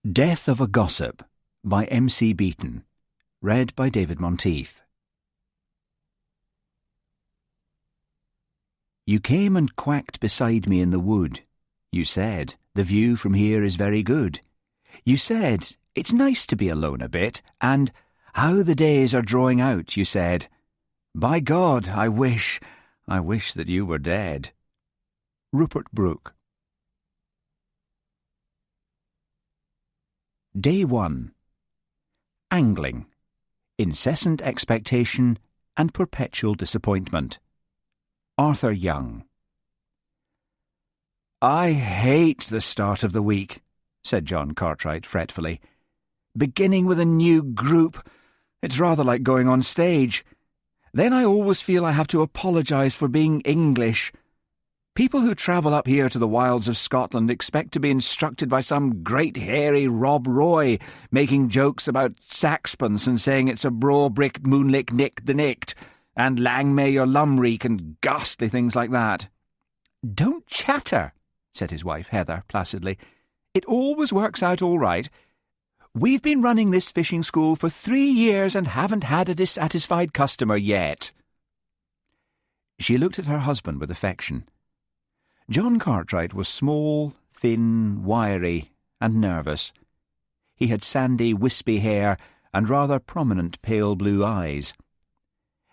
Death of a Gossip by M.C. Beaton. Read by David Monteith. You came and quacked beside me in the wood. You said, the view from here is very good. You said, it's nice to be alone a bit, and how the days are drawing out, you said. By God, I wish that you were dead. Rupert Brooke. Day 1. Angling. Incessant expectation and perpetual disappointment. Arthur Young. I hate the start of the week, said John Cartwright fretfully. Beginning with a new group. It's rather like going on stage. Then I always feel I have to apologise for being English. People who travel up here to the wilds of Scotland expect to be instructed by some great hairy Rob Roy, making jokes about saxpence and saying it's a braw brick moonlick nick the nicked, and lang may your lum reek and ghastly things like that. Don't chatter, said his wife Heather placidly. It always works out all right. We've been running this fishing school for 3 years and haven't had a dissatisfied customer yet. She looked at her husband with affection. John Cartwright was small, thin, wiry, and nervous. He had sandy, wispy hair and rather prominent pale blue eyes.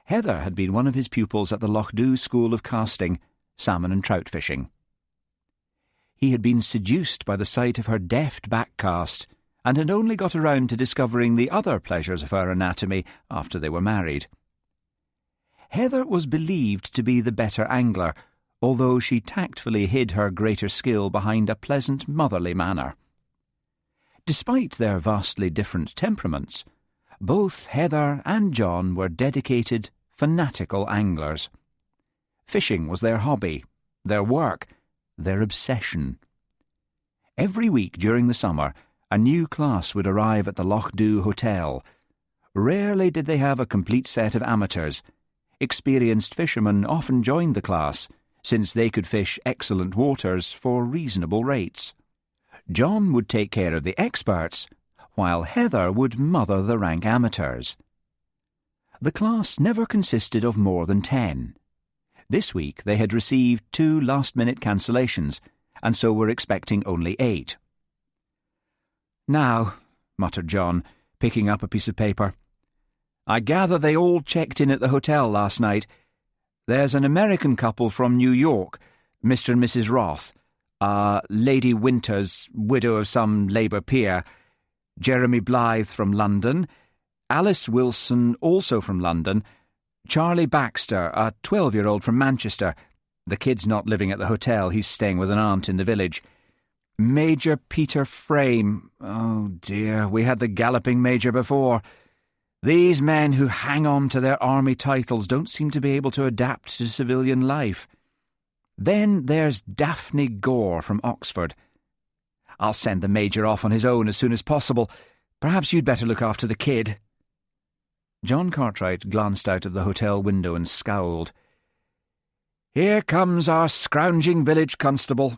Heather had been one of his pupils at the Lochdew School of Casting, salmon and trout fishing. He had been seduced by the sight of her deft backcast, and had only got around to discovering the other pleasures of her anatomy after they were married. Heather was believed to be the better angler, although she tactfully hid her greater skill behind a pleasant motherly manner. Despite their vastly different temperaments, both Heather and John were dedicated, fanatical anglers. Fishing was their hobby, their work, their obsession. Every week during the summer, a new class would arrive at the Lochdew Hotel. Rarely did they have a complete set of amateurs. Experienced fishermen often joined the class, since they could fish excellent waters for reasonable rates. John would take care of the experts, while Heather would mother the rank amateurs. The class never consisted of more than 10. This week they had received 2 last-minute cancellations, and so were expecting only 8. Now, muttered John, picking up a piece of paper, I gather they all checked in at the hotel last night. There's an American couple from New York, Mr. and Mrs. Roth, Lady Winters, widow of some Labour peer, Jeremy Blythe from London, Alice Wilson, also from London, Charlie Baxter, a 12-year-old from Manchester. The kid's not living at the hotel, he's staying with an aunt in the village. Major Peter Frame. Oh dear, we had the galloping major before. These men who hang on to their army titles don't seem to be able to adapt to civilian life. Then there's Daphne Gore from Oxford. I'll send the Major off on his own as soon as possible. Perhaps you'd better look after the kid. John Cartwright glanced out of the hotel window and scowled. Here comes our scrounging village constable.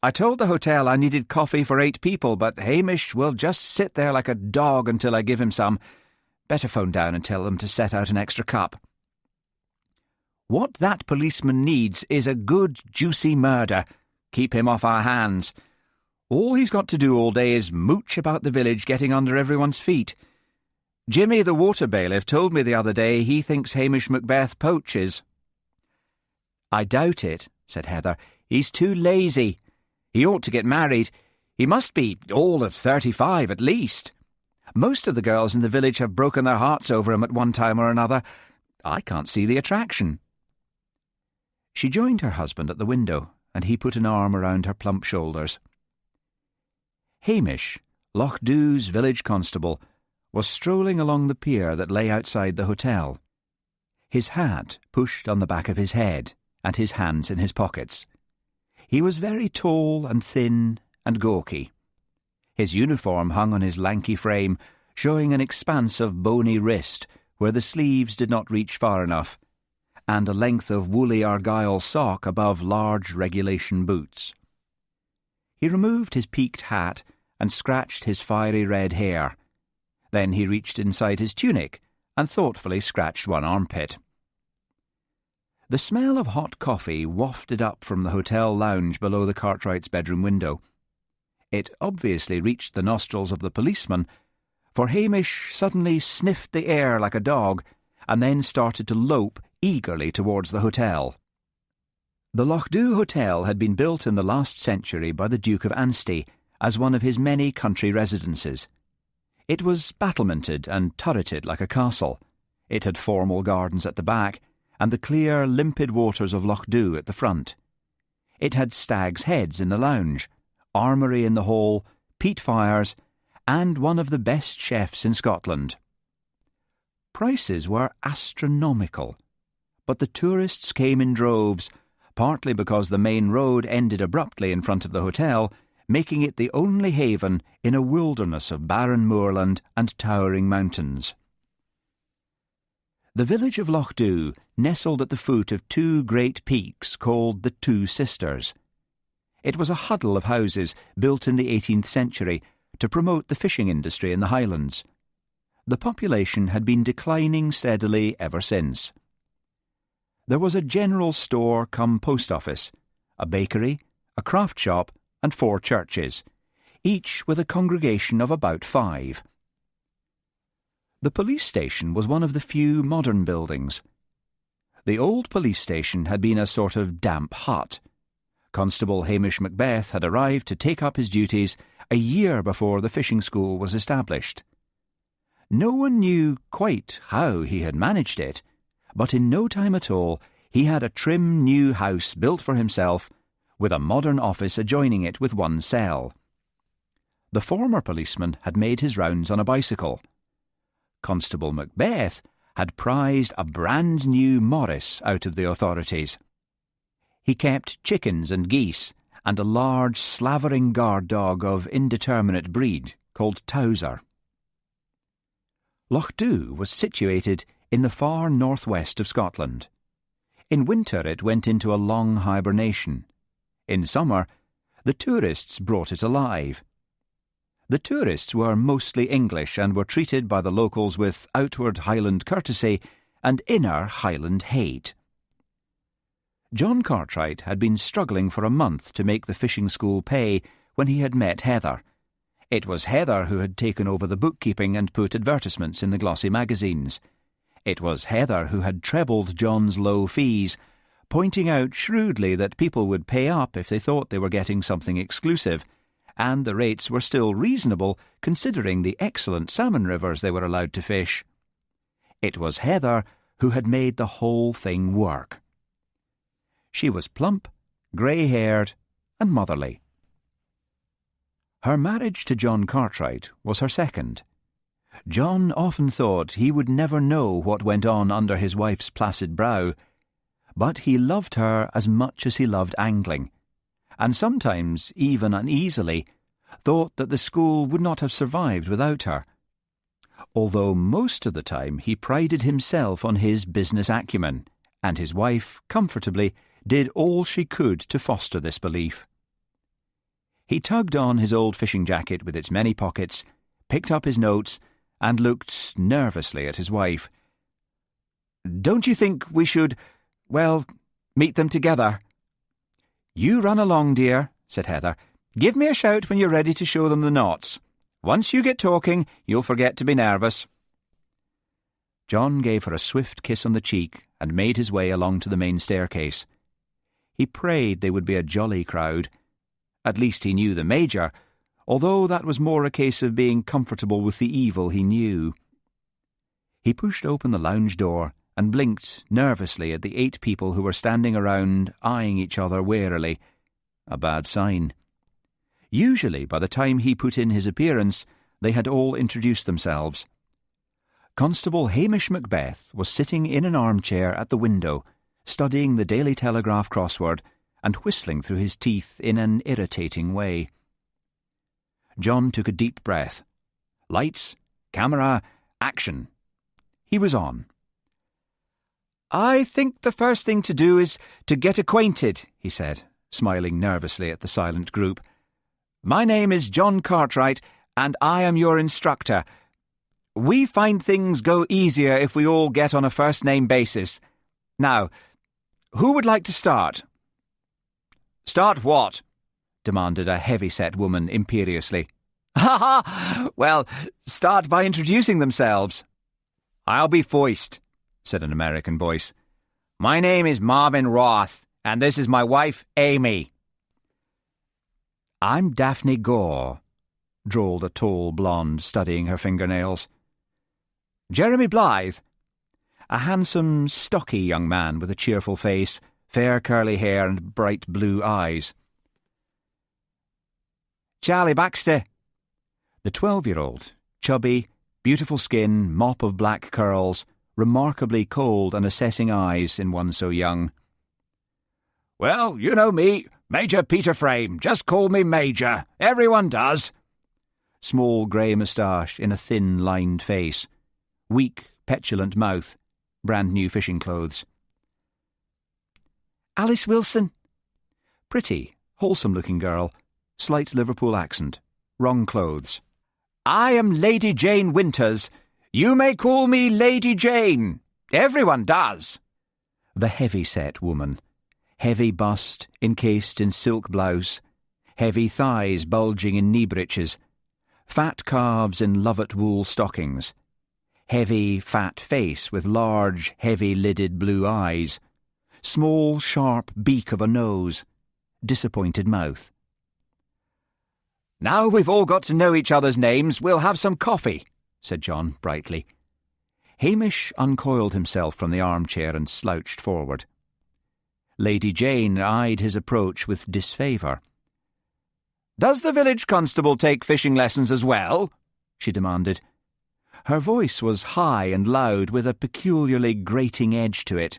I told the hotel I needed coffee for 8 people, but Hamish will just sit there like a dog until I give him some. Better phone down and tell them to set out an extra cup. What that policeman needs is a good, juicy murder. Keep him off our hands. All he's got to do all day is mooch about the village, getting under everyone's feet. Jimmy, the water bailiff, told me the other day he thinks Hamish Macbeth poaches. I doubt it, said Heather. He's too lazy. He ought to get married. He must be all of 35 at least. Most of the girls in the village have broken their hearts over him at one time or another. I can't see the attraction. She joined her husband at the window, and he put an arm around her plump shoulders. Hamish, Lochdew's village constable, was strolling along the pier that lay outside the hotel. His hat pushed on the back of his head, and his hands in his pockets. He was very tall and thin and gawky. His uniform hung on his lanky frame, showing an expanse of bony wrist where the sleeves did not reach far enough, and a length of woolly argyle sock above large regulation boots. He removed his peaked hat and scratched his fiery red hair. Then he reached inside his tunic and thoughtfully scratched one armpit. The smell of hot coffee wafted up from the hotel lounge below the Cartwrights' bedroom window. It obviously reached the nostrils of the policeman, for Hamish suddenly sniffed the air like a dog and then started to lope eagerly towards the hotel. The Lochdew Hotel had been built in the last century by the Duke of Anstey as one of his many country residences. It was battlemented and turreted like a castle. It had formal gardens at the back, and the clear, limpid waters of Lochdew at the front. It had stags' heads in the lounge, armoury in the hall, peat fires, and one of the best chefs in Scotland. Prices were astronomical, but the tourists came in droves, partly because the main road ended abruptly in front of the hotel, making it the only haven in a wilderness of barren moorland and towering mountains. The village of Lochdew nestled at the foot of two great peaks called the Two Sisters. It was a huddle of houses built in the 18th century to promote the fishing industry in the Highlands. The population had been declining steadily ever since. There was a general store cum post office, a bakery, a craft shop, and 4 churches, each with a congregation of about 5. The police station was one of the few modern buildings. The old police station had been a sort of damp hut. Constable Hamish Macbeth had arrived to take up his duties a year before the fishing school was established. No one knew quite how he had managed it, but in no time at all he had a trim new house built for himself, with a modern office adjoining it with 1 cell. The former policeman had made his rounds on a bicycle. Constable Macbeth had prized a brand-new Morris out of the authorities. He kept chickens and geese, and a large slavering guard dog of indeterminate breed called Towser. Lochdew was situated in the far northwest of Scotland. In winter it went into a long hibernation. In summer, the tourists brought it alive. The tourists were mostly English and were treated by the locals with outward Highland courtesy and inner Highland hate. John Cartwright had been struggling for a month to make the fishing school pay when he had met Heather. It was Heather who had taken over the bookkeeping and put advertisements in the glossy magazines. It was Heather who had trebled John's low fees, pointing out shrewdly that people would pay up if they thought they were getting something exclusive, and the rates were still reasonable considering the excellent salmon rivers they were allowed to fish. It was Heather who had made the whole thing work. She was plump, grey-haired, and motherly. Her marriage to John Cartwright was her second. John often thought he would never know what went on under his wife's placid brow, but he loved her as much as he loved angling, and sometimes, even uneasily, thought that the school would not have survived without her, although most of the time he prided himself on his business acumen, and his wife, comfortably, did all she could to foster this belief. He tugged on his old fishing jacket with its many pockets, picked up his notes, and looked nervously at his wife. "Don't you think we should, meet them together?" "You run along, dear," said Heather. "Give me a shout when you're ready to show them the knots. Once you get talking, you'll forget to be nervous." John gave her a swift kiss on the cheek and made his way along to the main staircase. He prayed they would be a jolly crowd. At least he knew the Major, although that was more a case of being comfortable with the evil he knew. He pushed open the lounge door and blinked nervously at the 8 people who were standing around, eyeing each other warily. A bad sign. Usually, by the time he put in his appearance, they had all introduced themselves. Constable Hamish Macbeth was sitting in an armchair at the window, studying the Daily Telegraph crossword and whistling through his teeth in an irritating way. John took a deep breath. Lights, camera, action. He was on. "I think the first thing to do is to get acquainted," he said, smiling nervously at the silent group. My name is John Cartwright, and I am your instructor. We find things go easier if we all get on a first-name basis. Now, who would like to start?" "Start what?" demanded a heavy-set woman imperiously. "Ha ha! Well, start by introducing themselves." "I'll be first," said an American voice. "My name is Marvin Roth, and this is my wife, Amy." "I'm Daphne Gore," drawled a tall blonde, studying her fingernails. "Jeremy Blythe." A handsome, stocky young man with a cheerful face, fair curly hair and bright blue eyes. "Charlie Baxter." The 12-year-old, chubby, beautiful skin, mop of black curls, remarkably cold and assessing eyes in one so young. "Well, you know me, Major Peter Frame. Just call me Major. Everyone does." Small grey moustache in a thin, lined face. Weak, petulant mouth. Brand-new fishing clothes. "Alice Wilson." Pretty, wholesome-looking girl. Slight Liverpool accent. Wrong clothes. "I am Lady Jane Winters. You may call me Lady Jane. Everyone does." The heavy-set woman. Heavy bust, encased in silk blouse. Heavy thighs bulging in knee breeches. Fat calves in Lovat wool stockings. Heavy, fat face with large, heavy-lidded blue eyes. Small, sharp beak of a nose. Disappointed mouth. "Now we've all got to know each other's names, we'll have some coffee," said John brightly. Hamish uncoiled himself from the armchair and slouched forward. Lady Jane eyed his approach with disfavour. "Does the village constable take fishing lessons as well?" she demanded. Her voice was high and loud, with a peculiarly grating edge to it.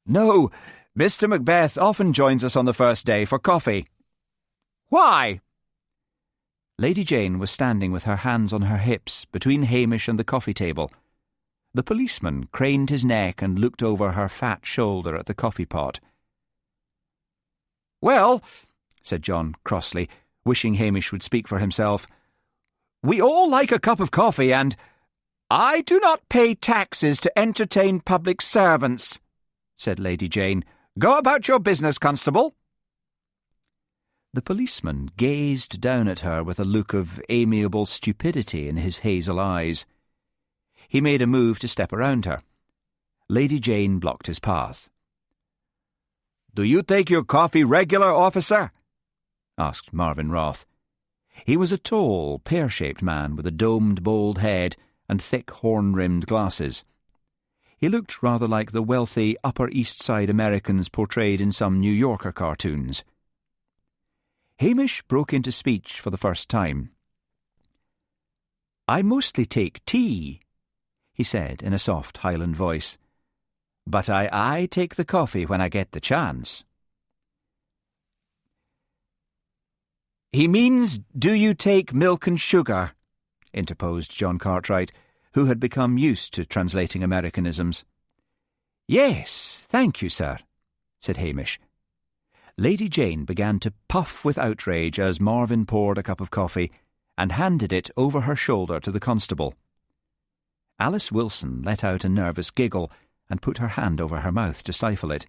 "No, Mr. Macbeth often joins us on the first day for coffee." "Why?" Lady Jane was standing with her hands on her hips, between Hamish and the coffee table. The policeman craned his neck and looked over her fat shoulder at the coffee pot. "Well," said John crossly, wishing Hamish would speak for himself, "we all like a cup of coffee, and—" "I do not pay taxes to entertain public servants," said Lady Jane. "Go about your business, constable." The policeman gazed down at her with a look of amiable stupidity in his hazel eyes. He made a move to step around her. Lady Jane blocked his path. "Do you take your coffee regular, officer?" asked Marvin Roth. He was a tall, pear-shaped man with a domed, bald head and thick, horn-rimmed glasses. He looked rather like the wealthy Upper East Side Americans portrayed in some New Yorker cartoons. Hamish broke into speech for the first time. "I mostly take tea," he said in a soft Highland voice, "but I take the coffee when I get the chance." "He means, do you take milk and sugar?" interposed John Cartwright, who had become used to translating Americanisms. "Yes, thank you, sir," said Hamish. Lady Jane began to puff with outrage as Marvin poured a cup of coffee and handed it over her shoulder to the constable. Alice Wilson let out a nervous giggle and put her hand over her mouth to stifle it.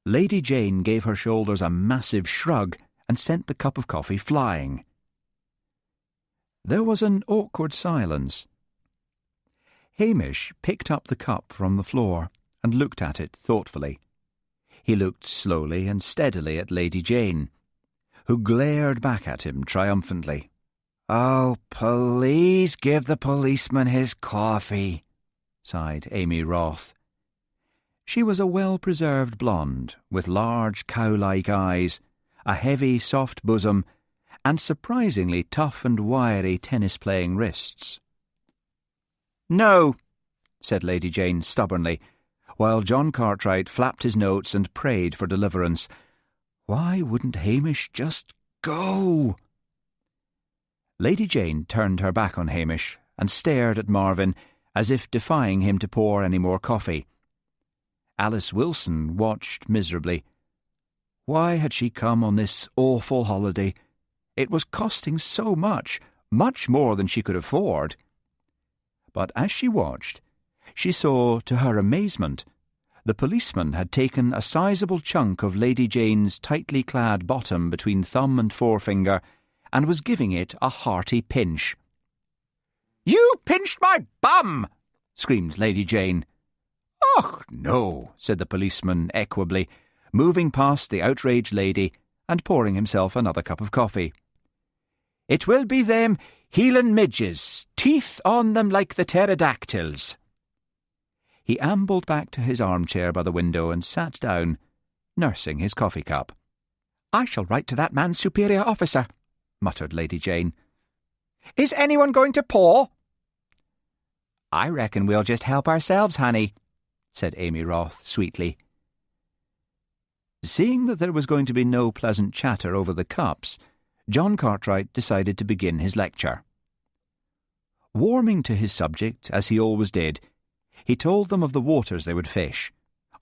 Lady Jane gave her shoulders a massive shrug and sent the cup of coffee flying. There was an awkward silence. Hamish picked up the cup from the floor and looked at it thoughtfully. He looked slowly and steadily at Lady Jane, who glared back at him triumphantly. "Oh, please give the policeman his coffee," sighed Amy Roth. She was a well-preserved blonde, with large cow-like eyes, a heavy, soft bosom, and surprisingly tough and wiry tennis-playing wrists. "No," said Lady Jane stubbornly, while John Cartwright flapped his notes and prayed for deliverance. Why wouldn't Hamish just go? Lady Jane turned her back on Hamish and stared at Marvin as if defying him to pour any more coffee. Alice Wilson watched miserably. Why had she come on this awful holiday? It was costing so much, much more than she could afford. But as she watched, she saw, to her amazement, the policeman had taken a sizable chunk of Lady Jane's tightly clad bottom between thumb and forefinger and was giving it a hearty pinch. "You pinched my bum!" screamed Lady Jane. "Oh, no," said the policeman equably, moving past the outraged lady and pouring himself another cup of coffee. "It will be them heelin' midges, teeth on them like the pterodactyls." He ambled back to his armchair by the window and sat down, nursing his coffee cup. "I shall write to that man's superior officer," muttered Lady Jane. "Is anyone going to pour?" "I reckon we'll just help ourselves, honey," said Amy Roth sweetly. Seeing that there was going to be no pleasant chatter over the cups, John Cartwright decided to begin his lecture. Warming to his subject, as he always did, he told them of the waters they would fish,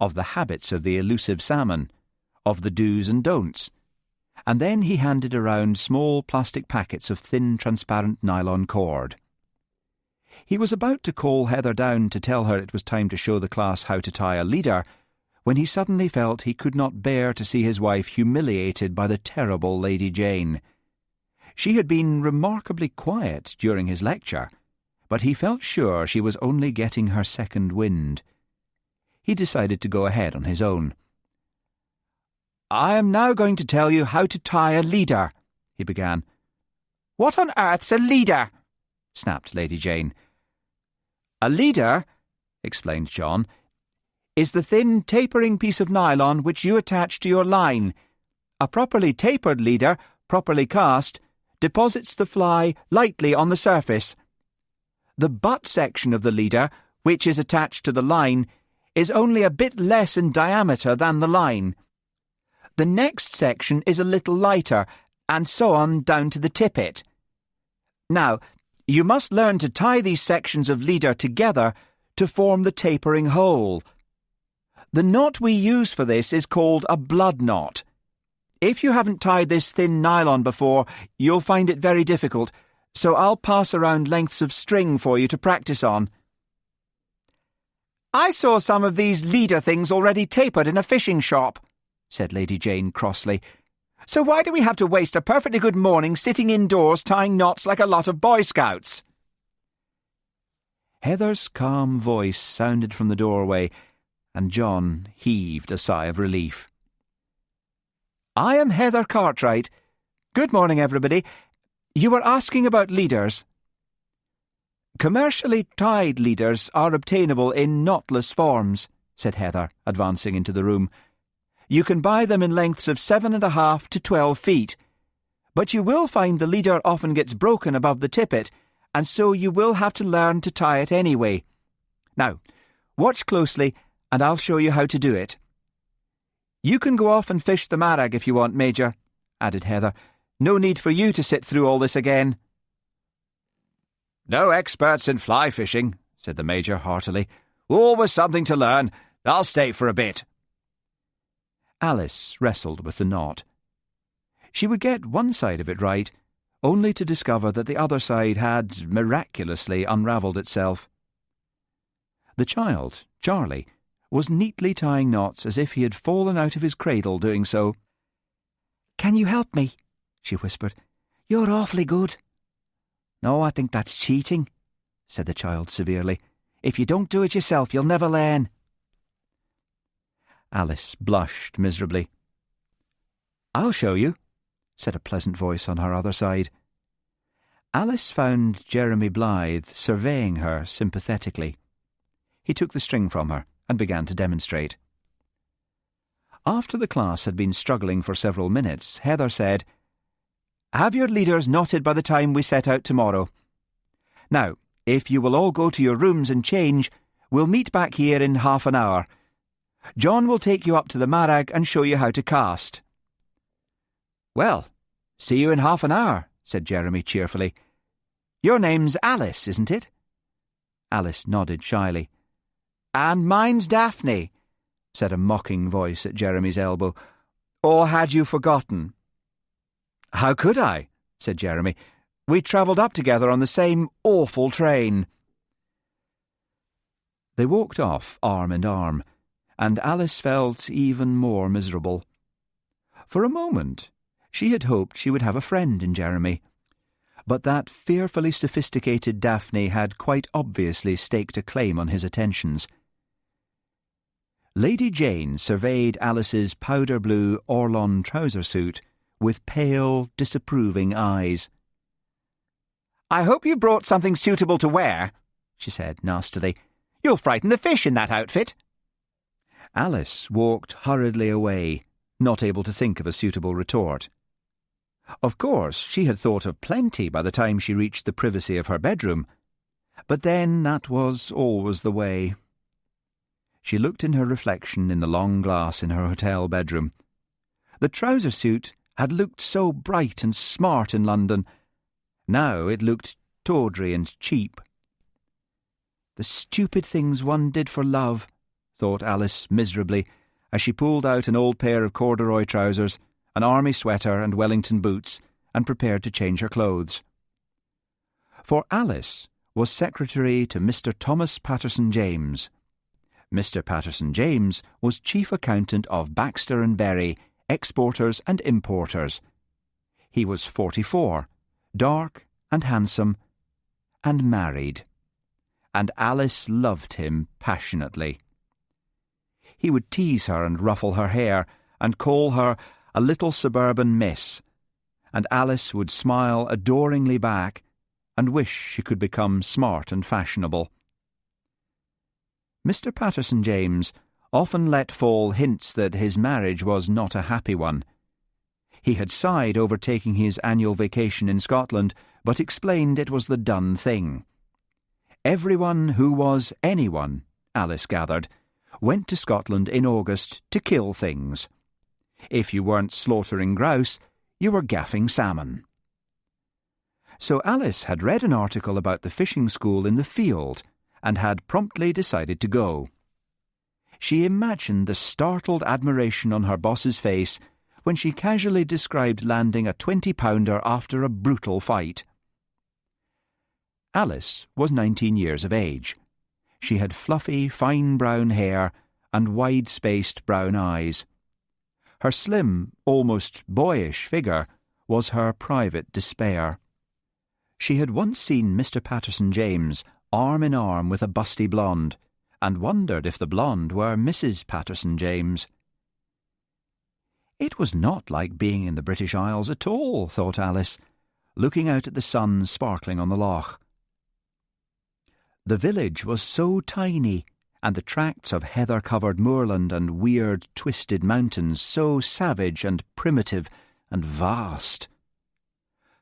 of the habits of the elusive salmon, of the do's and don'ts, and then he handed around small plastic packets of thin, transparent nylon cord. He was about to call Heather down to tell her it was time to show the class how to tie a leader, when he suddenly felt he could not bear to see his wife humiliated by the terrible Lady Jane. She had been remarkably quiet during his lecture, but he felt sure she was only getting her second wind. He decided to go ahead on his own. "I am now going to tell you how to tie a leader," he began. "What on earth's a leader?" snapped Lady Jane. "A leader," explained John, "is the thin, tapering piece of nylon which you attach to your line. A properly tapered leader, properly cast, deposits the fly lightly on the surface. The butt section of the leader, which is attached to the line, is only a bit less in diameter than the line. The next section is a little lighter, and so on down to the tippet. Now, you must learn to tie these sections of leader together to form the tapering whole. The knot we use for this is called a blood knot. If you haven't tied this thin nylon before, you'll find it very difficult, so I'll pass around lengths of string for you to practice on." "I saw some of these leader things already tapered in a fishing shop," said Lady Jane crossly. "So why do we have to waste a perfectly good morning sitting indoors tying knots like a lot of Boy Scouts?" Heather's calm voice sounded from the doorway, and John heaved a sigh of relief. "I am Heather Cartwright. Good morning, everybody. You were asking about leaders." "Commercially tied leaders are obtainable in knotless forms," said Heather, advancing into the room. "You can buy them in lengths of 7.5 to 12 feet. But you will find the leader often gets broken above the tippet, and so you will have to learn to tie it anyway. Now, watch closely, and I'll show you how to do it." "You can go off and fish the marag if you want, Major," added Heather. "No need for you to sit through all this again." "No experts in fly fishing," said the Major heartily. "Always something to learn. I'll stay for a bit." Alice wrestled with the knot. She would get one side of it right, only to discover that the other side had miraculously unravelled itself. The child, Charlie, was neatly tying knots as if he had fallen out of his cradle doing so. "Can you help me?" she whispered. "You're awfully good." "No, I think that's cheating," said the child severely. "If you don't do it yourself, you'll never learn." Alice blushed miserably. "I'll show you," said a pleasant voice on her other side. Alice found Jeremy Blythe surveying her sympathetically. He took the string from her and began to demonstrate. After the class had been struggling for several minutes, Heather said, "Have your leaders knotted by the time we set out tomorrow. Now, if you will all go to your rooms and change, we'll meet back here in half an hour. John will take you up to the marag and show you how to cast." "Well, see you in half an hour," said Jeremy cheerfully. "Your name's Alice, isn't it?" Alice nodded shyly. "And mine's Daphne," said a mocking voice at Jeremy's elbow. Or had you forgotten?" "How could I?" said Jeremy. "We travelled up together on the same awful train." They walked off arm in arm, and Alice felt even more miserable. For a moment, she had hoped she would have a friend in Jeremy, but that fearfully sophisticated Daphne had quite obviously staked a claim on his attentions. Lady Jane surveyed Alice's powder-blue Orlon trouser suit with pale, disapproving eyes. "I hope you brought something suitable to wear," she said nastily. "You'll frighten the fish in that outfit." Alice walked hurriedly away, not able to think of a suitable retort. Of course, she had thought of plenty by the time she reached the privacy of her bedroom, but then that was always the way. She looked in her reflection in the long glass in her hotel bedroom. The trouser suit had looked so bright and smart in London. Now it looked tawdry and cheap. "The stupid things one did for love," thought Alice miserably, as she pulled out an old pair of corduroy trousers, an army sweater and Wellington boots, and prepared to change her clothes. For Alice was secretary to Mr. Thomas Patterson James. Mr. Patterson James was chief accountant of Baxter and Berry, exporters and importers. He was 44, dark and handsome, and married. And Alice loved him passionately. He would tease her and ruffle her hair, and call her a little suburban miss, and Alice would smile adoringly back and wish she could become smart and fashionable. Mr. Patterson James often let fall hints that his marriage was not a happy one. He had sighed over taking his annual vacation in Scotland, but explained it was the done thing. Everyone who was anyone, Alice gathered, went to Scotland in August to kill things. If you weren't slaughtering grouse, you were gaffing salmon. So Alice had read an article about the fishing school in the Field and had promptly decided to go. She imagined the startled admiration on her boss's face when she casually described landing a 20-pounder after a brutal fight. Alice was 19 years of age. She had fluffy, fine brown hair and wide-spaced brown eyes. Her slim, almost boyish figure was her private despair. She had once seen Mr. Patterson James arm in arm with a busty blonde, and wondered if the blonde were Mrs. Patterson James. It was not like being in the British Isles at all, thought Alice, looking out at the sun sparkling on the loch. The village was so tiny, and the tracts of heather-covered moorland and weird, twisted mountains so savage and primitive and vast.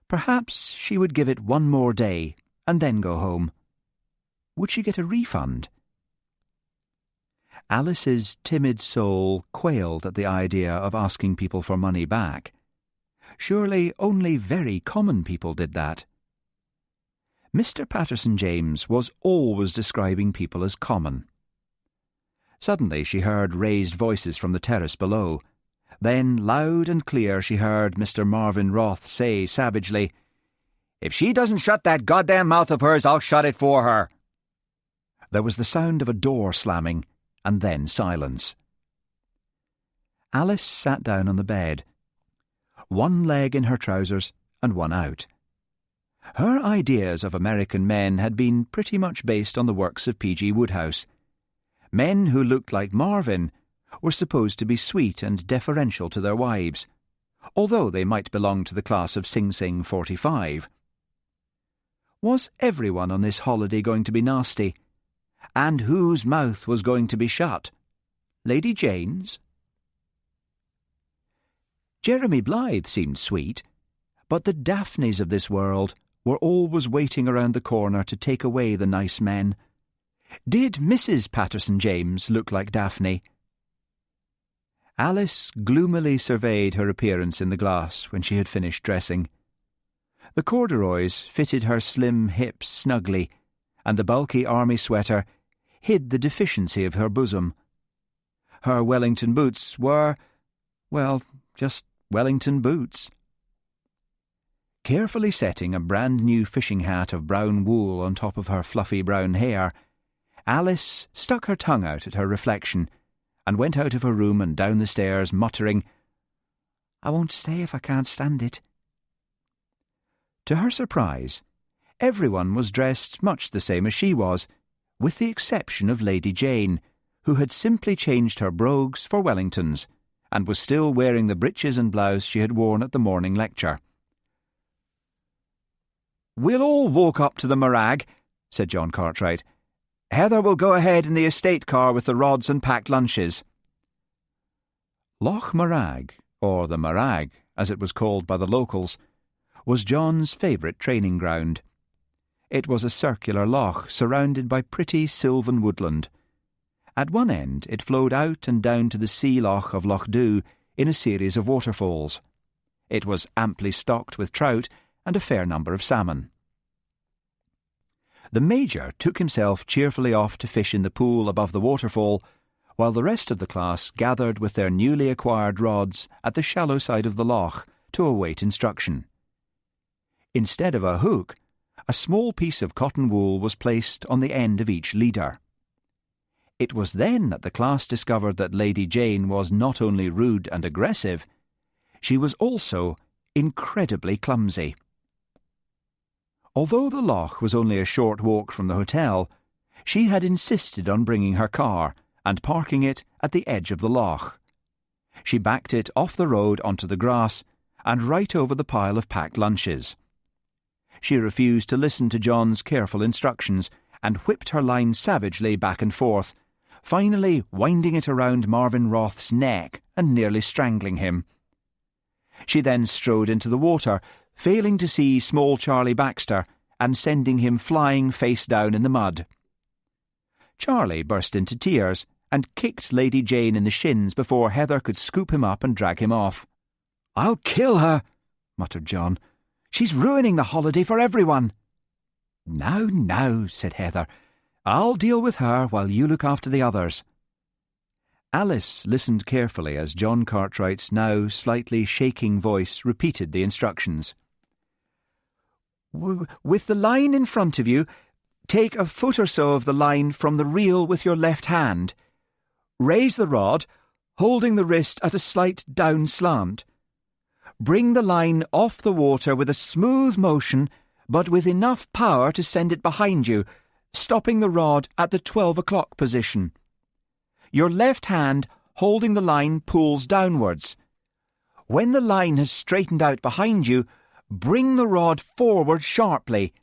Perhaps she would give it one more day and then go home. Would she get a refund? Alice's timid soul quailed at the idea of asking people for money back. Surely only very common people did that. Mr. Patterson James was always describing people as common. Suddenly she heard raised voices from the terrace below. Then, loud and clear, she heard Mr. Marvin Roth say savagely, "If she doesn't shut that goddamn mouth of hers, I'll shut it for her." There was the sound of a door slamming, and then silence. Alice sat down on the bed, one leg in her trousers and one out. Her ideas of American men had been pretty much based on the works of P.G. Wodehouse. Men who looked like Marvin were supposed to be sweet and deferential to their wives, although they might belong to the class of Sing Sing 45. Was everyone on this holiday going to be nasty? And whose mouth was going to be shut? Lady Jane's? Jeremy Blythe seemed sweet, but the Daphnes of this world were always waiting around the corner to take away the nice men. Did Mrs. Patterson James look like Daphne? Alice gloomily surveyed her appearance in the glass when she had finished dressing. The corduroys fitted her slim hips snugly, and the bulky army sweater hid the deficiency of her bosom. Her Wellington boots were, well, just Wellington boots. Carefully setting a brand-new fishing hat of brown wool on top of her fluffy brown hair, Alice stuck her tongue out at her reflection and went out of her room and down the stairs, muttering, "I won't stay if I can't stand it." To her surprise, everyone was dressed much the same as she was, with the exception of Lady Jane, who had simply changed her brogues for Wellingtons, and was still wearing the breeches and blouse she had worn at the morning lecture. "We'll all walk up to the Morag," said John Cartwright. "Heather will go ahead in the estate car with the rods and packed lunches." Loch Morag, or the Morag, as it was called by the locals, was John's favourite training ground. It was a circular loch surrounded by pretty sylvan woodland. At one end it flowed out and down to the sea loch of Loch Dhu in a series of waterfalls. It was amply stocked with trout and a fair number of salmon. The Major took himself cheerfully off to fish in the pool above the waterfall, while the rest of the class gathered with their newly acquired rods at the shallow side of the loch to await instruction. Instead of a hook, a small piece of cotton wool was placed on the end of each leader. It was then that the class discovered that Lady Jane was not only rude and aggressive, she was also incredibly clumsy. Although the loch was only a short walk from the hotel, she had insisted on bringing her car and parking it at the edge of the loch. She backed it off the road onto the grass and right over the pile of packed lunches. She refused to listen to John's careful instructions and whipped her line savagely back and forth, finally winding it around Marvin Roth's neck and nearly strangling him. She then strode into the water, failing to see small Charlie Baxter and sending him flying face down in the mud. Charlie burst into tears and kicked Lady Jane in the shins before Heather could scoop him up and drag him off. "I'll kill her," muttered John. "She's ruining the holiday for everyone." "Now, now," said Heather. "I'll deal with her while you look after the others." Alice listened carefully as John Cartwright's now slightly shaking voice repeated the instructions. "With the line in front of you, take a foot or so of the line from the reel with your left hand. Raise the rod, holding the wrist at a slight down slant. Bring the line off the water with a smooth motion, but with enough power to send it behind you, stopping the rod at the 12 o'clock position. Your left hand, holding the line, pulls downwards. When the line has straightened out behind you, bring the rod forward sharply.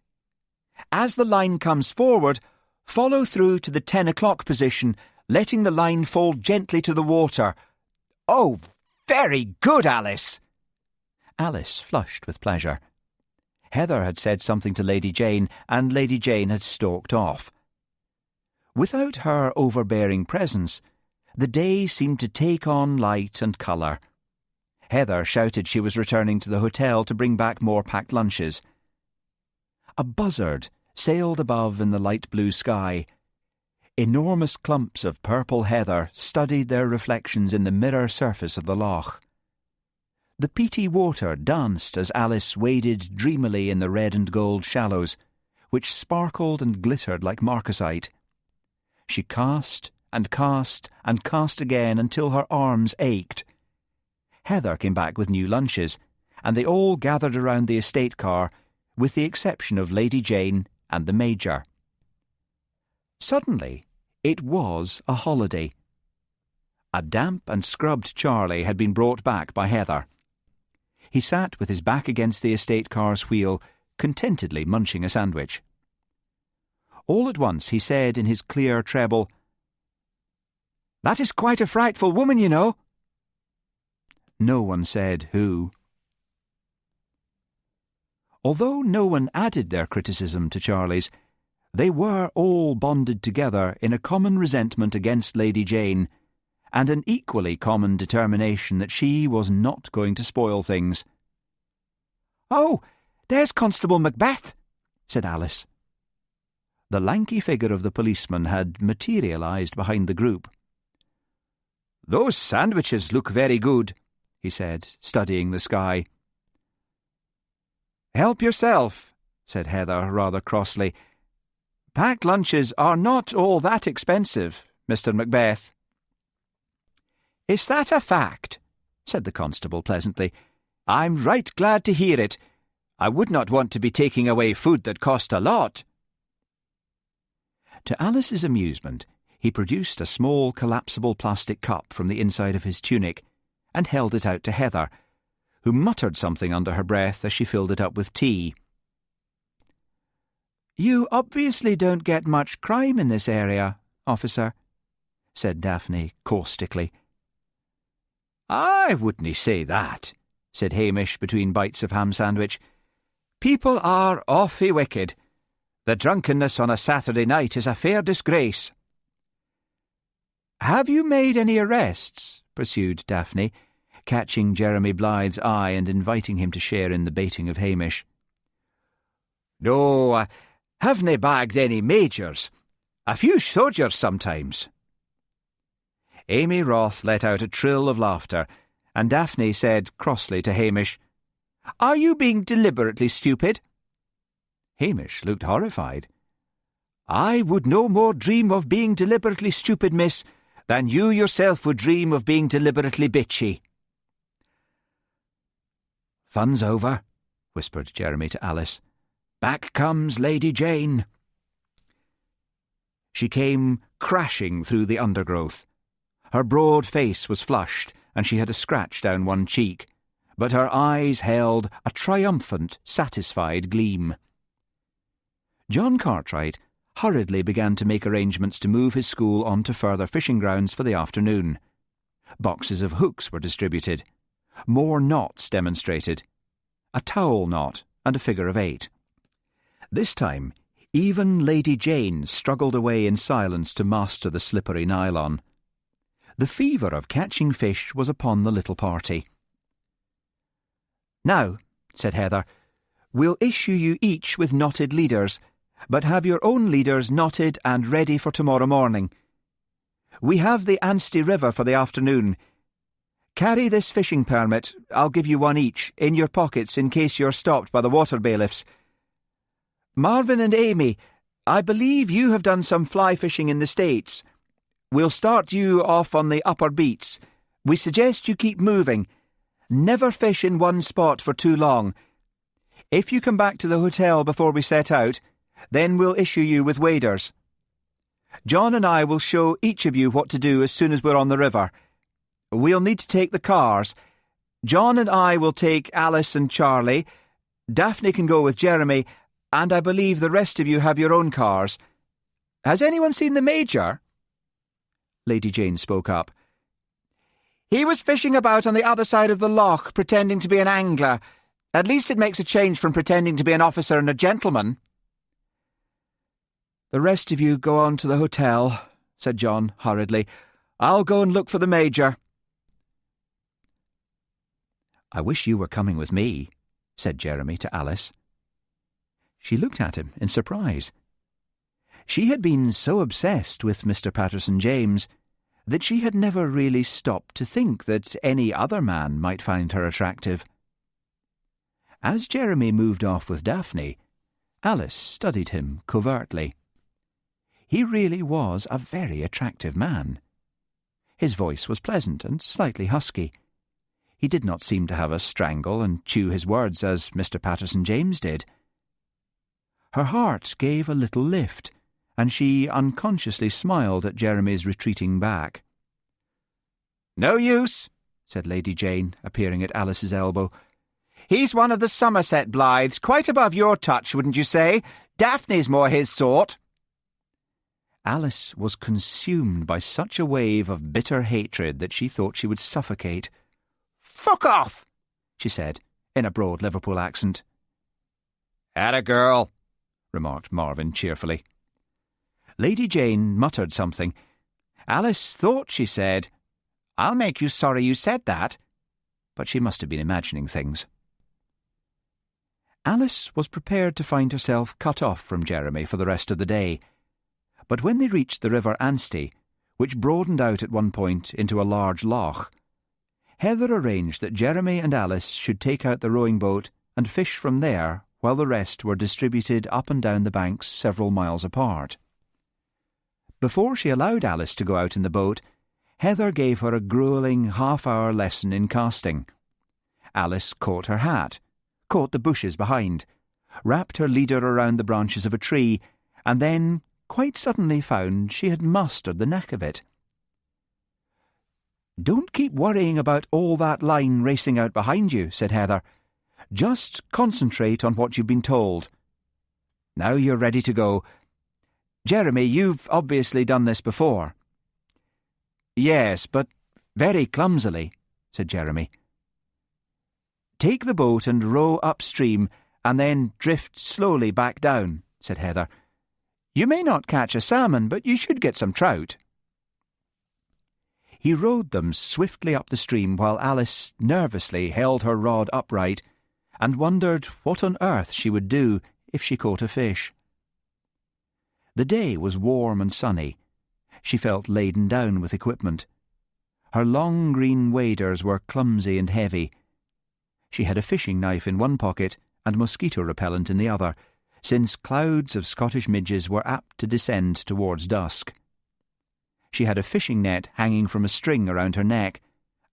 As the line comes forward, follow through to the 10 o'clock position, letting the line fall gently to the water." "Oh, very good, Alice!" Alice flushed with pleasure. Heather had said something to Lady Jane, and Lady Jane had stalked off. Without her overbearing presence, the day seemed to take on light and colour. Heather shouted she was returning to the hotel to bring back more packed lunches. A buzzard sailed above in the light blue sky. Enormous clumps of purple heather studied their reflections in the mirror surface of the loch. The peaty water danced as Alice waded dreamily in the red and gold shallows, which sparkled and glittered like marcasite. She cast and cast and cast again until her arms ached. Heather came back with new lunches, and they all gathered around the estate car, with the exception of Lady Jane and the Major. Suddenly, it was a holiday. A damp and scrubbed Charlie had been brought back by Heather. He sat with his back against the estate car's wheel, contentedly munching a sandwich. All at once he said in his clear treble, "That is quite a frightful woman, you know." No one said who. Although no one added their criticism to Charlie's, they were all bonded together in a common resentment against Lady Jane, and an equally common determination that she was not going to spoil things. "Oh, there's Constable Macbeth," said Alice. The lanky figure of the policeman had materialised behind the group. "Those sandwiches look very good," he said, studying the sky. "Help yourself," said Heather rather crossly. "Packed lunches are not all that expensive, Mr. Macbeth." "Is that a fact?" said the constable pleasantly. "I'm right glad to hear it. I would not want to be taking away food that cost a lot." To Alice's amusement, he produced a small collapsible plastic cup from the inside of his tunic and held it out to Heather, who muttered something under her breath as she filled it up with tea. "You obviously don't get much crime in this area, officer," said Daphne caustically. "I wouldn't say that," said Hamish between bites of ham sandwich. "People are awfully wicked. The drunkenness on a Saturday night is a fair disgrace." "Have you made any arrests?" pursued Daphne, catching Jeremy Blythe's eye and inviting him to share in the baiting of Hamish. "No, I haven't bagged any majors. A few sodgers sometimes." Amy Roth let out a trill of laughter, and Daphne said crossly to Hamish, "Are you being deliberately stupid?" Hamish looked horrified. "I would no more dream of being deliberately stupid, miss, than you yourself would dream of being deliberately bitchy." "Fun's over," whispered Jeremy to Alice. "Back comes Lady Jane." She came crashing through the undergrowth. Her broad face was flushed, and she had a scratch down one cheek, but her eyes held a triumphant, satisfied gleam. John Cartwright hurriedly began to make arrangements to move his school on to further fishing grounds for the afternoon. Boxes of hooks were distributed. More knots demonstrated. A towel knot and a figure of 8. This time, even Lady Jane struggled away in silence to master the slippery nylon. The fever of catching fish was upon the little party. "Now," said Heather, "we'll issue you each with knotted leaders, but have your own leaders knotted and ready for tomorrow morning. We have the Anstey River for the afternoon. Carry this fishing permit, I'll give you one each, in your pockets in case you're stopped by the water bailiffs. Marvin and Amy, I believe you have done some fly fishing in the States. We'll start you off on the upper beats. We suggest you keep moving. Never fish in one spot for too long. If you come back to the hotel before we set out, then we'll issue you with waders. John and I will show each of you what to do as soon as we're on the river. We'll need to take the cars. John and I will take Alice and Charlie. Daphne can go with Jeremy, and I believe the rest of you have your own cars. Has anyone seen the Major?" Lady Jane spoke up. "He was fishing about on the other side of the loch, pretending to be an angler. At least it makes a change from pretending to be an officer and a gentleman." "The rest of you go on to the hotel," said John hurriedly. "I'll go and look for the Major." "I wish you were coming with me," said Jeremy to Alice. She looked at him in surprise. She had been so obsessed with Mr. Patterson-James that she had never really stopped to think that any other man might find her attractive. As Jeremy moved off with Daphne, Alice studied him covertly. He really was a very attractive man. His voice was pleasant and slightly husky. He did not seem to have a strangle and chew his words as Mr. Patterson-James did. Her heart gave a little lift, and she unconsciously smiled at Jeremy's retreating back. "No use," said Lady Jane, appearing at Alice's elbow. "He's one of the Somerset Blythes, quite above your touch, wouldn't you say? Daphne's more his sort." Alice was consumed by such a wave of bitter hatred that she thought she would suffocate. "Fuck off," she said, in a broad Liverpool accent. "Atta girl," remarked Marvin cheerfully. Lady Jane muttered something. Alice thought she said, "I'll make you sorry you said that," but she must have been imagining things. Alice was prepared to find herself cut off from Jeremy for the rest of the day, but when they reached the River Anstey, which broadened out at one point into a large loch, Heather arranged that Jeremy and Alice should take out the rowing boat and fish from there while the rest were distributed up and down the banks several miles apart. Before she allowed Alice to go out in the boat, Heather gave her a gruelling half-hour lesson in casting. Alice caught her hat, caught the bushes behind, wrapped her leader around the branches of a tree, and then quite suddenly found she had mastered the knack of it. "Don't keep worrying about all that line racing out behind you," said Heather. "Just concentrate on what you've been told. Now you're ready to go. Jeremy, you've obviously done this before." "Yes, but very clumsily," said Jeremy. "Take the boat and row upstream and then drift slowly back down," said Heather. "You may not catch a salmon, but you should get some trout." He rowed them swiftly up the stream while Alice nervously held her rod upright and wondered what on earth she would do if she caught a fish. The day was warm and sunny. She felt laden down with equipment. Her long green waders were clumsy and heavy. She had a fishing knife in one pocket and mosquito repellent in the other, since clouds of Scottish midges were apt to descend towards dusk. She had a fishing net hanging from a string around her neck,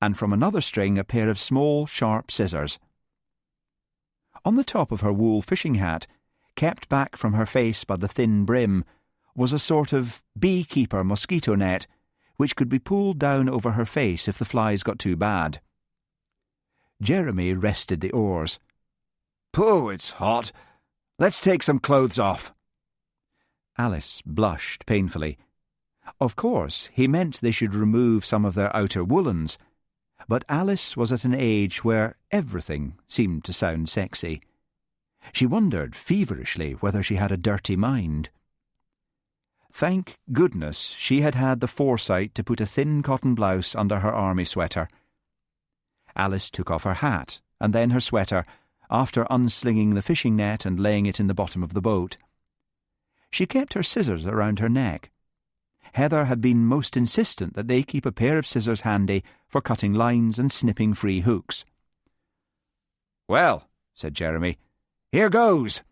and from another string a pair of small, sharp scissors. On the top of her wool fishing hat, kept back from her face by the thin brim, was a sort of beekeeper mosquito net, which could be pulled down over her face if the flies got too bad. Jeremy rested the oars. "Pooh, it's hot. Let's take some clothes off." Alice blushed painfully. Of course, he meant they should remove some of their outer woolens, but Alice was at an age where everything seemed to sound sexy. She wondered feverishly whether she had a dirty mind. Thank goodness she had had the foresight to put a thin cotton blouse under her army sweater. Alice took off her hat and then her sweater, after unslinging the fishing net and laying it in the bottom of the boat. She kept her scissors around her neck. Heather had been most insistent that they keep a pair of scissors handy for cutting lines and snipping free hooks. "Well," said Jeremy, "here goes."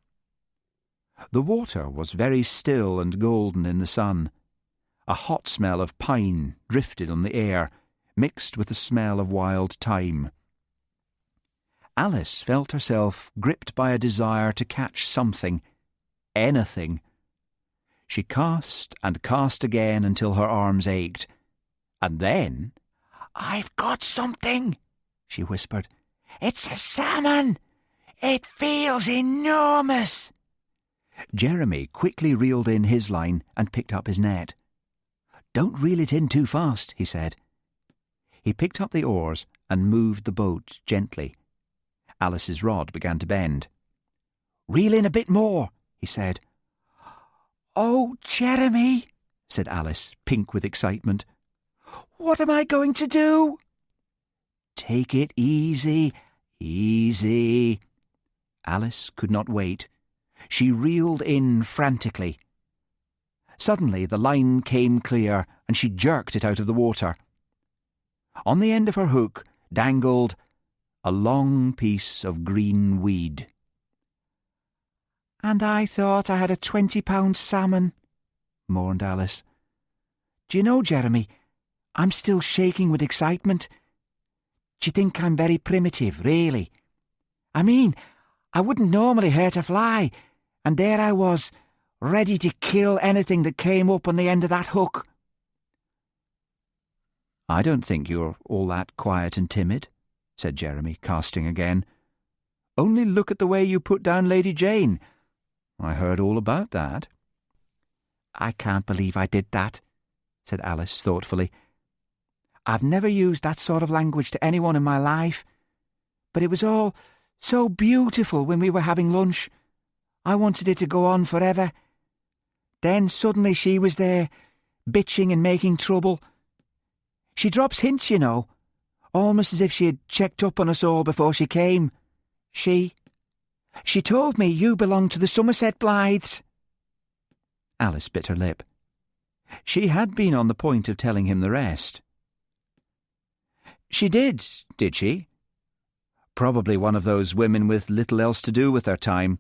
The water was very still and golden in the sun. A hot smell of pine drifted on the air, mixed with the smell of wild thyme. Alice felt herself gripped by a desire to catch something, anything. She cast and cast again until her arms ached. And then, "I've got something," she whispered. "It's a salmon! It feels enormous!" Jeremy quickly reeled in his line and picked up his net. "Don't reel it in too fast," he said. He picked up the oars and moved the boat gently. Alice's rod began to bend. "Reel in a bit more," he said. "Oh, Jeremy," said Alice, pink with excitement. "What am I going to do?" "Take it easy, easy." Alice could not wait. She reeled in frantically. Suddenly the line came clear and she jerked it out of the water. On the end of her hook dangled a long piece of green weed. "And I thought I had a 20-pound salmon," mourned Alice. "Do you know, Jeremy, I'm still shaking with excitement. Do you think I'm very primitive, really? I mean, I wouldn't normally hurt a fly, and there I was, ready to kill anything that came up on the end of that hook." "I don't think you're all that quiet and timid," said Jeremy, casting again. "Only look at the way you put down Lady Jane. I heard all about that." "I can't believe I did that," said Alice thoughtfully. "I've never used that sort of language to anyone in my life. But it was all so beautiful when we were having lunch. I wanted it to go on forever. Then suddenly she was there, bitching and making trouble. She drops hints, you know, almost as if she had checked up on us all before she came. She told me you belonged to the Somerset Blythes." Alice bit her lip. She had been on the point of telling him the rest. She did she? Probably one of those women with little else to do with their time.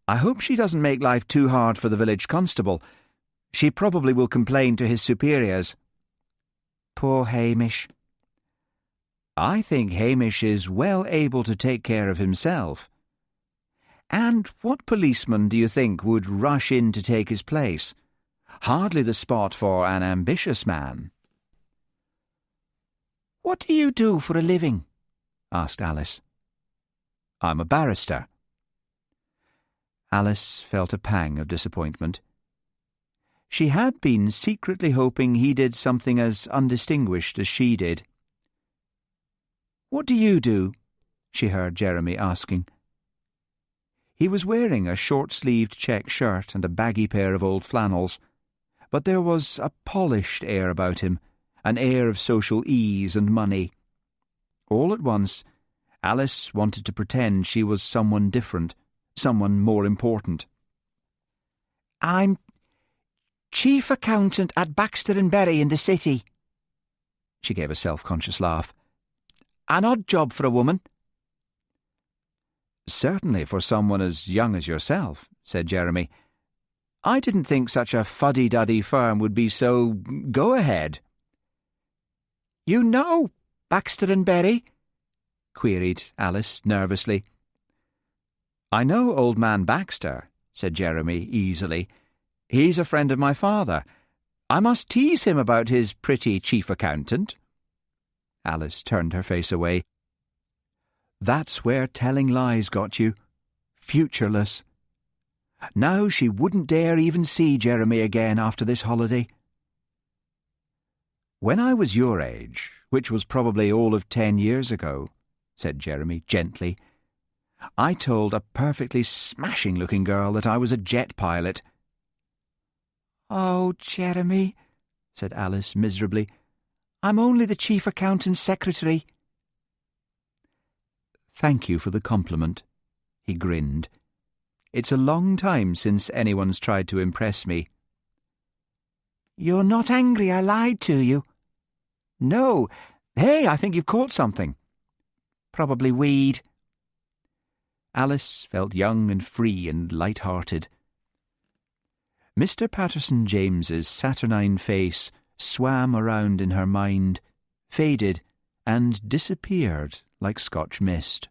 I hope she doesn't make life too hard for the village constable. She probably will complain to his superiors. Poor Hamish. I think Hamish is well able to take care of himself. And what policeman do you think would rush in to take his place? Hardly the spot for an ambitious man. "What do you do for a living?" asked Alice. "I'm a barrister." Alice felt a pang of disappointment. She had been secretly hoping he did something as undistinguished as she did. "What do you do?" she heard Jeremy asking. He was wearing a short-sleeved check shirt and a baggy pair of old flannels, but there was a polished air about him, an air of social ease and money. All at once, Alice wanted to pretend she was someone different, someone more important. "I'm chief accountant at Baxter and Berry in the city." She gave a self-conscious laugh. "An odd job for a woman." "Certainly for someone as young as yourself," said Jeremy. "I didn't think such a fuddy-duddy firm would be so go-ahead." "You know Baxter and Berry?" queried Alice nervously. "I know old man Baxter," said Jeremy easily. "He's a friend of my father. I must tease him about his pretty chief accountant." Alice turned her face away. That's where telling lies got you. Futureless. Now she wouldn't dare even see Jeremy again after this holiday. "When I was your age, which was probably all of 10 years ago," said Jeremy gently, "I told a perfectly smashing-looking girl that I was a jet pilot." "Oh, Jeremy," said Alice miserably, "I'm only the chief accountant's secretary." "Thank you for the compliment," he grinned. "It's a long time since anyone's tried to impress me." "You're not angry I lied to you?" "No. Hey, I think you've caught something." "Probably weed." Alice felt young and free and light-hearted. Mr. Patterson James's saturnine face swam around in her mind, faded, and disappeared like Scotch mist.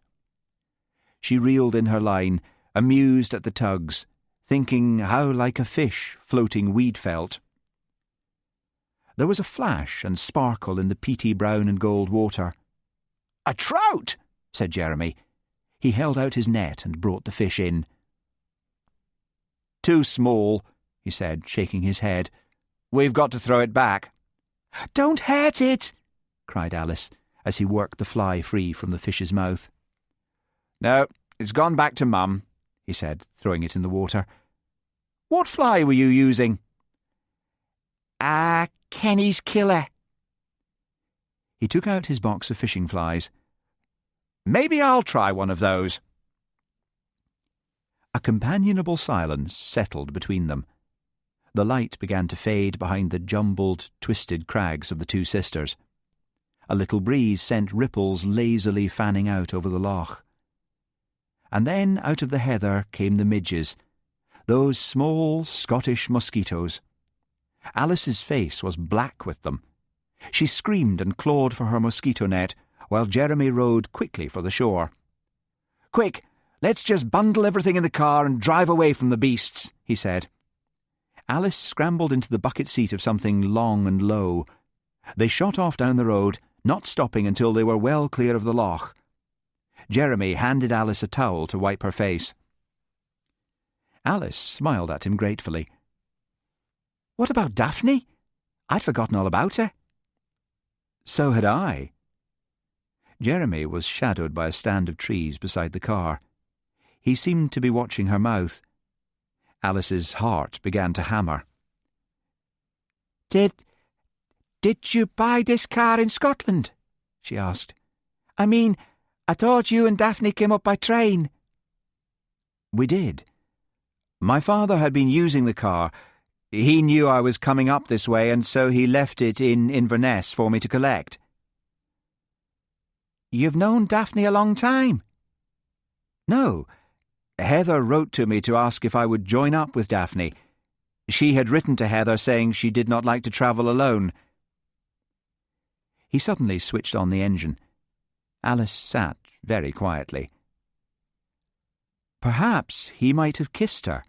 She reeled in her line, amused at the tugs, thinking how like a fish floating weed felt. There was a flash and sparkle in the peaty brown and gold water. "A trout!" said Jeremy. He held out his net and brought the fish in. "Too small," he said, shaking his head. "We've got to throw it back." "Don't hurt it!" cried Alice, as he worked the fly free from the fish's mouth. "No, it's gone back to Mum," he said, throwing it in the water. "What fly were you using?" Kenny's killer." He took out his box of fishing flies. "Maybe I'll try one of those." A companionable silence settled between them. The light began to fade behind the jumbled, twisted crags of the two sisters. A little breeze sent ripples lazily fanning out over the loch. And then out of the heather came the midges, those small Scottish mosquitoes. Alice's face was black with them. She screamed and clawed for her mosquito net, while Jeremy rowed quickly for the shore. "Quick, let's just bundle everything in the car and drive away from the beasts," he said. Alice scrambled into the bucket seat of something long and low. They shot off down the road, not stopping until they were well clear of the loch. Jeremy handed Alice a towel to wipe her face. Alice smiled at him gratefully. "What about Daphne? I'd forgotten all about her." "So had I." Jeremy was shadowed by a stand of trees beside the car. He seemed to be watching her mouth. Alice's heart began to hammer. Did you buy this car in Scotland?" she asked. "I mean, I thought you and Daphne came up by train." "We did. My father had been using the car. He knew I was coming up this way, and so he left it in Inverness for me to collect." You've known Daphne a long time?" "No. Heather wrote to me to ask if I would join up with Daphne. She had written to Heather saying she did not like to travel alone." He suddenly switched on the engine. Alice sat very quietly. Perhaps he might have kissed her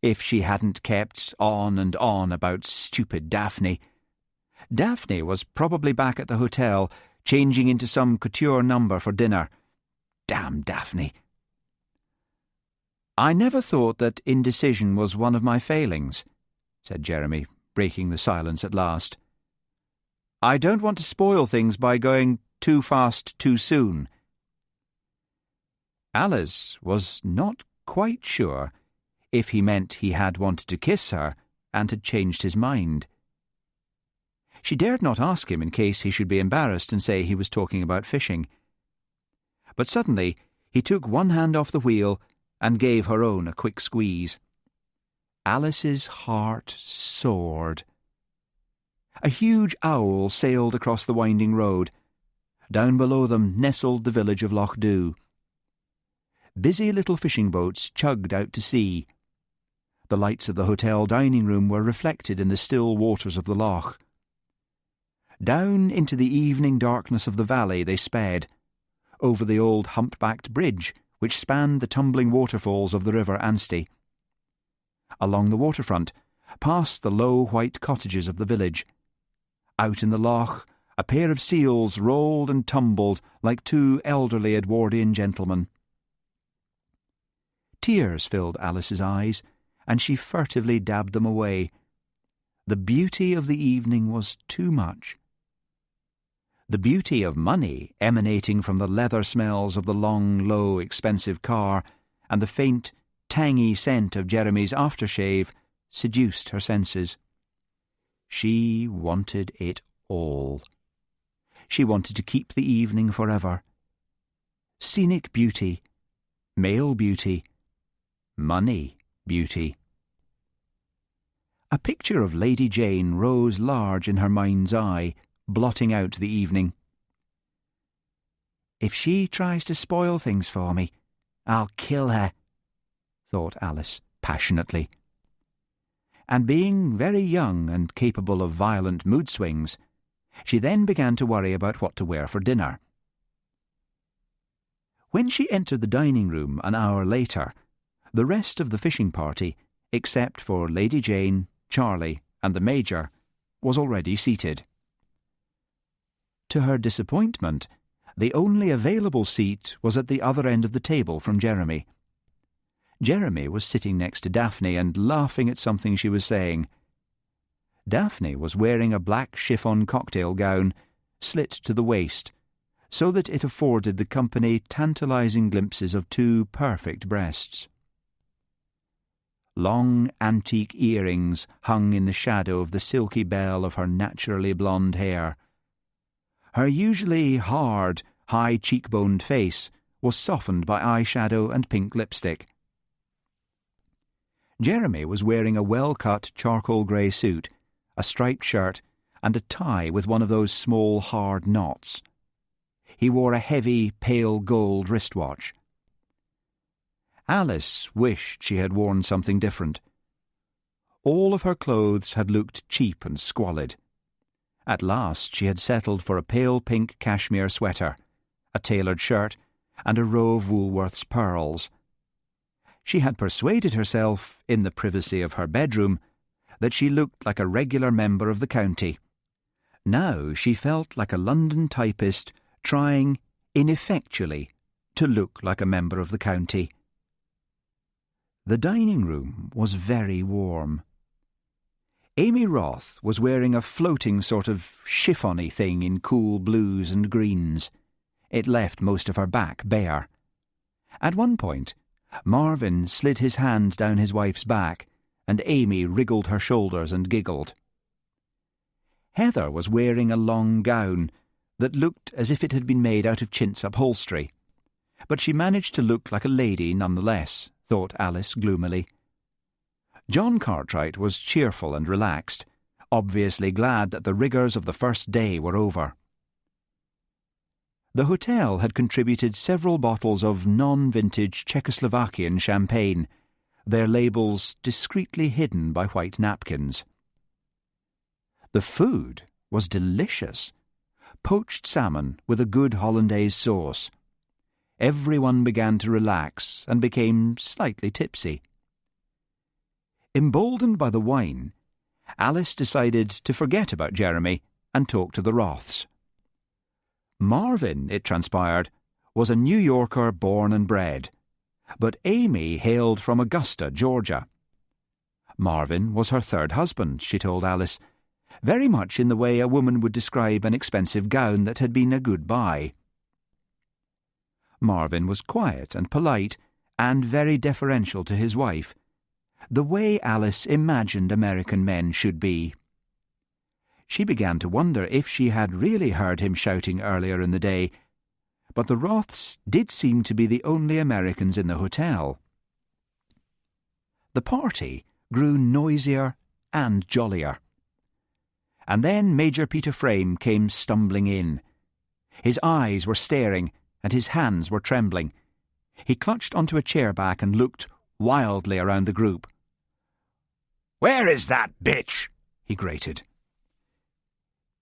if she hadn't kept on and on about stupid Daphne. Daphne was probably back at the hotel, changing into some couture number for dinner. Damn Daphne. "I never thought that indecision was one of my failings," said Jeremy, breaking the silence at last. "I don't want to spoil things by going too fast too soon." Alice was not quite sure if he meant he had wanted to kiss her and had changed his mind. She dared not ask him in case he should be embarrassed and say he was talking about fishing. But suddenly he took one hand off the wheel and gave her own a quick squeeze. Alice's heart soared. A huge owl sailed across the winding road. Down below them nestled the village of Loch Dhu. Busy little fishing boats chugged out to sea. The lights of the hotel dining room were reflected in the still waters of the loch. Down into the evening darkness of the valley they sped, over the old humpbacked bridge which spanned the tumbling waterfalls of the river Anstey. Along the waterfront, past the low white cottages of the village. Out in the loch, a pair of seals rolled and tumbled like two elderly Edwardian gentlemen. Tears filled Alice's eyes, and she furtively dabbed them away. The beauty of the evening was too much. The beauty of money emanating from the leather smells of the long, low, expensive car and the faint, tangy scent of Jeremy's aftershave seduced her senses. She wanted it all. She wanted to keep the evening forever. Scenic beauty, male beauty, money beauty. A picture of Lady Jane rose large in her mind's eye, blotting out the evening. "If she tries to spoil things for me, I'll kill her," thought Alice passionately. And being very young and capable of violent mood swings, she then began to worry about what to wear for dinner. When she entered the dining room an hour later, the rest of the fishing party, except for Lady Jane, Charlie, and the Major, was already seated. To her disappointment, the only available seat was at the other end of the table from Jeremy. Jeremy was sitting next to Daphne and laughing at something she was saying. Daphne was wearing a black chiffon cocktail gown, slit to the waist, so that it afforded the company tantalizing glimpses of two perfect breasts. Long antique earrings hung in the shadow of the silky bell of her naturally blonde hair. Her usually hard, high-cheekboned face was softened by eyeshadow and pink lipstick. Jeremy was wearing a well-cut charcoal grey suit, a striped shirt, and a tie with one of those small hard knots. He wore a heavy, pale gold wristwatch. Alice wished she had worn something different. All of her clothes had looked cheap and squalid. At last she had settled for a pale pink cashmere sweater, a tailored shirt, and a row of Woolworth's pearls. She had persuaded herself, in the privacy of her bedroom, that she looked like a regular member of the county. Now she felt like a London typist trying, ineffectually, to look like a member of the county. The dining room was very warm. Amy Roth was wearing a floating sort of chiffony thing in cool blues and greens. It left most of her back bare. At one point, Marvin slid his hand down his wife's back, and Amy wriggled her shoulders and giggled. Heather was wearing a long gown that looked as if it had been made out of chintz upholstery, but she managed to look like a lady nonetheless, thought Alice gloomily. John Cartwright was cheerful and relaxed, obviously glad that the rigours of the first day were over. The hotel had contributed several bottles of non-vintage Czechoslovakian champagne, their labels discreetly hidden by white napkins. The food was delicious. Poached salmon with a good hollandaise sauce. Everyone began to relax and became slightly tipsy. Emboldened by the wine, Alice decided to forget about Jeremy and talk to the Roths. Marvin, it transpired, was a New Yorker born and bred, but Amy hailed from Augusta, Georgia. Marvin was her third husband, she told Alice, very much in the way a woman would describe an expensive gown that had been a good buy. Marvin was quiet and polite and very deferential to his wife, the way Alice imagined American men should be. She began to wonder if she had really heard him shouting earlier in the day, but the Roths did seem to be the only Americans in the hotel. The party grew noisier and jollier. And then Major Peter Frame came stumbling in. His eyes were staring, and his hands were trembling. He clutched onto a chair back and looked wildly around the group. "Where is that bitch?" he grated.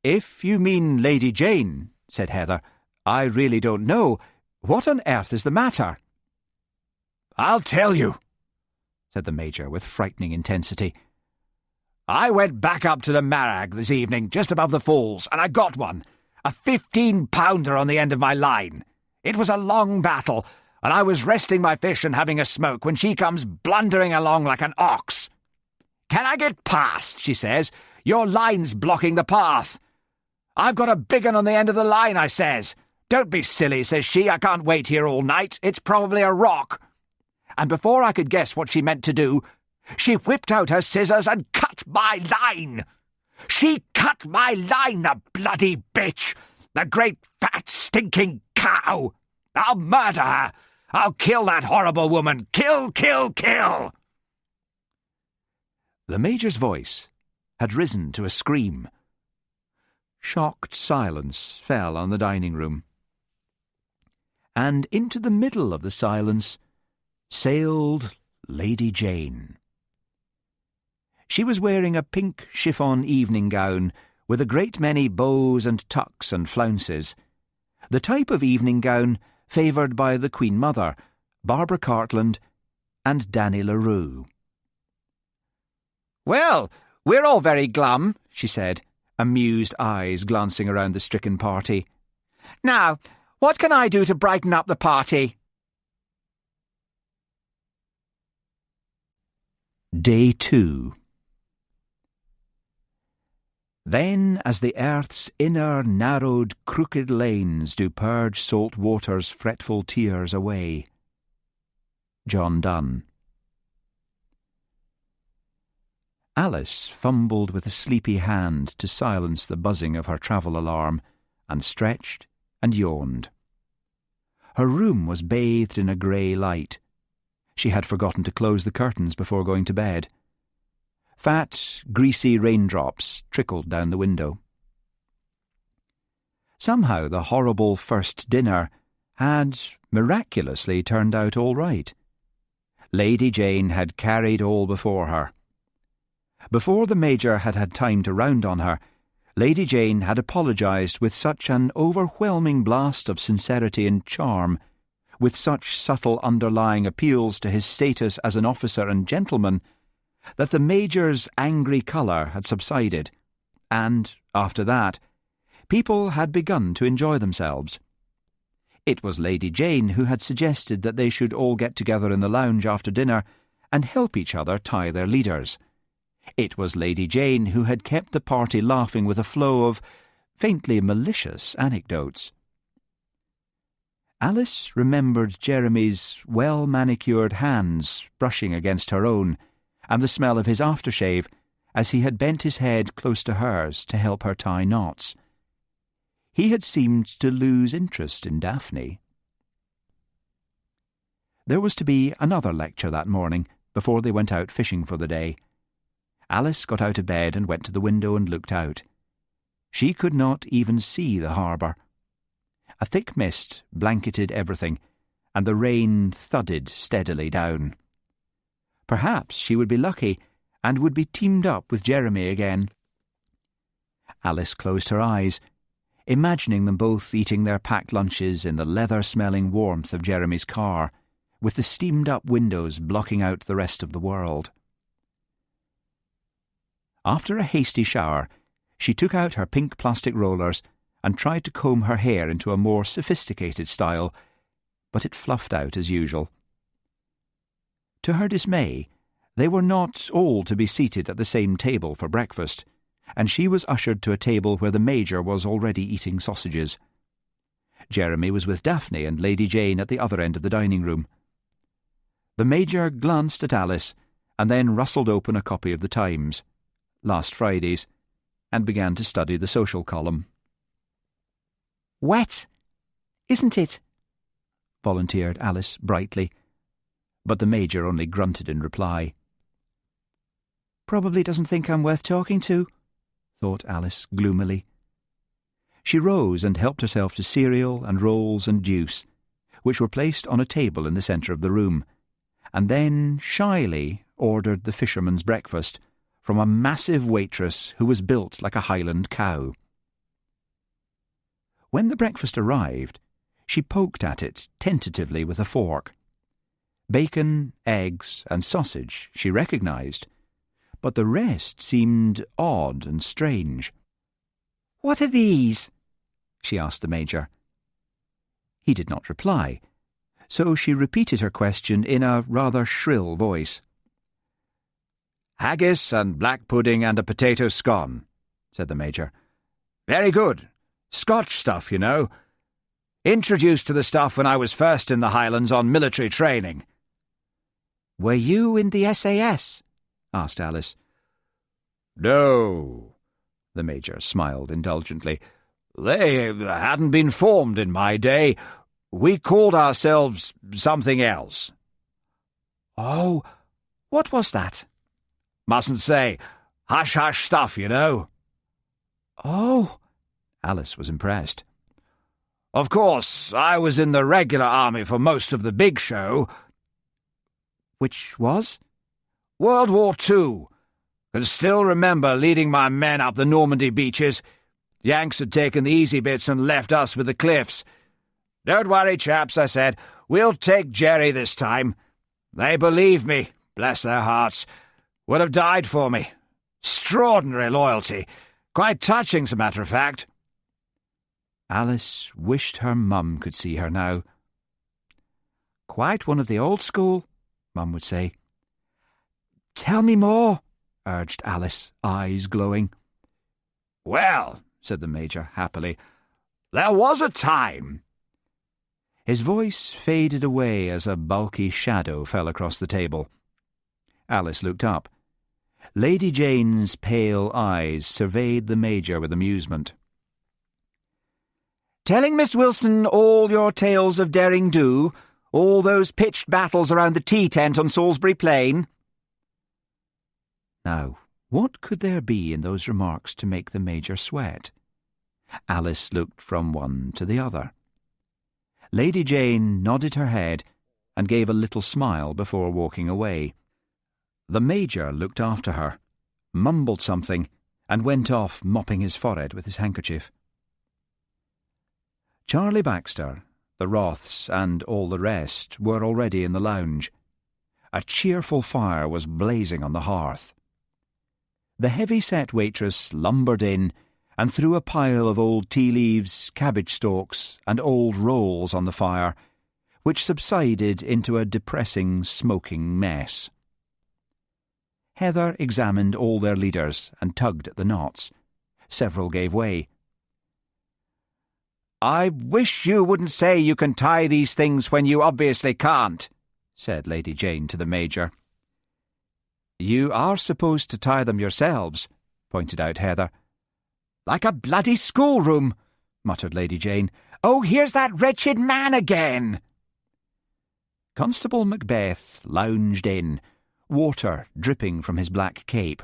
"If you mean Lady Jane," said Heather, "I really don't know. What on earth is the matter?" "I'll tell you," said the Major with frightening intensity. "I went back up to the Marag this evening, just above the falls, and I got one, a 15-pounder on the end of my line. It was a long battle, and I was resting my fish and having a smoke when she comes blundering along like an ox. 'Can I get past?' she says. 'Your line's blocking the path.' 'I've got a big un on the end of the line,' I says. 'Don't be silly,' says she. 'I can't wait here all night. It's probably a rock.' And before I could guess what she meant to do, she whipped out her scissors and cut my line. She cut my line, the bloody bitch! The great fat stinking cow! I'll murder her! I'll kill that horrible woman! Kill, kill, kill!" The Major's voice had risen to a scream. Shocked silence fell on the dining room. And into the middle of the silence sailed Lady Jane. She was wearing a pink chiffon evening gown with a great many bows and tucks and flounces, the type of evening gown favoured by the Queen Mother, Barbara Cartland, and Danny LaRue. "Well, we're all very glum," she said, amused eyes glancing around the stricken party. "Now, what can I do to brighten up the party?" Day 2. Then, as the earth's inner, narrowed, crooked lanes do purge salt water's fretful tears away. John Donne. Alice fumbled with a sleepy hand to silence the buzzing of her travel alarm, and stretched and yawned. Her room was bathed in a grey light. She had forgotten to close the curtains before going to bed. Fat, greasy raindrops trickled down the window. Somehow the horrible first dinner had miraculously turned out all right. Lady Jane had carried all before her. Before the Major had had time to round on her, Lady Jane had apologised with such an overwhelming blast of sincerity and charm, with such subtle underlying appeals to his status as an officer and gentleman, that the Major's angry colour had subsided, and, after that, people had begun to enjoy themselves. It was Lady Jane who had suggested that they should all get together in the lounge after dinner and help each other tie their leaders. It was Lady Jane who had kept the party laughing with a flow of faintly malicious anecdotes. Alice remembered Jeremy's well-manicured hands brushing against her own, and the smell of his aftershave as he had bent his head close to hers to help her tie knots. He had seemed to lose interest in Daphne. There was to be another lecture that morning before they went out fishing for the day. Alice got out of bed and went to the window and looked out. She could not even see the harbour. A thick mist blanketed everything, and the rain thudded steadily down. Perhaps she would be lucky and would be teamed up with Jeremy again. Alice closed her eyes, imagining them both eating their packed lunches in the leather-smelling warmth of Jeremy's car, with the steamed-up windows blocking out the rest of the world. After a hasty shower, she took out her pink plastic rollers and tried to comb her hair into a more sophisticated style, but it fluffed out as usual. To her dismay, they were not all to be seated at the same table for breakfast, and she was ushered to a table where the Major was already eating sausages. Jeremy was with Daphne and Lady Jane at the other end of the dining room. The Major glanced at Alice and then rustled open a copy of the Times, last Friday's, and began to study the social column. "Wet, isn't it?" volunteered Alice brightly, but the Major only grunted in reply. "Probably doesn't think I'm worth talking to," thought Alice gloomily. She rose and helped herself to cereal and rolls and juice, which were placed on a table in the centre of the room, and then shyly ordered the fisherman's breakfast from a massive waitress who was built like a Highland cow. When the breakfast arrived, she poked at it tentatively with a fork. Bacon, eggs, and sausage she recognised, but the rest seemed odd and strange. "What are these?" she asked the Major. He did not reply, so she repeated her question in a rather shrill voice. "Haggis and black pudding and a potato scone," said the Major. "Very good. Scotch stuff, you know. Introduced to the stuff when I was first in the Highlands on military training." "Were you in the SAS?" asked Alice. "No," the Major smiled indulgently. "They hadn't been formed in my day. We called ourselves something else." "Oh, what was that?" "Mustn't say. Hush-hush stuff, you know." "Oh," Alice was impressed. "Of course, I was in the regular army for most of the big show." "Which was?" "World War II. Can still remember leading my men up the Normandy beaches. Yanks had taken the easy bits and left us with the cliffs. 'Don't worry, chaps,' I said. 'We'll take Jerry this time.' They believed me, bless their hearts. Would have died for me. Extraordinary loyalty. Quite touching, as a matter of fact." Alice wished her mum could see her now. "Quite one of the old school," Mum would say. "Tell me more," urged Alice, eyes glowing. "Well," said the Major happily, "there was a time." His voice faded away as a bulky shadow fell across the table. Alice looked up. Lady Jane's pale eyes surveyed the Major with amusement. "Telling Miss Wilson all your tales of derring-do, all those pitched battles around the tea tent on Salisbury Plain?" Now, what could there be in those remarks to make the Major sweat? Alice looked from one to the other. Lady Jane nodded her head and gave a little smile before walking away. The Major looked after her, mumbled something, and went off mopping his forehead with his handkerchief. Charlie Baxter, the Roths, and all the rest were already in the lounge. A cheerful fire was blazing on the hearth. The heavy-set waitress lumbered in and threw a pile of old tea leaves, cabbage stalks, and old rolls on the fire, which subsided into a depressing, smoking mess. Heather examined all their leaders and tugged at the knots. Several gave way. "I wish you wouldn't say you can tie these things when you obviously can't," said Lady Jane to the Major. "You are supposed to tie them yourselves," pointed out Heather. "Like a bloody schoolroom," muttered Lady Jane. "Oh, here's that wretched man again." Constable Macbeth lounged in, water dripping from his black cape.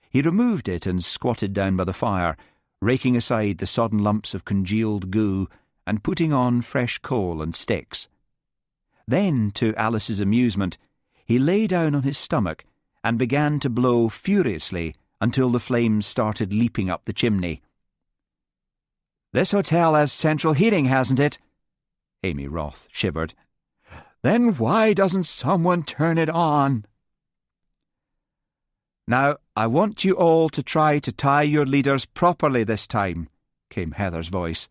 He removed it and squatted down by the fire, raking aside the sodden lumps of congealed goo and putting on fresh coal and sticks. Then, to Alice's amusement, he lay down on his stomach and began to blow furiously until the flames started leaping up the chimney. "This hotel has central heating, hasn't it?" Amy Roth shivered. "Then why doesn't someone turn it on?" "Now, I want you all to try to tie your leaders properly this time," came Heather's voice.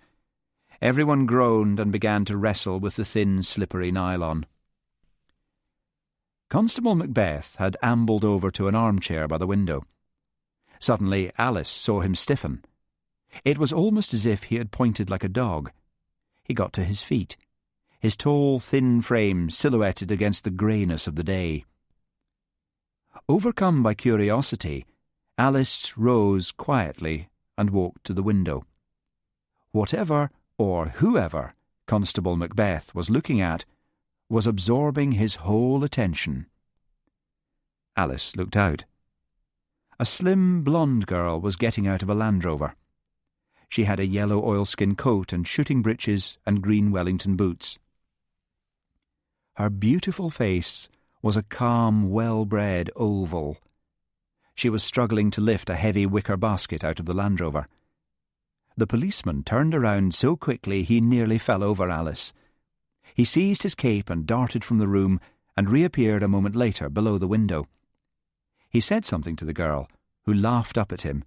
Everyone groaned and began to wrestle with the thin, slippery nylon. Constable Macbeth had ambled over to an armchair by the window. Suddenly Alice saw him stiffen. It was almost as if he had pointed like a dog. He got to his feet, his tall, thin frame silhouetted against the greyness of the day. Overcome by curiosity, Alice rose quietly and walked to the window. Whatever or whoever Constable Macbeth was looking at was absorbing his whole attention. Alice looked out. A slim blonde girl was getting out of a Land Rover. She had a yellow oilskin coat and shooting breeches and green Wellington boots. Her beautiful face was a calm, well-bred oval. She was struggling to lift a heavy wicker basket out of the Land Rover. The policeman turned around so quickly he nearly fell over Alice. He seized his cape and darted from the room and reappeared a moment later below the window. He said something to the girl, who laughed up at him.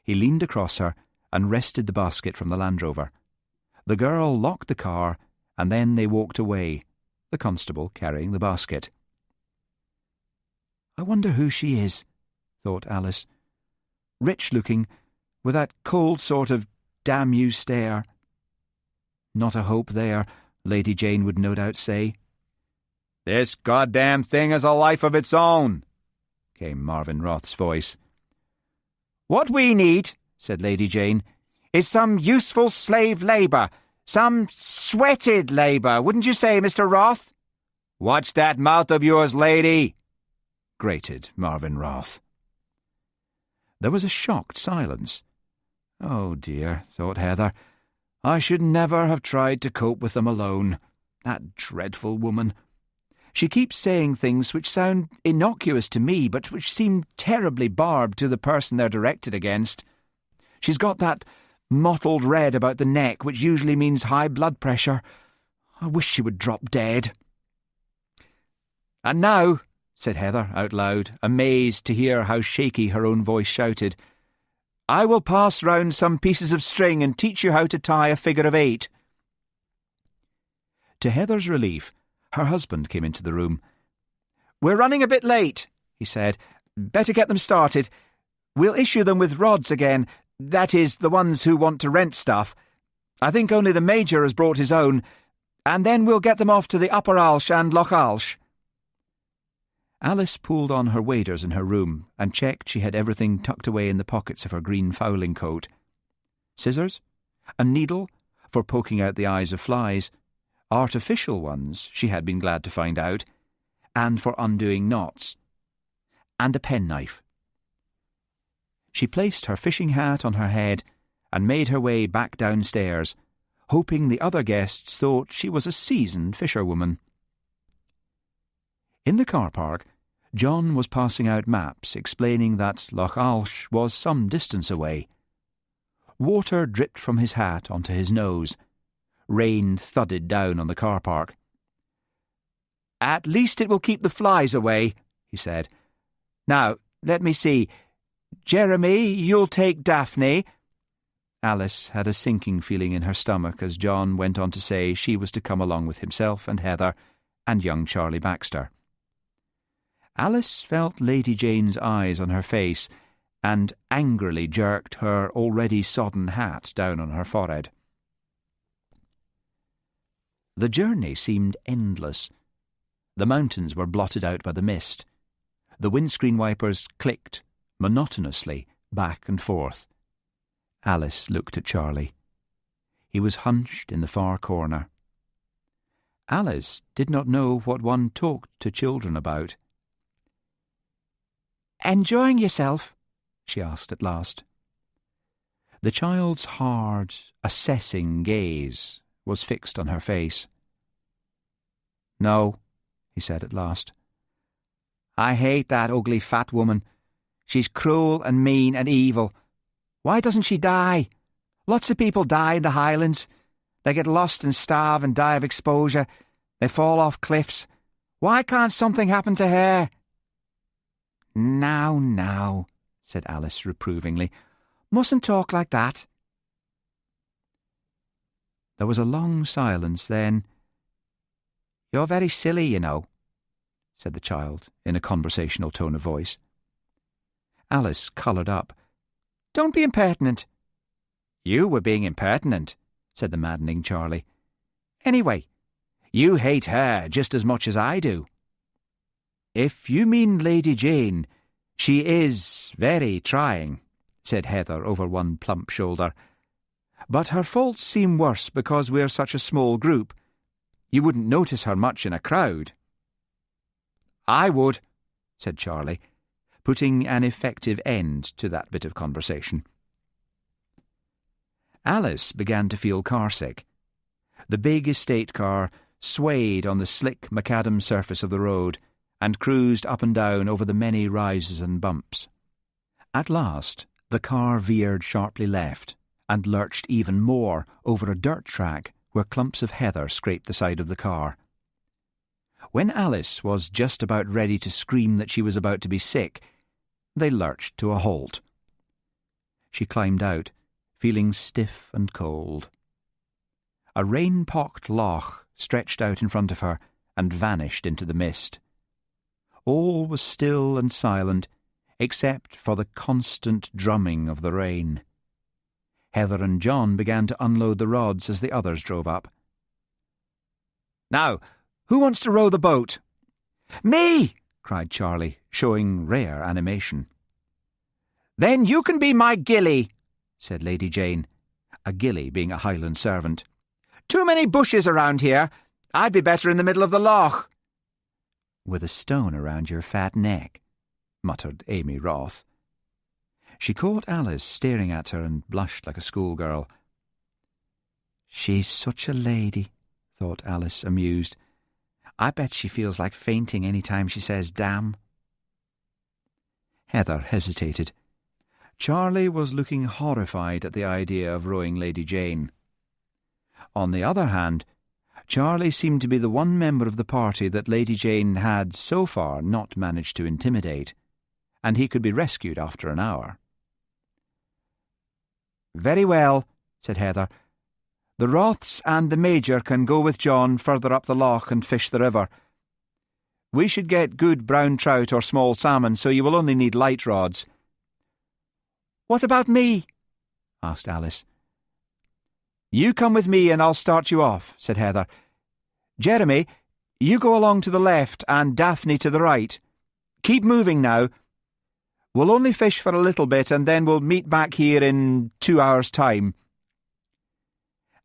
He leaned across her and wrested the basket from the Land Rover. The girl locked the car, and then they walked away, the constable carrying the basket. "I wonder who she is," thought Alice. "Rich-looking, with that cold sort of damn-you stare." "Not a hope there," Lady Jane would no doubt say. "This goddamn thing has a life of its own," came Marvin Roth's voice. "What we need," said Lady Jane, "is some useful slave labour, some sweated labour, wouldn't you say, Mr. Roth?" "Watch that mouth of yours, lady," grated Marvin Roth. There was a shocked silence. "Oh dear," thought Heather, "I should never have tried to cope with them alone. That dreadful woman. She keeps saying things which sound innocuous to me, but which seem terribly barbed to the person they're directed against. She's got that mottled red about the neck, which usually means high blood pressure. I wish she would drop dead." "And now," said Heather out loud, amazed to hear how shaky her own voice shouted, "I will pass round some pieces of string and teach you how to tie a figure of 8. To Heather's relief, her husband came into the room. "We're running a bit late," he said. "Better get them started. We'll issue them with rods again, that is, the ones who want to rent stuff. I think only the Major has brought his own, and then we'll get them off to the Upper Alsh and Loch Alsh." Alice pulled on her waders in her room and checked she had everything tucked away in the pockets of her green fowling coat. Scissors, a needle for poking out the eyes of flies, artificial ones, she had been glad to find out, and for undoing knots, and a penknife. She placed her fishing hat on her head and made her way back downstairs, hoping the other guests thought she was a seasoned fisherwoman. In the car park, John was passing out maps explaining that Loch Alsh was some distance away. Water dripped from his hat onto his nose. Rain thudded down on the car park. "At least it will keep the flies away," he said. "Now, let me see. Jeremy, you'll take Daphne." Alice had a sinking feeling in her stomach as John went on to say she was to come along with himself and Heather and young Charlie Baxter. Alice felt Lady Jane's eyes on her face and angrily jerked her already sodden hat down on her forehead. The journey seemed endless. The mountains were blotted out by the mist. The windscreen wipers clicked monotonously back and forth. Alice looked at Charlie. He was hunched in the far corner. Alice did not know what one talked to children about. "Enjoying yourself?" she asked at last. The child's hard, assessing gaze was fixed on her face. "No," he said at last. "I hate that ugly fat woman. She's cruel and mean and evil. Why doesn't she die? Lots of people die in the Highlands. They get lost and starve and die of exposure. They fall off cliffs. Why can't something happen to her?" Now, said Alice reprovingly. "Mustn't talk like that." There was a long silence, then. "You're very silly, you know," said the child in a conversational tone of voice. Alice coloured up. "Don't be impertinent." "You were being impertinent," said the maddening Charlie. "Anyway, you hate her just as much as I do." "If you mean Lady Jane, she is very trying," said Heather over one plump shoulder. "But her faults seem worse because we're such a small group. You wouldn't notice her much in a crowd." "I would," said Charlie, putting an effective end to that bit of conversation. Alice began to feel carsick. The big estate car swayed on the slick macadam surface of the road and cruised up and down over the many rises and bumps. At last, the car veered sharply left and lurched even more over a dirt track where clumps of heather scraped the side of the car. When Alice was just about ready to scream that she was about to be sick, they lurched to a halt. She climbed out, feeling stiff and cold. A rain-pocked loch stretched out in front of her and vanished into the mist. All was still and silent, except for the constant drumming of the rain. Heather and John began to unload the rods as the others drove up. "Now, who wants to row the boat?" "Me!" cried Charlie, showing rare animation. "Then you can be my gilly," said Lady Jane, a gilly being a Highland servant. "Too many bushes around here. I'd be better in the middle of the loch." "With a stone around your fat neck," muttered Amy Roth. She caught Alice staring at her and blushed like a schoolgirl. "She's such a lady," thought Alice, amused. "I bet she feels like fainting any time she says damn." Heather hesitated. Charlie was looking horrified at the idea of rowing Lady Jane. On the other hand, Charlie seemed to be the one member of the party that Lady Jane had, so far, not managed to intimidate, and he could be rescued after an hour. "Very well," said Heather. "The Roths and the Major can go with John further up the loch and fish the river. We should get good brown trout or small salmon, so you will only need light rods." "What about me?" asked Alice. "You come with me and I'll start you off," said Heather. "Jeremy, you go along to the left and Daphne to the right. Keep moving now. We'll only fish for a little bit and then we'll meet back here in 2 hours' time."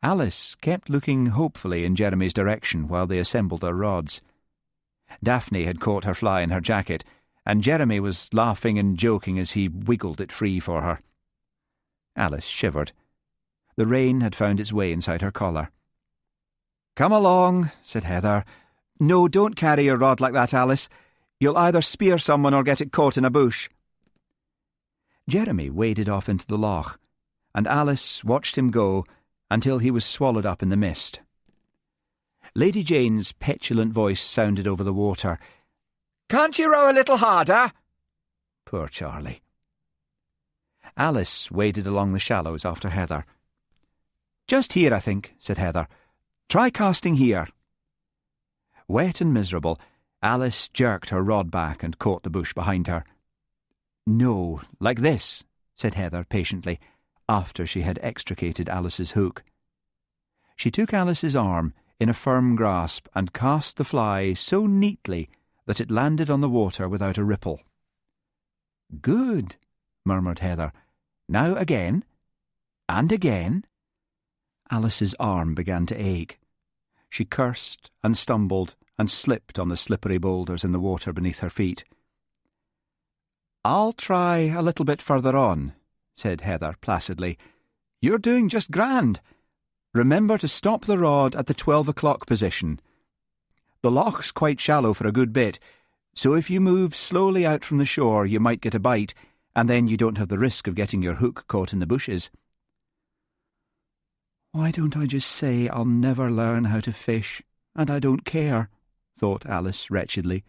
Alice kept looking hopefully in Jeremy's direction while they assembled their rods. Daphne had caught her fly in her jacket, and Jeremy was laughing and joking as he wiggled it free for her. Alice shivered. The rain had found its way inside her collar. "Come along," said Heather. "No, don't carry your rod like that, Alice. You'll either spear someone or get it caught in a bush." Jeremy waded off into the loch, and Alice watched him go until he was swallowed up in the mist. Lady Jane's petulant voice sounded over the water. "Can't you row a little harder?" Poor Charlie. Alice waded along the shallows after Heather. "Just here, I think," said Heather. "Try casting here." Wet and miserable, Alice jerked her rod back and caught the bush behind her. "No, like this," said Heather patiently, after she had extricated Alice's hook. She took Alice's arm in a firm grasp and cast the fly so neatly that it landed on the water without a ripple. "Good," murmured Heather. "Now again, and again." Alice's arm began to ache. She cursed and stumbled and slipped on the slippery boulders in the water beneath her feet. "I'll try a little bit further on," said Heather placidly. "You're doing just grand. Remember to stop the rod at the 12 o'clock position. The loch's quite shallow for a good bit, so if you move slowly out from the shore you might get a bite, and then you don't have the risk of getting your hook caught in the bushes. Why don't I just say I'll never learn how to fish, and I don't care, thought Alice wretchedly.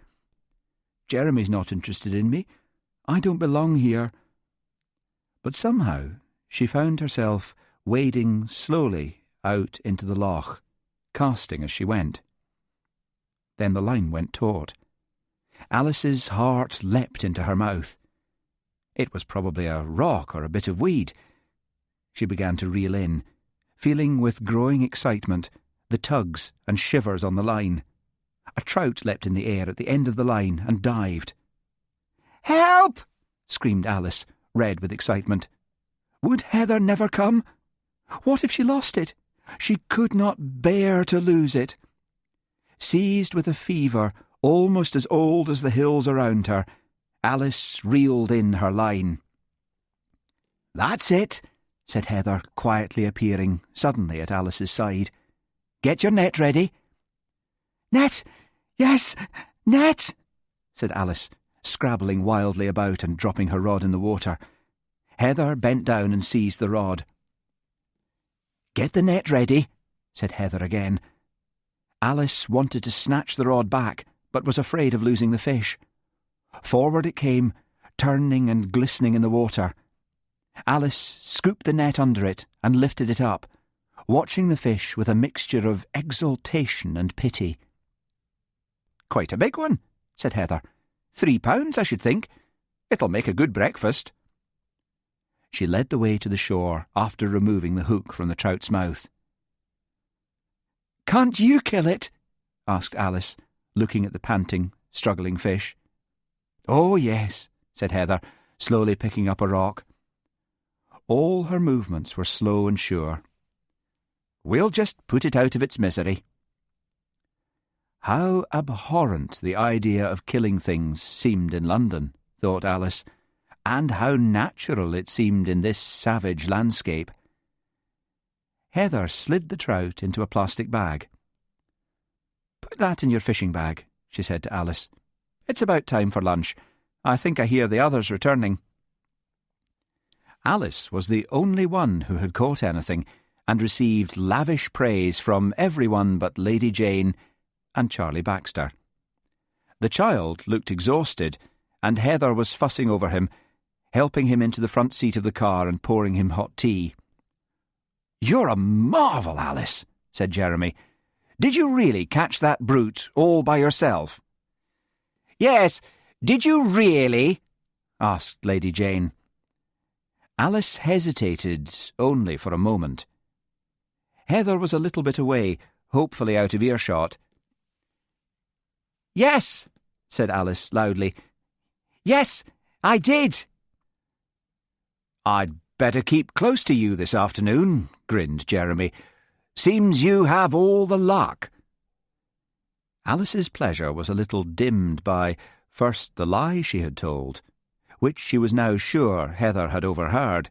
Jeremy's not interested in me. I don't belong here. But somehow she found herself wading slowly out into the loch, casting as she went. Then the line went taut. Alice's heart leapt into her mouth. It was probably a rock or a bit of weed. She began to reel in, feeling with growing excitement the tugs and shivers on the line. A trout leapt in the air at the end of the line and dived. "Help!" screamed Alice, red with excitement. Would Heather never come? What if she lost it? She could not bear to lose it. Seized with a fever almost as old as the hills around her, Alice reeled in her line. "That's it," said Heather, quietly appearing suddenly at Alice's side. "Get your net ready." "Net! Yes, net!" said Alice, scrabbling wildly about and dropping her rod in the water. Heather bent down and seized the rod. "Get the net ready," said Heather again. Alice wanted to snatch the rod back, but was afraid of losing the fish. Forward it came, turning and glistening in the water. Alice scooped the net under it and lifted it up, watching the fish with a mixture of exultation and pity. "Quite a big one," said Heather. £3, I should think. It'll make a good breakfast." She led the way to the shore after removing the hook from the trout's mouth. "Can't you kill it?" asked Alice, looking at the panting, struggling fish. "Oh, yes," said Heather, slowly picking up a rock. All her movements were slow and sure. "We'll just put it out of its misery." How abhorrent the idea of killing things seemed in London, thought Alice, and how natural it seemed in this savage landscape. Heather slid the trout into a plastic bag. "Put that in your fishing bag," she said to Alice. "It's about time for lunch. I think I hear the others returning." Alice was the only one who had caught anything, and received lavish praise from everyone but Lady Jane and Charlie Baxter. The child looked exhausted, and Heather was fussing over him, helping him into the front seat of the car and pouring him hot tea. "You're a marvel, Alice," said Jeremy. "Did you really catch that brute all by yourself?" "Yes, did you really?" asked Lady Jane. Alice hesitated only for a moment. Heather was a little bit away, hopefully out of earshot. "Yes," said Alice loudly. "Yes, I did." "I'd better keep close to you this afternoon," grinned Jeremy. "Seems you have all the luck." Alice's pleasure was a little dimmed by, first, the lie she had told, which she was now sure Heather had overheard,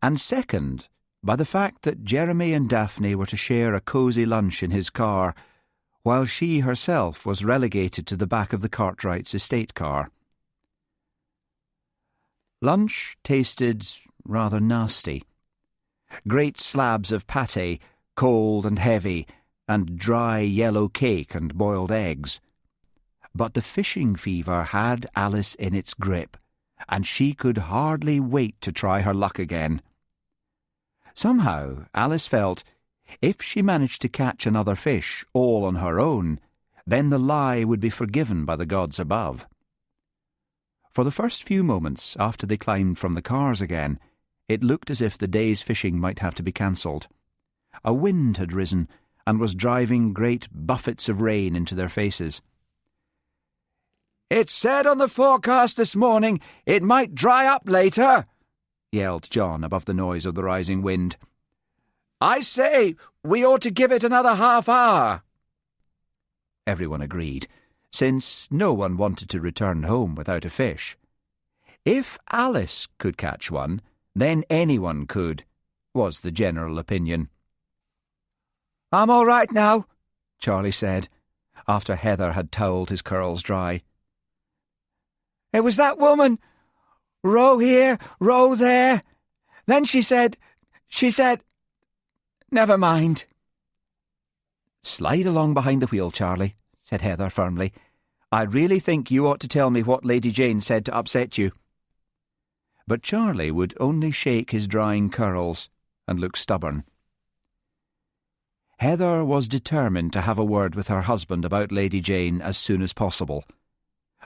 and second, by the fact that Jeremy and Daphne were to share a cosy lunch in his car, while she herself was relegated to the back of the Cartwrights' estate car. Lunch tasted rather nasty. Great slabs of pâté, cold and heavy, and dry yellow cake and boiled eggs. But the fishing fever had Alice in its grip, and she could hardly wait to try her luck again. Somehow Alice felt, if she managed to catch another fish all on her own, then the lie would be forgiven by the gods above. For the first few moments after they climbed from the cars again, it looked as if the day's fishing might have to be cancelled. A wind had risen and was driving great buffets of rain into their faces. "It said on the forecast this morning it might dry up later," yelled John above the noise of the rising wind. "I say, we ought to give it another half-hour." Everyone agreed, since no one wanted to return home without a fish. If Alice could catch one, then anyone could, was the general opinion. "I'm all right now," Charlie said, after Heather had towelled his curls dry. "It was that woman. Row here, row there. Then she said, never mind." "Slide along behind the wheel, Charlie," said Heather firmly. "I really think you ought to tell me what Lady Jane said to upset you." But Charlie would only shake his drying curls and look stubborn. Heather was determined to have a word with her husband about Lady Jane as soon as possible,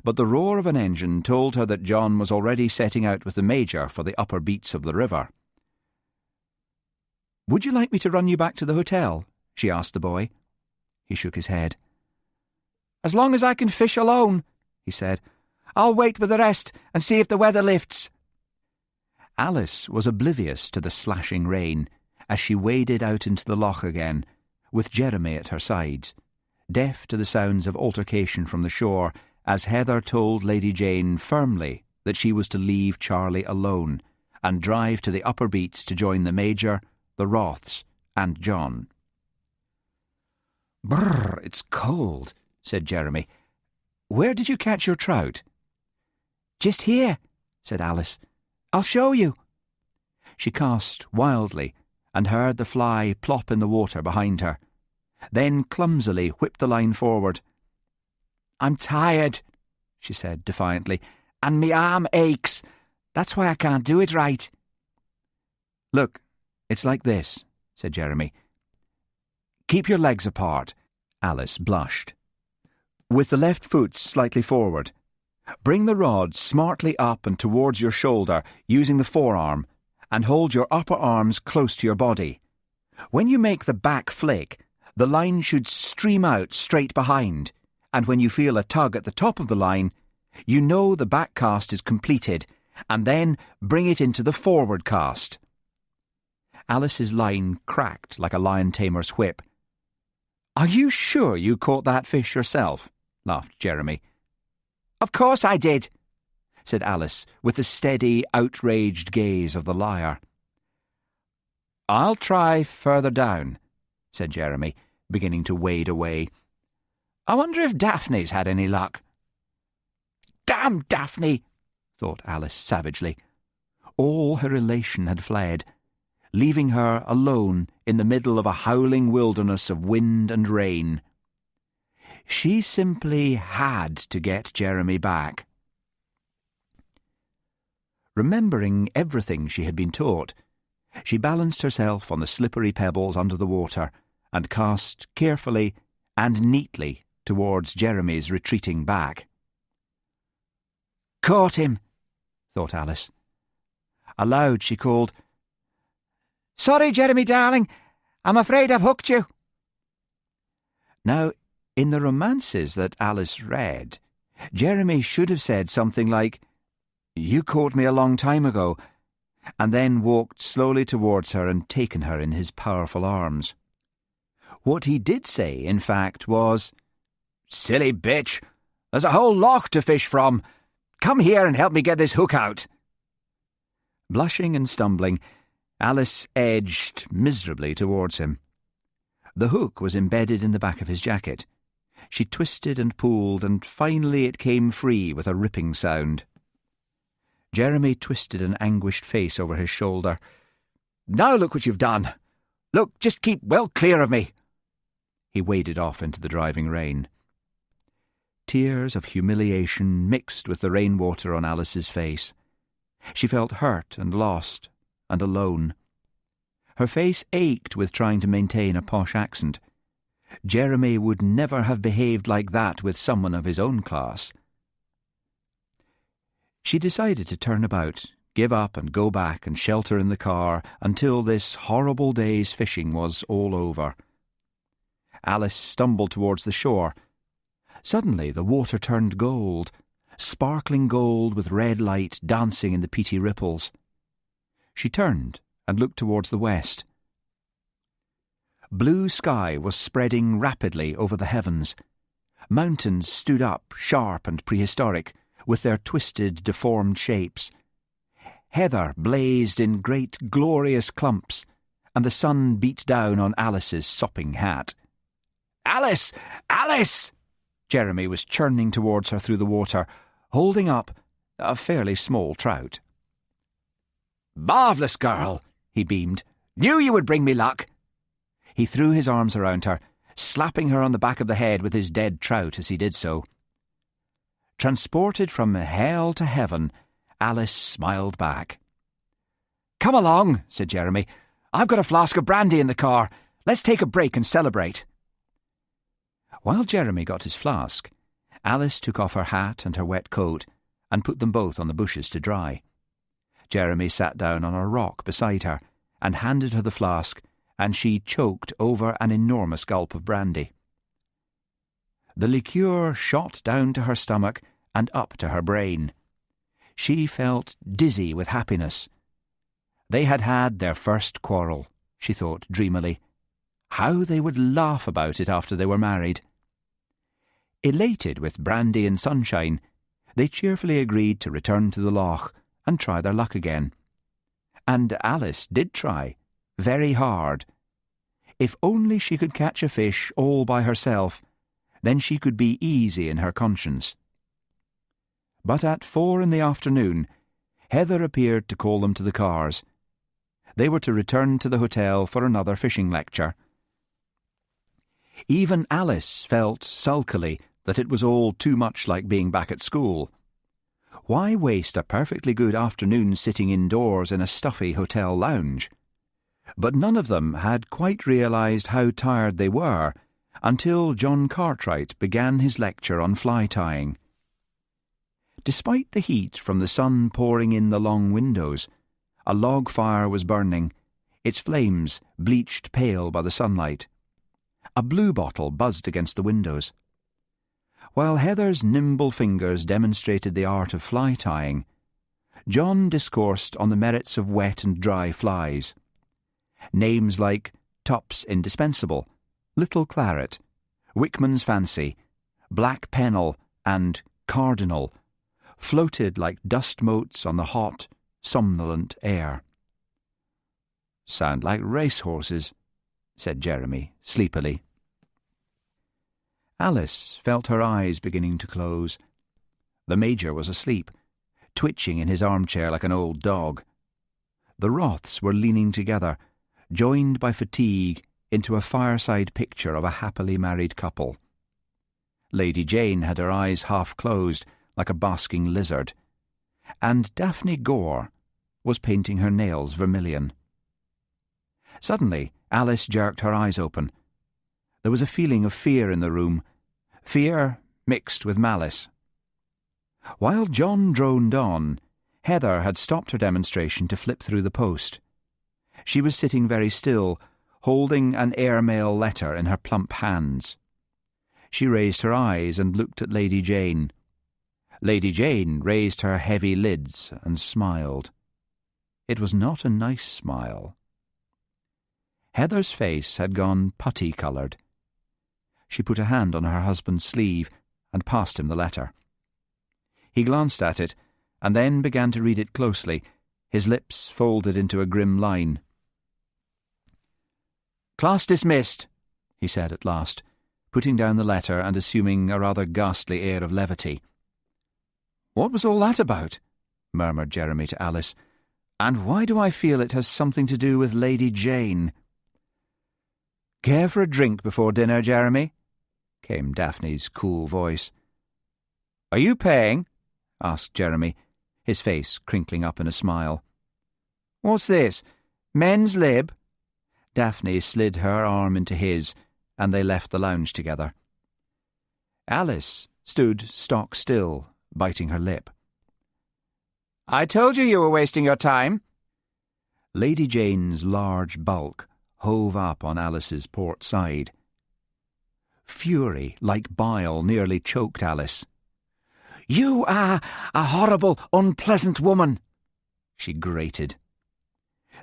but the roar of an engine told her that John was already setting out with the Major for the upper beats of the river. "Would you like me to run you back to the hotel?" she asked the boy. He shook his head. "As long as I can fish alone," he said. "I'll wait with the rest and see if the weather lifts." Alice was oblivious to the slashing rain as she waded out into the loch again, with Jeremy at her sides, deaf to the sounds of altercation from the shore, as Heather told Lady Jane firmly that she was to leave Charlie alone and drive to the upper beats to join the Major, the Roths, and John. "Brrr, it's cold," said Jeremy. "Where did you catch your trout?" "Just here," said Alice. "I'll show you." She cast wildly and heard the fly plop in the water behind her, then clumsily whipped the line forward. "I'm tired," she said defiantly, "and me arm aches. That's why I can't do it right." "Look, it's like this," said Jeremy. "Keep your legs apart." Alice blushed. "With the left foot slightly forward. Bring the rod smartly up and towards your shoulder, using the forearm, and hold your upper arms close to your body. When you make the back flick, the line should stream out straight behind, and when you feel a tug at the top of the line, you know the back cast is completed, and then bring it into the forward cast." Alice's line cracked like a lion tamer's whip. "Are you sure you caught that fish yourself?" laughed Jeremy. "Of course I did," said Alice, with the steady, outraged gaze of the liar. "I'll try further down," said Jeremy, beginning to wade away. "I wonder if Daphne's had any luck." "Damn Daphne!" thought Alice savagely. All her elation had fled, leaving her alone in the middle of a howling wilderness of wind and rain. She simply had to get Jeremy back. Remembering everything she had been taught, she balanced herself on the slippery pebbles under the water and cast carefully and neatly towards Jeremy's retreating back. "Caught him," thought Alice. Aloud she called, "Sorry, Jeremy, darling. I'm afraid I've hooked you." Now, in the romances that Alice read, Jeremy should have said something like, "You caught me a long time ago," and then walked slowly towards her and taken her in his powerful arms. What he did say, in fact, was, "Silly bitch, there's a whole loch to fish from. Come here and help me get this hook out." Blushing and stumbling, Alice edged miserably towards him. The hook was embedded in the back of his jacket. She twisted and pulled, and finally it came free with a ripping sound. Jeremy twisted an anguished face over his shoulder. "Now look what you've done. Look, just keep well clear of me." He waded off into the driving rain. Tears of humiliation mixed with the rainwater on Alice's face. She felt hurt and lost and alone. Her face ached with trying to maintain a posh accent. Jeremy would never have behaved like that with someone of his own class. She decided to turn about, give up and go back and shelter in the car until this horrible day's fishing was all over. Alice stumbled towards the shore. Suddenly the water turned gold, sparkling gold with red light dancing in the peaty ripples. She turned and looked towards the west. Blue sky was spreading rapidly over the heavens. Mountains stood up, sharp and prehistoric, with their twisted, deformed shapes. Heather blazed in great, glorious clumps, and the sun beat down on Alice's sopping hat. "Alice! Alice!" Jeremy was churning towards her through the water, holding up a fairly small trout. "Marvellous girl!" he beamed. "Knew you would bring me luck!" He threw his arms around her, slapping her on the back of the head with his dead trout as he did so. Transported from hell to heaven, Alice smiled back. "Come along," said Jeremy. "I've got a flask of brandy in the car. Let's take a break and celebrate." While Jeremy got his flask, Alice took off her hat and her wet coat and put them both on the bushes to dry. Jeremy sat down on a rock beside her and handed her the flask, and she choked over an enormous gulp of brandy. The liqueur shot down to her stomach and up to her brain. She felt dizzy with happiness. They had had their first quarrel, she thought dreamily. How they would laugh about it after they were married. Elated with brandy and sunshine, they cheerfully agreed to return to the loch and try their luck again. And Alice did try, very hard. If only she could catch a fish all by herself, then she could be easy in her conscience. But at 4 in the afternoon, Heather appeared to call them to the cars. They were to return to the hotel for another fishing lecture. Even Alice felt sulkily that it was all too much like being back at school. Why waste a perfectly good afternoon sitting indoors in a stuffy hotel lounge? But none of them had quite realised how tired they were until John Cartwright began his lecture on fly tying. Despite the heat from the sun pouring in the long windows, a log fire was burning, its flames bleached pale by the sunlight. A blue bottle buzzed against the windows. While Heather's nimble fingers demonstrated the art of fly tying, John discoursed on the merits of wet and dry flies. Names like Top's Indispensable, Little Claret, Wickman's Fancy, Black Pennel, and Cardinal floated like dust motes on the hot, somnolent air. "Sound like racehorses," said Jeremy sleepily. Alice felt her eyes beginning to close. The Major was asleep, twitching in his armchair like an old dog. The Roths were leaning together, joined by fatigue into a fireside picture of a happily married couple. Lady Jane had her eyes half closed like a basking lizard, and Daphne Gore was painting her nails vermilion. Suddenly, Alice jerked her eyes open. There was a feeling of fear in the room, fear mixed with malice. While John droned on, Heather had stopped her demonstration to flip through the post. She was sitting very still, holding an airmail letter in her plump hands. She raised her eyes and looked at Lady Jane. Lady Jane raised her heavy lids and smiled. It was not a nice smile. Heather's face had gone putty-coloured. She put a hand on her husband's sleeve and passed him the letter. He glanced at it and then began to read it closely, his lips folded into a grim line. "Class dismissed," he said at last, putting down the letter and assuming a rather ghastly air of levity. "What was all that about?" murmured Jeremy to Alice. "And why do I feel it has something to do with Lady Jane?" "Care for a drink before dinner, Jeremy?" came Daphne's cool voice. "Are you paying?" asked Jeremy, his face crinkling up in a smile. "What's this? Men's lib?" Daphne slid her arm into his, and they left the lounge together. Alice stood stock still, biting her lip. "I told you were wasting your time." Lady Jane's large bulk hove up on Alice's port side. Fury, like bile, nearly choked Alice. "You are a horrible, unpleasant woman," she grated.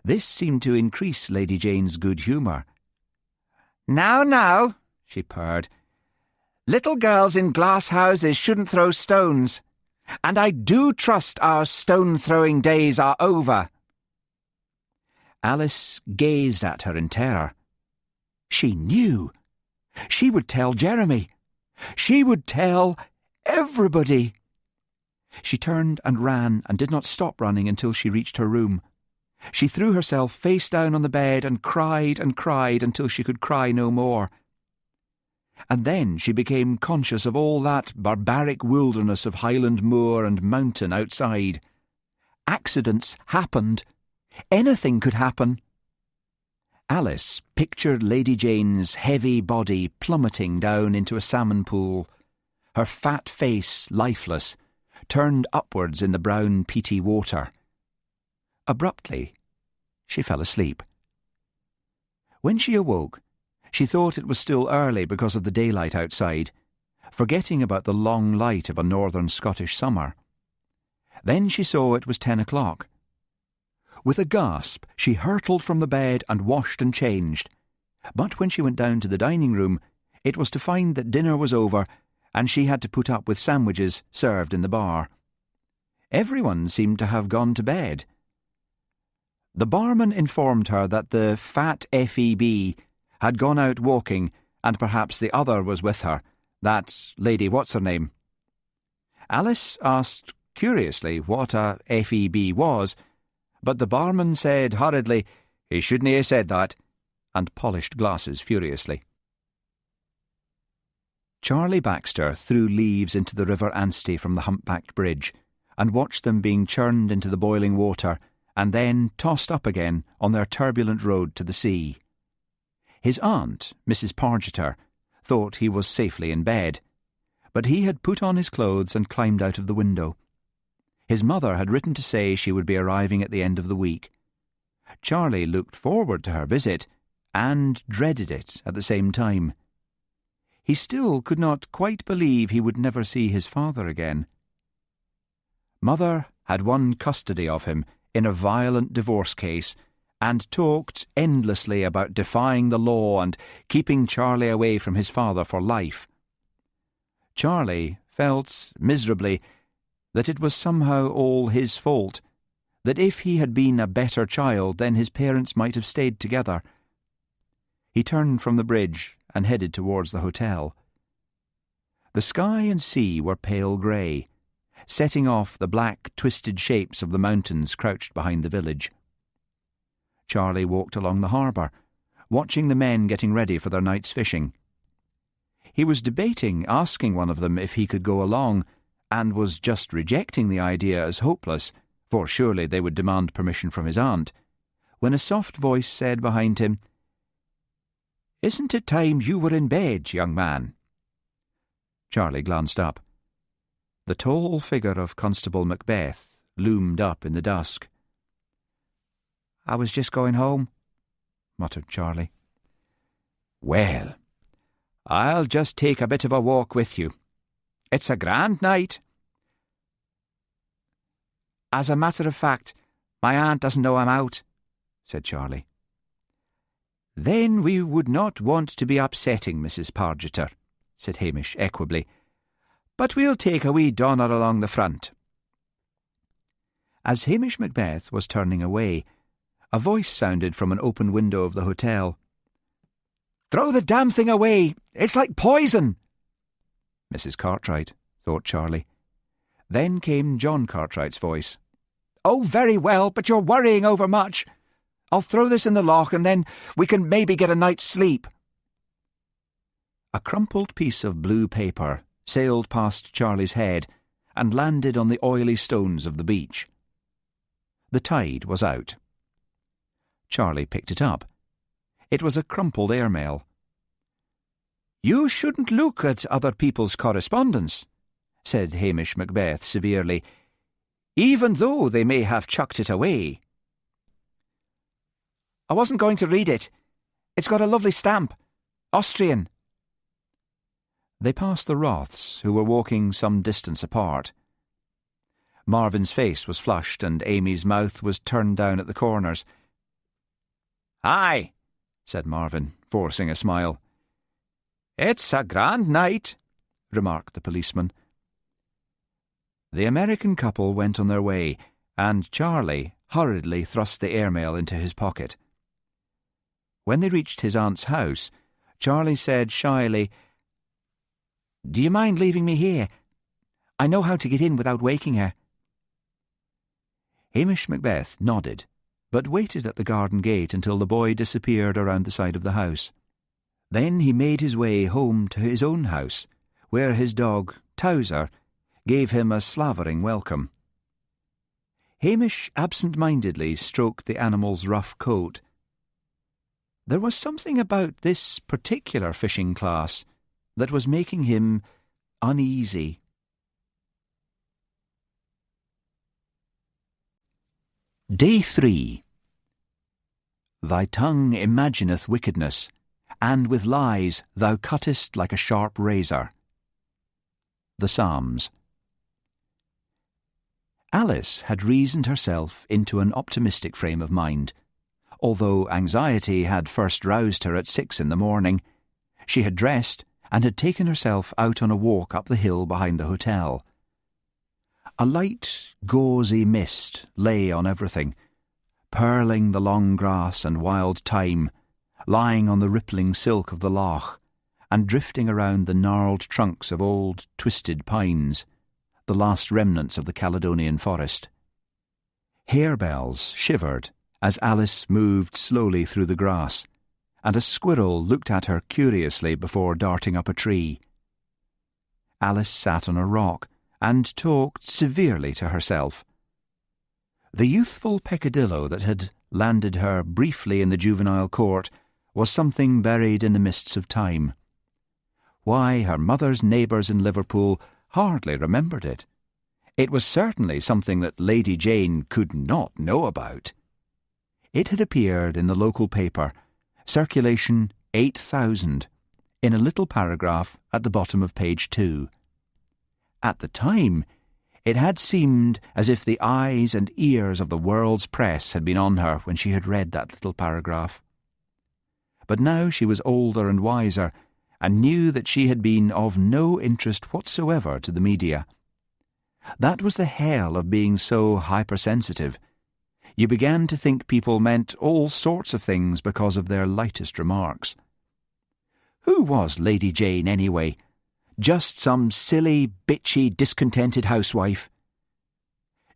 This seemed to increase Lady Jane's good humour. Now, she purred. "Little girls in glass houses shouldn't throw stones, and I do trust our stone-throwing days are over." Alice gazed at her in terror. She knew. She would tell Jeremy. She would tell everybody. She turned and ran and did not stop running until she reached her room. She threw herself face down on the bed and cried until she could cry no more. And then she became conscious of all that barbaric wilderness of highland moor and mountain outside. Accidents happened. Anything could happen. Alice pictured Lady Jane's heavy body plummeting down into a salmon pool, her fat face lifeless, turned upwards in the brown peaty water. Abruptly, she fell asleep. When she awoke, she thought it was still early because of the daylight outside, forgetting about the long light of a northern Scottish summer. Then she saw it was 10 o'clock. With a gasp, she hurtled from the bed and washed and changed. But when she went down to the dining room, it was to find that dinner was over and she had to put up with sandwiches served in the bar. Everyone seemed to have gone to bed. The barman informed her that the fat FEB had gone out walking and perhaps the other was with her, that Lady What's-her-name. Alice asked curiously what a FEB was, but the barman said hurriedly, "He shouldn't have said that," and polished glasses furiously. Charlie Baxter threw leaves into the River Anstey from the humpbacked bridge and watched them being churned into the boiling water and then tossed up again on their turbulent road to the sea. His aunt, Mrs. Pargeter, thought he was safely in bed, but he had put on his clothes and climbed out of the window. His mother had written to say she would be arriving at the end of the week. Charlie looked forward to her visit and dreaded it at the same time. He still could not quite believe he would never see his father again. Mother had won custody of him in a violent divorce case and talked endlessly about defying the law and keeping Charlie away from his father for life. Charlie felt miserably that it was somehow all his fault, that if he had been a better child then his parents might have stayed together. He turned from the bridge and headed towards the hotel. The sky and sea were pale grey, setting off the black, twisted shapes of the mountains crouched behind the village. Charlie walked along the harbour, watching the men getting ready for their night's fishing. He was debating asking one of them if he could go along, and was just rejecting the idea as hopeless, for surely they would demand permission from his aunt, when a soft voice said behind him, "Isn't it time you were in bed, young man?" Charlie glanced up. The tall figure of Constable Macbeth loomed up in the dusk. "I was just going home," muttered Charlie. "Well, I'll just take a bit of a walk with you. It's a grand night." "As a matter of fact, my aunt doesn't know I'm out," said Charlie. "Then we would not want to be upsetting Mrs. Pargeter," said Hamish equably. "But we'll take a wee donner along the front." As Hamish Macbeth was turning away, a voice sounded from an open window of the hotel. "Throw the damn thing away! It's like poison!" Mrs. Cartwright, thought Charlie. Then came John Cartwright's voice. "Oh, very well, but you're worrying overmuch. I'll throw this in the loch and then we can maybe get a night's sleep." A crumpled piece of blue paper sailed past Charlie's head and landed on the oily stones of the beach. The tide was out. Charlie picked it up. It was a crumpled airmail. "You shouldn't look at other people's correspondence," said Hamish Macbeth severely, "even though they may have chucked it away." "I wasn't going to read it. It's got a lovely stamp. Austrian." They passed the Roths, who were walking some distance apart. Marvin's face was flushed and Amy's mouth was turned down at the corners. "Aye," said Marvin, forcing a smile. "It's a grand night," remarked the policeman. The American couple went on their way, and Charlie, hurriedly thrust the airmail into his pocket. When they reached his aunt's house, Charlie said shyly, "Do you mind leaving me here? I know how to get in without waking her." Hamish Macbeth nodded, but waited at the garden gate until the boy disappeared around the side of the house. Then he made his way home to his own house, where his dog, Towser, gave him a slavering welcome. Hamish absent-mindedly stroked the animal's rough coat. There was something about this particular fishing class that was making him uneasy. Day 3. Thy tongue imagineth wickedness, and with lies thou cuttest like a sharp razor. The Psalms. Alice had reasoned herself into an optimistic frame of mind. Although anxiety had first roused her at 6 in the morning, she had dressed and had taken herself out on a walk up the hill behind the hotel. A light, gauzy mist lay on everything, pearling the long grass and wild thyme, lying on the rippling silk of the loch, and drifting around the gnarled trunks of old, twisted pines, the last remnants of the Caledonian forest. Harebells shivered as Alice moved slowly through the grass, and a squirrel looked at her curiously before darting up a tree. Alice sat on a rock and talked severely to herself. The youthful peccadillo that had landed her briefly in the juvenile court was something buried in the mists of time. Why, her mother's neighbours in Liverpool hardly remembered it. It was certainly something that Lady Jane could not know about. It had appeared in the local paper, circulation 8,000, in a little paragraph at the bottom of page 2. At the time, it had seemed as if the eyes and ears of the world's press had been on her when she had read that little paragraph. But now she was older and wiser, and knew that she had been of no interest whatsoever to the media. That was the hell of being so hypersensitive. You began to think people meant all sorts of things because of their lightest remarks. Who was Lady Jane, anyway? Just some silly, bitchy, discontented housewife.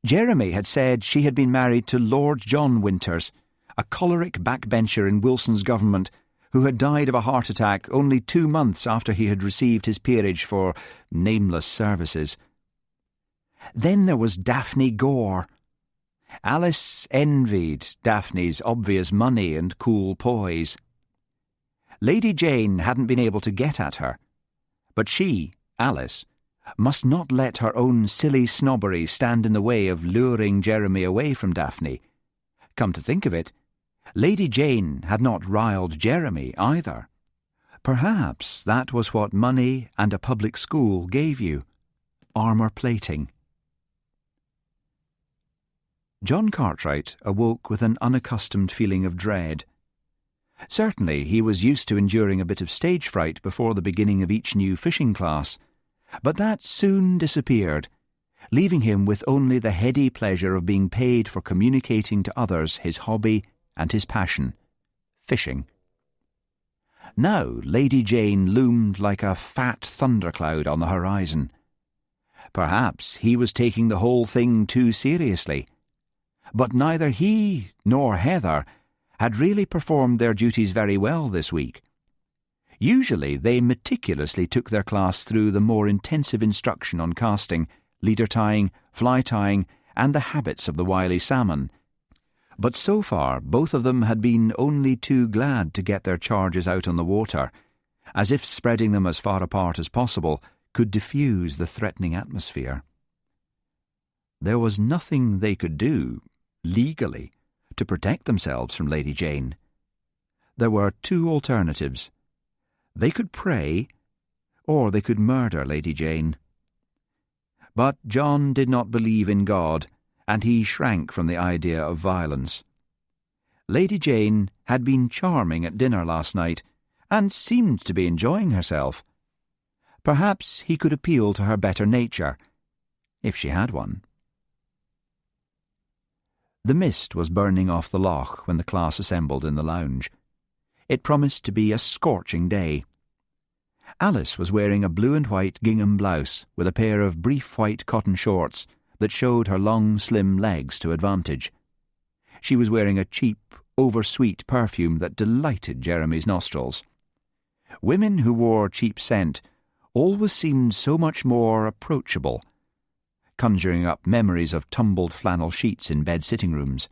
Jeremy had said she had been married to Lord John Winters, a choleric backbencher in Wilson's government, who had died of a heart attack only 2 months after he had received his peerage for nameless services. Then there was Daphne Gore. Alice envied Daphne's obvious money and cool poise. Lady Jane hadn't been able to get at her, but she, Alice, must not let her own silly snobbery stand in the way of luring Jeremy away from Daphne. Come to think of it, Lady Jane had not riled Jeremy either. Perhaps that was what money and a public school gave you: armour-plating. John Cartwright awoke with an unaccustomed feeling of dread. Certainly he was used to enduring a bit of stage fright before the beginning of each new fishing class, but that soon disappeared, leaving him with only the heady pleasure of being paid for communicating to others his hobby and his passion, fishing. Now Lady Jane loomed like a fat thundercloud on the horizon. Perhaps he was taking the whole thing too seriously, but neither he nor Heather had really performed their duties very well this week. Usually they meticulously took their class through the more intensive instruction on casting, leader tying, fly tying, and the habits of the wily salmon. But so far both of them had been only too glad to get their charges out on the water, as if spreading them as far apart as possible could diffuse the threatening atmosphere. There was nothing they could do, legally, to protect themselves from Lady Jane. There were 2 alternatives. They could pray, or they could murder Lady Jane. But John did not believe in God, and he shrank from the idea of violence. Lady Jane had been charming at dinner last night, and seemed to be enjoying herself. Perhaps he could appeal to her better nature, if she had one. The mist was burning off the loch when the class assembled in the lounge. It promised to be a scorching day. Alice was wearing a blue and white gingham blouse with a pair of brief white cotton shorts that showed her long, slim legs to advantage. She was wearing a cheap, oversweet perfume that delighted Jeremy's nostrils. Women who wore cheap scent always seemed so much more approachable, conjuring up memories of tumbled flannel sheets in bed-sitting rooms.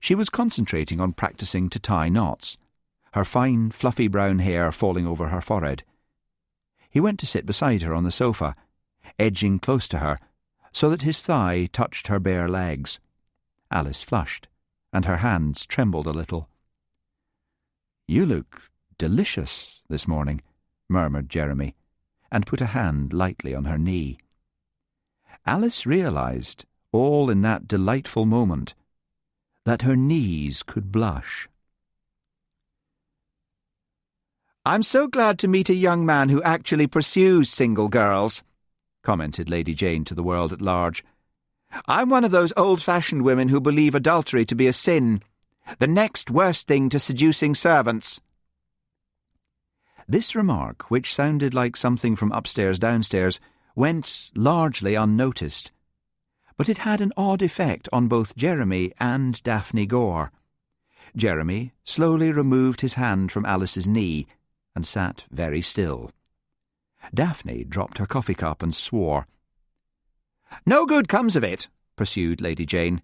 She was concentrating on practising to tie knots, her fine, fluffy brown hair falling over her forehead. He went to sit beside her on the sofa, edging close to her, so that his thigh touched her bare legs. Alice flushed, and her hands trembled a little. "You look delicious this morning," murmured Jeremy, and put a hand lightly on her knee. Alice realised, all in that delightful moment, that her knees could blush. "I'm so glad to meet a young man who actually pursues single girls," commented Lady Jane to the world at large. "I'm one of those old-fashioned women who believe adultery to be a sin, the next worst thing to seducing servants." This remark, which sounded like something from upstairs-downstairs, went largely unnoticed, but it had an odd effect on both Jeremy and Daphne Gore. Jeremy slowly removed his hand from Alice's knee and sat very still. Daphne dropped her coffee cup and swore. "No good comes of it," pursued Lady Jane.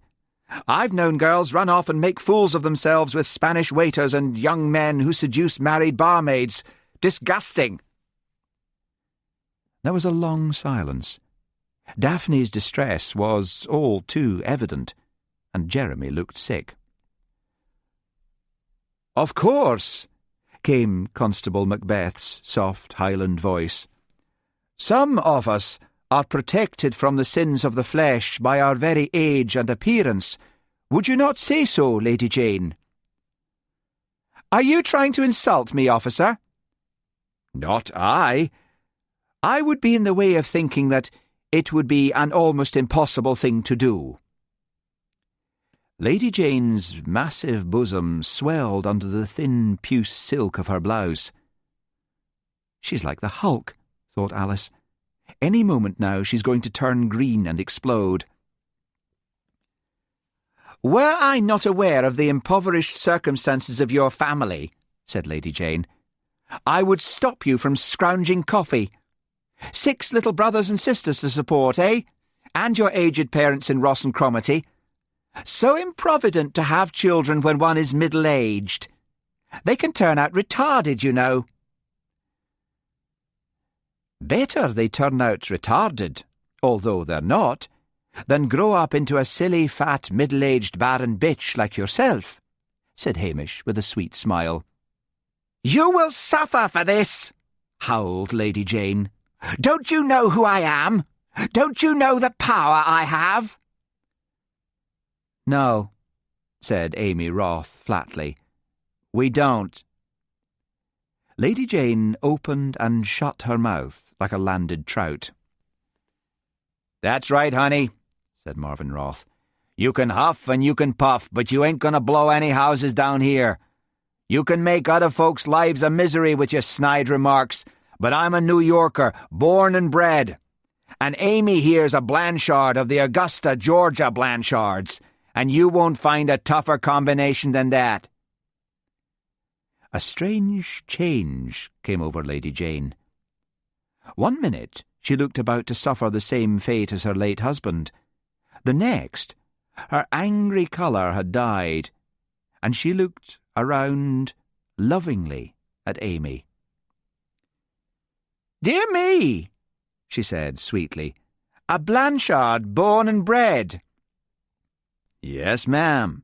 "I've known girls run off and make fools of themselves with Spanish waiters and young men who seduce married barmaids. Disgusting." There was a long silence. Daphne's distress was all too evident, and Jeremy looked sick. "Of course," came Constable Macbeth's soft Highland voice. "Some of us are protected from the sins of the flesh by our very age and appearance. Would you not say so, Lady Jane?" "Are you trying to insult me, officer?" "Not I. I would be in the way of thinking that it would be an almost impossible thing to do." Lady Jane's massive bosom swelled under the thin puce silk of her blouse. "She's like the Hulk," thought Alice. "Any moment now she's going to turn green and explode." "Were I not aware of the impoverished circumstances of your family," said Lady Jane, "I would stop you from scrounging coffee. 6 little brothers and sisters to support, eh? And your aged parents in Ross and Cromarty. So improvident to have children when one is middle-aged. They can turn out retarded, you know." "Better they turn out retarded, although they're not, than grow up into a silly, fat, middle-aged barren bitch like yourself," said Hamish with a sweet smile. "You will suffer for this," howled Lady Jane. "Don't you know who I am? Don't you know the power I have?" "No," said Amy Roth flatly. "We don't." Lady Jane opened and shut her mouth like a landed trout. "That's right, honey," said Marvin Roth. "You can huff and you can puff, but you ain't gonna blow any houses down here. You can make other folks' lives a misery with your snide remarks, but I'm a New Yorker, born and bred. And Amy here's a Blanchard of the Augusta, Georgia Blanchards, and you won't find a tougher combination than that." A strange change came over Lady Jane. One minute she looked about to suffer the same fate as her late husband. The next, her angry colour had died, and she looked around lovingly at Amy. "Dear me," she said sweetly, "a Blanchard born and bred." "Yes, ma'am,"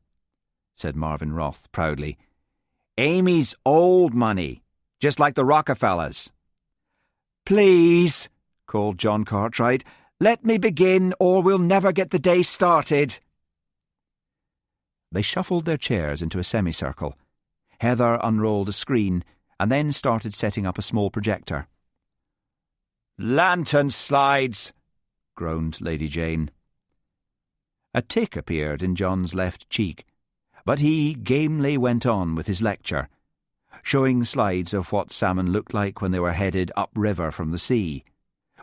said Marvin Roth proudly. "Amy's old money, just like the Rockefellers." "Please," called John Cartwright, "let me begin, or we'll never get the day started." They shuffled their chairs into a semicircle. Heather unrolled a screen and then started setting up a small projector. "Lantern slides," groaned Lady Jane. A tick appeared in John's left cheek, but he gamely went on with his lecture, showing slides of what salmon looked like when they were headed upriver from the sea,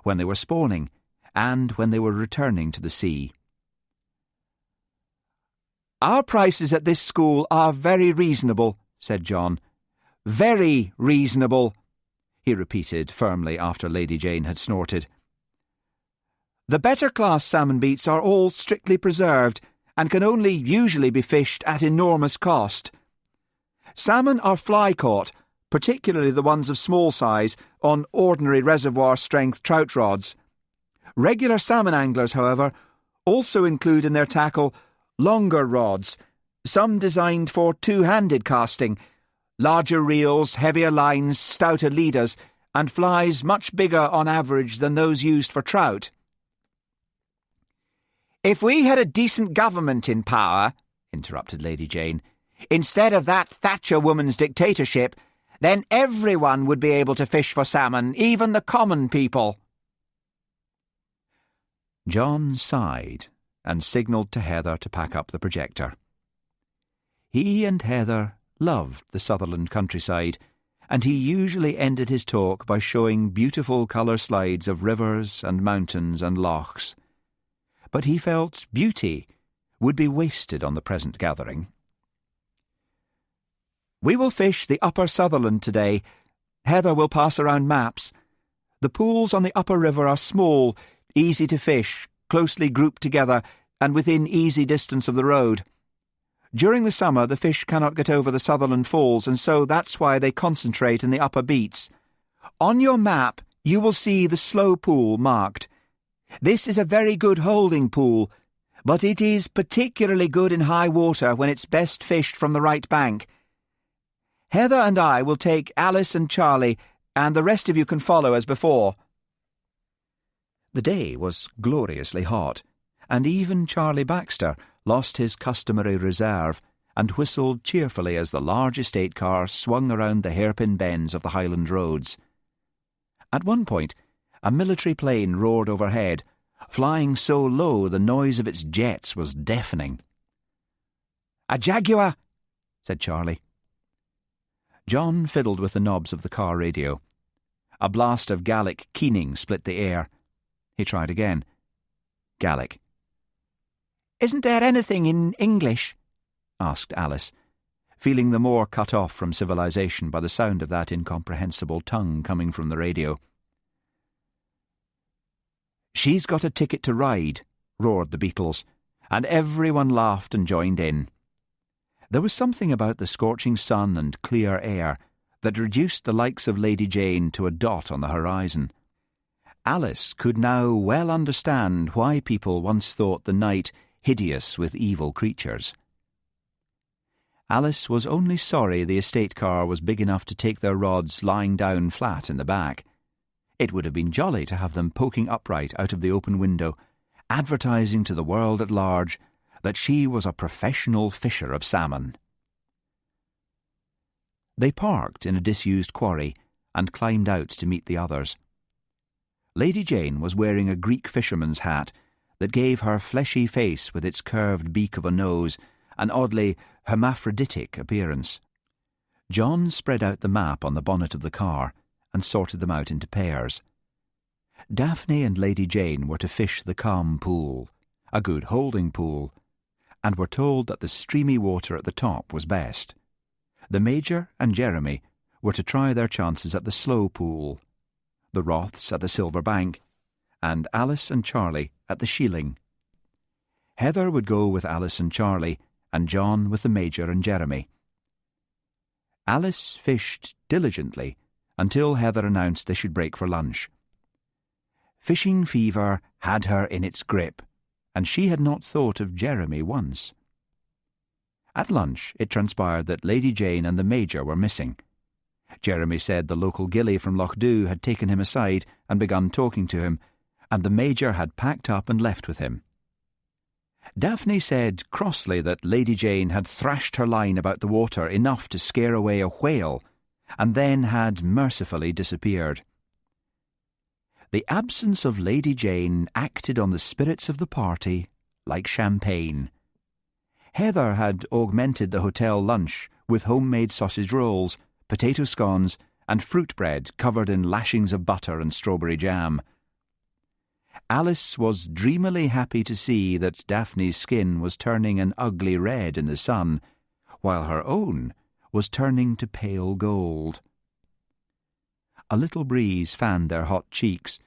when they were spawning, and when they were returning to the sea. "Our prices at this school are very reasonable," said John. "Very reasonable," he repeated firmly after Lady Jane had snorted. "The better-class salmon beats are all strictly preserved and can only usually be fished at enormous cost. Salmon are fly-caught, particularly the ones of small size, on ordinary reservoir-strength trout rods. Regular salmon anglers, however, also include in their tackle longer rods, some designed for two-handed casting, larger reels, heavier lines, stouter leaders, and flies much bigger on average than those used for trout." "If we had a decent government in power," interrupted Lady Jane, "instead of that Thatcher woman's dictatorship, then everyone would be able to fish for salmon, even the common people." John sighed and signalled to Heather to pack up the projector. He and Heather loved the Sutherland countryside, and he usually ended his talk by showing beautiful colour slides of rivers and mountains and lochs. But he felt beauty would be wasted on the present gathering. "We will fish the Upper Sutherland today. Heather will pass around maps. The pools on the upper river are small, easy to fish, closely grouped together, and within easy distance of the road. During the summer the fish cannot get over the Sutherland Falls, and so that's why they concentrate in the upper beats. On your map you will see the slow pool marked. This is a very good holding pool, but it is particularly good in high water when it's best fished from the right bank. Heather and I will take Alice and Charlie, and the rest of you can follow as before." The day was gloriously hot, and even Charlie Baxter lost his customary reserve and whistled cheerfully as the large estate car swung around the hairpin bends of the Highland roads. At one point, a military plane roared overhead, flying so low the noise of its jets was deafening. "A Jaguar," said Charlie. John fiddled with the knobs of the car radio. A blast of Gaelic keening split the air. He tried again. Gaelic. "Isn't there anything in English?" asked Alice, feeling the more cut off from civilization by the sound of that incomprehensible tongue coming from the radio. "She's got a ticket to ride," roared the Beatles, and everyone laughed and joined in. There was something about the scorching sun and clear air that reduced the likes of Lady Jane to a dot on the horizon. Alice could now well understand why people once thought the night hideous with evil creatures. Alice was only sorry the estate car was big enough to take their rods lying down flat in the back. It would have been jolly to have them poking upright out of the open window, advertising to the world at large that she was a professional fisher of salmon. They parked in a disused quarry and climbed out to meet the others. Lady Jane was wearing a Greek fisherman's hat that gave her fleshy face with its curved beak of a nose an oddly hermaphroditic appearance. John spread out the map on the bonnet of the car and sorted them out into pairs. Daphne and Lady Jane were to fish the calm pool, a good holding pool, and were told that the streamy water at the top was best. The Major and Jeremy were to try their chances at the slow pool, the Roths at the Silver Bank, and Alice and Charlie at the Sheeling. Heather would go with Alice and Charlie, and John with the Major and Jeremy. Alice fished diligently until Heather announced they should break for lunch. Fishing fever had her in its grip, and she had not thought of Jeremy once. At lunch it transpired that Lady Jane and the Major were missing. Jeremy said the local gillie from Loch Dhu had taken him aside and begun talking to him, and the Major had packed up and left with him. Daphne said crossly that Lady Jane had thrashed her line about the water enough to scare away a whale, and then had mercifully disappeared. The absence of Lady Jane acted on the spirits of the party like champagne. Heather had augmented the hotel lunch with homemade sausage rolls, potato scones, and fruit bread covered in lashings of butter and strawberry jam. Alice was dreamily happy to see that Daphne's skin was turning an ugly red in the sun, while her own was turning to pale gold. A little breeze fanned their hot cheeks,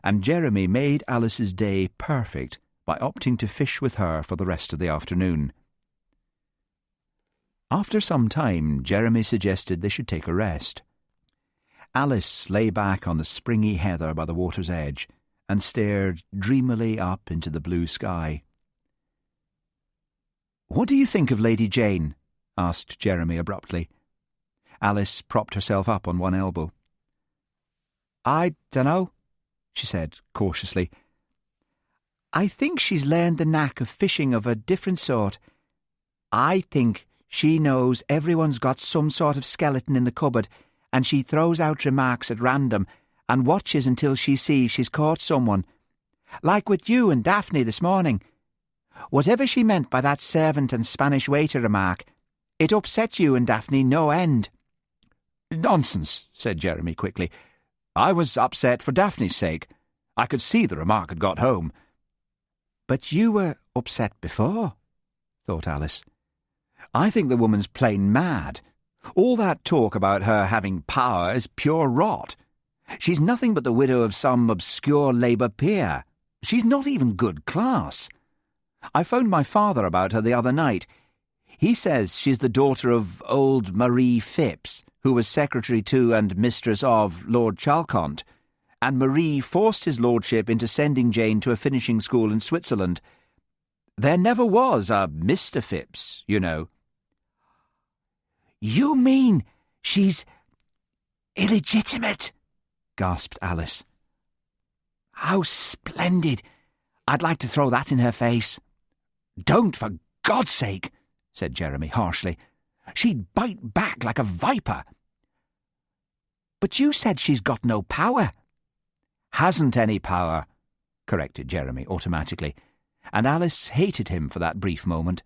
and Jeremy made Alice's day perfect by opting to fish with her for the rest of the afternoon. After some time, Jeremy suggested they should take a rest. Alice lay back on the springy heather by the water's edge and stared dreamily up into the blue sky. "What do you think of Lady Jane?" asked Jeremy abruptly. Alice propped herself up on one elbow. "I dunno," she said cautiously. "I think she's learned the knack of fishing of a different sort. I think she knows everyone's got some sort of skeleton in the cupboard, and she throws out remarks at random and watches until she sees she's caught someone. Like with you and Daphne this morning. Whatever she meant by that servant and Spanish waiter remark, it upset you and Daphne no end." "Nonsense," said Jeremy quickly. "I was upset for Daphne's sake. I could see the remark had got home." "But you were upset before," thought Alice. "I think the woman's plain mad. All that talk about her having power is pure rot. She's nothing but the widow of some obscure Labour peer. She's not even good class. I phoned my father about her the other night. He says she's the daughter of old Marie Phipps, who was secretary to and mistress of Lord Chalcont, and Marie forced his lordship into sending Jane to a finishing school in Switzerland. There never was a Mr. Phipps, you know." "You mean she's illegitimate?" gasped Alice. "How splendid! I'd like to throw that in her face." "Don't, for God's sake," said Jeremy harshly. "She'd bite back like a viper." "But you said she's got no power." "Hasn't any power," corrected Jeremy automatically, and Alice hated him for that brief moment.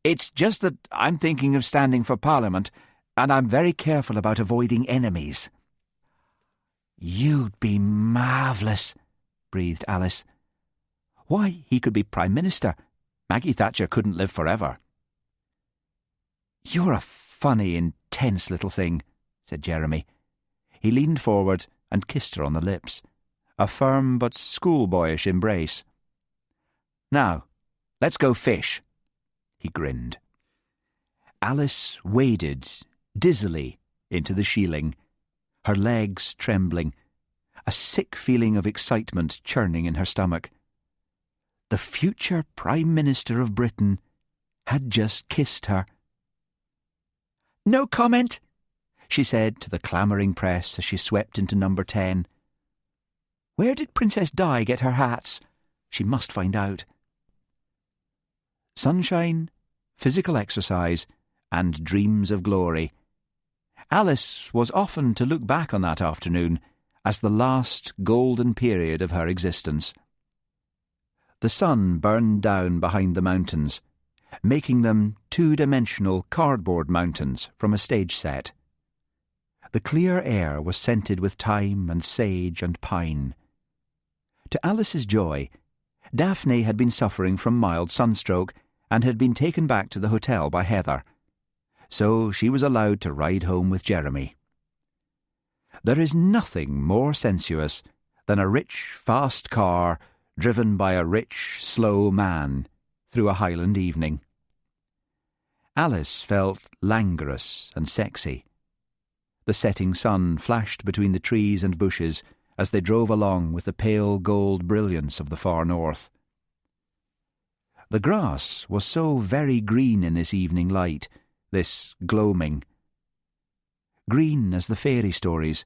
"It's just that I'm thinking of standing for Parliament, and I'm very careful about avoiding enemies." "You'd be marvellous," breathed Alice. "Why, he could be Prime Minister. Maggie Thatcher couldn't live forever." "You're a funny, intense little thing," said Jeremy. He leaned forward and kissed her on the lips, a firm but schoolboyish embrace. "Now, let's go fish." He grinned. Alice waded dizzily into the shieling, her legs trembling, a sick feeling of excitement churning in her stomach. The future Prime Minister of Britain had just kissed her. "No comment," she said to the clamouring press as she swept into number 10. Where did Princess Di get her hats? She must find out. Sunshine, physical exercise, and dreams of glory. Alice was often to look back on that afternoon as the last golden period of her existence. The sun burned down behind the mountains, making them two-dimensional cardboard mountains from a stage set. The clear air was scented with thyme and sage and pine. To Alice's joy, Daphne had been suffering from mild sunstroke and had been taken back to the hotel by Heather, so she was allowed to ride home with Jeremy. There is nothing more sensuous than a rich, fast car driven by a rich, slow man through a Highland evening. Alice felt languorous and sexy. The setting sun flashed between the trees and bushes as they drove along with the pale gold brilliance of the far north. The grass was so very green in this evening light, this gloaming. Green as the fairy stories,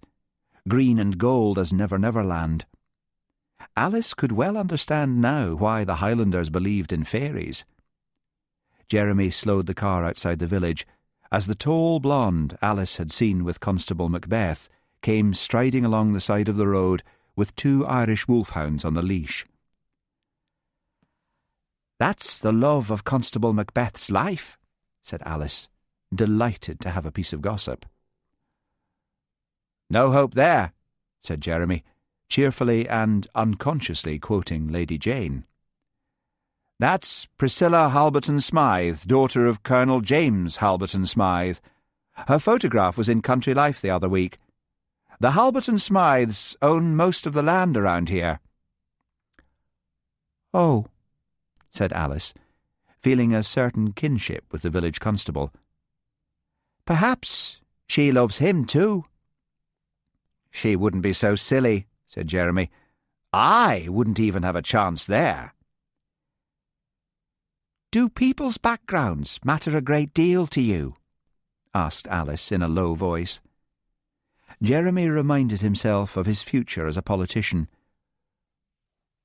green and gold as Never Never Land. Alice could well understand now why the Highlanders believed in fairies. Jeremy slowed the car outside the village as the tall blonde Alice had seen with Constable Macbeth came striding along the side of the road with two Irish wolfhounds on the leash. "That's the love of Constable Macbeth's life," said Alice, delighted to have a piece of gossip. "No hope there," said Jeremy, cheerfully and unconsciously quoting Lady Jane. "That's Priscilla Halberton Smythe, daughter of Colonel James Halberton Smythe. Her photograph was in Country Life the other week. The Halberton Smythes own most of the land around here." "Oh," said Alice, feeling a certain kinship with the village constable. "Perhaps she loves him too." "She wouldn't be so silly," said Jeremy. "I wouldn't even have a chance there." "Do people's backgrounds matter a great deal to you?" asked Alice in a low voice. Jeremy reminded himself of his future as a politician.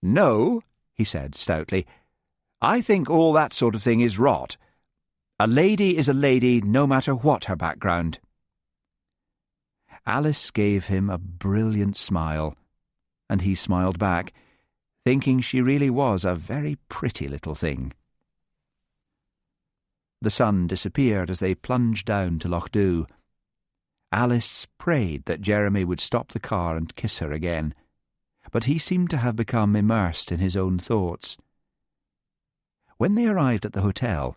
"No," he said stoutly. "I think all that sort of thing is rot. A lady is a lady no matter what her background." Alice gave him a brilliant smile, and he smiled back, thinking she really was a very pretty little thing. The sun disappeared as they plunged down to Loch Dhu. Alice prayed that Jeremy would stop the car and kiss her again, but he seemed to have become immersed in his own thoughts. When they arrived at the hotel,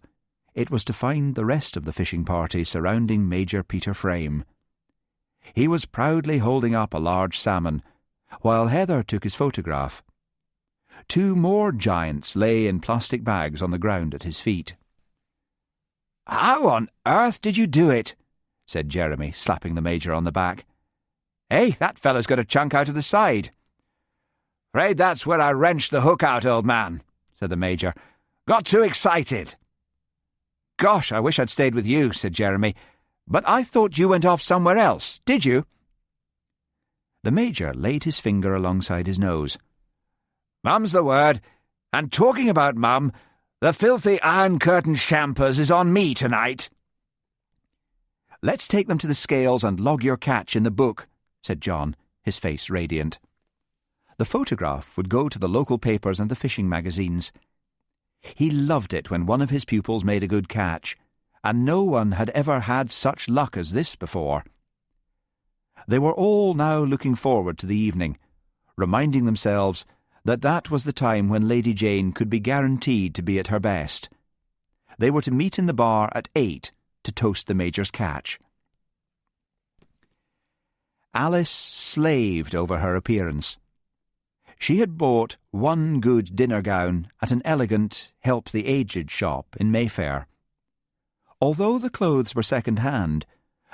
it was to find the rest of the fishing party surrounding Major Peter Frame. He was proudly holding up a large salmon, while Heather took his photograph. 2 more giants lay in plastic bags on the ground at his feet. "How on earth did you do it?" said Jeremy, slapping the Major on the back. "Hey, that fellow's got a chunk out of the side." "Afraid that's where I wrenched the hook out, old man," said the Major. "Got too excited." "Gosh, I wish I'd stayed with you," said Jeremy. "But I thought you went off somewhere else, did you?" The Major laid his finger alongside his nose. "Mum's the word, and talking about Mum, the filthy Iron Curtain shampers is on me tonight." "Let's take them to the scales and log your catch in the book," said John, his face radiant. The photograph would go to the local papers and the fishing magazines. He loved it when one of his pupils made a good catch, and no one had ever had such luck as this before. They were all now looking forward to the evening, reminding themselves that that was the time when Lady Jane could be guaranteed to be at her best. They were to meet in the bar at 8 to toast the Major's catch. Alice slaved over her appearance. She had bought one good dinner gown at an elegant help-the-aged shop in Mayfair. Although the clothes were second-hand,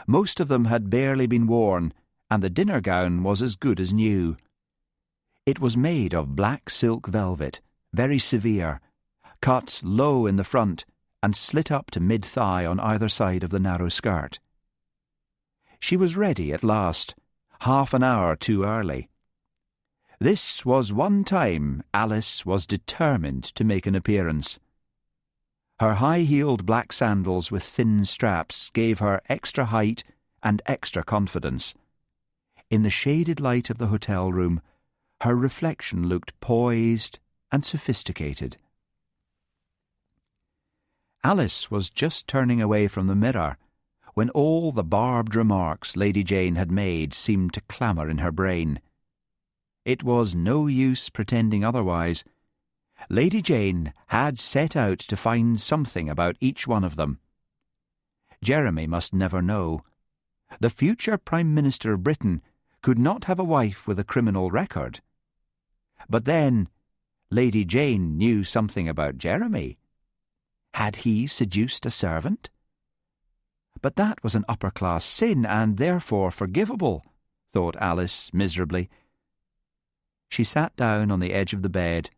most of them had barely been worn, and the dinner gown was as good as new. It was made of black silk velvet, very severe, cut low in the front and slit up to mid-thigh on either side of the narrow skirt. She was ready at last, half an hour too early. This was one time Alice was determined to make an appearance. Her high-heeled black sandals with thin straps gave her extra height and extra confidence. In the shaded light of the hotel room, her reflection looked poised and sophisticated. Alice was just turning away from the mirror when all the barbed remarks Lady Jane had made seemed to clamour in her brain. It was no use pretending otherwise. Lady Jane had set out to find something about each one of them. Jeremy must never know. The future Prime Minister of Britain could not have a wife with a criminal record. But then, Lady Jane knew something about Jeremy. Had he seduced a servant? But that was an upper-class sin, and therefore forgivable, thought Alice miserably. She sat down on the edge of the bed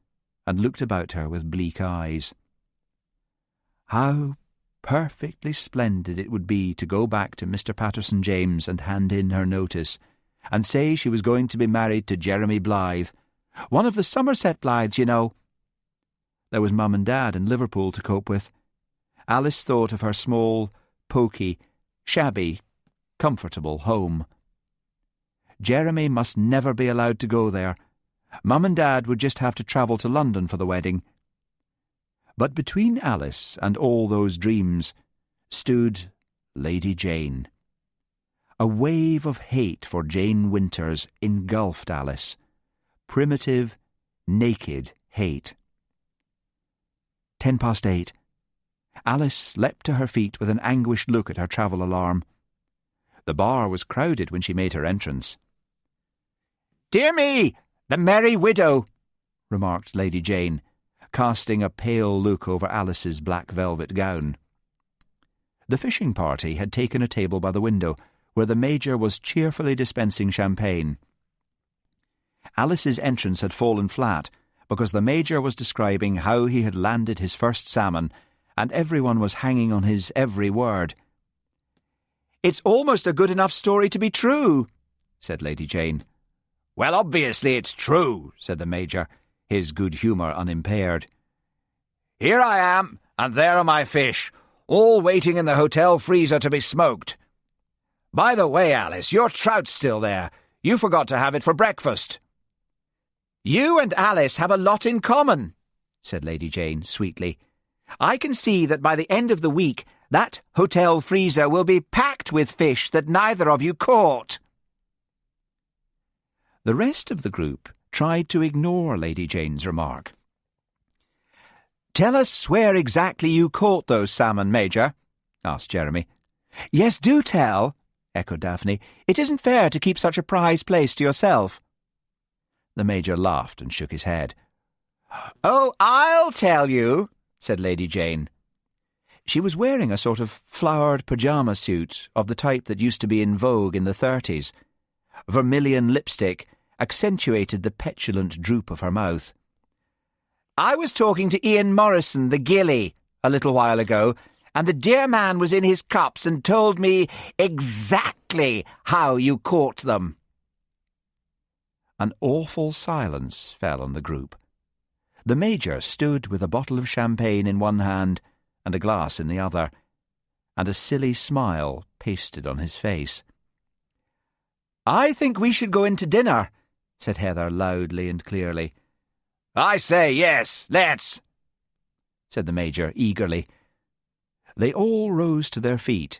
and looked about her with bleak eyes. How perfectly splendid it would be to go back to Mr. Patterson James and hand in her notice, and say she was going to be married to Jeremy Blythe, one of the Somerset Blythes, you know. There was Mum and Dad in Liverpool to cope with. Alice thought of her small, poky, shabby, comfortable home. Jeremy must never be allowed to go there. Mum and Dad would just have to travel to London for the wedding. But between Alice and all those dreams stood Lady Jane. A wave of hate for Jane Winters engulfed Alice. Primitive, naked hate. 8:10. Alice leapt to her feet with an anguished look at her travel alarm. The bar was crowded when she made her entrance. "Dear me, the Merry Widow," remarked Lady Jane, casting a pale look over Alice's black velvet gown. The fishing party had taken a table by the window, where the Major was cheerfully dispensing champagne. Alice's entrance had fallen flat, because the Major was describing how he had landed his first salmon, and everyone was hanging on his every word. "It's almost a good enough story to be true," said Lady Jane. "Well, obviously it's true," said the Major, his good humour unimpaired. "Here I am, and there are my fish, all waiting in the hotel freezer to be smoked. By the way, Alice, your trout's still there. You forgot to have it for breakfast." "You and Alice have a lot in common," said Lady Jane sweetly. "I can see that by the end of the week that hotel freezer will be packed with fish that neither of you caught." The rest of the group tried to ignore Lady Jane's remark. "Tell us where exactly you caught those salmon, Major," asked Jeremy. "Yes, do tell," echoed Daphne. "It isn't fair to keep such a prize place to yourself." The Major laughed and shook his head. "Oh, I'll tell you," said Lady Jane. She was wearing a sort of flowered pyjama suit of the type that used to be in vogue in the 30s. Vermilion lipstick accentuated the petulant droop of her mouth. "I was talking to Ian Morrison, the gillie, a little while ago, and the dear man was in his cups and told me exactly how you caught them." An awful silence fell on the group. The Major stood with a bottle of champagne in one hand and a glass in the other, and a silly smile pasted on his face. "I think we should go in to dinner," said Heather loudly and clearly. "I say yes, let's," said the Major eagerly. They all rose to their feet.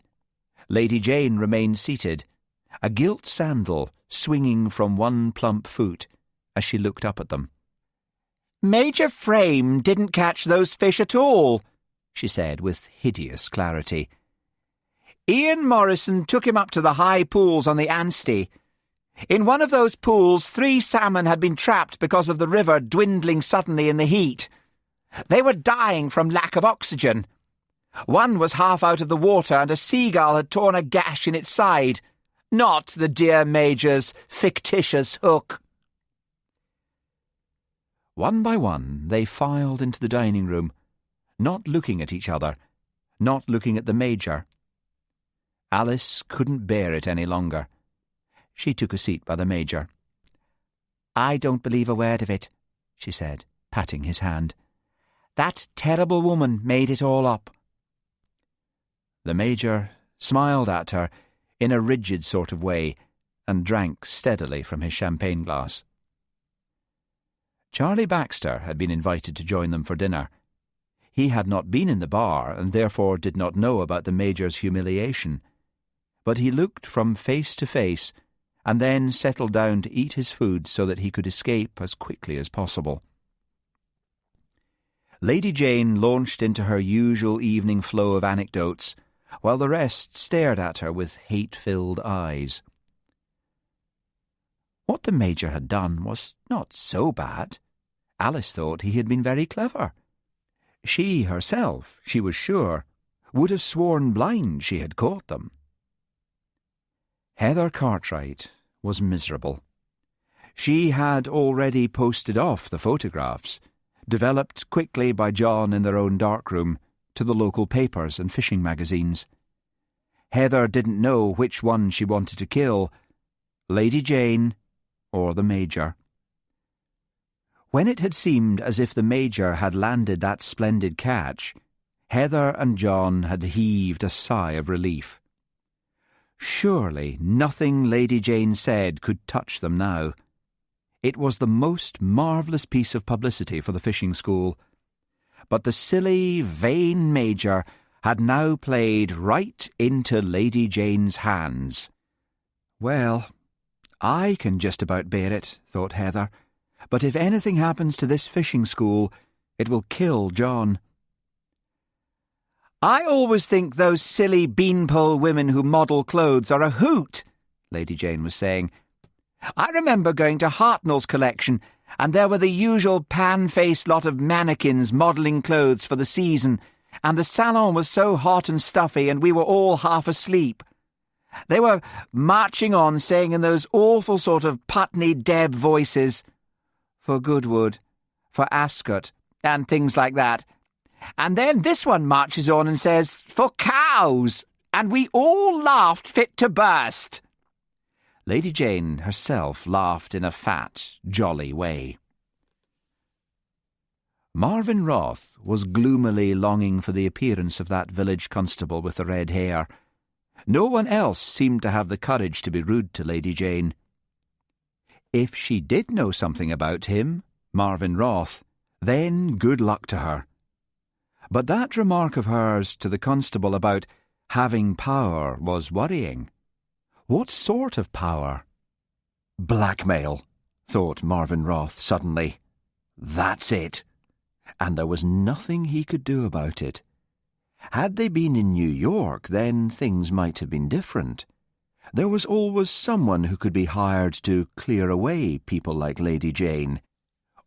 Lady Jane remained seated, a gilt sandal swinging from one plump foot as she looked up at them. "Major Frame didn't catch those fish at all," she said with hideous clarity. "Ian Morrison took him up to the high pools on the Anstey. In one of those pools, 3 salmon had been trapped because of the river dwindling suddenly in the heat. They were dying from lack of oxygen. One was half out of the water, and a seagull had torn a gash in its side. Not the dear Major's fictitious hook." One by one they filed into the dining room, not looking at each other, not looking at the Major. Alice couldn't bear it any longer. She took a seat by the Major. "I don't believe a word of it," she said, patting his hand. "That terrible woman made it all up." The Major smiled at her in a rigid sort of way and drank steadily from his champagne glass. Charlie Baxter had been invited to join them for dinner. He had not been in the bar and therefore did not know about the Major's humiliation, but he looked from face to face and then settled down to eat his food so that he could escape as quickly as possible. Lady Jane launched into her usual evening flow of anecdotes, while the rest stared at her with hate-filled eyes. What the Major had done was not so bad. Alice thought he had been very clever. She herself, she was sure, would have sworn blind she had caught them. Heather Cartwright was miserable. She had already posted off the photographs, developed quickly by John in their own darkroom, to the local papers and fishing magazines. Heather didn't know which one she wanted to kill, Lady Jane or the Major. When it had seemed as if the Major had landed that splendid catch, Heather and John had heaved a sigh of relief. Surely nothing Lady Jane said could touch them now. It was the most marvellous piece of publicity for the fishing school. but the silly, vain Major had now played right into Lady Jane's hands. Well, I can just about bear it, thought Heather, but if anything happens to this fishing school, it will kill John. I always think those silly beanpole women who model clothes are a hoot, Lady Jane was saying. I remember going to Hartnell's collection, and there were the usual pan-faced lot of mannequins modelling clothes for the season, and the salon was so hot and stuffy, and we were all half asleep. They were marching on, saying in those awful sort of Putney Deb voices, for Goodwood, for Ascot, and things like that. And then this one marches on and says, for cows, and we all laughed fit to burst. Lady Jane herself laughed in a fat, jolly way. Marvin Roth was gloomily longing for the appearance of that village constable with the red hair. No one else seemed to have the courage to be rude to Lady Jane. If she did know something about him, Marvin Roth, then good luck to her. But that remark of hers to the constable about having power was worrying. What sort of power? Blackmail, thought Marvin Roth suddenly. That's it. And there was nothing he could do about it. Had they been in New York, then things might have been different. There was always someone who could be hired to clear away people like Lady Jane.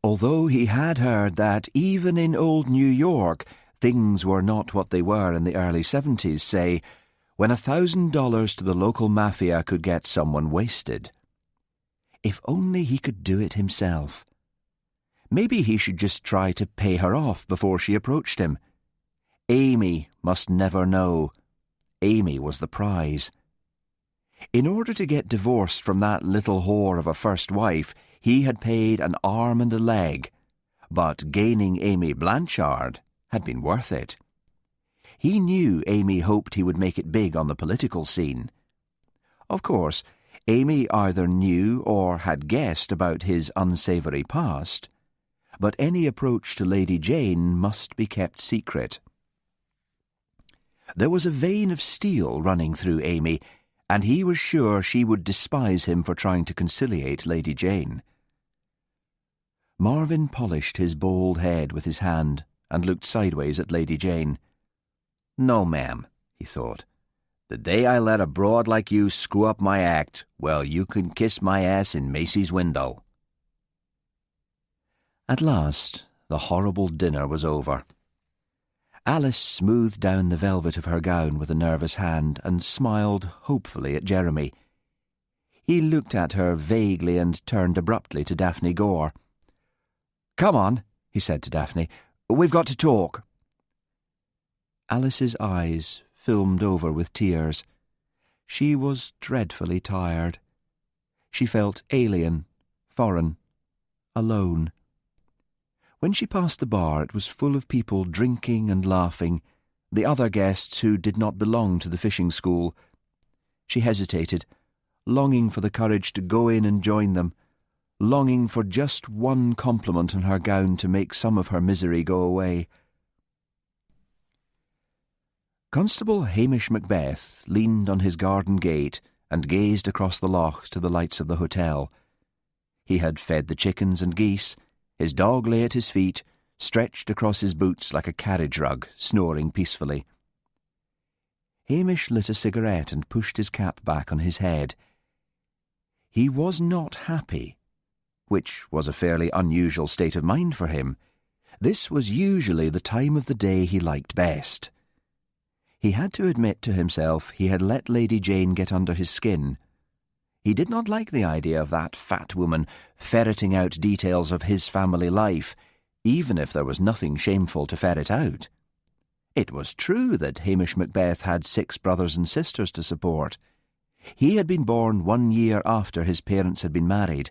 Although he had heard that even in old New York things were not what they were in the early 70s, say, when $1,000 to the local mafia could get someone wasted. If only he could do it himself. Maybe he should just try to pay her off before she approached him. Amy must never know. Amy was the prize. In order to get divorced from that little whore of a first wife, he had paid an arm and a leg, but gaining Amy Blanchard had been worth it. He knew Amy hoped he would make it big on the political scene. Of course, Amy either knew or had guessed about his unsavoury past, but any approach to Lady Jane must be kept secret. There was a vein of steel running through Amy, and he was sure she would despise him for trying to conciliate Lady Jane. Marvin polished his bald head with his hand and looked sideways at Lady Jane. No, ma'am, he thought. The day I let a broad like you screw up my act, well, you can kiss my ass in Macy's window. At last, the horrible dinner was over. Alice smoothed down the velvet of her gown with a nervous hand and smiled hopefully at Jeremy. He looked at her vaguely and turned abruptly to Daphne Gore. "Come on," he said to Daphne. "We've got to talk." Alice's eyes filmed over with tears. She was dreadfully tired. She felt alien, foreign, alone. When she passed the bar, it was full of people drinking and laughing, the other guests who did not belong to the fishing school. She hesitated, longing for the courage to go in and join them, longing for just one compliment on her gown to make some of her misery go away. Constable Hamish Macbeth leaned on his garden gate and gazed across the loch to the lights of the hotel. He had fed the chickens and geese. His dog lay at his feet, stretched across his boots like a carriage rug, snoring peacefully. Hamish lit a cigarette and pushed his cap back on his head. He was not happy, which was a fairly unusual state of mind for him. This was usually the time of the day he liked best. He had to admit to himself he had let Lady Jane get under his skin. He did not like the idea of that fat woman ferreting out details of his family life, even if there was nothing shameful to ferret out. It was true that Hamish Macbeth had 6 brothers and sisters to support. He had been born 1 year after his parents had been married.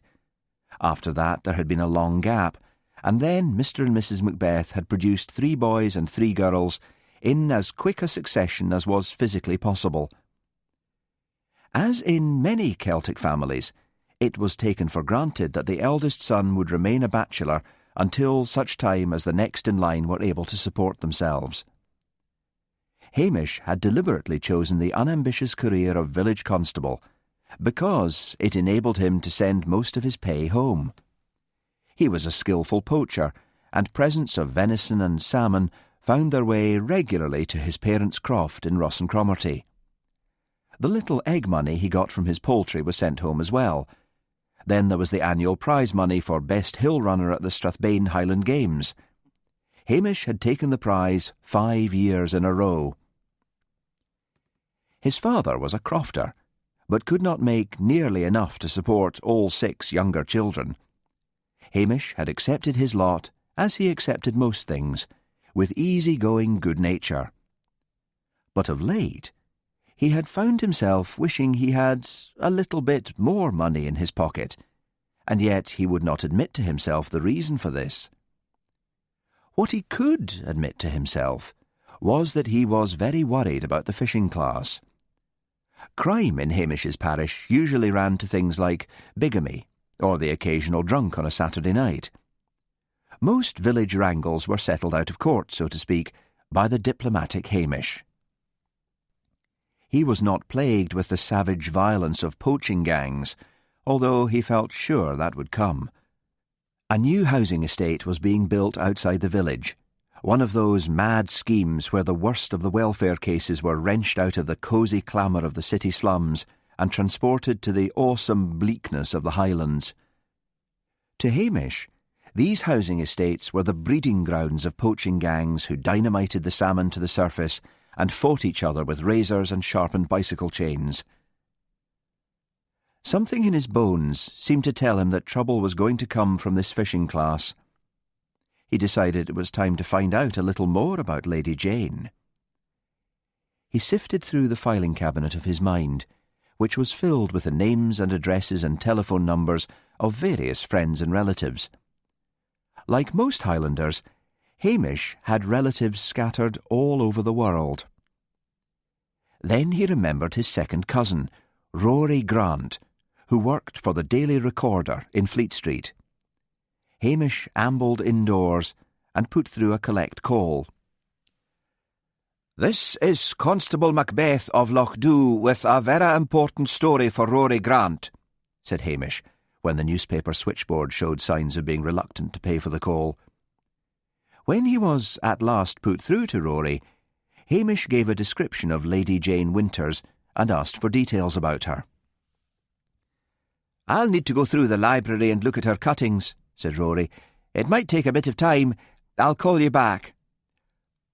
After that there had been a long gap, and then Mr. and Mrs. Macbeth had produced 3 boys and 3 girls in as quick a succession as was physically possible. As in many Celtic families, it was taken for granted that the eldest son would remain a bachelor until such time as the next in line were able to support themselves. Hamish had deliberately chosen the unambitious career of village constable because it enabled him to send most of his pay home. He was a skilful poacher, and presents of venison and salmon found their way regularly to his parents' croft in Ross and Cromarty. The little egg money he got from his poultry was sent home as well. Then there was the annual prize money for best hill runner at the Strathbane Highland Games. Hamish had taken the prize 5 years in a row. His father was a crofter, but could not make nearly enough to support all 6 younger children. Hamish had accepted his lot, as he accepted most things, with easy-going good nature. But of late, he had found himself wishing he had a little bit more money in his pocket, and yet he would not admit to himself the reason for this. What he could admit to himself was that he was very worried about the fishing class. Crime in Hamish's parish usually ran to things like bigamy, or the occasional drunk on a Saturday night. Most village wrangles were settled out of court, so to speak, by the diplomatic Hamish. He was not plagued with the savage violence of poaching gangs, although he felt sure that would come. A new housing estate was being built outside the village, one of those mad schemes where the worst of the welfare cases were wrenched out of the cosy clamour of the city slums and transported to the awesome bleakness of the Highlands. To Hamish, these housing estates were the breeding grounds of poaching gangs who dynamited the salmon to the surface and fought each other with razors and sharpened bicycle chains. Something in his bones seemed to tell him that trouble was going to come from this fishing class. He decided it was time to find out a little more about Lady Jane. He sifted through the filing cabinet of his mind, which was filled with the names and addresses and telephone numbers of various friends and relatives. Like most Highlanders, Hamish had relatives scattered all over the world. Then he remembered his second cousin, Rory Grant, who worked for the Daily Recorder in Fleet Street. Hamish ambled indoors and put through a collect call. "This is Constable Macbeth of Lochdew with a very important story for Rory Grant," said Hamish, when the newspaper switchboard showed signs of being reluctant to pay for the call. When he was at last put through to Rory, Hamish gave a description of Lady Jane Winters and asked for details about her. "I'll need to go through the library and look at her cuttings," said Rory. "It might take a bit of time. I'll call you back."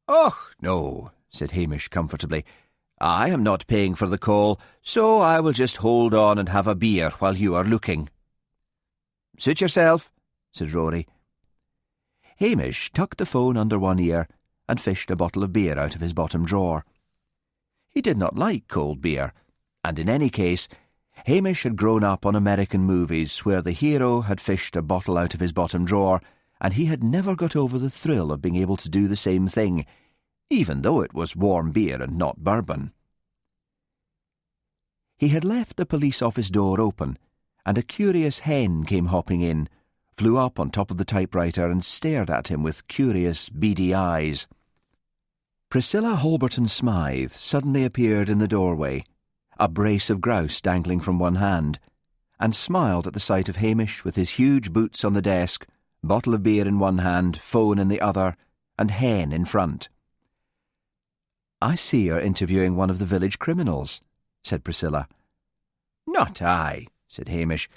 "Oh, no," said Hamish comfortably. "I am not paying for the call, so I will just hold on and have a beer while you are looking." "Suit yourself," said Rory. Hamish tucked the phone under one ear and fished a bottle of beer out of his bottom drawer. He did not like cold beer, and in any case, Hamish had grown up on American movies where the hero had fished a bottle out of his bottom drawer, and he had never got over the thrill of being able to do the same thing, even though it was warm beer and not bourbon. He had left the police office door open, and a curious hen came hopping in, flew up on top of the typewriter and stared at him with curious, beady eyes. Priscilla Holberton Smythe suddenly appeared in the doorway, a brace of grouse dangling from one hand, and smiled at the sight of Hamish with his huge boots on the desk, bottle of beer in one hand, phone in the other, and hen in front. "I see you're interviewing one of the village criminals," said Priscilla. "Not I," said Hamish.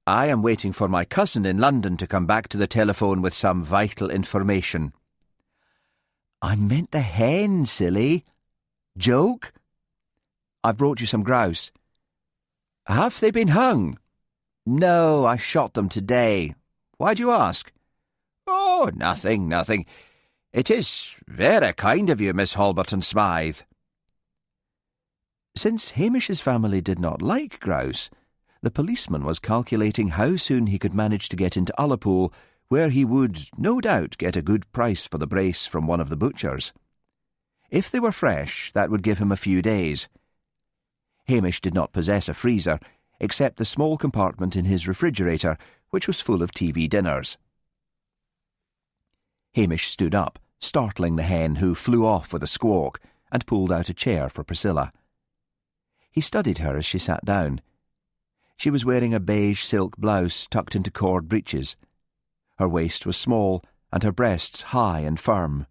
"I am waiting for my cousin in London to come back to the telephone with some vital information." "I meant the hen, silly. Joke? I brought you some grouse." "Have they been hung?" "No, I shot them today. Why do you ask?" "Oh, nothing, nothing. It is very kind of you, Miss Holberton Smythe." Since Hamish's family did not like grouse, the policeman was calculating how soon he could manage to get into Ullapool, where he would, no doubt, get a good price for the brace from one of the butchers. If they were fresh, that would give him a few days. Hamish did not possess a freezer, except the small compartment in his refrigerator, which was full of TV dinners. Hamish stood up, startling the hen, who flew off with a squawk, and pulled out a chair for Priscilla. He studied her as she sat down. She was wearing a beige silk blouse tucked into cord breeches. Her waist was small, and her breasts high and firm.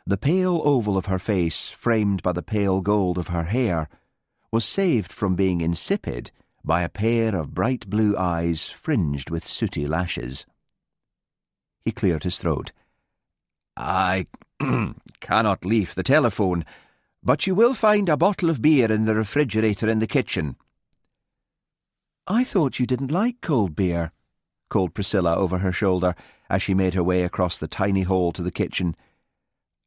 The pale oval of her face, framed by the pale gold of her hair, was saved from being insipid by a pair of bright blue eyes fringed with sooty lashes. He cleared his throat. "I cannot leave the telephone, but you will find a bottle of beer in the refrigerator in the kitchen." "I thought you didn't like cold beer," called Priscilla over her shoulder as she made her way across the tiny hall to the kitchen.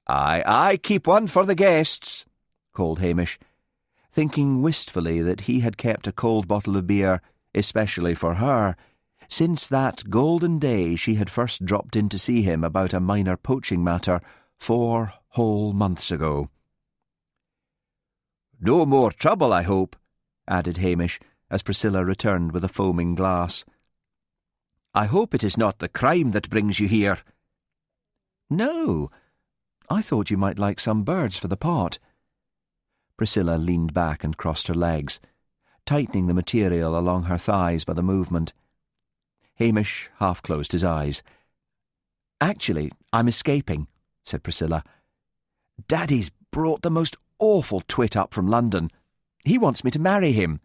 I keep one for the guests," called Hamish, thinking wistfully that he had kept a cold bottle of beer especially for her, since that golden day she had first dropped in to see him about a minor poaching matter 4 whole months ago. "No more trouble, I hope," added Hamish, as Priscilla returned with a foaming glass. "I hope it is not the crime that brings you here." "No. I thought you might like some birds for the pot." Priscilla leaned back and crossed her legs, tightening the material along her thighs by the movement. Hamish half closed his eyes. "Actually, I'm escaping," said Priscilla. "Daddy's brought the most awful twit up from London. He wants me to marry him."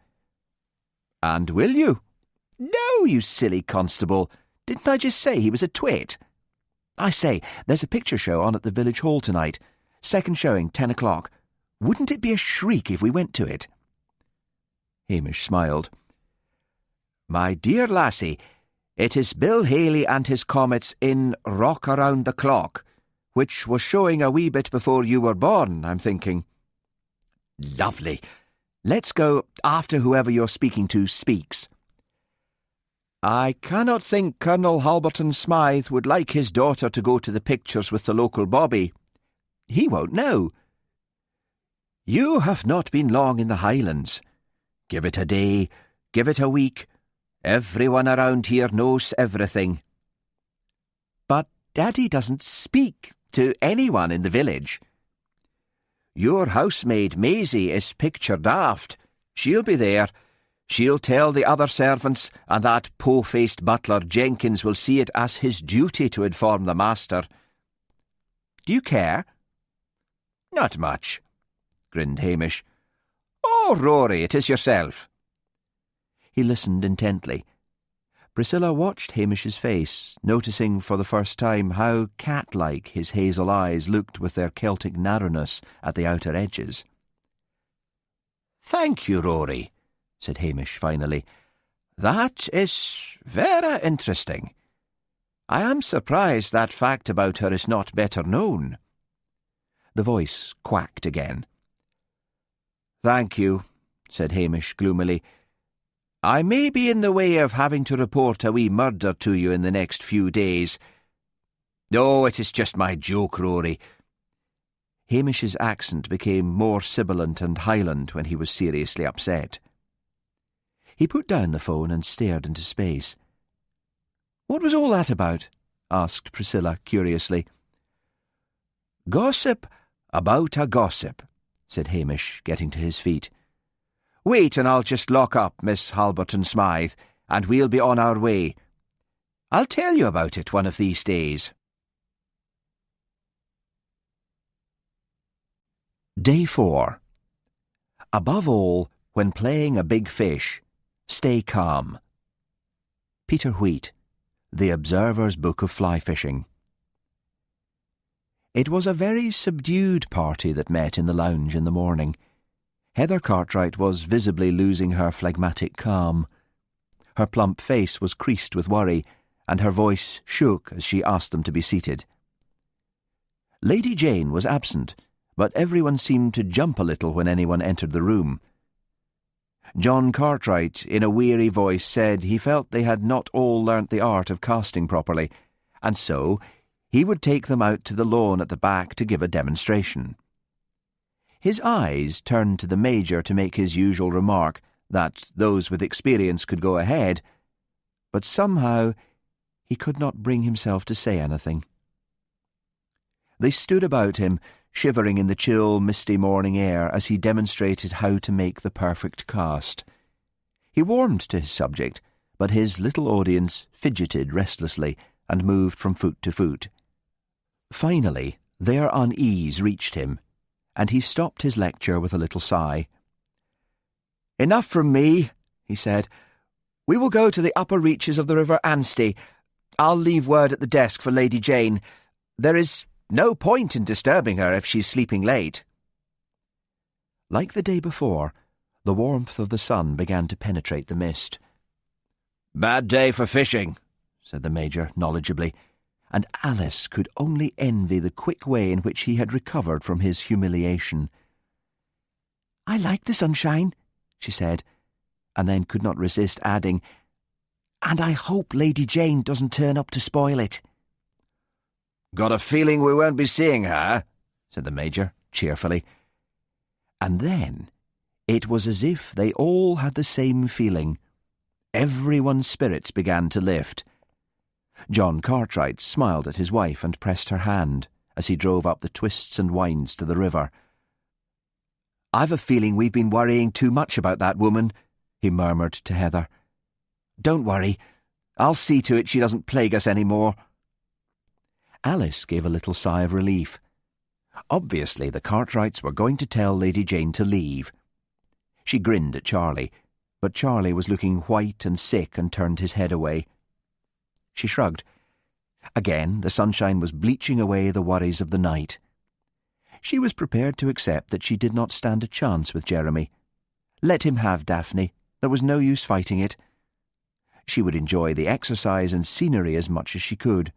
"And will you?" "No, you silly constable. Didn't I just say he was a twit? I say, there's a picture show on at the village hall tonight. Second showing, 10 o'clock. Wouldn't it be a shriek if we went to it?" Hamish smiled. "My dear lassie, it is Bill Haley and his comets in Rock Around the Clock, which was showing a wee bit before you were born, I'm thinking." "Lovely. Let's go after whoever you're speaking to speaks." "I cannot think Colonel Halberton Smythe would like his daughter to go to the pictures with the local bobby. He won't know." "You have not been long in the Highlands. Give it a day, give it a week. Everyone around here knows everything." "But Daddy doesn't speak to anyone in the village." "Your housemaid Maisie is picture daft. She'll be there. She'll tell the other servants, and that po-faced butler Jenkins will see it as his duty to inform the master." "Do you care?" "Not much," grinned Hamish. "Oh, Rory, it is yourself." He listened intently. Priscilla watched Hamish's face, noticing for the first time how cat-like his hazel eyes looked with their Celtic narrowness at the outer edges. "Thank you, Rory," said Hamish finally. "That is very interesting. I am surprised that fact about her is not better known." The voice quacked again. "Thank you," said Hamish gloomily. "I may be in the way of having to report a wee murder to you in the next few days." "Oh, it is just my joke, Rory." Hamish's accent became more sibilant and Highland when he was seriously upset. He put down the phone and stared into space. "What was all that about?" asked Priscilla curiously. "Gossip about a gossip," said Hamish, getting to his feet. "Wait, and I'll just lock up Miss Halberton Smythe, and we'll be on our way. I'll tell you about it one of these days." Day 4. Above all, when playing a big fish, stay calm. Peter Wheat, The Observer's Book of Fly Fishing. It was a very subdued party that met in the lounge in the morning. Heather Cartwright was visibly losing her phlegmatic calm. Her plump face was creased with worry, and her voice shook as she asked them to be seated. Lady Jane was absent, but everyone seemed to jump a little when anyone entered the room. John Cartwright, in a weary voice, said he felt they had not all learnt the art of casting properly, and so he would take them out to the lawn at the back to give a demonstration. His eyes turned to the Major to make his usual remark that those with experience could go ahead, but somehow he could not bring himself to say anything. They stood about him, shivering in the chill, misty morning air as he demonstrated how to make the perfect cast. He warmed to his subject, but his little audience fidgeted restlessly and moved from foot to foot. Finally, their unease reached him, and he stopped his lecture with a little sigh. "Enough from me," he said. "We will go to the upper reaches of the River Anstey. I'll leave word at the desk for Lady Jane. There is no point in disturbing her if she's sleeping late." Like the day before, the warmth of the sun began to penetrate the mist. "Bad day for fishing," said the Major knowledgeably, and Alice could only envy the quick way in which he had recovered from his humiliation. "I like the sunshine," she said, and then could not resist adding, "and I hope Lady Jane doesn't turn up to spoil it." "Got a feeling we won't be seeing her," said the Major cheerfully. And then it was as if they all had the same feeling. Everyone's spirits began to lift. John Cartwright smiled at his wife and pressed her hand as he drove up the twists and winds to the river. "I've a feeling we've been worrying too much about that woman," he murmured to Heather. "Don't worry. I'll see to it she doesn't plague us any more." Alice gave a little sigh of relief. Obviously the Cartwrights were going to tell Lady Jane to leave. She grinned at Charlie, but Charlie was looking white and sick and turned his head away. She shrugged. Again, the sunshine was bleaching away the worries of the night. She was prepared to accept that she did not stand a chance with Jeremy. Let him have Daphne. There was no use fighting it. She would enjoy the exercise and scenery as much as she could.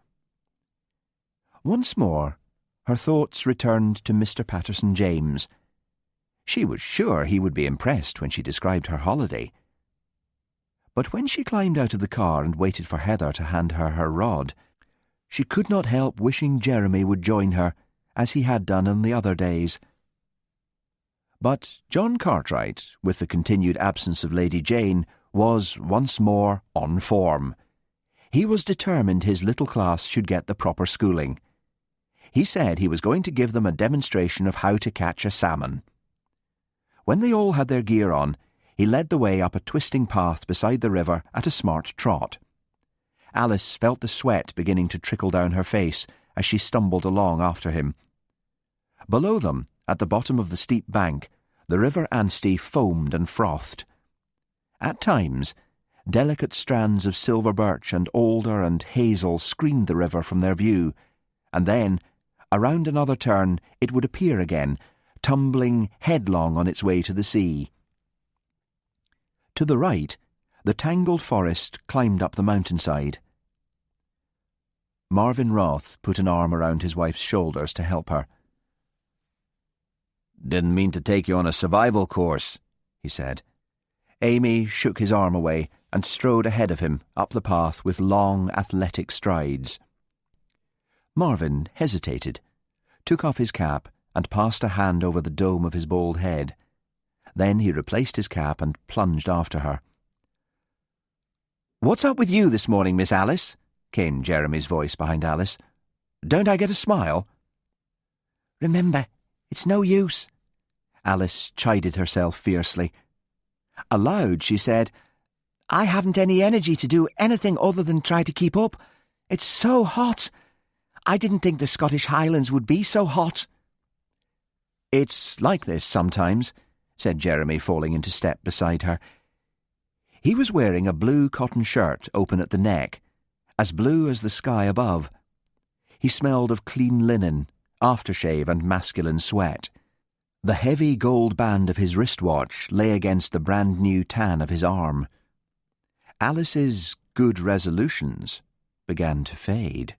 Once more, her thoughts returned to Mr. Patterson James. She was sure he would be impressed when she described her holiday. But when she climbed out of the car and waited for Heather to hand her her rod, she could not help wishing Jeremy would join her, as he had done on the other days. But John Cartwright, with the continued absence of Lady Jane, was once more on form. He was determined his little class should get the proper schooling. He said he was going to give them a demonstration of how to catch a salmon. When they all had their gear on, he led the way up a twisting path beside the river at a smart trot. Alice felt the sweat beginning to trickle down her face as she stumbled along after him. Below them, at the bottom of the steep bank, the River Anstey foamed and frothed. At times, delicate strands of silver birch and alder and hazel screened the river from their view, and then, around another turn, it would appear again, tumbling headlong on its way to the sea. To the right, the tangled forest climbed up the mountainside. Marvin Roth put an arm around his wife's shoulders to help her. "Didn't mean to take you on a survival course," he said. Amy shook his arm away and strode ahead of him up the path with long, athletic strides. Marvin hesitated, took off his cap and passed a hand over the dome of his bald head. Then he replaced his cap and plunged after her. "What's up with you this morning, Miss Alice?" came Jeremy's voice behind Alice. "Don't I get a smile?" "Remember, it's no use." Alice chided herself fiercely. Aloud she said, "I haven't any energy to do anything other than try to keep up. It's so hot. I didn't think the Scottish Highlands would be so hot." "It's like this sometimes," said Jeremy, falling into step beside her. He was wearing a blue cotton shirt open at the neck, as blue as the sky above. He smelled of clean linen, aftershave and masculine sweat. The heavy gold band of his wristwatch lay against the brand-new tan of his arm. Alice's good resolutions began to fade.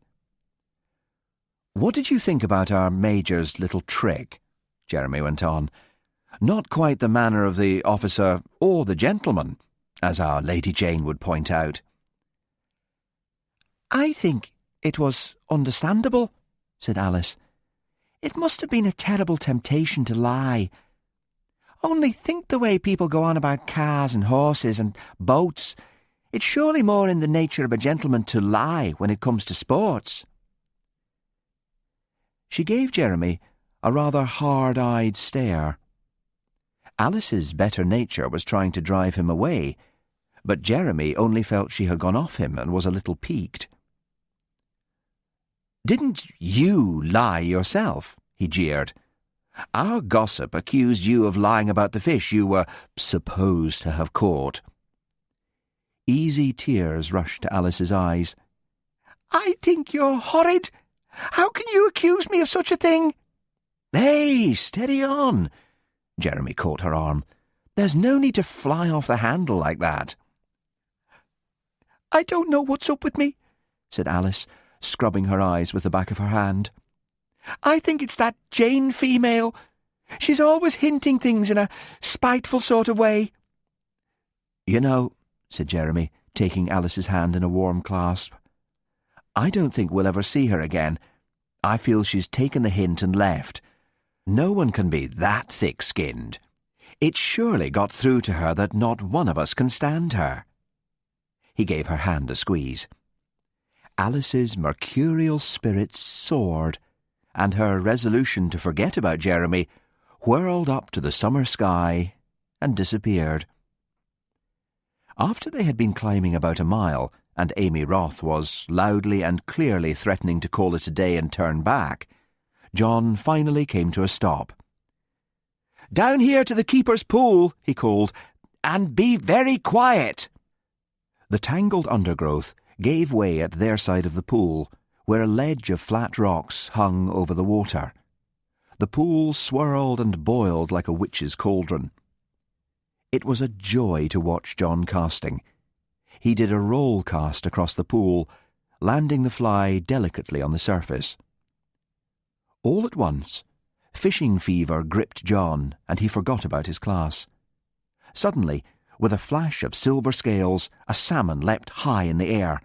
"What did you think about our Major's little trick?" Jeremy went on. "Not quite the manner of the officer or the gentleman, as our Lady Jane would point out." "I think it was understandable," said Alice. "It must have been a terrible temptation to lie. Only think the way people go on about cars and horses and boats. It's surely more in the nature of a gentleman to lie when it comes to sports." She gave Jeremy a rather hard-eyed stare. Alice's better nature was trying to drive him away, but Jeremy only felt she had gone off him and was a little piqued. "Didn't you lie yourself?" he jeered. "Our gossip accused you of lying about the fish you were supposed to have caught." Easy tears rushed to Alice's eyes. "I think you're horrid. How can you accuse me of such a thing?" "Hey, steady on." Jeremy caught her arm. "There's no need to fly off the handle like that." "I don't know what's up with me," said Alice, scrubbing her eyes with the back of her hand. "I think it's that Jane female. She's always hinting things in a spiteful sort of way." "You know," said Jeremy, taking Alice's hand in a warm clasp, "I don't think we'll ever see her again. I feel she's taken the hint and left. No one can be that thick-skinned. It surely got through to her that not one of us can stand her." He gave her hand a squeeze. Alice's mercurial spirits soared, and her resolution to forget about Jeremy whirled up to the summer sky and disappeared. After they had been climbing about a mile, and Amy Roth was loudly and clearly threatening to call it a day and turn back, John finally came to a stop. "Down here to the keeper's pool," he called, "and be very quiet." The tangled undergrowth gave way at their side of the pool, where a ledge of flat rocks hung over the water. The pool swirled and boiled like a witch's cauldron. It was a joy to watch John casting. He did a roll cast across the pool, landing the fly delicately on the surface. All at once, fishing fever gripped John, and he forgot about his class. Suddenly, with a flash of silver scales, a salmon leapt high in the air.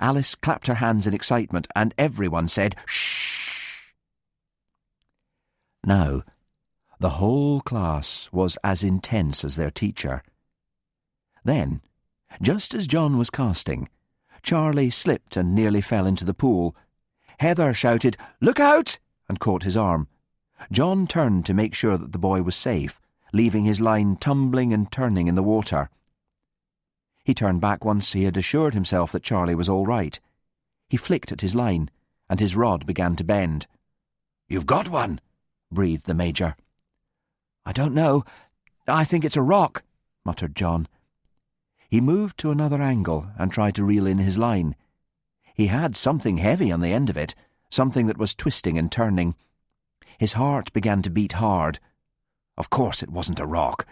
Alice clapped her hands in excitement, and everyone said, "Shh!" Now, the whole class was as intense as their teacher. Then, just as John was casting, Charlie slipped and nearly fell into the pool. Heather shouted, "Look out!" and caught his arm. John turned to make sure that the boy was safe, leaving his line tumbling and turning in the water. He turned back once he had assured himself that Charlie was all right. He flicked at his line, and his rod began to bend. "You've got one," breathed the Major. "I don't know. I think it's a rock," muttered John. He moved to another angle and tried to reel in his line. He had something heavy on the end of it, something that was twisting and turning. His heart began to beat hard. Of course it wasn't a rock.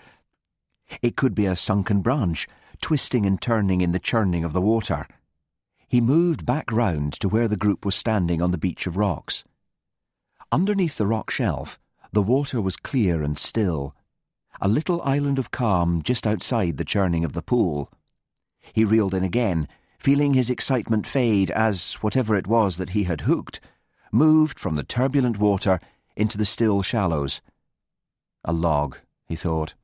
It could be a sunken branch, twisting and turning in the churning of the water. He moved back round to where the group was standing on the beach of rocks. Underneath the rock shelf, the water was clear and still, a little island of calm just outside the churning of the pool. He reeled in again, feeling his excitement fade as whatever it was that he had hooked moved from the turbulent water into the still shallows. A log, he thought.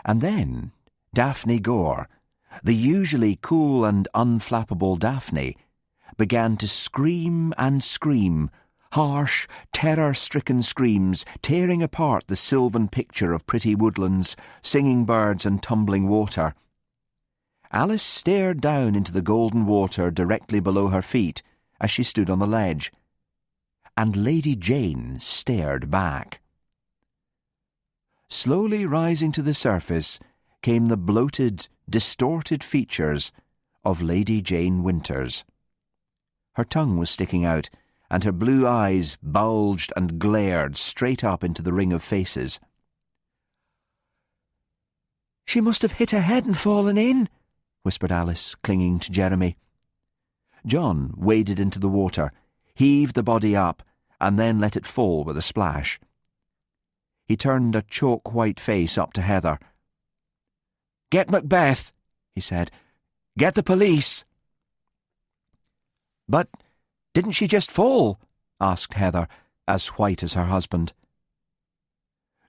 And then Daphne Gore, the usually cool and unflappable Daphne, began to scream and scream, harsh, terror-stricken screams tearing apart the sylvan picture of pretty woodlands, singing birds and tumbling water. Alice stared down into the golden water directly below her feet as she stood on the ledge, and Lady Jane stared back. Slowly rising to the surface came the bloated, distorted features of Lady Jane Winters. Her tongue was sticking out, and her blue eyes bulged and glared straight up into the ring of faces. "She must have hit her head and fallen in," whispered Alice, clinging to Jeremy. John waded into the water, heaved the body up, and then let it fall with a splash. He turned a chalk-white face up to Heather. "Get Macbeth," he said. "Get the police." "But didn't she just fall?" asked Heather, as white as her husband.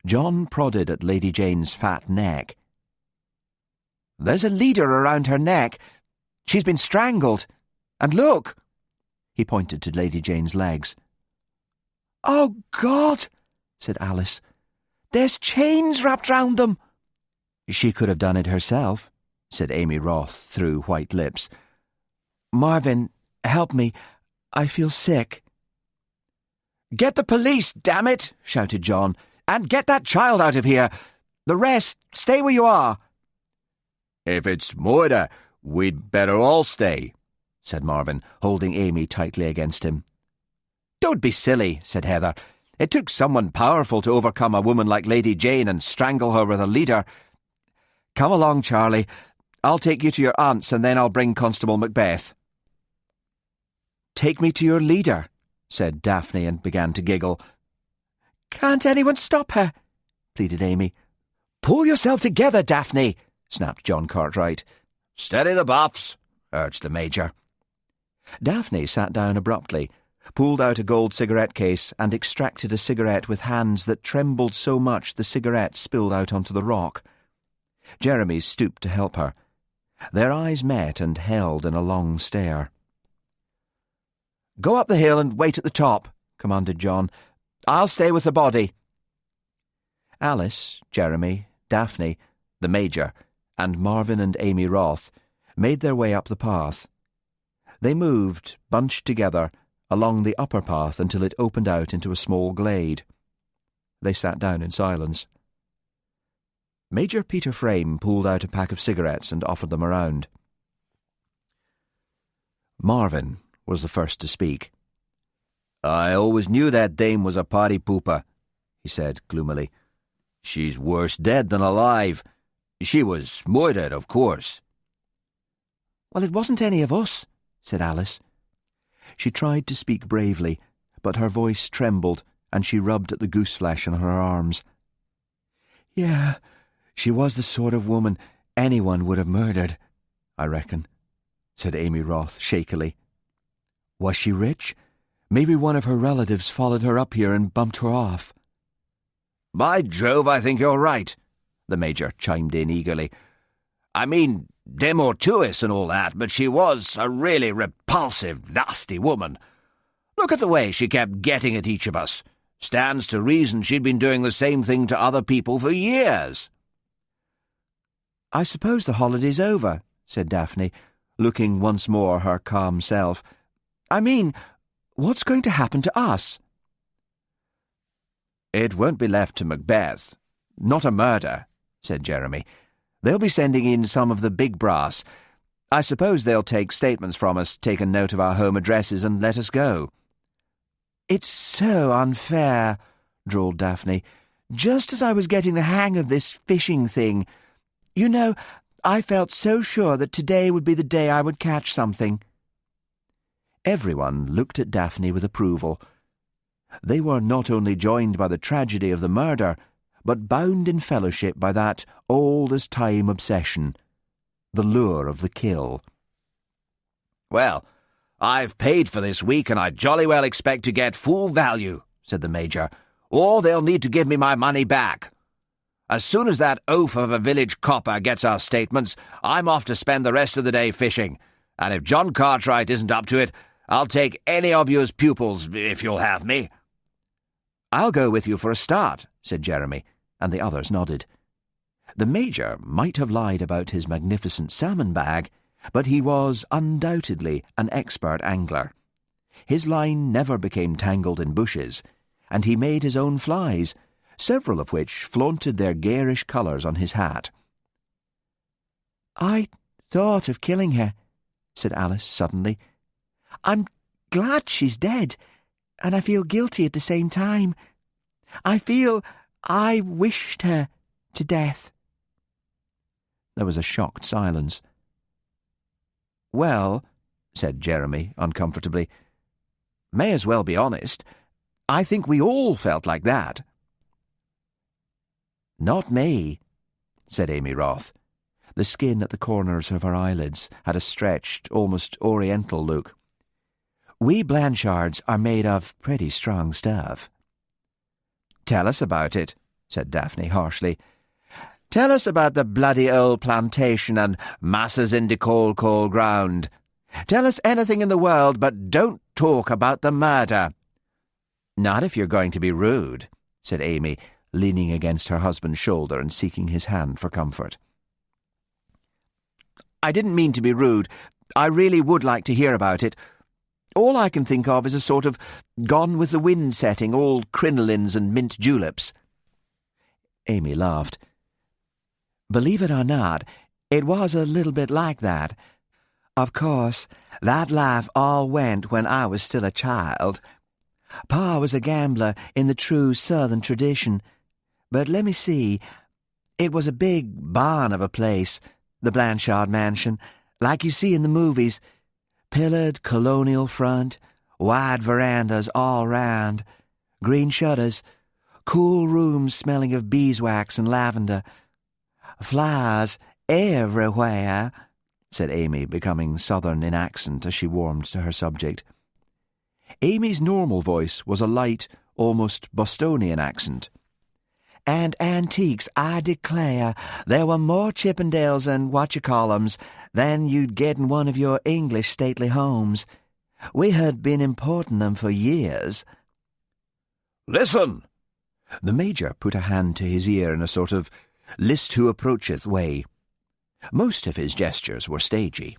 John prodded at Lady Jane's fat neck. "There's a leader around her neck. She's been strangled. And look!" He pointed to Lady Jane's legs. "Oh, God," said Alice. "There's chains wrapped round them." "She could have done it herself," said Amy Roth through white lips. "Marvin, help me. I feel sick." "Get the police, damn it!" shouted John. "And get that child out of here. The rest, stay where you are." "If it's murder, we'd better all stay," said Marvin, holding Amy tightly against him. "Don't be silly," said Heather. "It took someone powerful to overcome a woman like Lady Jane and strangle her with a leader. Come along, Charlie. I'll take you to your aunt's and then I'll bring Constable Macbeth." "Take me to your leader," said Daphne, and began to giggle. "Can't anyone stop her?" pleaded Amy. "Pull yourself together, Daphne," snapped John Cartwright. "Steady the buffs," urged the Major. Daphne sat down abruptly, pulled out a gold cigarette case and extracted a cigarette with hands that trembled so much the cigarette spilled out onto the rock. Jeremy stooped to help her. Their eyes met and held in a long stare. "Go up the hill and wait at the top," commanded John. "I'll stay with the body." Alice, Jeremy, Daphne, the Major, and Marvin and Amy Roth made their way up the path. They moved, bunched together, along the upper path until it opened out into a small glade. They sat down in silence. Major Peter Frame pulled out a pack of cigarettes and offered them around. Marvin was the first to speak. "I always knew that dame was a party pooper," he said gloomily. "She's worse dead than alive. She was murdered, of course." "Well, it wasn't any of us," said Alice. She tried to speak bravely, but her voice trembled and she rubbed at the gooseflesh on her arms. "Yeah, she was the sort of woman anyone would have murdered, I reckon," said Amy Roth shakily. "Was she rich? Maybe one of her relatives followed her up here and bumped her off." "By Jove, I think you're right," the Major chimed in eagerly. "I mean, demortuous and all that, but she was a really repulsive, nasty woman. Look at the way she kept getting at each of us. Stands to reason she'd been doing the same thing to other people for years." "I suppose the holiday's over," said Daphne, looking once more her calm self. "I mean, what's going to happen to us?" "It won't be left to Macbeth. Not a murder," said Jeremy. "They'll be sending in some of the big brass. I suppose they'll take statements from us, take a note of our home addresses, and let us go." "It's so unfair," drawled Daphne. "Just as I was getting the hang of this fishing thing. You know, I felt so sure that today would be the day I would catch something." Everyone looked at Daphne with approval. They were not only joined by the tragedy of the murder, but bound in fellowship by that old-as-time obsession, the lure of the kill. "Well, I've paid for this week, and I jolly well expect to get full value," said the Major, "or they'll need to give me my money back. As soon as that oaf of a village copper gets our statements, I'm off to spend the rest of the day fishing, and if John Cartwright isn't up to it, I'll take any of you as pupils, if you'll have me." "I'll go with you for a start," said Jeremy, and the others nodded. The Major might have lied about his magnificent salmon bag, but he was undoubtedly an expert angler. His line never became tangled in bushes, and he made his own flies, several of which flaunted their garish colours on his hat. "I thought of killing her," said Alice suddenly. "I'm glad she's dead, and I feel guilty at the same time. I feel I wished her to death." There was a shocked silence. "Well," said Jeremy uncomfortably, "may as well be honest. I think we all felt like that." "Not me," said Amy Roth. The skin at the corners of her eyelids had a stretched, almost oriental look. "We Blanchards are made of pretty strong stuff." "Tell us about it," said Daphne harshly. "Tell us about the bloody old plantation and masses in de coal ground. Tell us anything in the world, but don't talk about the murder." "Not if you're going to be rude," said Amy, leaning against her husband's shoulder and seeking his hand for comfort. "I didn't mean to be rude. I really would like to hear about it. All I can think of is a sort of Gone with the Wind setting, all crinolines and mint juleps." Amy laughed. "Believe it or not, it was a little bit like that. Of course, that life all went when I was still a child. Pa was a gambler in the true Southern tradition. But let me see, it was a big barn of a place, the Blanchard mansion, like you see in the movies. Pillared colonial front, wide verandas all round, green shutters, cool rooms smelling of beeswax and lavender. Flowers everywhere," said Amy, becoming Southern in accent as she warmed to her subject. Amy's normal voice was a light, almost Bostonian accent. "And antiques, I declare. There were more Chippendales and what-you-call-ems than you'd get in one of your English stately homes. We had been importing them for years." "Listen!" The Major put a hand to his ear in a sort of list who approacheth way. Most of his gestures were stagey.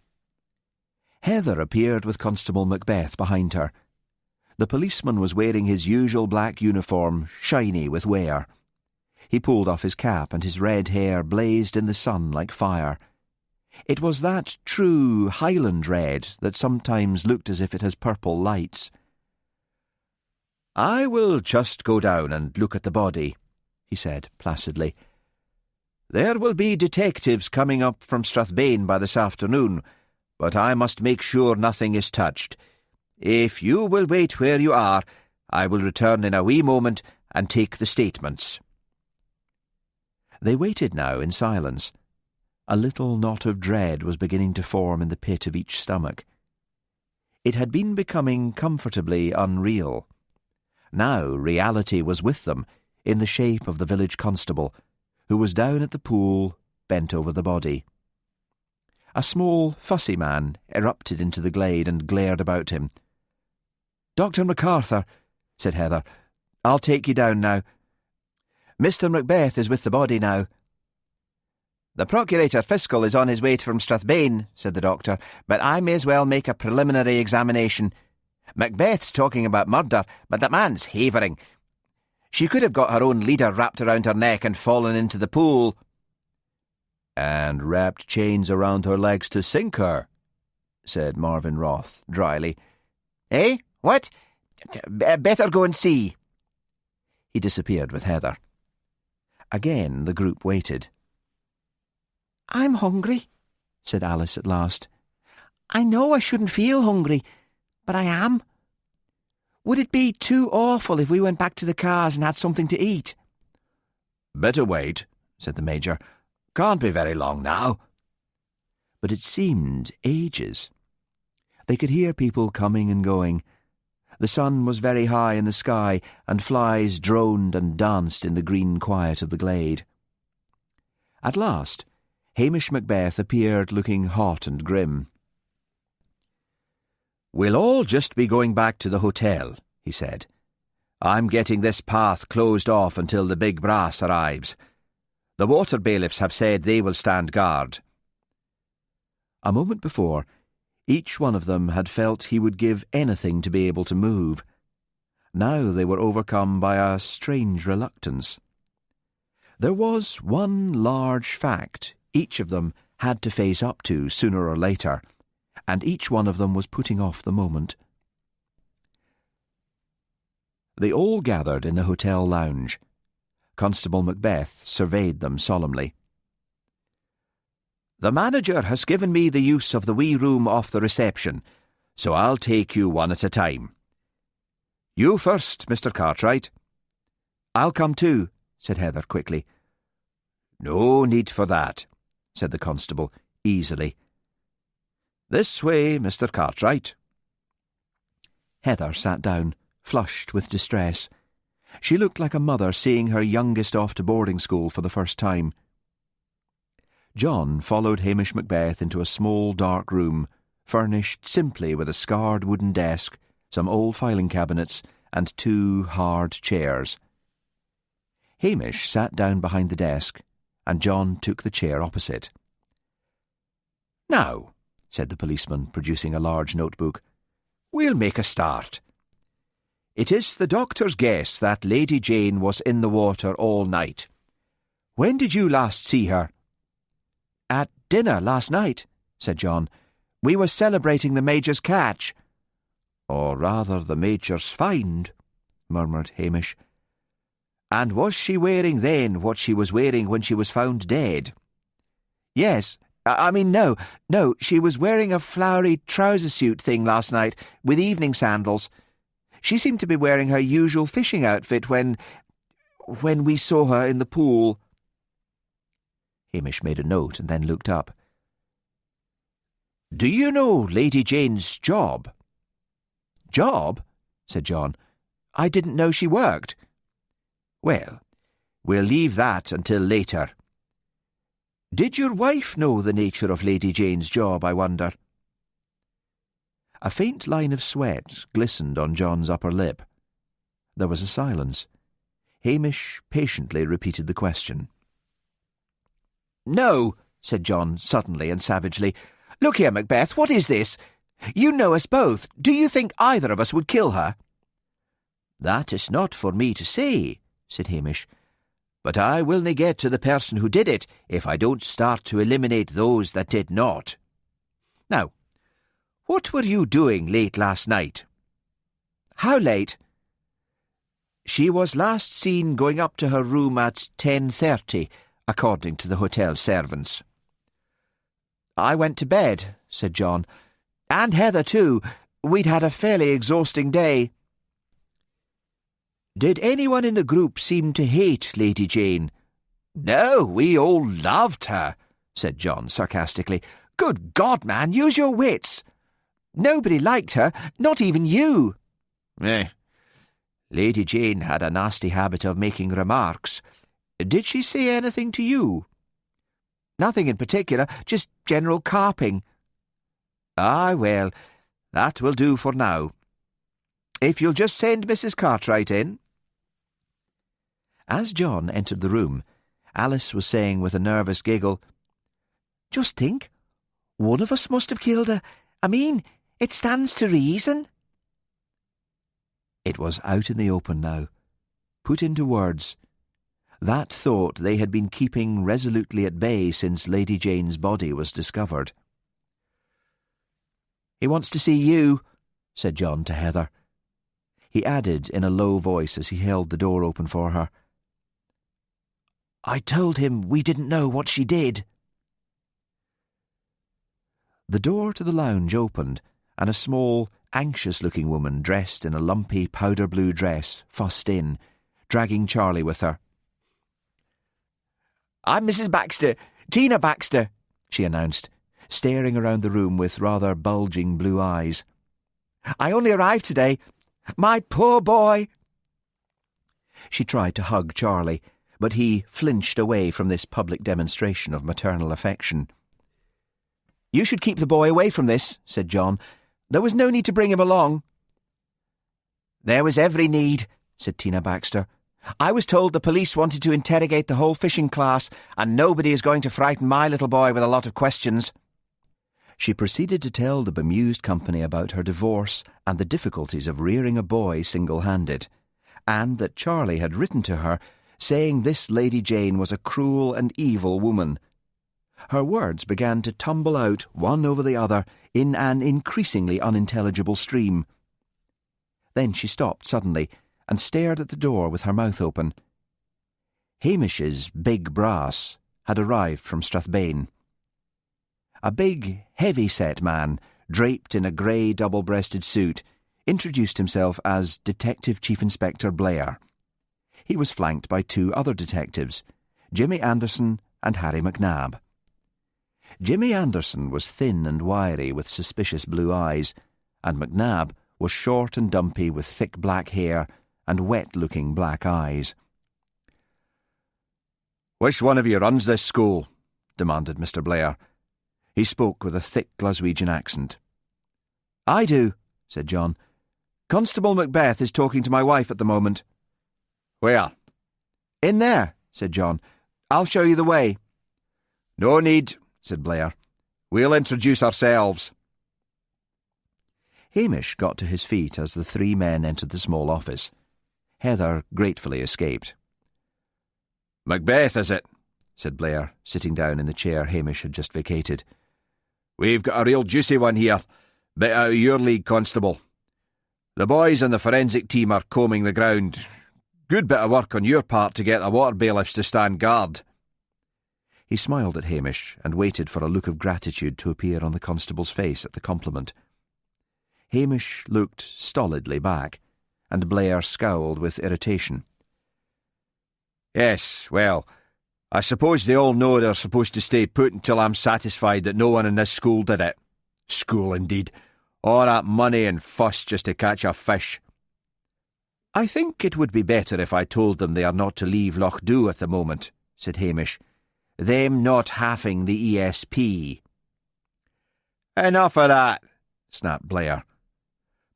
Heather appeared with Constable Macbeth behind her. The policeman was wearing his usual black uniform, shiny with wear. He pulled off his cap, and his red hair blazed in the sun like fire. It was that true Highland red that sometimes looked as if it has purple lights. "I will just go down and look at the body," he said placidly. "There will be detectives coming up from Strathbane by this afternoon, but I must make sure nothing is touched. If you will wait where you are, I will return in a wee moment and take the statements." They waited now in silence. A little knot of dread was beginning to form in the pit of each stomach. It had been becoming comfortably unreal. Now reality was with them, in the shape of the village constable, who was down at the pool, bent over the body. A small, fussy man erupted into the glade and glared about him. "Dr. MacArthur," said Heather, "I'll take you down now. Mr. Macbeth is with the body now." "The Procurator Fiscal is on his way from Strathbane," said the doctor, "but I may as well make a preliminary examination. Macbeth's talking about murder, but the man's havering. She could have got her own leader wrapped around her neck and fallen into the pool." "And wrapped chains around her legs to sink her," said Marvin Roth dryly. "Eh? What? Better go and see." He disappeared with Heather. Again the group waited. "I'm hungry," said Alice at last. "I know I shouldn't feel hungry, but I am. Would it be too awful if we went back to the cars and had something to eat?" "Better wait," said the Major. "Can't be very long now." But it seemed ages. They could hear people coming and going. The sun was very high in the sky, and flies droned and danced in the green quiet of the glade. At last, Hamish Macbeth appeared looking hot and grim. "We'll all just be going back to the hotel," he said. "I'm getting this path closed off until the big brass arrives. The water bailiffs have said they will stand guard." A moment before, each one of them had felt he would give anything to be able to move. Now they were overcome by a strange reluctance. There was one large fact each of them had to face up to sooner or later, and each one of them was putting off the moment. They all gathered in the hotel lounge. Constable Macbeth surveyed them solemnly. "The manager has given me the use of the wee room off the reception, so I'll take you one at a time. You first, Mr. Cartwright." "I'll come too," said Heather quickly. "No need for that," said the constable easily. "This way, Mr. Cartwright." Heather sat down, flushed with distress. She looked like a mother seeing her youngest off to boarding school for the first time. John followed Hamish Macbeth into a small dark room, furnished simply with a scarred wooden desk, some old filing cabinets, and 2 hard chairs. Hamish sat down behind the desk, and John took the chair opposite. "Now," said the policeman, producing a large notebook, "we'll make a start. It is the doctor's guess that Lady Jane was in the water all night. When did you last see her?" "At dinner last night," said John. "We were celebrating the Major's catch." "Or rather the Major's find," murmured Hamish. "And was she wearing then what she was wearing when she was found dead?" "Yes. No, she was wearing a flowery trouser suit thing last night, with evening sandals. She seemed to be wearing her usual fishing outfit when we saw her in the pool." Hamish made a note and then looked up. "Do you know Lady Jane's job?" "Job?" said John. "I didn't know she worked." "Well, we'll leave that until later. Did your wife know the nature of Lady Jane's job, I wonder?" A faint line of sweat glistened on John's upper lip. There was a silence. Hamish patiently repeated the question. "No," said John suddenly and savagely. "Look here, Macbeth, what is this? You know us both. Do you think either of us would kill her?" "That is not for me to say," said Hamish. "But I willna get to the person who did it if I don't start to eliminate those that did not. Now, what were you doing late last night?" "How late?" "She was last seen going up to her room at 10:30, according to the hotel servants." "I went to bed," said John. "And Heather too. We'd had a fairly exhausting day." "Did anyone in the group seem to hate Lady Jane?" "No, we all loved her," said John sarcastically. "Good God, man, use your wits." "Nobody liked her, not even you." Lady Jane had a nasty habit of making remarks. Did she say anything to you?" "Nothing in particular, just general carping." "Ah, well, that will do for now. If you'll just send Mrs. Cartwright in." As John entered the room, Alice was saying with a nervous giggle, "Just think, one of us must have killed her. It stands to reason." It was out in the open now, put into words. That thought they had been keeping resolutely at bay since Lady Jane's body was discovered. "He wants to see you," said John to Heather. He added in a low voice as he held the door open for her, "I told him we didn't know what she did." The door to the lounge opened, and a small, anxious-looking woman dressed in a lumpy powder-blue dress fussed in, dragging Charlie with her. "I'm Mrs. Baxter, Tina Baxter," she announced, staring around the room with rather bulging blue eyes. "I only arrived today. My poor boy!" She tried to hug Charlie, but he flinched away from this public demonstration of maternal affection. "You should keep the boy away from this," said John. "There was no need to bring him along." "There was every need," said Tina Baxter. "I was told the police wanted to interrogate the whole fishing class, and nobody is going to frighten my little boy with a lot of questions." She proceeded to tell the bemused company about her divorce and the difficulties of rearing a boy single-handed, and that Charlie had written to her saying this Lady Jane was a cruel and evil woman. Her words began to tumble out one over the other in an increasingly unintelligible stream. Then she stopped suddenly and stared at the door with her mouth open. Hamish's big brass had arrived from Strathbane. A big, heavy-set man, draped in a grey double-breasted suit, introduced himself as Detective Chief Inspector Blair. He was flanked by 2 other detectives, Jimmy Anderson and Harry McNab. Jimmy Anderson was thin and wiry with suspicious blue eyes, and McNab was short and dumpy with thick black hair and wet-looking black eyes. "Which one of you runs this school?" demanded Mr. Blair. He spoke with a thick Glaswegian accent. "I do," said John. Constable Macbeth is talking to my wife at the moment. Where? In there, said John. I'll show you the way. No need, said Blair. We'll introduce ourselves. Hamish got to his feet as the three men entered the small office. Heather gratefully escaped. Macbeth, is it? said Blair, sitting down in the chair Hamish had just vacated. We've got a real juicy one here. Bit out of your league, Constable. The boys and the forensic team are combing the ground. Good bit of work on your part to get the water bailiffs to stand guard. He smiled at Hamish and waited for a look of gratitude to appear on the constable's face at the compliment. Hamish looked stolidly back, and Blair scowled with irritation. Yes, well, I suppose they all know they're supposed to stay put until I'm satisfied that no one in this school did it. School, indeed. All that money and fuss just to catch a fish. I think it would be better if I told them they are not to leave Loch Dhu at the moment, said Hamish. Them not having the ESP. Enough of that, snapped Blair.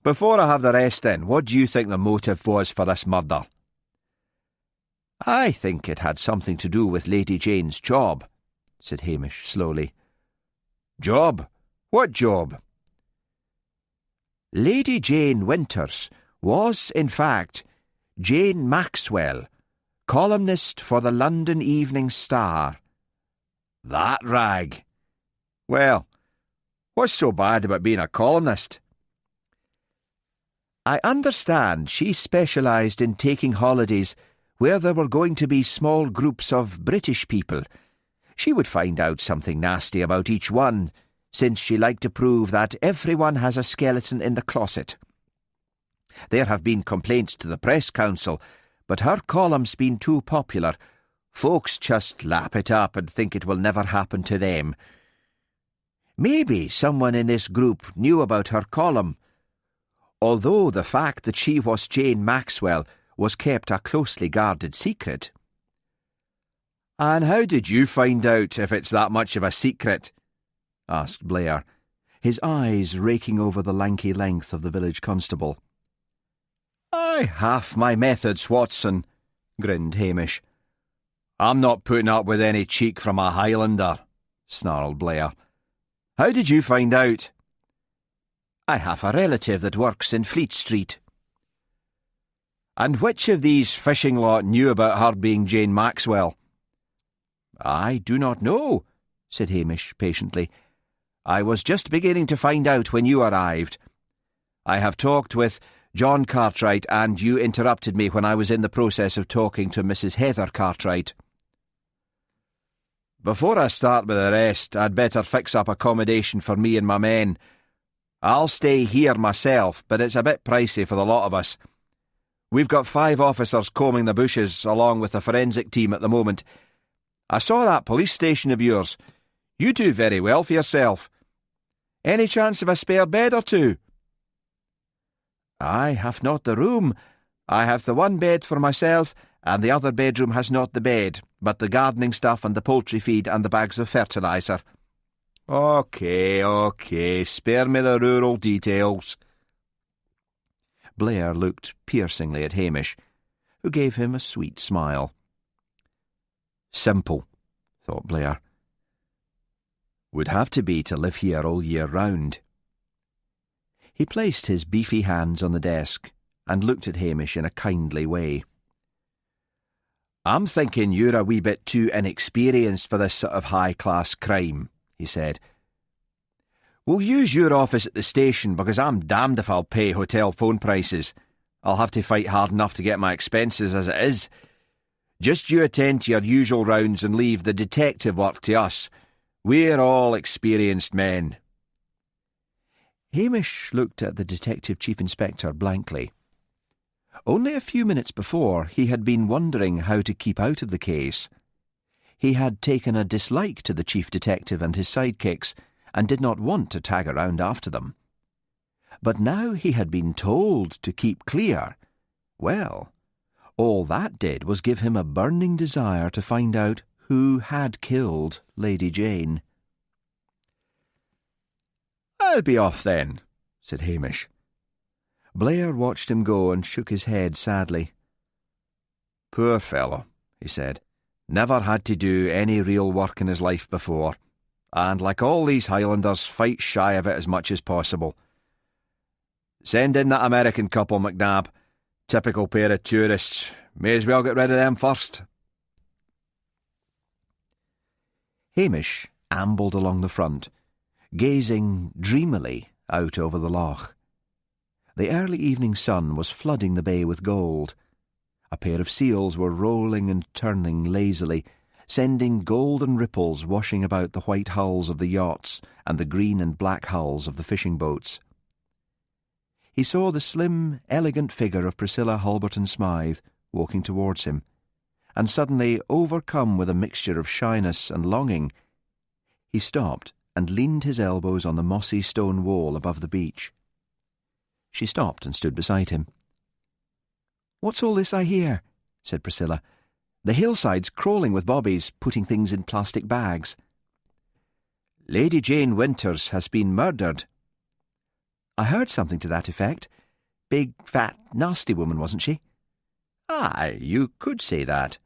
Before I have the rest in, what do you think the motive was for this murder? I think it had something to do with Lady Jane's job, said Hamish slowly. Job? What job? Lady Jane Winters was, in fact, Jane Maxwell, columnist for the London Evening Star. That rag. Well, what's so bad about being a columnist? I understand she specialised in taking holidays where there were going to be small groups of British people. She would find out something nasty about each one, since she liked to prove that everyone has a skeleton in the closet. There have been complaints to the Press Council, but her column's been too popular. Folks just lap it up and think it will never happen to them. Maybe someone in this group knew about her column, although the fact that she was Jane Maxwell was kept a closely guarded secret. And how did you find out if it's that much of a secret? Asked Blair, his eyes raking over the lanky length of the village constable. I have my methods, Watson, grinned Hamish. I'm not putting up with any cheek from a Highlander, snarled Blair. How did you find out? I have a relative that works in Fleet Street. And which of these fishing lot knew about her being Jane Maxwell? I do not know, said Hamish patiently. I was just beginning to find out when you arrived. I have talked with John Cartwright, and you interrupted me when I was in the process of talking to Mrs. Heather Cartwright. Before I start with the rest, I'd better fix up accommodation for me and my men. I'll stay here myself, but it's a bit pricey for the lot of us. We've got 5 officers combing the bushes along with the forensic team at the moment. I saw that police station of yours. You do very well for yourself. Any chance of a spare bed or two? I have not the room. I have the one bed for myself, and the other bedroom has not the bed, but the gardening stuff and the poultry feed and the bags of fertiliser. OK, spare me the rural details. Blair looked piercingly at Hamish, who gave him a sweet smile. Simple, thought Blair. Would have to be to live here all year round. He placed his beefy hands on the desk and looked at Hamish in a kindly way. I'm thinking you're a wee bit too inexperienced for this sort of high-class crime, he said. We'll use your office at the station because I'm damned if I'll pay hotel phone prices. I'll have to fight hard enough to get my expenses as it is. Just you attend to your usual rounds and leave the detective work to us. We're all experienced men. Hamish looked at the Detective Chief Inspector blankly. Only a few minutes before, he had been wondering how to keep out of the case. He had taken a dislike to the Chief Detective and his sidekicks, and did not want to tag around after them. But now he had been told to keep clear. Well, all that did was give him a burning desire to find out who had killed Lady Jane. I'll be off then, said Hamish. Blair watched him go and shook his head sadly. "Poor fellow," he said. "Never had to do any real work in his life before, and like all these Highlanders, fights shy of it as much as possible. Send in that American couple, McNab. Typical pair of tourists. May as well get rid of them first." Hamish ambled along the front, gazing dreamily out over the loch. The early evening sun was flooding the bay with gold. A pair of seals were rolling and turning lazily, sending golden ripples washing about the white hulls of the yachts and the green and black hulls of the fishing boats. He saw the slim, elegant figure of Priscilla Halberton Smythe walking towards him, and suddenly, overcome with a mixture of shyness and longing, he stopped and leaned his elbows on the mossy stone wall above the beach. She stopped and stood beside him. "What's all this I hear?" said Priscilla. "The hillside's crawling with bobbies putting things in plastic bags." "Lady Jane Winters has been murdered." "I heard something to that effect. Big, fat, nasty woman, wasn't she?" "Aye, you could say that."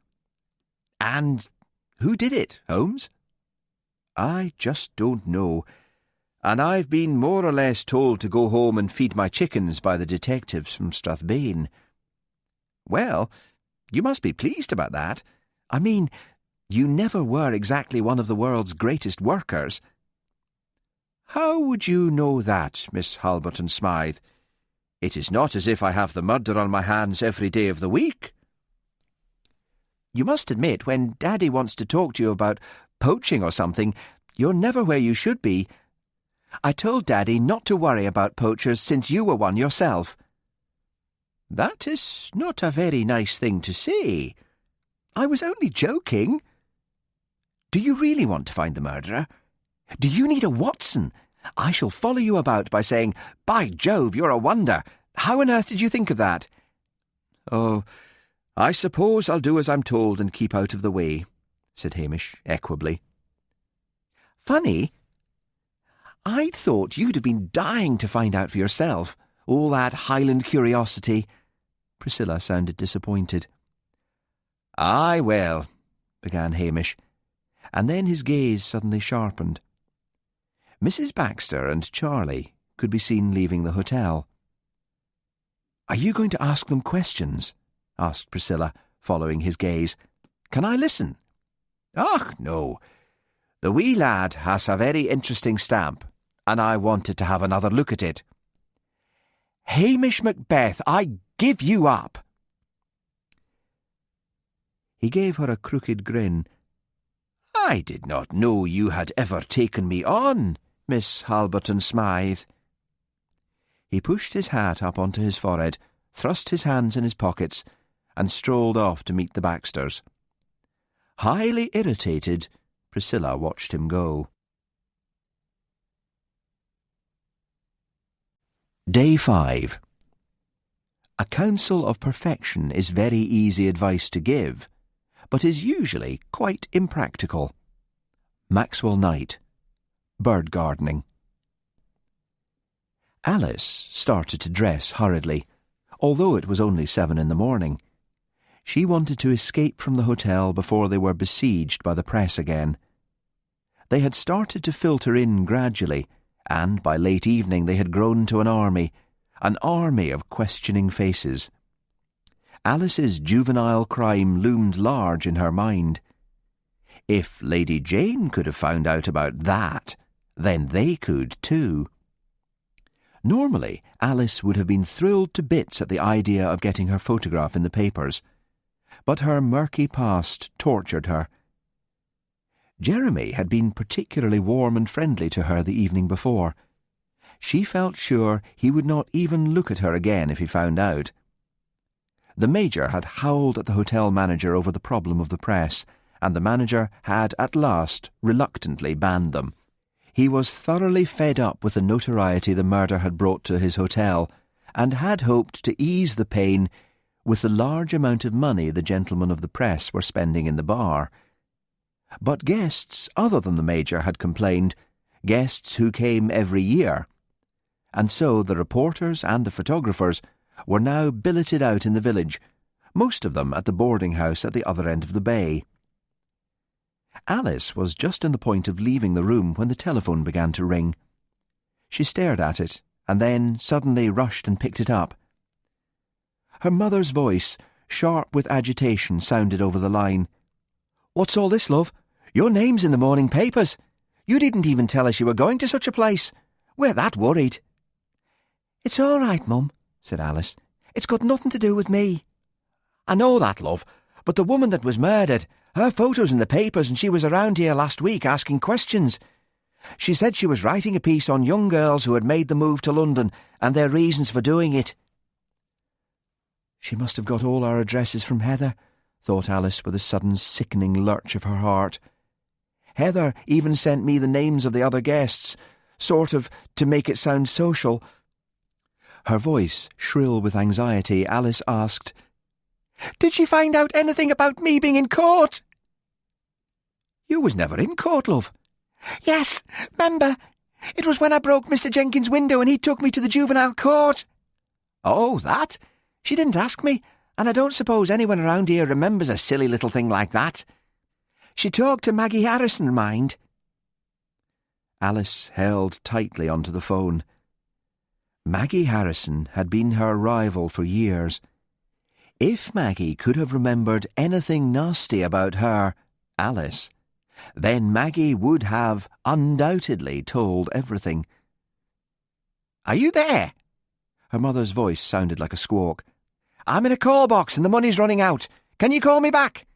"And who did it, Holmes?" "I just don't know, and I've been more or less told to go home and feed my chickens by the detectives from Strathbane." "Well, you must be pleased about that. I mean, you never were exactly one of the world's greatest workers." "How would you know that, Miss Halberton Smythe? It is not as if I have the murder on my hands every day of the week." "You must admit, when Daddy wants to talk to you about poaching or something, you're never where you should be. I told Daddy not to worry about poachers since you were one yourself." "That is not a very nice thing to say." "I was only joking." "Do you really want to find the murderer? Do you need a Watson? I shall follow you about by saying, 'By Jove, you're a wonder. How on earth did you think of that?'" "Oh, I suppose I'll do as I'm told and keep out of the way," said Hamish equably. "Funny. I'd thought you'd have been dying to find out for yourself. All that Highland curiosity." Priscilla sounded disappointed. "Aye, well," began Hamish, and then his gaze suddenly sharpened. Mrs. Baxter and Charlie could be seen leaving the hotel. "Are you going to ask them questions?" asked Priscilla, following his gaze. "Can I listen?" "Och, no. The wee lad has a very interesting stamp, and I wanted to have another look at it." "Hamish Macbeth, I give you up." He gave her a crooked grin. "I did not know you had ever taken me on, Miss Halberton Smythe." He pushed his hat up onto his forehead, thrust his hands in his pockets, and strolled off to meet the Baxters. Highly irritated, Priscilla watched him go. Day 5. A counsel of perfection is very easy advice to give, but is usually quite impractical. Maxwell Knight. Bird gardening. Alice started to dress hurriedly, although it was only 7 in the morning. She wanted to escape from the hotel before they were besieged by the press again. They had started to filter in gradually, and by late evening they had grown to an army of questioning faces. Alice's juvenile crime loomed large in her mind. If Lady Jane could have found out about that, then they could too. Normally, Alice would have been thrilled to bits at the idea of getting her photograph in the papers, but her murky past tortured her. Jeremy had been particularly warm and friendly to her the evening before. She felt sure he would not even look at her again if he found out. The Major had howled at the hotel manager over the problem of the press, and the manager had at last reluctantly banned them. He was thoroughly fed up with the notoriety the murder had brought to his hotel, and had hoped to ease the pain with the large amount of money the gentlemen of the press were spending in the bar. But guests other than the Major had complained, guests who came every year. and so the reporters and the photographers were now billeted out in the village, most of them at the boarding house at the other end of the bay. Alice was just on the point of leaving the room when the telephone began to ring. She stared at it, and then suddenly rushed and picked it up. Her mother's voice, sharp with agitation, sounded over the line. "What's all this, love? Your name's in the morning papers. You didn't even tell us you were going to such a place. We're that worried." "It's all right, Mum," said Alice. "It's got nothing to do with me." "I know that, love, but the woman that was murdered, her photo's in the papers and she was around here last week asking questions. She said she was writing a piece on young girls who had made the move to London and their reasons for doing it." "She must have got all our addresses from Heather," thought Alice with a sudden sickening lurch of her heart. "Heather even sent me the names of the other guests, sort of to make it sound social." Her voice shrill with anxiety, Alice asked, "Did she find out anything about me being in court?" "You was never in court, love." "Yes, 'member? It was when I broke Mr. Jenkins' window and he took me to the juvenile court." "Oh, that? She didn't ask me, and I don't suppose anyone around here remembers a silly little thing like that. She talked to Maggie Harrison, mind." Alice held tightly onto the phone. Maggie Harrison had been her rival for years. If Maggie could have remembered anything nasty about her, Alice, then Maggie would have undoubtedly told everything. "Are you there?" Her mother's voice sounded like a squawk. "I'm in a call box and the money's running out. Can you call me back?"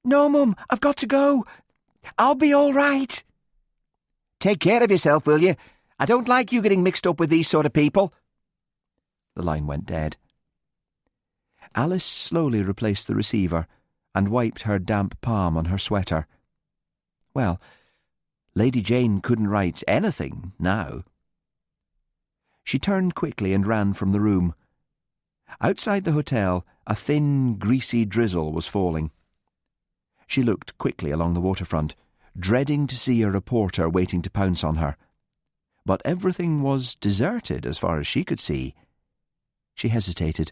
"No, Mum, I've got to go. I'll be all right." "Take care of yourself, will you? I don't like you getting mixed up with these sort of people." The line went dead. Alice slowly replaced the receiver and wiped her damp palm on her sweater. Well, Lady Jane couldn't write anything now. She turned quickly and ran from the room. Outside the hotel, a thin, greasy drizzle was falling. She looked quickly along the waterfront, dreading to see a reporter waiting to pounce on her. But everything was deserted as far as she could see. She hesitated.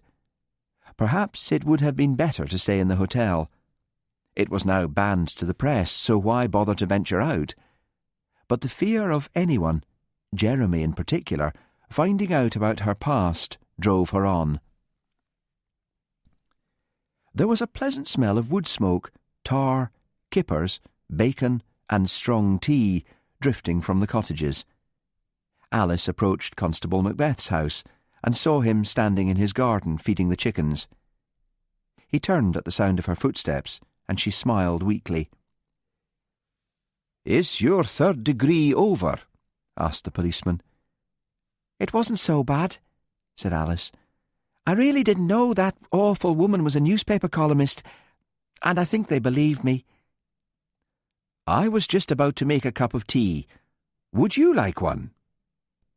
Perhaps it would have been better to stay in the hotel. It was now banned to the press, so why bother to venture out? But the fear of anyone, Jeremy in particular, finding out about her past drove her on. There was a pleasant smell of wood smoke, tar, kippers, bacon, and strong tea drifting from the cottages. Alice approached Constable Macbeth's house and saw him standing in his garden feeding the chickens. He turned at the sound of her footsteps, and she smiled weakly. "Is your third degree over?" asked the policeman. "It wasn't so bad," said Alice. "I really didn't know that awful woman was a newspaper columnist, and I think they believed me." "I was just about to make a cup of tea. Would you like one?"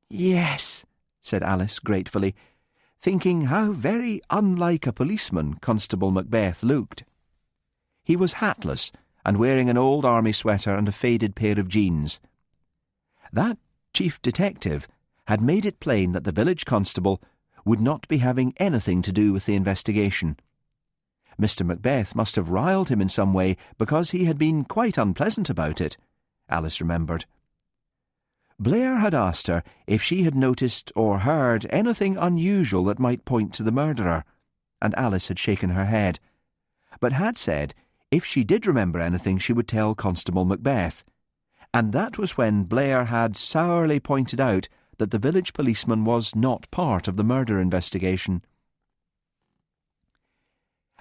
"Yes," said Alice gratefully, thinking how very unlike a policeman Constable Macbeth looked. He was hatless and wearing an old army sweater and a faded pair of jeans. That chief detective had made it plain that the village constable would not be having anything to do with the investigation. Mr. Macbeth must have riled him in some way because he had been quite unpleasant about it, Alice remembered. Blair had asked her if she had noticed or heard anything unusual that might point to the murderer, and Alice had shaken her head, but had said if she did remember anything she would tell Constable Macbeth, and that was when Blair had sourly pointed out that the village policeman was not part of the murder investigation.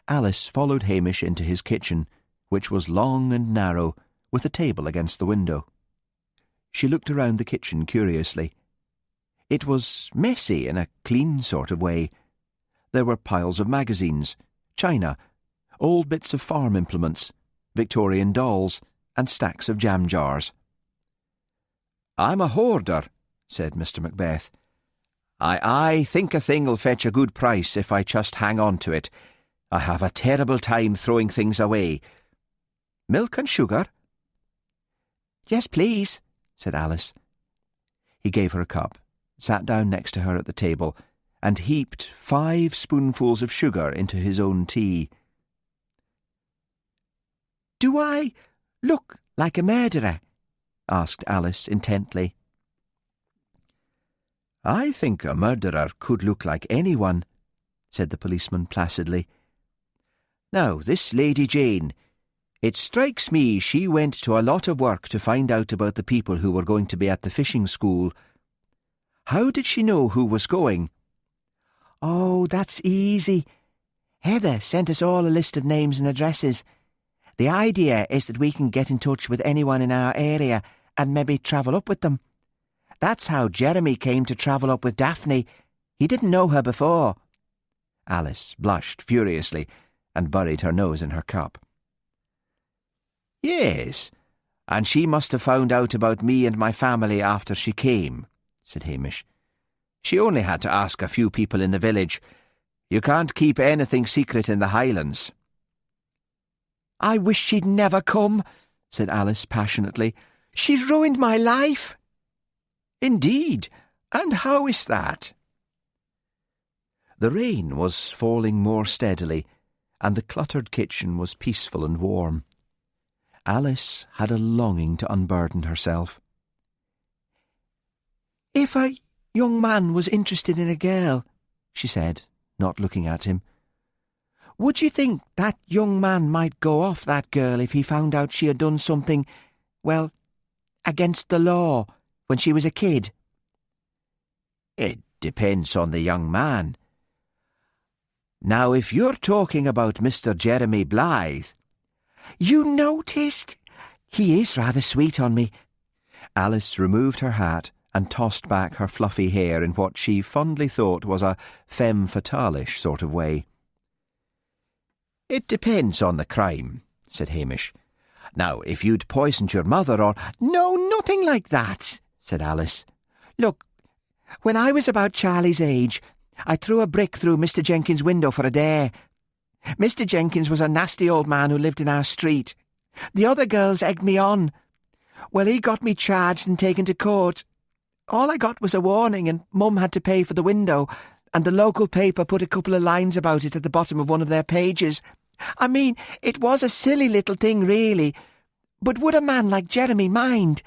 Alice followed Hamish into his kitchen, which was long and narrow, with a table against the window. She looked around the kitchen curiously. It was messy in a clean sort of way. There were piles of magazines, china, old bits of farm implements, Victorian dolls, and stacks of jam jars. "I'm a hoarder," said Mr. Macbeth. I think a thing'll fetch a good price if I just hang on to it. I have a terrible time throwing things away. Milk and sugar?" "Yes, please," said Alice. He gave her a cup, sat down next to her at the table and heaped 5 spoonfuls of sugar into his own tea. "Do I look like a murderer?" asked Alice intently. "I think a murderer could look like anyone," said the policeman placidly. "Now, this Lady Jane, it strikes me she went to a lot of work to find out about the people who were going to be at the fishing school. How did she know who was going?" "Oh, that's easy. Heather sent us all a list of names and addresses. The idea is that we can get in touch with anyone in our area and maybe travel up with them. That's how Jeremy came to travel up with Daphne. He didn't know her before." Alice blushed furiously and buried her nose in her cup. "Yes, and she must have found out about me and my family after she came," said Hamish. "She only had to ask a few people in the village. You can't keep anything secret in the Highlands." "I wish she'd never come," said Alice passionately. "She's ruined my life." "Indeed? And how is that?" The rain was falling more steadily, and the cluttered kitchen was peaceful and warm. Alice had a longing to unburden herself. "If a young man was interested in a girl," she said, not looking at him, "would you think that young man might go off that girl if he found out she had done something, well, against the law when she was a kid?" "It depends on the young man. Now, if you're talking about Mr. Jeremy Blythe—" "You noticed? He is rather sweet on me." Alice removed her hat and tossed back her fluffy hair in what she fondly thought was a femme fatale-ish sort of way. "It depends on the crime," said Hamish. "Now, if you'd poisoned your mother or—" "No, nothing like that," said Alice. "Look, when I was about Charlie's age, I threw a brick through Mr. Jenkins' window for a dare. Mr. Jenkins was a nasty old man who lived in our street. The other girls egged me on. Well, he got me charged and taken to court. All I got was a warning, and Mum had to pay for the window, and the local paper put a couple of lines about it at the bottom of one of their pages. I mean, it was a silly little thing, really. But would a man like Jeremy mind?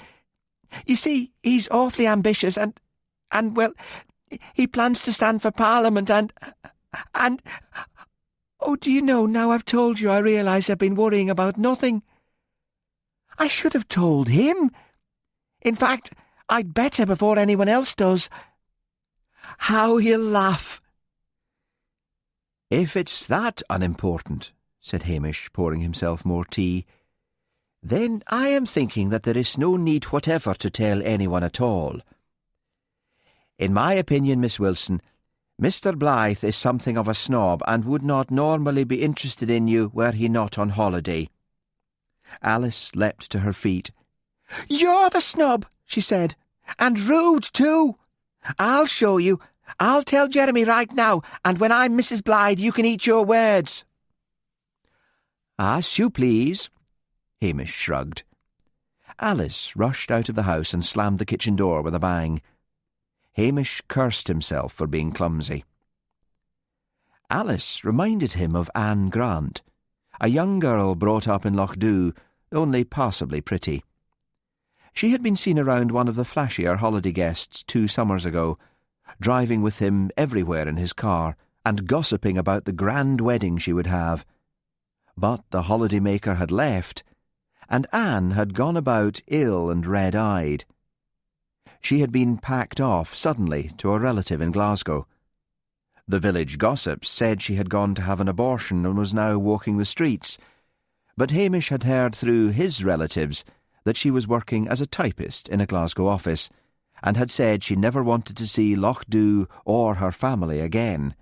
You see, he's awfully ambitious and well, he plans to stand for Parliament and... Oh, do you know, now I've told you, I realise I've been worrying about nothing. I should have told him. In fact, I'd better before anyone else does. How he'll laugh." "If it's that unimportant," said Hamish, pouring himself more tea, "then I am thinking that there is no need whatever to tell anyone at all. In my opinion, Miss Wilson, Mr. Blythe is something of a snob and would not normally be interested in you were he not on holiday." Alice leapt to her feet. "You're the snob," she said, "and rude too. I'll show you. I'll tell Jeremy right now, and when I'm Mrs. Blythe you can eat your words." "As you please." Hamish shrugged. Alice rushed out of the house and slammed the kitchen door with a bang. Hamish cursed himself for being clumsy. Alice reminded him of Anne Grant, a young girl brought up in Lochdoe, only passably pretty. She had been seen around one of the flashier holiday guests 2 summers ago, driving with him everywhere in his car, and gossiping about the grand wedding she would have. But the holiday-maker had left, and Anne had gone about ill and red-eyed. She had been packed off suddenly to a relative in Glasgow. The village gossips said she had gone to have an abortion and was now walking the streets, but Hamish had heard through his relatives that she was working as a typist in a Glasgow office, and had said she never wanted to see Lochdoe or her family again.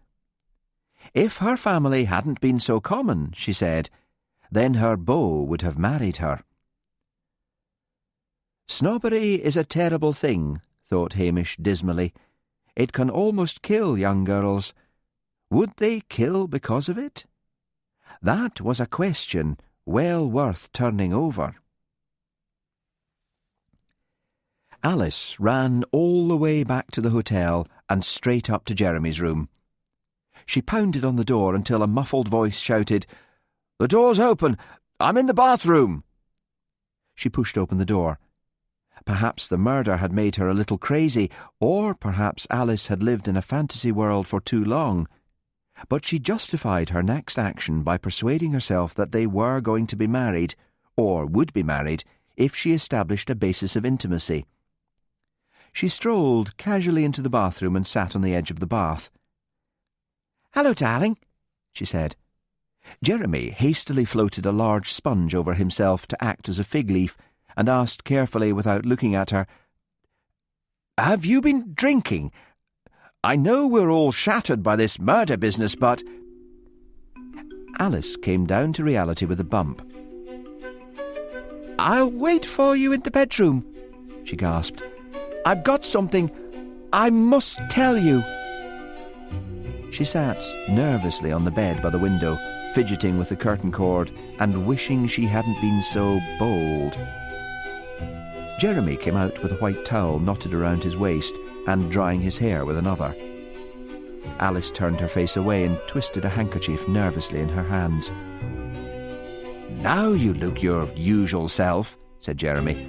If her family hadn't been so common, she said, then her beau would have married her. Snobbery is a terrible thing, thought Hamish dismally. It can almost kill young girls. Would they kill because of it? That was a question well worth turning over. Alice ran all the way back to the hotel and straight up to Jeremy's room. She pounded on the door until a muffled voice shouted, "The door's open! I'm in the bathroom!" She pushed open the door. Perhaps the murder had made her a little crazy, or perhaps Alice had lived in a fantasy world for too long. But she justified her next action by persuading herself that they were going to be married, or would be married, if she established a basis of intimacy. She strolled casually into the bathroom and sat on the edge of the bath. "Hello, darling," she said. Jeremy hastily floated a large sponge over himself to act as a fig leaf, and asked carefully without looking at her, "Have you been drinking? I know we're all shattered by this murder business, but—" Alice came down to reality with a bump. "I'll wait for you in the bedroom," she gasped. "I've got something I must tell you." She sat nervously on the bed by the window, fidgeting with the curtain cord and wishing she hadn't been so bold. Jeremy came out with a white towel knotted around his waist and drying his hair with another. Alice turned her face away and twisted a handkerchief nervously in her hands. "Now you look your usual self," said Jeremy.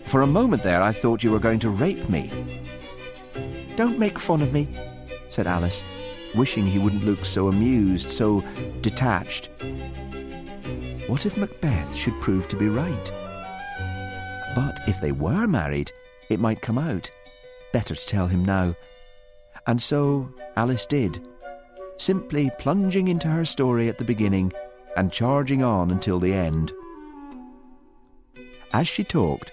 "For a moment there I thought you were going to rape me." "Don't make fun of me," said Alice, wishing he wouldn't look so amused, so detached. What if Macbeth should prove to be right? But if they were married, it might come out. Better to tell him now. And so Alice did, simply plunging into her story at the beginning and charging on until the end. As she talked,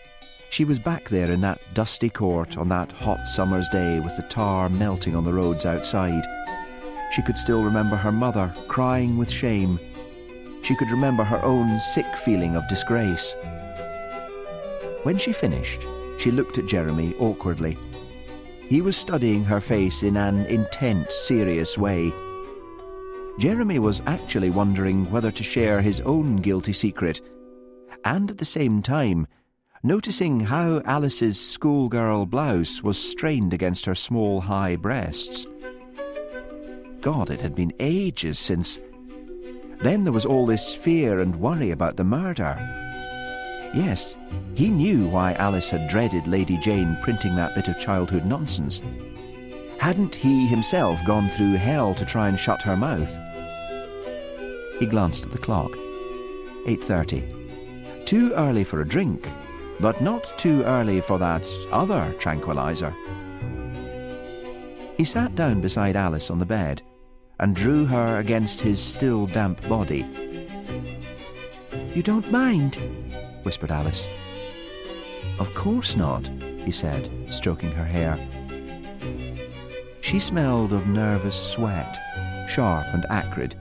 she was back there in that dusty court on that hot summer's day with the tar melting on the roads outside. She could still remember her mother crying with shame. She could remember her own sick feeling of disgrace. When she finished, she looked at Jeremy awkwardly. He was studying her face in an intent, serious way. Jeremy was actually wondering whether to share his own guilty secret, and at the same time noticing how Alice's schoolgirl blouse was strained against her small, high breasts. God, it had been ages since. Then there was all this fear and worry about the murder. Yes, he knew why Alice had dreaded Lady Jane printing that bit of childhood nonsense. Hadn't he himself gone through hell to try and shut her mouth? He glanced at the clock. 8:30. Too early for a drink, but not too early for that other tranquilizer. He sat down beside Alice on the bed and drew her against his still damp body. "You don't mind?" whispered Alice. "Of course not," he said, stroking her hair. She smelled of nervous sweat, sharp and acrid,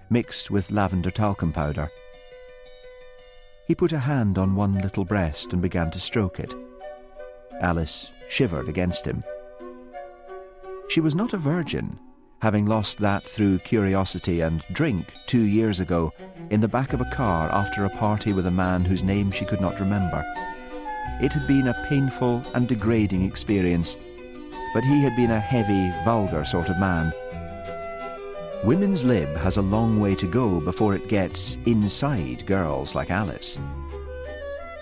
mixed with lavender talcum powder. He put a hand on one little breast and began to stroke it. Alice shivered against him. She was not a virgin, having lost that through curiosity and drink 2 years ago in the back of a car after a party with a man whose name she could not remember. It had been a painful and degrading experience, but he had been a heavy, vulgar sort of man. Women's lib has a long way to go before it gets inside girls like Alice.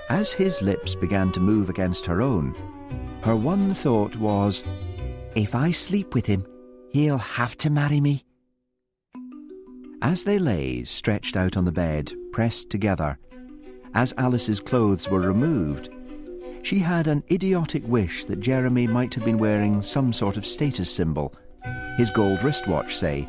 As his lips began to move against her own, her one thought was, "If I sleep with him, he'll have to marry me." As they lay, stretched out on the bed, pressed together, as Alice's clothes were removed, she had an idiotic wish that Jeremy might have been wearing some sort of status symbol, his gold wristwatch, say.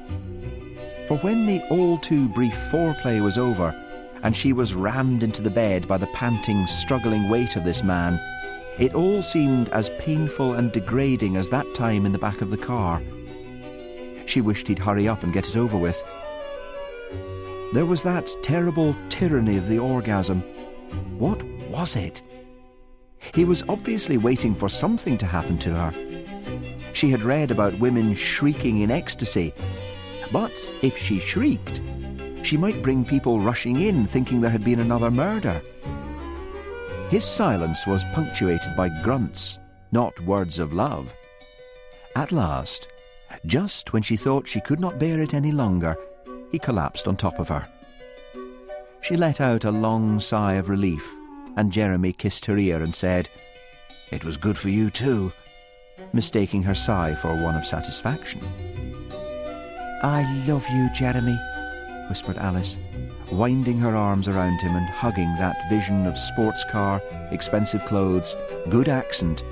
For when the all-too-brief foreplay was over, and she was rammed into the bed by the panting, struggling weight of this man, it all seemed as painful and degrading as that time in the back of the car. She wished he'd hurry up and get it over with. There was that terrible tyranny of the orgasm. What was it? He was obviously waiting for something to happen to her. She had read about women shrieking in ecstasy, but if she shrieked, she might bring people rushing in thinking there had been another murder. His silence was punctuated by grunts, not words of love. At last, just when she thought she could not bear it any longer, he collapsed on top of her. She let out a long sigh of relief, and Jeremy kissed her ear and said, "It was good for you too," mistaking her sigh for one of satisfaction. "I love you, Jeremy," whispered Alice, winding her arms around him and hugging that vision of sports car, expensive clothes, good accent,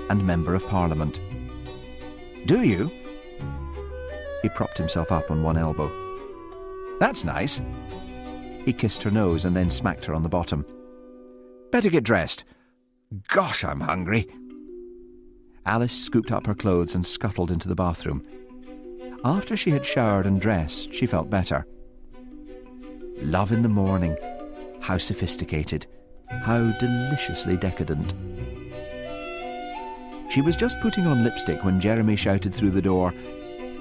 and Member of Parliament. Do you? He propped himself up on one elbow. That's nice. He kissed her nose and then smacked her on the bottom. Better get dressed. Gosh, I'm hungry. Alice scooped up her clothes and scuttled into the bathroom. After she had showered and dressed, she felt better. Love in the morning. How sophisticated. How deliciously decadent. She was just putting on lipstick when Jeremy shouted through the door,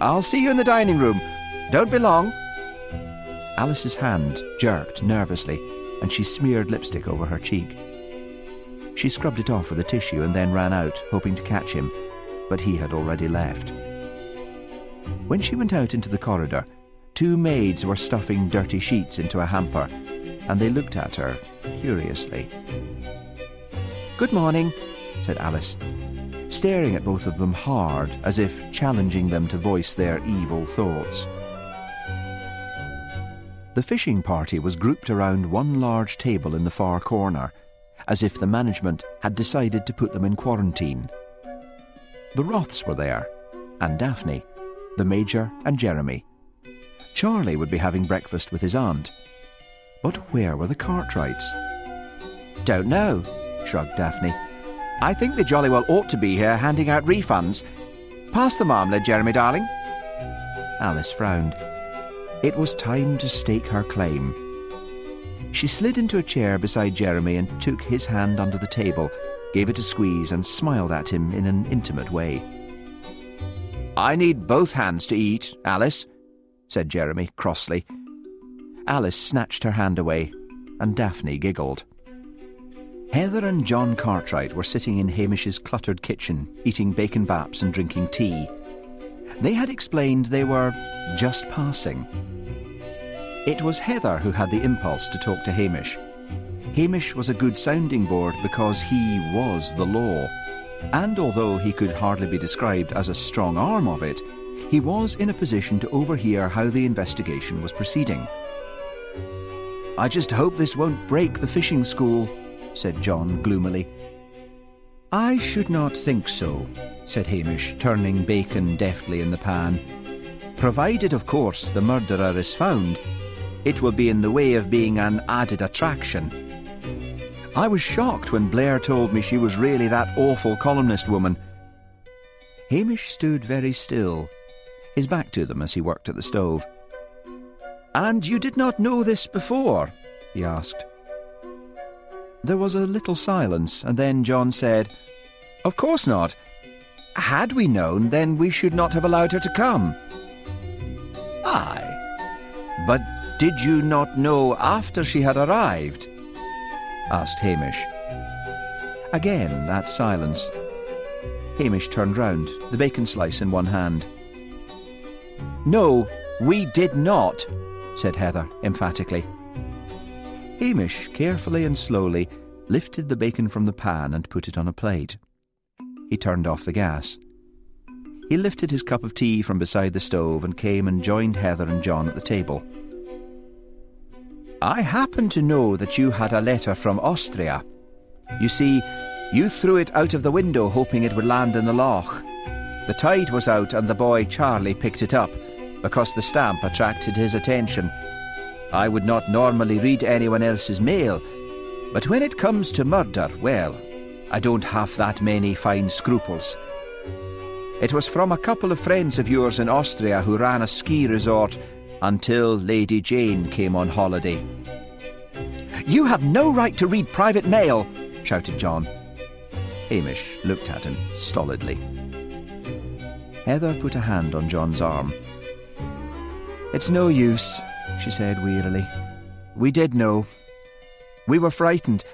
"I'll see you in the dining room. Don't be long." Alice's hand jerked nervously, and she smeared lipstick over her cheek. She scrubbed it off with a tissue and then ran out, hoping to catch him, but he had already left. When she went out into the corridor, 2 maids were stuffing dirty sheets into a hamper, and they looked at her curiously. "Good morning," said Alice, staring at both of them hard, as if challenging them to voice their evil thoughts. The fishing party was grouped around one large table in the far corner, as if the management had decided to put them in quarantine. The Roths were there, and Daphne, the Major and Jeremy. Charlie would be having breakfast with his aunt. But where were the Cartwrights? "Don't know," shrugged Daphne. "I think they jolly well ought to be here handing out refunds. Pass the marmalade, Jeremy, darling." Alice frowned. It was time to stake her claim. She slid into a chair beside Jeremy and took his hand under the table, gave it a squeeze and smiled at him in an intimate way. "I need both hands to eat, Alice," said Jeremy crossly. Alice snatched her hand away, and Daphne giggled. Heather and John Cartwright were sitting in Hamish's cluttered kitchen, eating bacon baps and drinking tea. They had explained they were just passing. It was Heather who had the impulse to talk to Hamish. Hamish was a good sounding board because he was the law, and although he could hardly be described as a strong arm of it, he was in a position to overhear how the investigation was proceeding. "I just hope this won't break the fishing school," said John gloomily. "I should not think so," said Hamish, turning bacon deftly in the pan. "Provided, of course, the murderer is found. It will be in the way of being an added attraction. I was shocked when Blair told me she was really that awful columnist woman." Hamish stood very still, his back to them as he worked at the stove. "And you did not know this before?" he asked. There was a little silence, and then John said, "Of course not. Had we known, then we should not have allowed her to come." "Aye. But did you not know after she had arrived?" asked Hamish. Again that silence. Hamish turned round, the bacon slice in one hand. "No, we did not," said Heather emphatically. Hamish, carefully and slowly, lifted the bacon from the pan and put it on a plate. He turned off the gas. He lifted his cup of tea from beside the stove and came and joined Heather and John at the table. "I happen to know that you had a letter from Austria. You see, you threw it out of the window hoping it would land in the loch. The tide was out and the boy Charlie picked it up because the stamp attracted his attention. I would not normally read anyone else's mail, but when it comes to murder, well, I don't have that many fine scruples. It was from a couple of friends of yours in Austria who ran a ski resort until Lady Jane came on holiday." "You have no right to read private mail," shouted John. Hamish looked at him stolidly. Heather put a hand on John's arm. "It's no use," she said wearily. "We did know. We were frightened.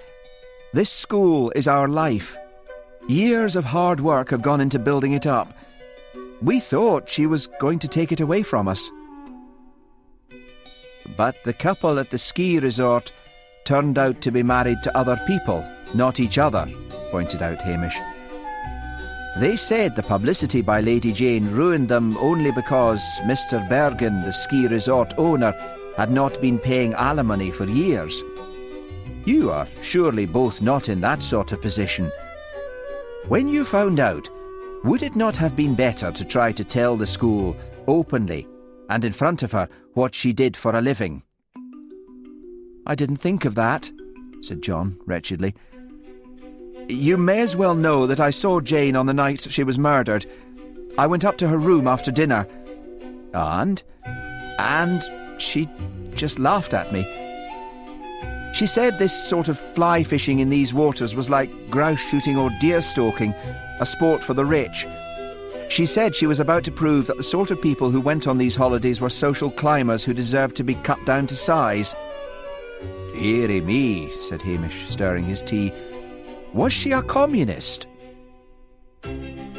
This school is our life. Years of hard work have gone into building it up. We thought she was going to take it away from us. But the couple at the ski resort turned out to be married to other people, not each other, pointed out Hamish. They said the publicity by Lady Jane ruined them only because Mr. Bergen, the ski resort owner, had not been paying alimony for years. You are surely both not in that sort of position. When you found out, would it not have been better to try to tell the school openly and in front of her what she did for a living? I didn't think of that, said John wretchedly. You may as well know that I saw Jane on the night she was murdered. I went up to her room after dinner. And she just laughed at me. She said this sort of fly fishing in these waters was like grouse shooting or deer stalking, a sport for the rich. She said she was about to prove that the sort of people who went on these holidays were social climbers who deserved to be cut down to size. Dearie me, said Hamish, stirring his tea. Was she a communist?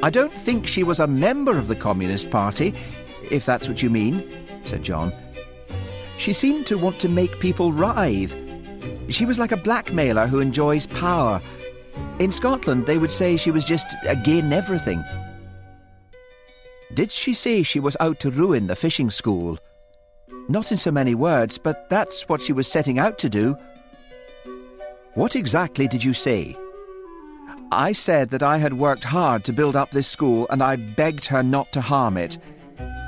I don't think she was a member of the Communist Party, if that's what you mean, said John. She seemed to want to make people writhe. She was like a blackmailer who enjoys power. In Scotland, they would say she was just again everything. Did she say she was out to ruin the fishing school? Not in so many words, but that's what she was setting out to do. What exactly did you say? I said that I had worked hard to build up this school and I begged her not to harm it.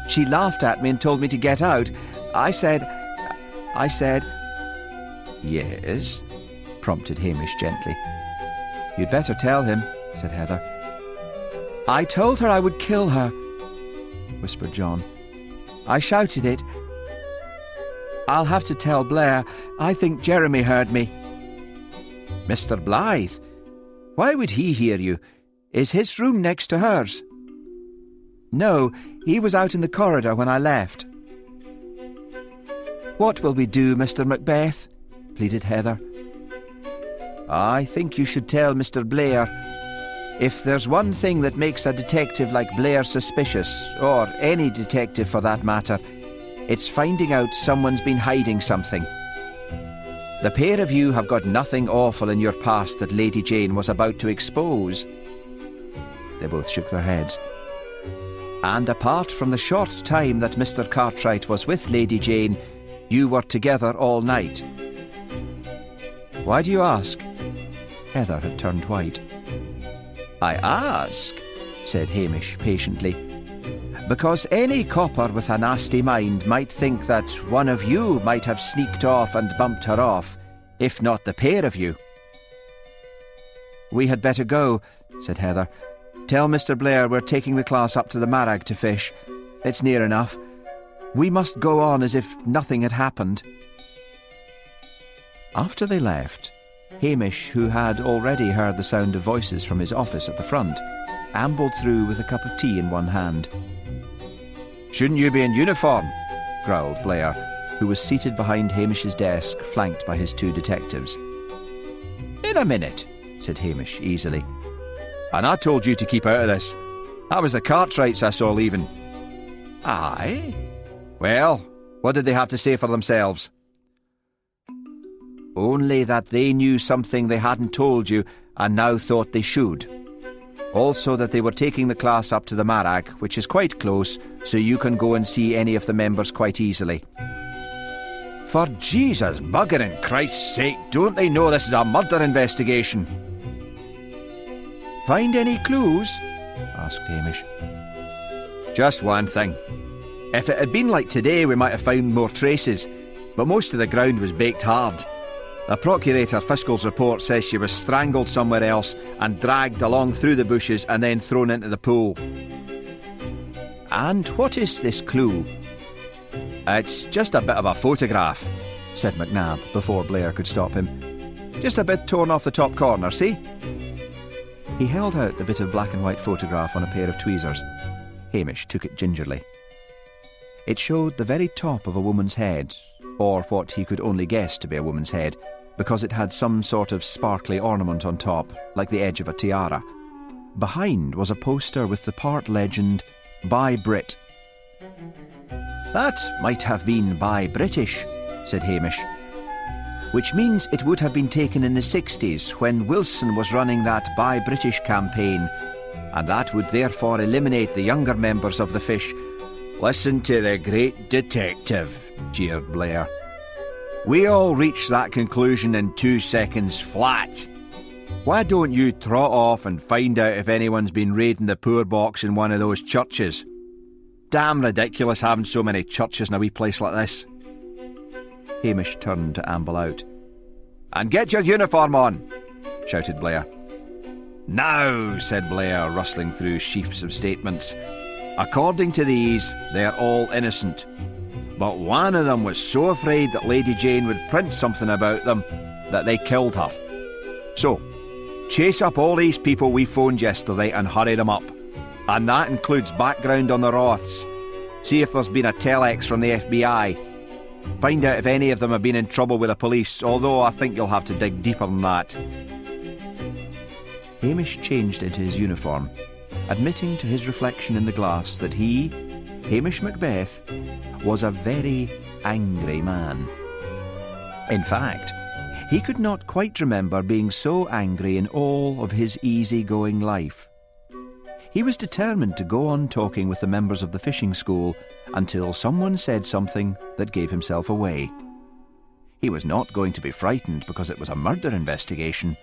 She laughed at me and told me to get out. I said... Yes, prompted Hamish gently. You'd better tell him, said Heather. I told her I would kill her, whispered John. I shouted it. I'll have to tell Blair. I think Jeremy heard me. Mr. Blythe? Why would he hear you? Is his room next to hers? No, he was out in the corridor when I left. What will we do, Mr. Macbeth? Pleaded Heather. I think you should tell Mr. Blair. If there's one thing that makes a detective like Blair suspicious, or any detective for that matter, it's finding out someone's been hiding something. The pair of you have got nothing awful in your past that Lady Jane was about to expose. They both shook their heads. And apart from the short time that Mr. Cartwright was with Lady Jane, you were together all night. Why do you ask? Heather had turned white. I ask, said Hamish patiently, because any copper with a nasty mind might think that one of you might have sneaked off and bumped her off, if not the pair of you. We had better go, said Heather. Tell Mr. Blair we're taking the class up to the Marag to fish. It's near enough. We must go on as if nothing had happened. After they left, Hamish, who had already heard the sound of voices from his office at the front, ambled through with a cup of tea in one hand. Shouldn't you be in uniform? growled Blair, who was seated behind Hamish's desk, flanked by his two detectives. In a minute, said Hamish easily. And I told you to keep out of this. That was the Cartwrights I saw leaving. Aye? Well, what did they have to say for themselves? Only that they knew something they hadn't told you and now thought they should. Also that they were taking the class up to the Marag, which is quite close, so you can go and see any of the members quite easily. For Jesus, bugger and Christ's sake, don't they know this is a murder investigation? Find any clues? asked Hamish. Just one thing. If it had been like today, we might have found more traces, but most of the ground was baked hard. The Procurator Fiscal's report says she was strangled somewhere else and dragged along through the bushes and then thrown into the pool. And what is this clue? It's just a bit of a photograph, said McNabb before Blair could stop him. Just a bit torn off the top corner, see? He held out the bit of black and white photograph on a pair of tweezers. Hamish took it gingerly. It showed the very top of a woman's head, or what he could only guess to be a woman's head, because it had some sort of sparkly ornament on top, like the edge of a tiara. Behind was a poster with the part legend, Buy Brit. "That might have been Buy British," said Hamish. "Which means it would have been taken in the 60s when Wilson was running that Buy British campaign, and that would therefore eliminate the younger members of the Fish." "Listen to the great detective," jeered Blair. "We all reached that conclusion in 2 seconds flat. Why don't you trot off and find out if anyone's been raiding the poor box in one of those churches? Damn ridiculous having so many churches in a wee place like this." Hamish turned to amble out. "And get your uniform on," shouted Blair. "Now," said Blair, rustling through sheafs of statements. "According to these, they're all innocent. But one of them was so afraid that Lady Jane would print something about them that they killed her. So, chase up all these people we phoned yesterday and hurry them up. And that includes background on the Roths. See if there's been a telex from the FBI. Find out if any of them have been in trouble with the police, although I think you'll have to dig deeper than that." Hamish changed into his uniform, admitting to his reflection in the glass that he, Hamish Macbeth, was a very angry man. In fact, he could not quite remember being so angry in all of his easy-going life. He was determined to go on talking with the members of the fishing school until someone said something that gave himself away. He was not going to be frightened because it was a murder investigation.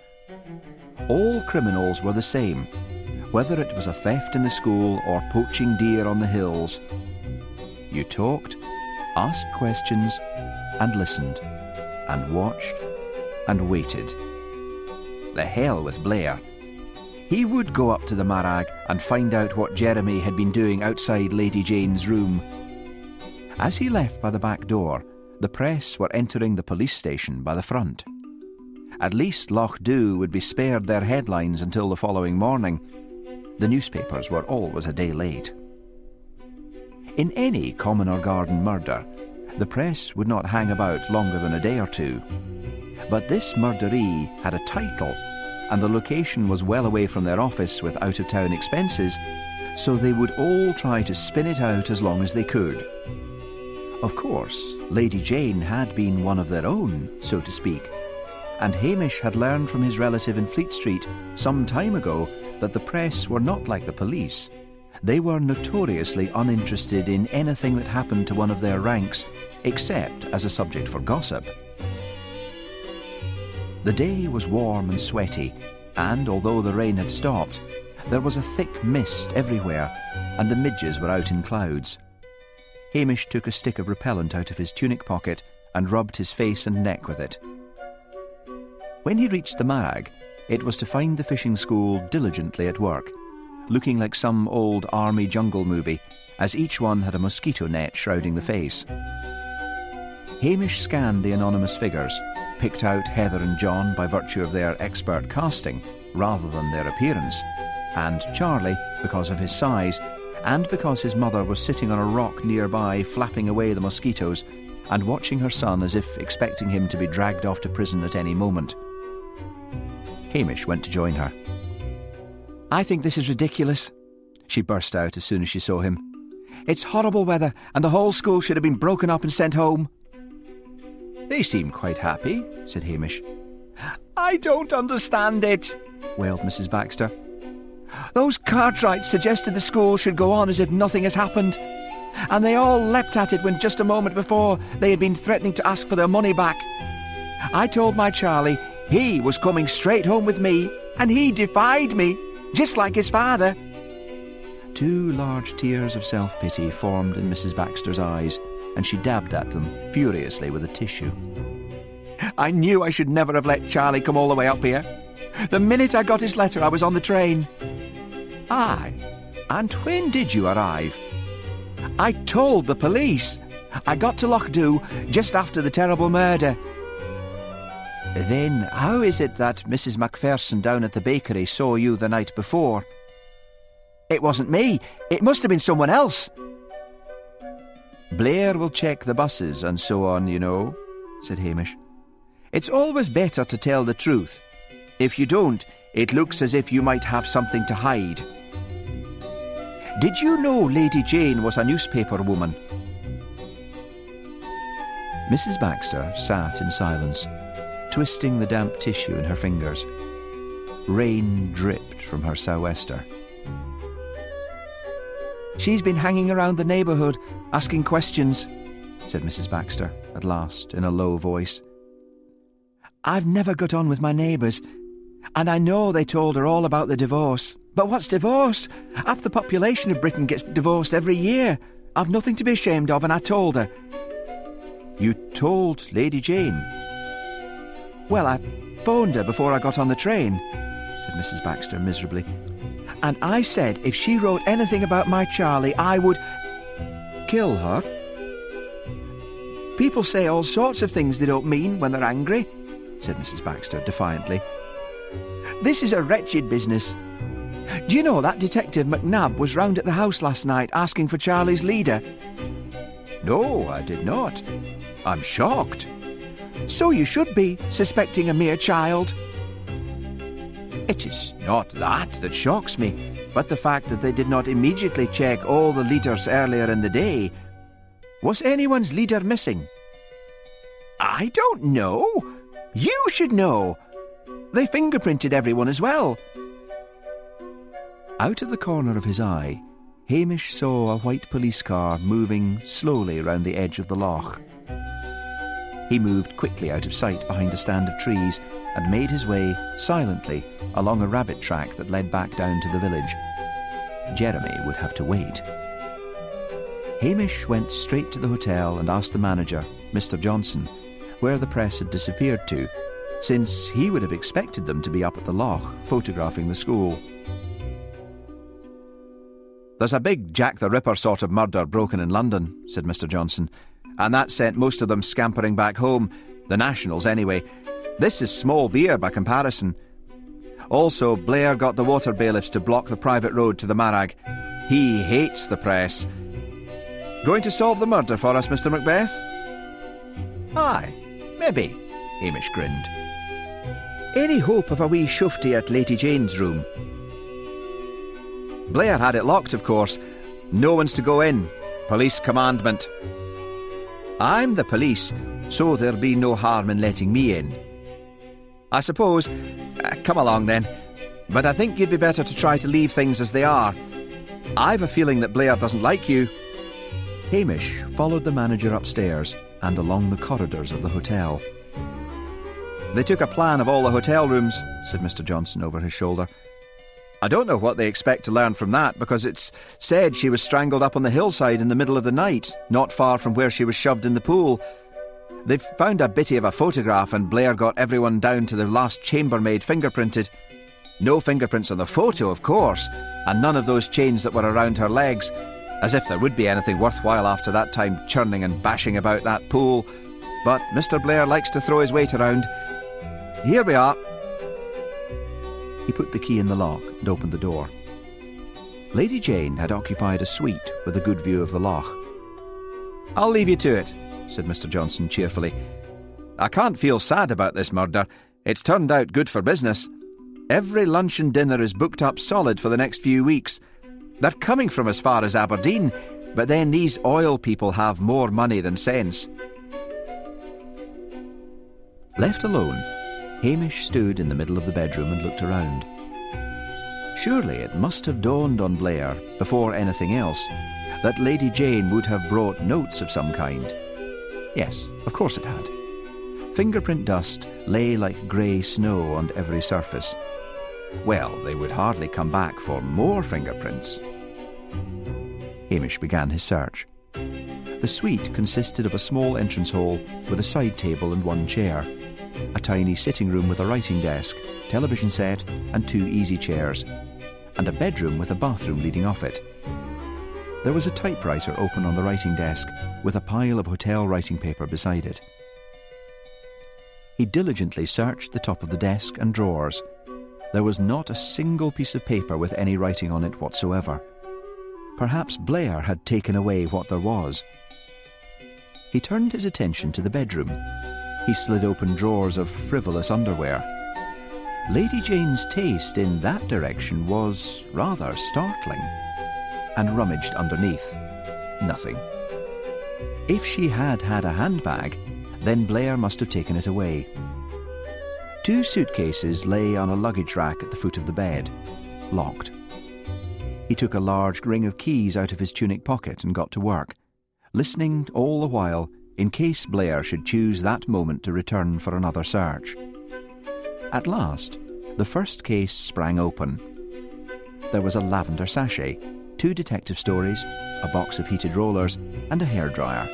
All criminals were the same, whether it was a theft in the school or poaching deer on the hills. You talked, asked questions, and listened, and watched, and waited. The hell with Blair. He would go up to the Marag and find out what Jeremy had been doing outside Lady Jane's room. As he left by the back door, the press were entering the police station by the front. At least Loch Dhu would be spared their headlines until the following morning. The newspapers were always a day late. In any common or garden murder, the press would not hang about longer than a day or two. But this murderee had a title, and the location was well away from their office with out-of-town expenses, so they would all try to spin it out as long as they could. Of course, Lady Jane had been one of their own, so to speak, and Hamish had learned from his relative in Fleet Street some time ago that the press were not like the police. They were notoriously uninterested in anything that happened to one of their ranks, except as a subject for gossip. The day was warm and sweaty, and although the rain had stopped, there was a thick mist everywhere, and the midges were out in clouds. Hamish took a stick of repellent out of his tunic pocket and rubbed his face and neck with it. When he reached the Marag, it was to find the fishing school diligently at work, looking like some old army jungle movie, as each one had a mosquito net shrouding the face. Hamish scanned the anonymous figures, picked out Heather and John by virtue of their expert casting rather than their appearance, and Charlie because of his size, and because his mother was sitting on a rock nearby flapping away the mosquitoes and watching her son as if expecting him to be dragged off to prison at any moment. Hamish went to join her. "I think this is ridiculous," she burst out as soon as she saw him. "It's horrible weather, and the whole school should have been broken up and sent home." "They seem quite happy," said Hamish. "I don't understand it," wailed Mrs. Baxter. "Those Cartwrights suggested the school should go on as if nothing has happened, and they all leapt at it when just a moment before they had been threatening to ask for their money back. I told my Charlie he was coming straight home with me, and he defied me, just like his father." 2 large tears of self-pity formed in Mrs. Baxter's eyes, and she dabbed at them furiously with a tissue. "I knew I should never have let Charlie come all the way up here. The minute I got his letter, I was on the train." "Aye, and when did you arrive?" "I told the police. I got to Loch Dhu just after the terrible murder." "Then how is it that Mrs. Macpherson down at the bakery saw you the night before?" "It wasn't me. It must have been someone else." "Blair will check the buses and so on, you know," said Hamish. "It's always better to tell the truth. If you don't, It looks as if you might have something to hide. Did you know Lady Jane was a newspaper woman? Mrs. Baxter sat in silence, twisting the damp tissue in her fingers. Rain dripped from her sou'wester. She's been hanging around the neighbourhood, asking questions, said Mrs. Baxter, at last, in a low voice. I've never got on with my neighbours, and I know they told her all about the divorce. But what's divorce? Half the population of Britain gets divorced every year. I've nothing to be ashamed of, and I told her. You told Lady Jane? Well, I phoned her before I got on the train, said Mrs. Baxter miserably. And I said if she wrote anything about my Charlie, I would kill her. People say all sorts of things they don't mean when they're angry, said Mrs. Baxter defiantly. This is a wretched business. Do you know that Detective McNabb was round at the house last night asking for Charlie's leader? No, I did not. I'm shocked. So you should be, suspecting a mere child. It is not that shocks me, but the fact that they did not immediately check all the leaders earlier in the day. Was anyone's leader missing? I don't know. You should know. They fingerprinted everyone as well. Out of the corner of his eye, Hamish saw a white police car moving slowly round the edge of the loch. He moved quickly out of sight behind a stand of trees and made his way silently along a rabbit track that led back down to the village. Jeremy would have to wait. Hamish went straight to the hotel and asked the manager, Mr. Johnson, where the press had disappeared to, since he would have expected them to be up at the loch photographing the school. There's a big Jack the Ripper sort of murder broken in London, said Mr. Johnson, and that sent most of them scampering back home, the Nationals anyway. This is small beer by comparison. Also, Blair got the water bailiffs to block the private road to the Marag. He hates the press. Going to solve the murder for us, Mr. Macbeth? Aye, maybe, Hamish grinned. Any hope of a wee shufty at Lady Jane's room? Blair had it locked, of course. No one's to go in. Police commandment. I'm the police, so there'll be no harm in letting me in. I suppose. Come along then. But I think you'd be better to try to leave things as they are. I've a feeling that Blair doesn't like you. Hamish followed the manager upstairs and along the corridors of the hotel. They took a plan of all the hotel rooms, said Mr. Johnson over his shoulder. I don't know what they expect to learn from that, because it's said she was strangled up on the hillside in the middle of the night, not far from where she was shoved in the pool. They've found a bitty of a photograph, and Blair got everyone down to the last chambermaid fingerprinted. No fingerprints on the photo, of course, and none of those chains that were around her legs, as if there would be anything worthwhile after that time churning and bashing about that pool. But Mr. Blair likes to throw his weight around. Here we are. He put the key in the lock and opened the door. Lady Jane had occupied a suite with a good view of the loch. I'll leave you to it, said Mr. Johnson cheerfully. I can't feel sad about this murder. It's turned out good for business. Every lunch and dinner is booked up solid for the next few weeks. They're coming from as far as Aberdeen, but then these oil people have more money than sense. Left alone, Hamish stood in the middle of the bedroom and looked around. Surely it must have dawned on Blair, before anything else, that Lady Jane would have brought notes of some kind. Yes, of course it had. Fingerprint dust lay like grey snow on every surface. Well, they would hardly come back for more fingerprints. Hamish began his search. The suite consisted of a small entrance hall with a side table and one chair, a tiny sitting room with a writing desk, television set and 2 easy chairs, and a bedroom with a bathroom leading off it. There was a typewriter open on the writing desk, with a pile of hotel writing paper beside it. He diligently searched the top of the desk and drawers. There was not a single piece of paper with any writing on it whatsoever. Perhaps Blair had taken away what there was. He turned his attention to the bedroom. He slid open drawers of frivolous underwear. Lady Jane's taste in that direction was rather startling, and rummaged underneath. Nothing. If she had had a handbag, then Blair must have taken it away. 2 suitcases lay on a luggage rack at the foot of the bed, locked. He took a large ring of keys out of his tunic pocket and got to work, listening all the while in case Blair should choose that moment to return for another search. At last, the first case sprang open. There was a lavender sachet, 2 detective stories, a box of heated rollers, and a hairdryer.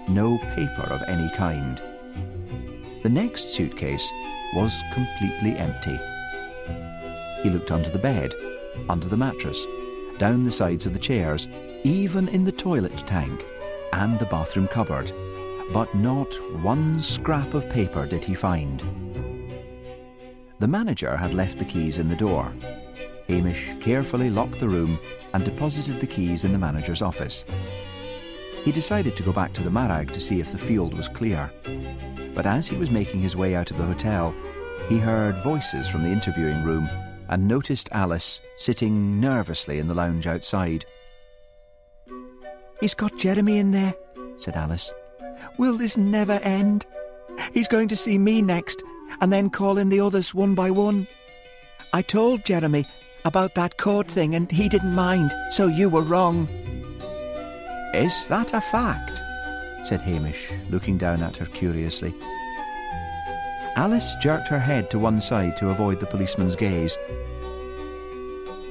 No paper of any kind. The next suitcase was completely empty. He looked under the bed, under the mattress, down the sides of the chairs, even in the toilet tank and the bathroom cupboard, but not one scrap of paper did he find. The manager had left the keys in the door. Hamish carefully locked the room and deposited the keys in the manager's office. He decided to go back to the Marag to see if the field was clear. But as he was making his way out of the hotel, he heard voices from the interviewing room and noticed Alice sitting nervously in the lounge outside. "He's got Jeremy in there," said Alice. "Will this never end? He's going to see me next, and then call in the others one by one. I told Jeremy about that court thing, and he didn't mind, so you were wrong." "Is that a fact?" said Hamish, looking down at her curiously. Alice jerked her head to one side to avoid the policeman's gaze.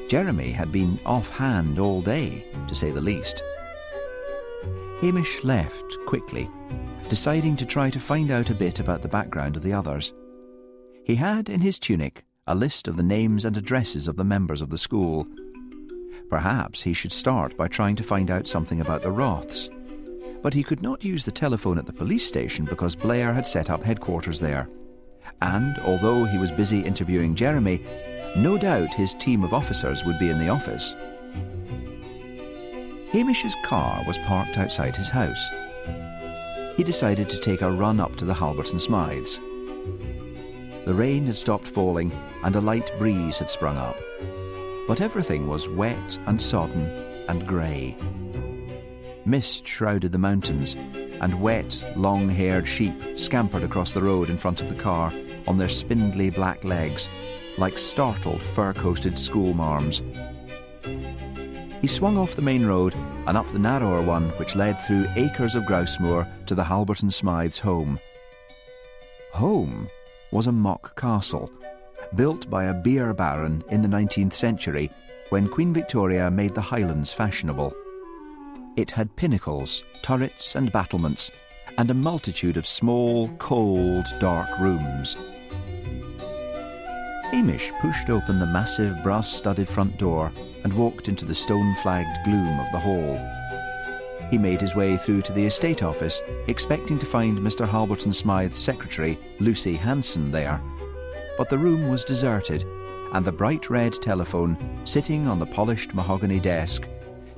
Jeremy had been off-hand all day, to say the least. Hamish left quickly, deciding to try to find out a bit about the background of the others. He had in his tunic a list of the names and addresses of the members of the school. Perhaps he should start by trying to find out something about the Roths. But he could not use the telephone at the police station because Blair had set up headquarters there. And although he was busy interviewing Jeremy, no doubt his team of officers would be in the office. Hamish's car was parked outside his house. He decided to take a run up to the Halberton Smythes. The rain had stopped falling and a light breeze had sprung up, but everything was wet and sodden and grey. Mist shrouded the mountains, and wet, long-haired sheep scampered across the road in front of the car on their spindly black legs, like startled fur-coated schoolmarms. He swung off the main road and up the narrower one which led through acres of grousemoor to the Halberton Smythes' home. Home was a mock castle, built by a beer baron in the 19th century when Queen Victoria made the Highlands fashionable. It had pinnacles, turrets and battlements, and a multitude of small, cold, dark rooms. Hamish pushed open the massive brass-studded front door and walked into the stone-flagged gloom of the hall. He made his way through to the estate office, expecting to find Mr. Halberton Smythe's secretary, Lucy Hanson, there. But the room was deserted, and the bright red telephone, sitting on the polished mahogany desk,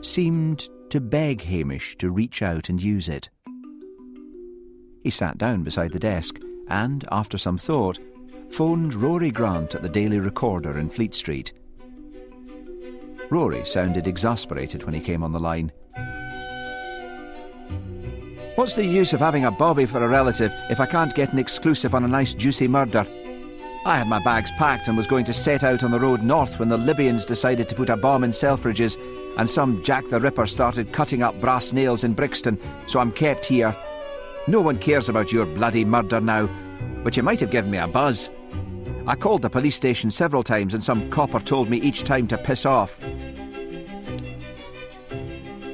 seemed to beg Hamish to reach out and use it. He sat down beside the desk and, after some thought, phoned Rory Grant at the Daily Recorder in Fleet Street. Rory sounded exasperated when he came on the line. "What's the use of having a bobby for a relative if I can't get an exclusive on a nice juicy murder? I had my bags packed and was going to set out on the road north when the Libyans decided to put a bomb in Selfridges and some Jack the Ripper started cutting up brass nails in Brixton, so I'm kept here. No one cares about your bloody murder now, but you might have given me a buzz. I called the police station several times and some copper told me each time to piss off."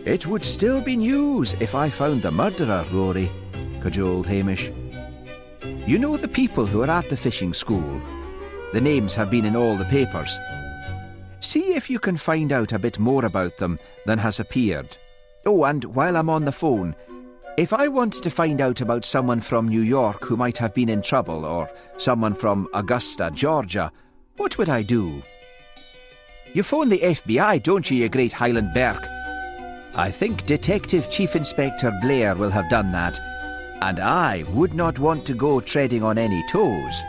"It would still be news if I found the murderer, Rory," cajoled Hamish. "You know the people who are at the fishing school. The names have been in all the papers. See if you can find out a bit more about them than has appeared. Oh, and while I'm on the phone, if I wanted to find out about someone from New York who might have been in trouble, or someone from Augusta, Georgia, what would I do?" "You phone the FBI, don't you great Highland Berk? I think Detective Chief Inspector Blair will have done that, and I would not want to go treading on any toes."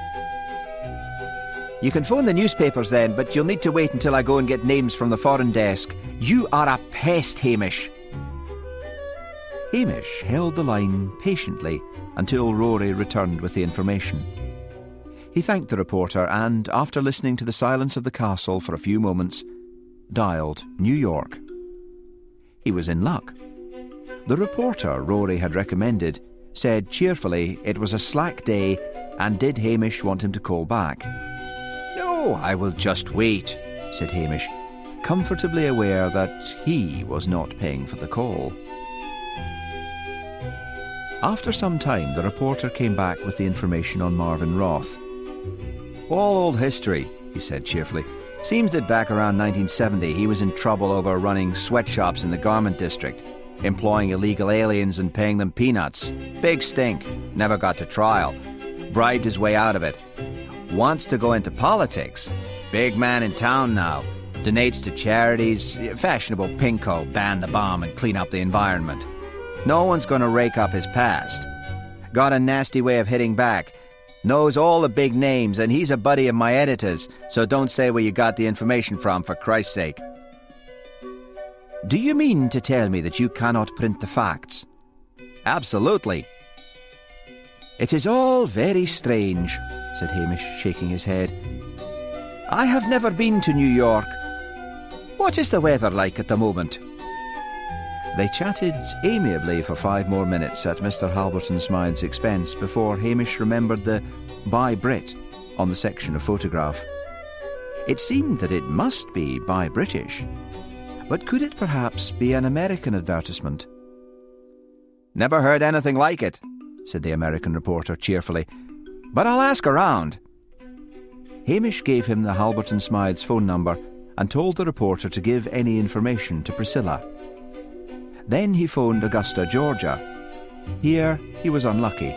You can phone the newspapers then, but you'll need to wait until I go and get names from the foreign desk. You are a pest, Hamish. Hamish held the line patiently until Rory returned with the information. He thanked the reporter and, after listening to the silence of the castle for a few moments, dialed New York. He was in luck. The reporter Rory had recommended said cheerfully it was a slack day and did Hamish want him to call back. "No, I will just wait," said Hamish, comfortably aware that he was not paying for the call. After some time, the reporter came back with the information on Marvin Roth. "All old history," he said cheerfully. "Seems that back around 1970 he was in trouble over running sweatshops in the garment district, employing illegal aliens and paying them peanuts. Big stink. Never got to trial. Bribed his way out of it. Wants to go into politics. Big man in town now. Donates to charities. Fashionable pinko. Ban the bomb and clean up the environment. No one's going to rake up his past. Got a nasty way of hitting back. Knows all the big names, and he's a buddy of my editor's, so don't say where you got the information from, for Christ's sake." "Do you mean to tell me that you cannot print the facts?" "Absolutely." "It is all very strange," said Hamish, shaking his head. "I have never been to New York. What is the weather like at the moment?" They chatted amiably for 5 more minutes at Mr. Halberton Smythe's expense before Hamish remembered the "Buy Brit" on the section of photograph. It seemed that it must be "Buy British," but could it perhaps be an American advertisement? "Never heard anything like it," said the American reporter cheerfully, "but I'll ask around." Hamish gave him the Halberton Smythe's phone number and told the reporter to give any information to Priscilla. Then he phoned Augusta, Georgia. Here he was unlucky.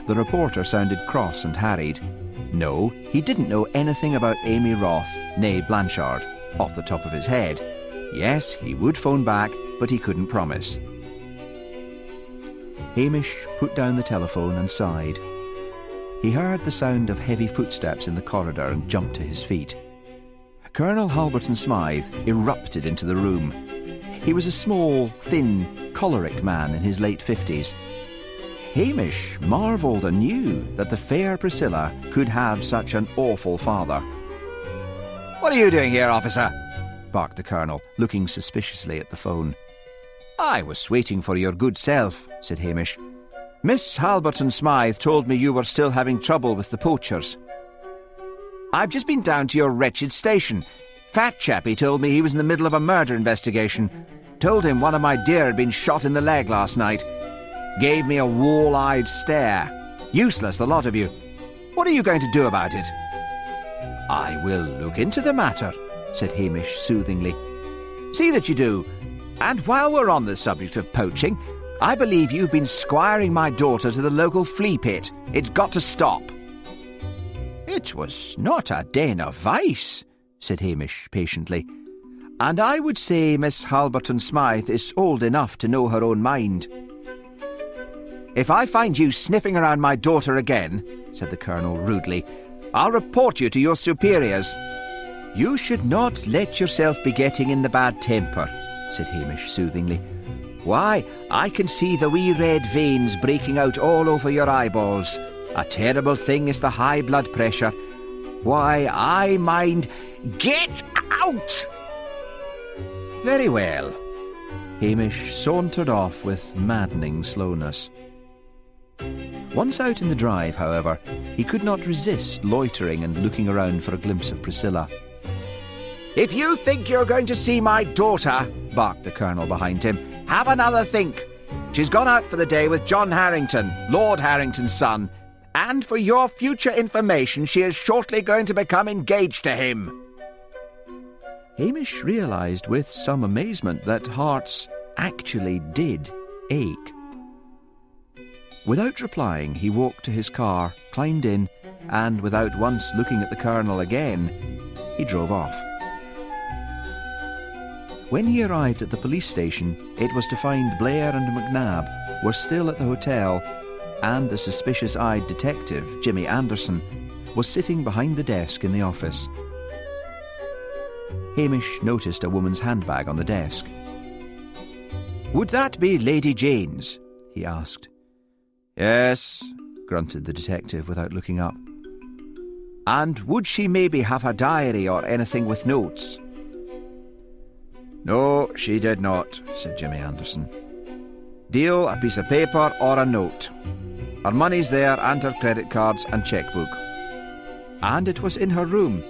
The reporter sounded cross and harried. No, he didn't know anything about Amy Roth, née Blanchard, off the top of his head. Yes, he would phone back, but he couldn't promise. Hamish put down the telephone and sighed. He heard the sound of heavy footsteps in the corridor and jumped to his feet. Colonel Halberton Smythe erupted into the room. He was a small, thin, choleric man in his late 50s. Hamish marvelled anew that the fair Priscilla could have such an awful father. "What are you doing here, officer?" barked the colonel, looking suspiciously at the phone. "I was waiting for your good self," said Hamish. "Miss Halberton Smythe told me you were still having trouble with the poachers." "I've just been down to your wretched station. Fat chappie told me he was in the middle of a murder investigation. Told him one of my deer had been shot in the leg last night. Gave me a wall-eyed stare. Useless, the lot of you. What are you going to do about it?" "I will look into the matter," said Hamish soothingly. "See that you do. And while we're on the subject of poaching, I believe you've been squiring my daughter to the local flea pit. It's got to stop." "It was not a den of vice," said Hamish patiently. "And I would say Miss Halberton Smythe is old enough to know her own mind." "If I find you sniffing around my daughter again," said the colonel rudely, "I'll report you to your superiors." "You should not let yourself be getting in the bad temper," said Hamish soothingly. "Why, I can see the wee red veins breaking out all over your eyeballs. A terrible thing is the high blood pressure. Why, I mind—" "Get out!" "Very well." Hamish sauntered off with maddening slowness. Once out in the drive, however, he could not resist loitering and looking around for a glimpse of Priscilla. "If you think you're going to see my daughter," barked the colonel behind him, "have another think. She's gone out for the day with John Harrington, Lord Harrington's son, and for your future information, she is shortly going to become engaged to him." Hamish realised with some amazement that hearts actually did ache. Without replying, he walked to his car, climbed in, and without once looking at the colonel again, he drove off. When he arrived at the police station, it was to find Blair and McNabb were still at the hotel, and the suspicious-eyed detective, Jimmy Anderson, was sitting behind the desk in the office. Hamish noticed a woman's handbag on the desk. "Would that be Lady Jane's?" he asked. "Yes," grunted the detective without looking up. "And would she maybe have a diary or anything with notes?" "No, she did not," said Jimmy Anderson. "Deal, a piece of paper or a note. Her money's there and her credit cards and chequebook." "And it was in her room."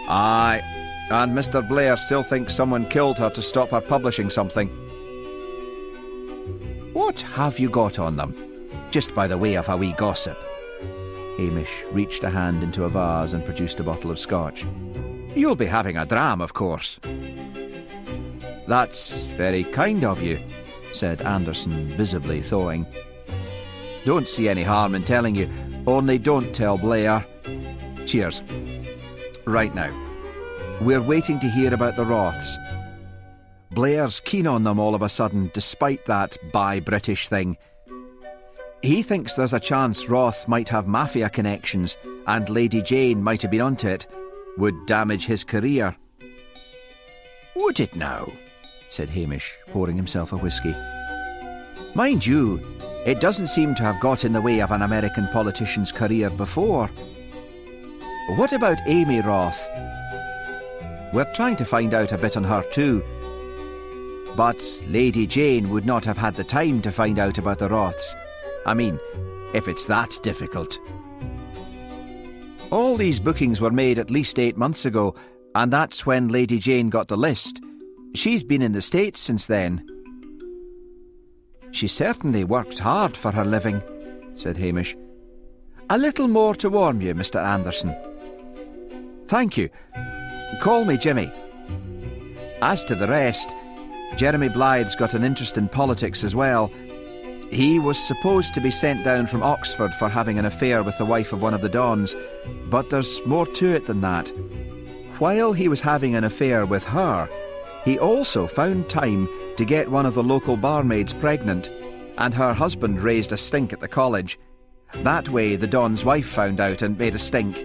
"Aye, and Mr. Blair still thinks someone killed her to stop her publishing something." "What have you got on them? Just by the way of a wee gossip." Hamish reached a hand into a vase and produced a bottle of scotch. "You'll be having a dram, of course." "That's very kind of you," said Anderson, visibly thawing. "Don't see any harm in telling you, only don't tell Blair. Cheers. Right now, we're waiting to hear about the Roths. Blair's keen on them all of a sudden, despite that buy British thing. He thinks there's a chance Roth might have mafia connections, and Lady Jane might have been onto it. Would damage his career." "Would it now?" said Hamish, pouring himself a whisky. "Mind you, it doesn't seem to have got in the way of an American politician's career before. What about Amy Roth? We're trying to find out a bit on her too. But Lady Jane would not have had the time to find out about the Roths. I mean, if it's that difficult. All these bookings were made at least 8 months ago, and that's when Lady Jane got the list. She's been in the States since then." "She certainly worked hard for her living," said Hamish. "A little more to warm you, Mr. Anderson." "Thank you. Call me Jimmy. As to the rest, Jeremy Blythe's got an interest in politics as well. He was supposed to be sent down from Oxford for having an affair with the wife of one of the Dons, but there's more to it than that. While he was having an affair with her, he also found time to get one of the local barmaids pregnant, and her husband raised a stink at the college. That way the Don's wife found out and made a stink.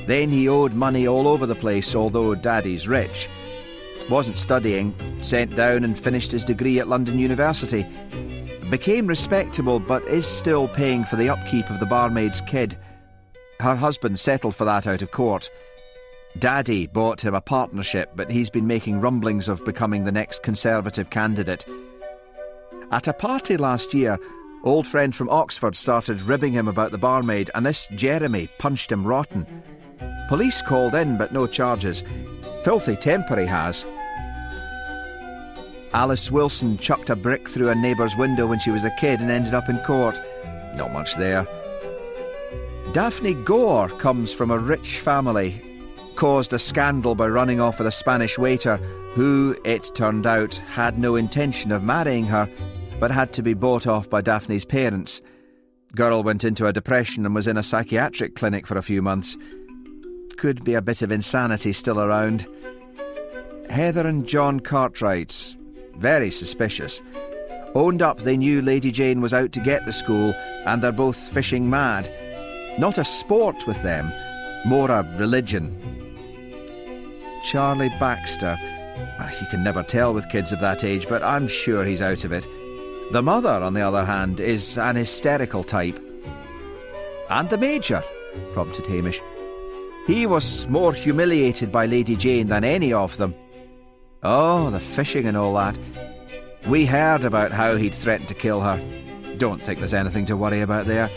Then he owed money all over the place, although Daddy's rich. Wasn't studying, sent down and finished his degree at London University. Became respectable, but is still paying for the upkeep of the barmaid's kid. Her husband settled for that out of court. Daddy bought him a partnership, but he's been making rumblings of becoming the next Conservative candidate. At a party last year, old friend from Oxford started ribbing him about the barmaid, and this Jeremy punched him rotten. Police called in, but no charges. Filthy temper he has. Alice Wilson chucked a brick through a neighbour's window when she was a kid and ended up in court. Not much there. Daphne Gore comes from a rich family. Caused a scandal by running off with a Spanish waiter who, it turned out, had no intention of marrying her, but had to be bought off by Daphne's parents. Girl went into a depression and was in a psychiatric clinic for a few months. Could be a bit of insanity still around. Heather and John Cartwright. Very suspicious. Owned up they knew Lady Jane was out to get the school, and they're both fishing mad. Not a sport with them, more a religion. Charlie Baxter. You can never tell with kids of that age, but I'm sure he's out of it. The mother, on the other hand, is an hysterical type. And the Major, prompted Hamish. He was more humiliated by Lady Jane than any of them. Oh, the fishing and all that. We heard about how he'd threatened to kill her. Don't think there's anything to worry about there.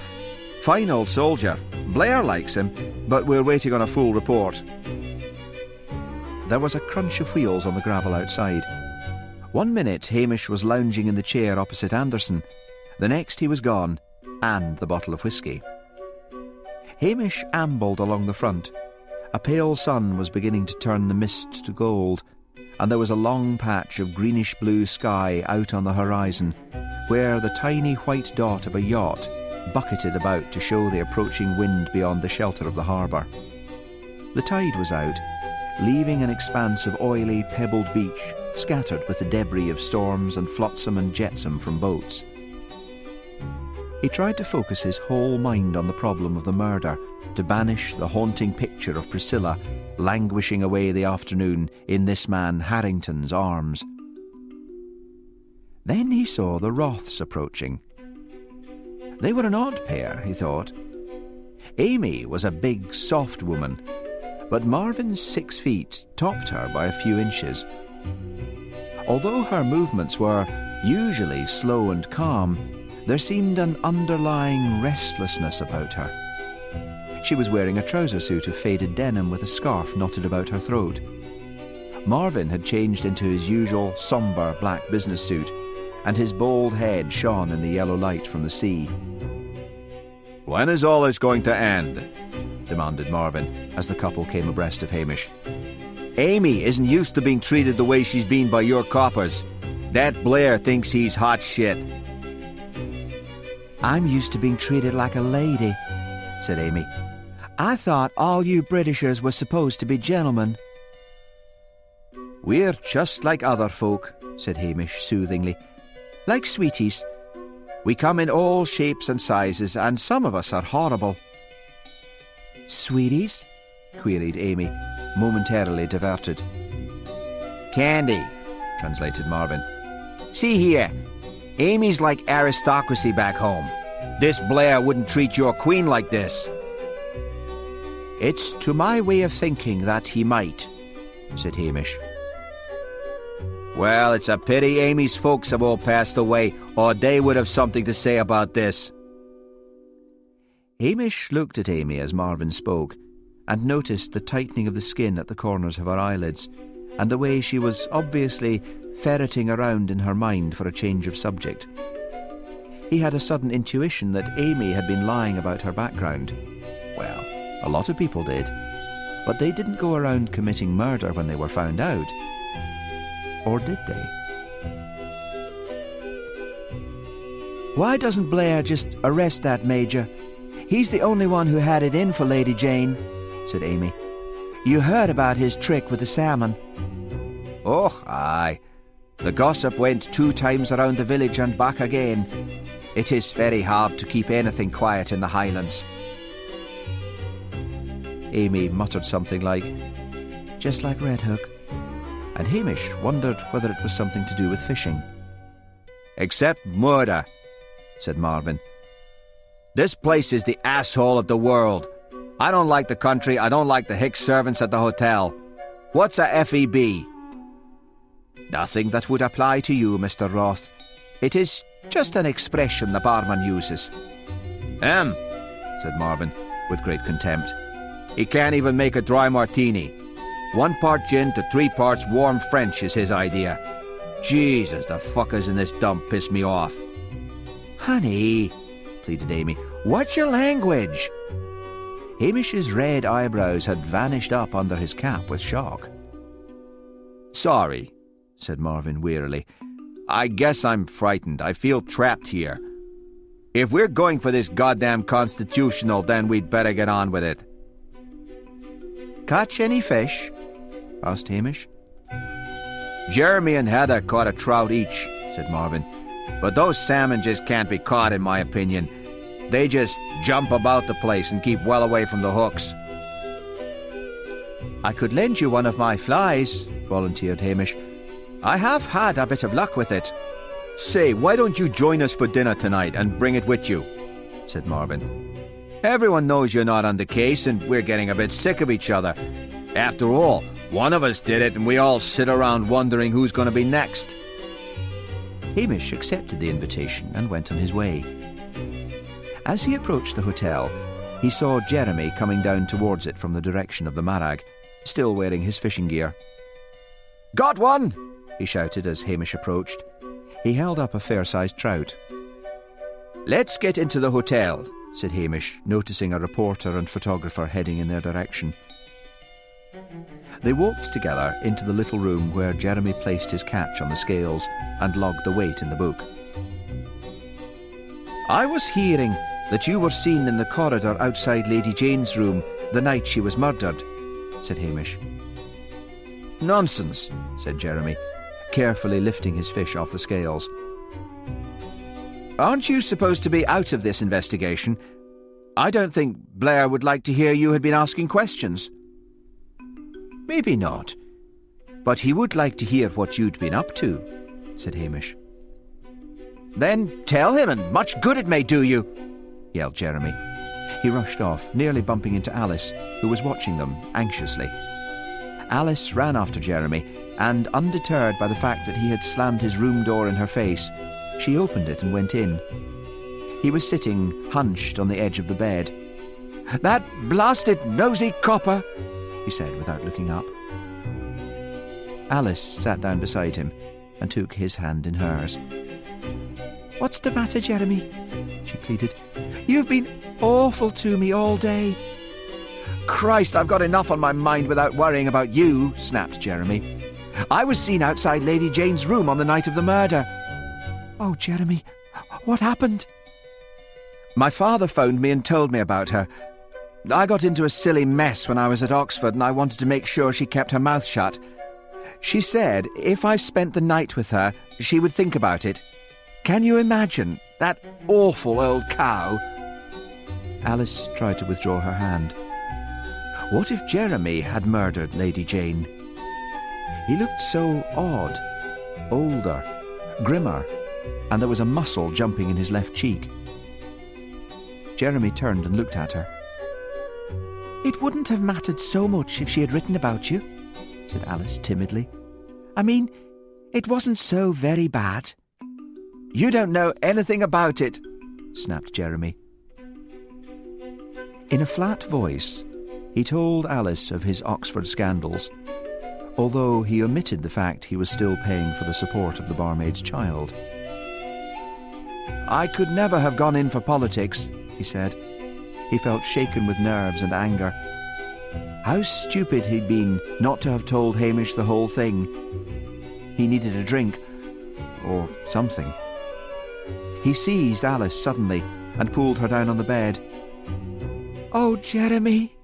Fine old soldier. Blair likes him, but we're waiting on a full report. There was a crunch of wheels on the gravel outside. 1 minute Hamish was lounging in the chair opposite Anderson. The next he was gone, and the bottle of whisky. Hamish ambled along the front. A pale sun was beginning to turn the mist to gold, and there was a long patch of greenish-blue sky out on the horizon, where the tiny white dot of a yacht bucketed about to show the approaching wind beyond the shelter of the harbour. The tide was out, leaving an expanse of oily, pebbled beach, scattered with the debris of storms and flotsam and jetsam from boats. He tried to focus his whole mind on the problem of the murder, to banish the haunting picture of Priscilla languishing away the afternoon in this man Harrington's arms. Then he saw the Roths approaching. They were an odd pair, he thought. Amy was a big, soft woman, but Marvin's 6 feet topped her by a few inches. Although her movements were usually slow and calm, there seemed an underlying restlessness about her. She was wearing a trouser suit of faded denim with a scarf knotted about her throat. Marvin had changed into his usual sombre black business suit, and his bald head shone in the yellow light from the sea. "When is all this going to end?" demanded Marvin as the couple came abreast of Hamish. "Amy isn't used to being treated the way she's been by your coppers. That Blair thinks he's hot shit." "I'm used to being treated like a lady," said Amy. "I thought all you Britishers were supposed to be gentlemen." "We're just like other folk," said Hamish soothingly. "Like sweeties. We come in all shapes and sizes, and some of us are horrible." "Sweeties?" queried Amy, momentarily diverted. "Candy," translated Marvin. "See here, Amy's like aristocracy back home. This Blair wouldn't treat your queen like this." "It's to my way of thinking that he might," said Hamish. "Well, it's a pity Amy's folks have all passed away, or they would have something to say about this." Hamish looked at Amy as Marvin spoke, and noticed the tightening of the skin at the corners of her eyelids, and the way she was obviously ferreting around in her mind for a change of subject. He had a sudden intuition that Amy had been lying about her background. Well, a lot of people did, but they didn't go around committing murder when they were found out. Or did they? "Why doesn't Blair just arrest that Major? He's the only one who had it in for Lady Jane," said Amy. "You heard about his trick with the salmon." "Oh, aye. The gossip went 2 times around the village and back again. It is very hard to keep anything quiet in the Highlands." Amy muttered something like, "Just like Red Hook," and Hamish wondered whether it was something to do with fishing. "Except murder," said Marvin. "This place is the asshole of the world. I don't like the country, I don't like the hick servants at the hotel. What's a FEB? "Nothing that would apply to you, Mr. Roth. It is just an expression the barman uses." Said Marvin, with great contempt. "He can't even make a dry martini. 1 part gin to 3 parts warm French is his idea. Jesus, the fuckers in this dump piss me off." "Honey," pleaded Amy, "what's your language?" Hamish's red eyebrows had vanished up under his cap with shock. "Sorry," said Marvin wearily. "I guess I'm frightened. I feel trapped here. If we're going for this goddamn constitutional, then we'd better get on with it." "Catch any fish?" asked Hamish. "Jeremy and Heather caught a trout each," said Marvin. "But those salmon just can't be caught, in my opinion. They just jump about the place and keep well away from the hooks." "I could lend you one of my flies," volunteered Hamish. "I have had a bit of luck with it." "Say, why don't you join us for dinner tonight and bring it with you?" said Marvin. "Everyone knows you're not on the case, and we're getting a bit sick of each other. After all, one of us did it, and we all sit around wondering who's going to be next." Hamish accepted the invitation and went on his way. As he approached the hotel, he saw Jeremy coming down towards it from the direction of the Marag, still wearing his fishing gear. "Got one!" he shouted as Hamish approached. He held up a fair-sized trout. "Let's get into the hotel," said Hamish, noticing a reporter and photographer heading in their direction. They walked together into the little room where Jeremy placed his catch on the scales and logged the weight in the book. "I was hearing that you were seen in the corridor outside Lady Jane's room the night she was murdered," said Hamish. "Nonsense," said Jeremy, carefully lifting his fish off the scales. "Aren't you supposed to be out of this investigation?" I don't think Blair would like to hear you had been asking questions. Maybe not, but he would like to hear what you'd been up to, said Hamish. Then tell him, and much good it may do you, yelled Jeremy. He rushed off, nearly bumping into Alice, who was watching them anxiously. Alice ran after Jeremy, and undeterred by the fact that he had slammed his room door in her face, she opened it and went in. He was sitting hunched on the edge of the bed. "That blasted nosy copper," he said without looking up. Alice sat down beside him and took his hand in hers. "What's the matter, Jeremy?" she pleaded. "You've been awful to me all day." "Christ, I've got enough on my mind without worrying about you," snapped Jeremy. "I was seen outside Lady Jane's room on the night of the murder." "Oh, Jeremy, what happened?" "My father phoned me and told me about her. I got into a silly mess when I was at Oxford, and I wanted to make sure she kept her mouth shut. She said if I spent the night with her, she would think about it. Can you imagine? That awful old cow." Alice tried to withdraw her hand. What if Jeremy had murdered Lady Jane? He looked so odd, older, grimmer, and there was a muscle jumping in his left cheek. Jeremy turned and looked at her. "It wouldn't have mattered so much if she had written about you," said Alice timidly. "I mean, it wasn't so very bad." "You don't know anything about it," snapped Jeremy. In a flat voice, he told Alice of his Oxford scandals, although he omitted the fact he was still paying for the support of the barmaid's child. "I could never have gone in for politics," he said. He felt shaken with nerves and anger. How stupid he'd been not to have told Hamish the whole thing. He needed a drink, or something. He seized Alice suddenly and pulled her down on the bed. "Oh, Jeremy,"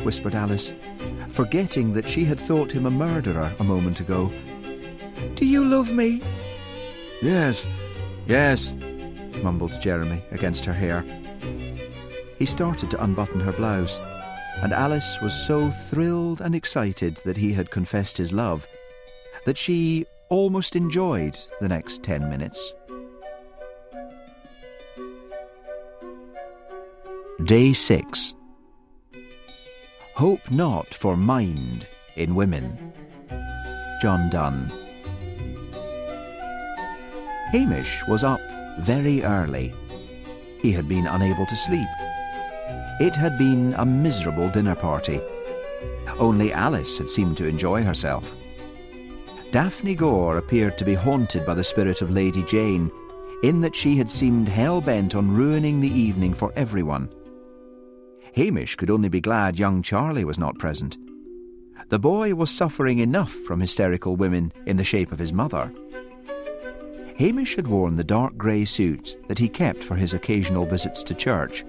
whispered Alice, forgetting that she had thought him a murderer a moment ago. "do you love me?" Yes, mumbled Jeremy against her hair. He started to unbutton her blouse, and Alice was so thrilled and excited that he had confessed his love that she almost enjoyed the next 10 minutes. Day 6. Hope not for mind in women. John Donne. Hamish was up very early. He had been unable to sleep. It had been a miserable dinner party. Only Alice had seemed to enjoy herself. Daphne Gore appeared to be haunted by the spirit of Lady Jane, in that she had seemed hell-bent on ruining the evening for everyone. Hamish could only be glad young Charlie was not present. The boy was suffering enough from hysterical women in the shape of his mother. Hamish had worn the dark grey suit that he kept for his occasional visits to church,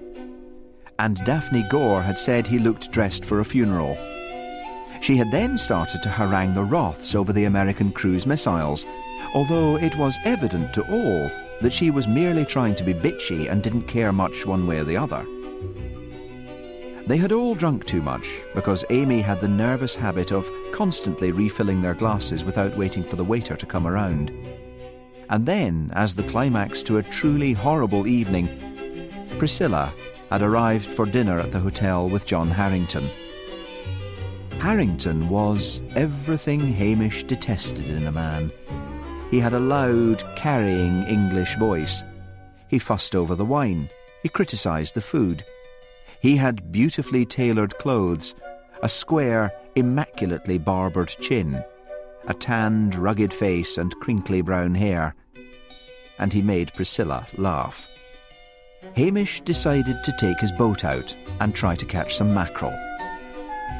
and Daphne Gore had said he looked dressed for a funeral. She had then started to harangue the Roths over the American cruise missiles, although it was evident to all that she was merely trying to be bitchy and didn't care much one way or the other. They had all drunk too much, because Amy had the nervous habit of constantly refilling their glasses without waiting for the waiter to come around. And then, as the climax to a truly horrible evening, Priscilla had arrived for dinner at the hotel with John Harrington. Harrington was everything Hamish detested in a man. He had a loud, carrying English voice. He fussed over the wine. He criticised the food. He had beautifully tailored clothes, a square, immaculately barbered chin, a tanned, rugged face and crinkly brown hair. And he made Priscilla laugh. Hamish decided to take his boat out and try to catch some mackerel.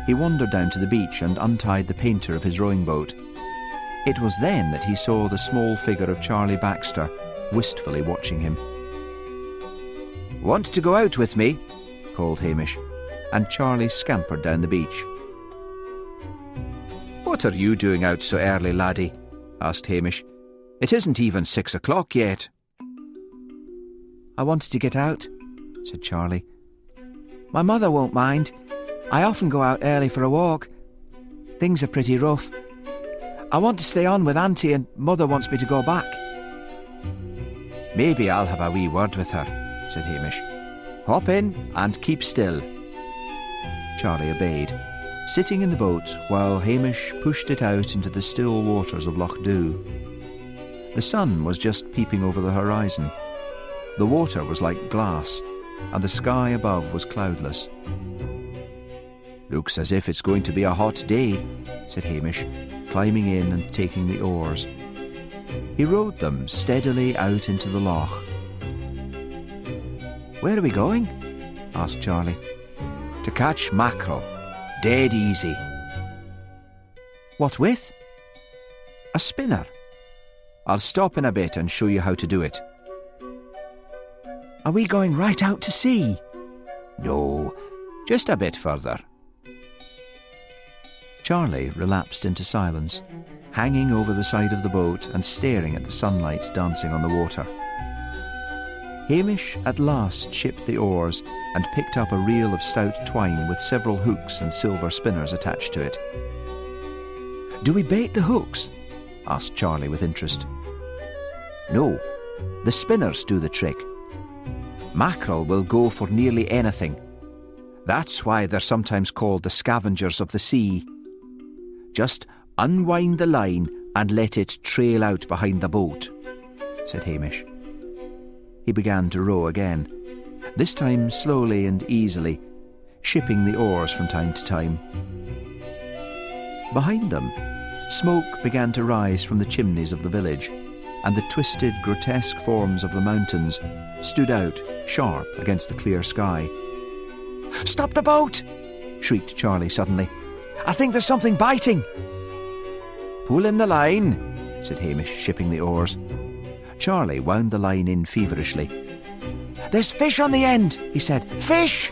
He wandered down to the beach and untied the painter of his rowing boat. It was then that he saw the small figure of Charlie Baxter, wistfully watching him. "Want to go out with me?" called Hamish, and Charlie scampered down the beach. "What are you doing out so early, laddie?" asked Hamish. "It isn't even 6 o'clock yet." "I wanted to get out," said Charlie. My mother won't mind. I often go out early for a walk. Things are pretty rough. I want to stay on with Auntie and Mother wants me to go back." "Maybe I'll have a wee word with her," said Hamish. "Hop in and keep still." Charlie obeyed, sitting in the boat while Hamish pushed it out into the still waters of Loch Dhu. The sun was just peeping over the horizon. The water was like glass, and the sky above was cloudless. "Looks as if it's going to be a hot day," said Hamish, climbing in and taking the oars. He rowed them steadily out into the loch. "Where are we going?" asked Charlie. "To catch mackerel. Dead easy." "What with?" "A spinner. I'll stop in a bit and show you how to do it." "Are we going right out to sea?" "No, just a bit further." Charlie relapsed into silence, hanging over the side of the boat and staring at the sunlight dancing on the water. Hamish at last shipped the oars and picked up a reel of stout twine with several hooks and silver spinners attached to it. "Do we bait the hooks?" asked Charlie with interest. "No, the spinners do the trick. Mackerel will go for nearly anything. That's why they're sometimes called the scavengers of the sea. Just unwind the line and let it trail out behind the boat," said Hamish. He began to row again, this time slowly and easily, shipping the oars from time to time. Behind them, smoke began to rise from the chimneys of the village, and the twisted, grotesque forms of the mountains stood out sharp against the clear sky. "Stop the boat!" shrieked Charlie suddenly. "I think there's something biting." "Pull in the line," said Hamish, shipping the oars. Charlie wound the line in feverishly. "There's fish on the end," he said. "Fish!"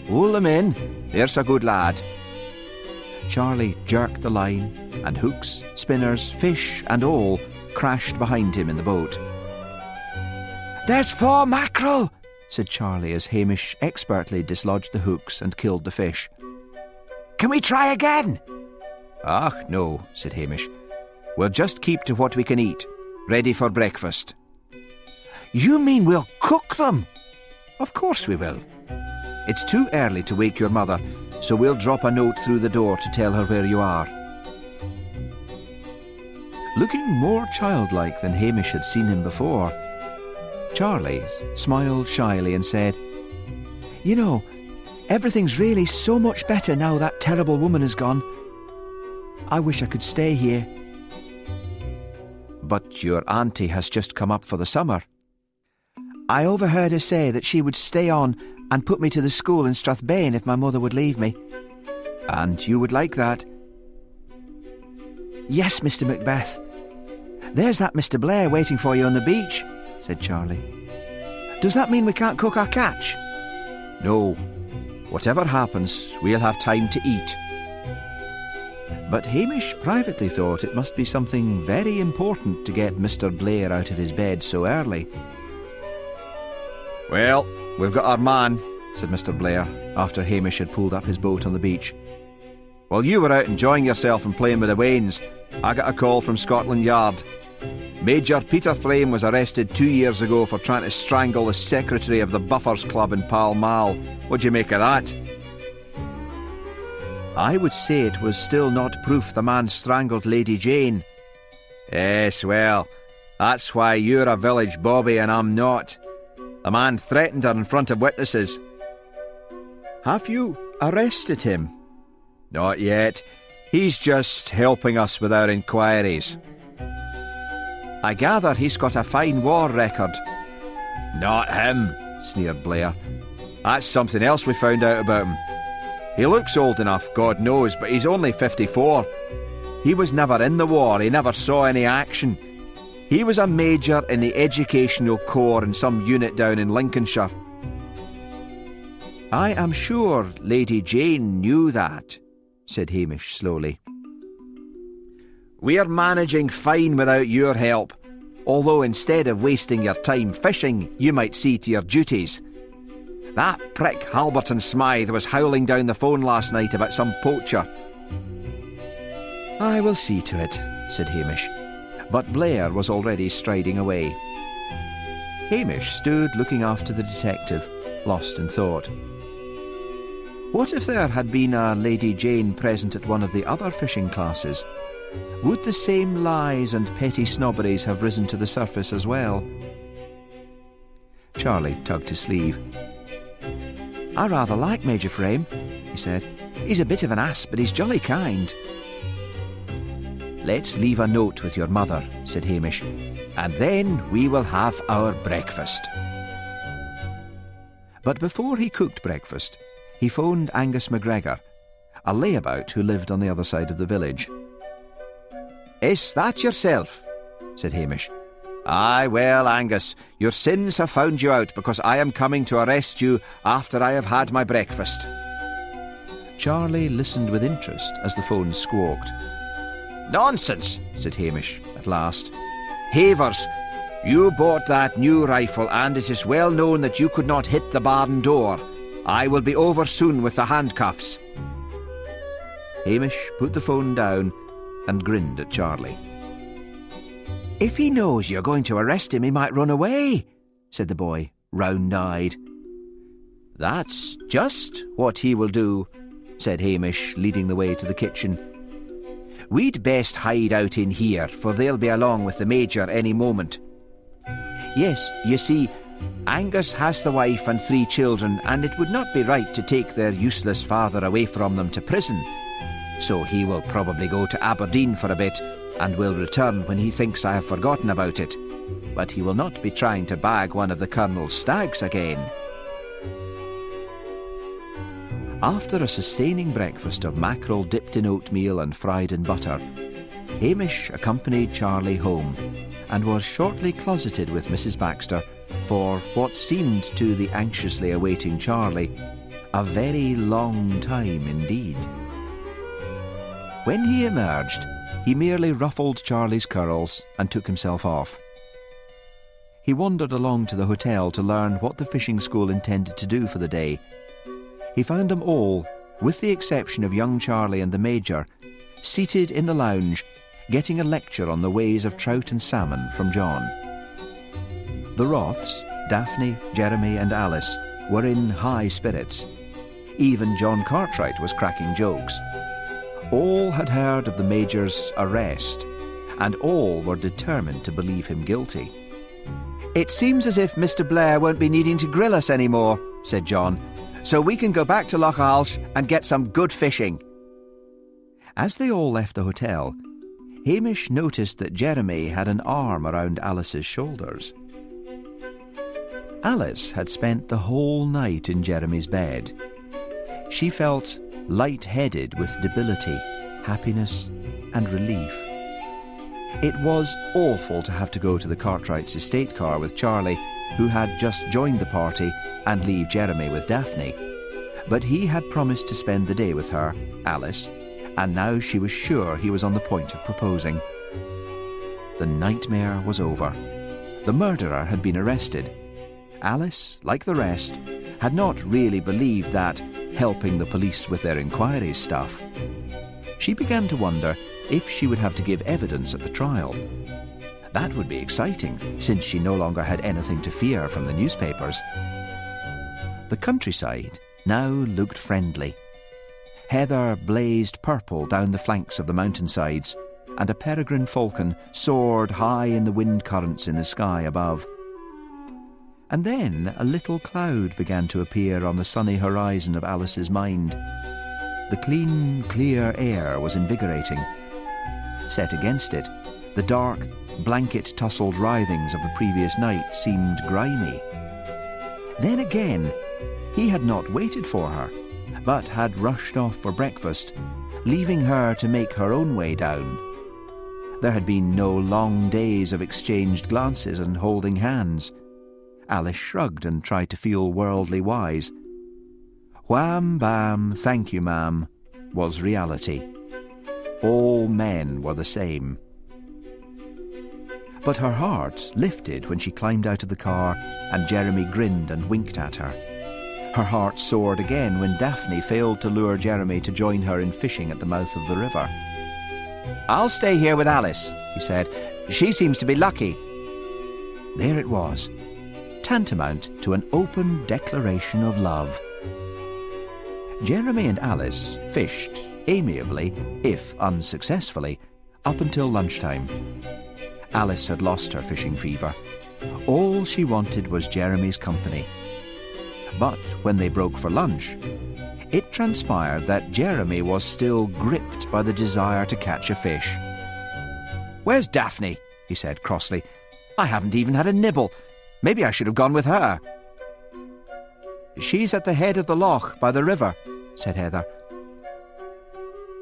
"Pull them in. There's a good lad." Charlie jerked the line, and hooks, spinners, fish and all crashed behind him in the boat. "There's 4 mackerel," said Charlie as Hamish expertly dislodged the hooks and killed the fish. "Can we try again?" "Ah, no," said Hamish. "We'll just keep to what we can eat, ready for breakfast." "You mean we'll cook them?" "Of course we will. It's too early to wake your mother, so we'll drop a note through the door to tell her where you are." Looking more childlike than Hamish had seen him before, Charlie smiled shyly and said, "You know, everything's really so much better now that terrible woman is gone. I wish I could stay here." "But your auntie has just come up for the summer." "I overheard her say that she would stay on and put me to the school in Strathbane if my mother would leave me." "And you would like that?" "Yes, Mr. Macbeth. There's that Mr. Blair waiting for you on the beach," said Charlie. "Does that mean we can't cook our catch?" "No. Whatever happens, we'll have time to eat." But Hamish privately thought it must be something very important to get Mr. Blair out of his bed so early. "Well, we've got our man," said Mr. Blair, after Hamish had pulled up his boat on the beach. "While you were out enjoying yourself and playing with the wains, I got a call from Scotland Yard. Major Peter Frame was arrested 2 years ago for trying to strangle the secretary of the Buffers Club in Pall Mall. What do you make of that?" "I would say it was still not proof the man strangled Lady Jane." "Yes, well, that's why you're a village bobby and I'm not. The man threatened her in front of witnesses." "Have you arrested him?" "Not yet. He's just helping us with our inquiries." "I gather he's got a fine war record." "Not him," sneered Blair. "That's something else we found out about him. He looks old enough, God knows, but he's only 54. He was never in the war, he never saw any action. He was a major in the Educational Corps in some unit down in Lincolnshire." "I am sure Lady Jane knew that," said Hamish slowly. "We're managing fine without your help, although instead of wasting your time fishing, you might see to your duties. That prick Halberton Smythe was howling down the phone last night about some poacher. I will see to it, said Hamish. But Blair was already striding away. Hamish stood looking after the detective, lost in thought. What if there had been a Lady Jane present at one of the other fishing classes? Would the same lies and petty snobberies have risen to the surface as well? Charlie tugged his sleeve. I rather like Major Frame, he said. He's a bit of an ass, but he's jolly kind. Let's leave a note with your mother, said Hamish, and then we will have our breakfast. But before he cooked breakfast, he phoned Angus McGregor, a layabout who lived on the other side of the village. Is that yourself? Said Hamish. Aye, well, Angus, your sins have found you out because I am coming to arrest you after I have had my breakfast. Charlie listened with interest as the phone squawked. Nonsense, said Hamish at last. Havers, you bought that new rifle and it is well known that you could not hit the barn door. I will be over soon with the handcuffs. Hamish put the phone down and grinned at Charlie. If he knows you're going to arrest him, he might run away, said the boy, round-eyed. That's just what he will do, said Hamish, leading the way to the kitchen. We'd best hide out in here, for they'll be along with the Major any moment. Yes, you see, Angus has the wife and 3 children, and it would not be right to take their useless father away from them to prison. So he will probably go to Aberdeen for a bit, and will return when he thinks I have forgotten about it. But he will not be trying to bag one of the Colonel's stags again. After a sustaining breakfast of mackerel dipped in oatmeal and fried in butter, Hamish accompanied Charlie home, and was shortly closeted with Mrs. Baxter for what seemed to the anxiously awaiting Charlie a very long time indeed. When he emerged, he merely ruffled Charlie's curls and took himself off. He wandered along to the hotel to learn what the fishing school intended to do for the day. He found them all, with the exception of young Charlie and the Major, seated in the lounge, getting a lecture on the ways of trout and salmon from John. The Roths, Daphne, Jeremy and Alice, were in high spirits. Even John Cartwright was cracking jokes. All had heard of the Major's arrest, and all were determined to believe him guilty. It seems as if Mr. Blair won't be needing to grill us anymore, said John, so we can go back to Loch Alsh and get some good fishing. As they all left the hotel, Hamish noticed that Jeremy had an arm around Alice's shoulders. Alice had spent the whole night in Jeremy's bed. She felt light-headed with debility, happiness and relief. It was awful to have to go to the Cartwrights' estate car with Charlie, who had just joined the party, and leave Jeremy with Daphne. But he had promised to spend the day with her, Alice, and now she was sure he was on the point of proposing. The nightmare was over. The murderer had been arrested. Alice, like the rest, had not really believed that helping the police with their inquiries stuff. She began to wonder if she would have to give evidence at the trial. That would be exciting, since she no longer had anything to fear from the newspapers. The countryside now looked friendly. Heather blazed purple down the flanks of the mountainsides, and a peregrine falcon soared high in the wind currents in the sky above. And then a little cloud began to appear on the sunny horizon of Alice's mind. The clean, clear air was invigorating. Set against it, the dark, blanket-tussled writhings of the previous night seemed grimy. Then again, he had not waited for her, but had rushed off for breakfast, leaving her to make her own way down. There had been no long days of exchanged glances and holding hands. Alice shrugged and tried to feel worldly wise. Wham, bam, thank you, ma'am, was reality. All men were the same. But her heart lifted when she climbed out of the car and Jeremy grinned and winked at her. Her heart soared again when Daphne failed to lure Jeremy to join her in fishing at the mouth of the river. "I'll stay here with Alice," he said. "She seems to be lucky." There it was, tantamount to an open declaration of love. Jeremy and Alice fished amiably, if unsuccessfully, up until lunchtime. Alice had lost her fishing fever. All she wanted was Jeremy's company. But when they broke for lunch, it transpired that Jeremy was still gripped by the desire to catch a fish. "Where's Daphne?" he said crossly. "I haven't even had a nibble. Maybe I should have gone with her." "She's at the head of the loch by the river," said Heather.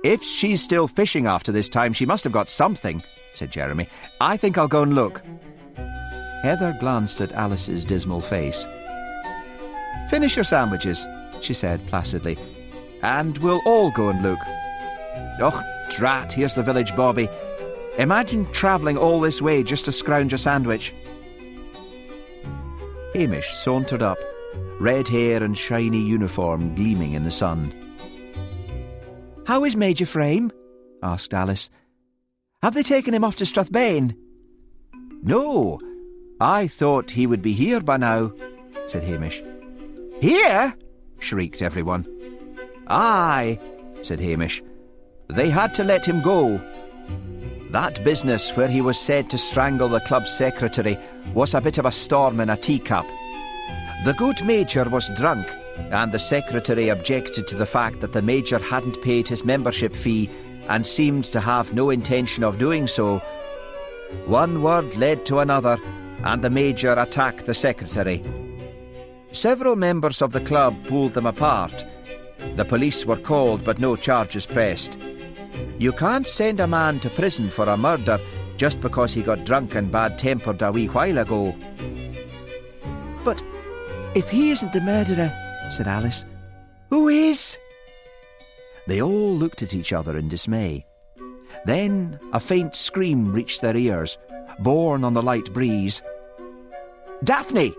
"If she's still fishing after this time, she must have got something," said Jeremy. "I think I'll go and look." Heather glanced at Alice's dismal face. "Finish your sandwiches," she said placidly, "and we'll all go and look. Oh, drat, here's the village bobby. Imagine travelling all this way just to scrounge a sandwich." Hamish sauntered up, red hair and shiny uniform gleaming in the sun. "How is Major Frame?" asked Alice. "Have they taken him off to Strathbane?" "No, I thought he would be here by now," said Hamish. "Here?" shrieked everyone. "Aye," said Hamish. "They had to let him go. That business where he was said to strangle the club secretary was a bit of a storm in a teacup. The good Major was drunk, and the secretary objected to the fact that the Major hadn't paid his membership fee and seemed to have no intention of doing so. One word led to another, and the Major attacked the secretary. Several members of the club pulled them apart. The police were called, but no charges pressed. You can't send a man to prison for a murder just because he got drunk and bad-tempered a wee while ago." "But if he isn't the murderer," said Alice, "who is?" They all looked at each other in dismay. Then a faint scream reached their ears, borne on the light breeze. "Daphne!"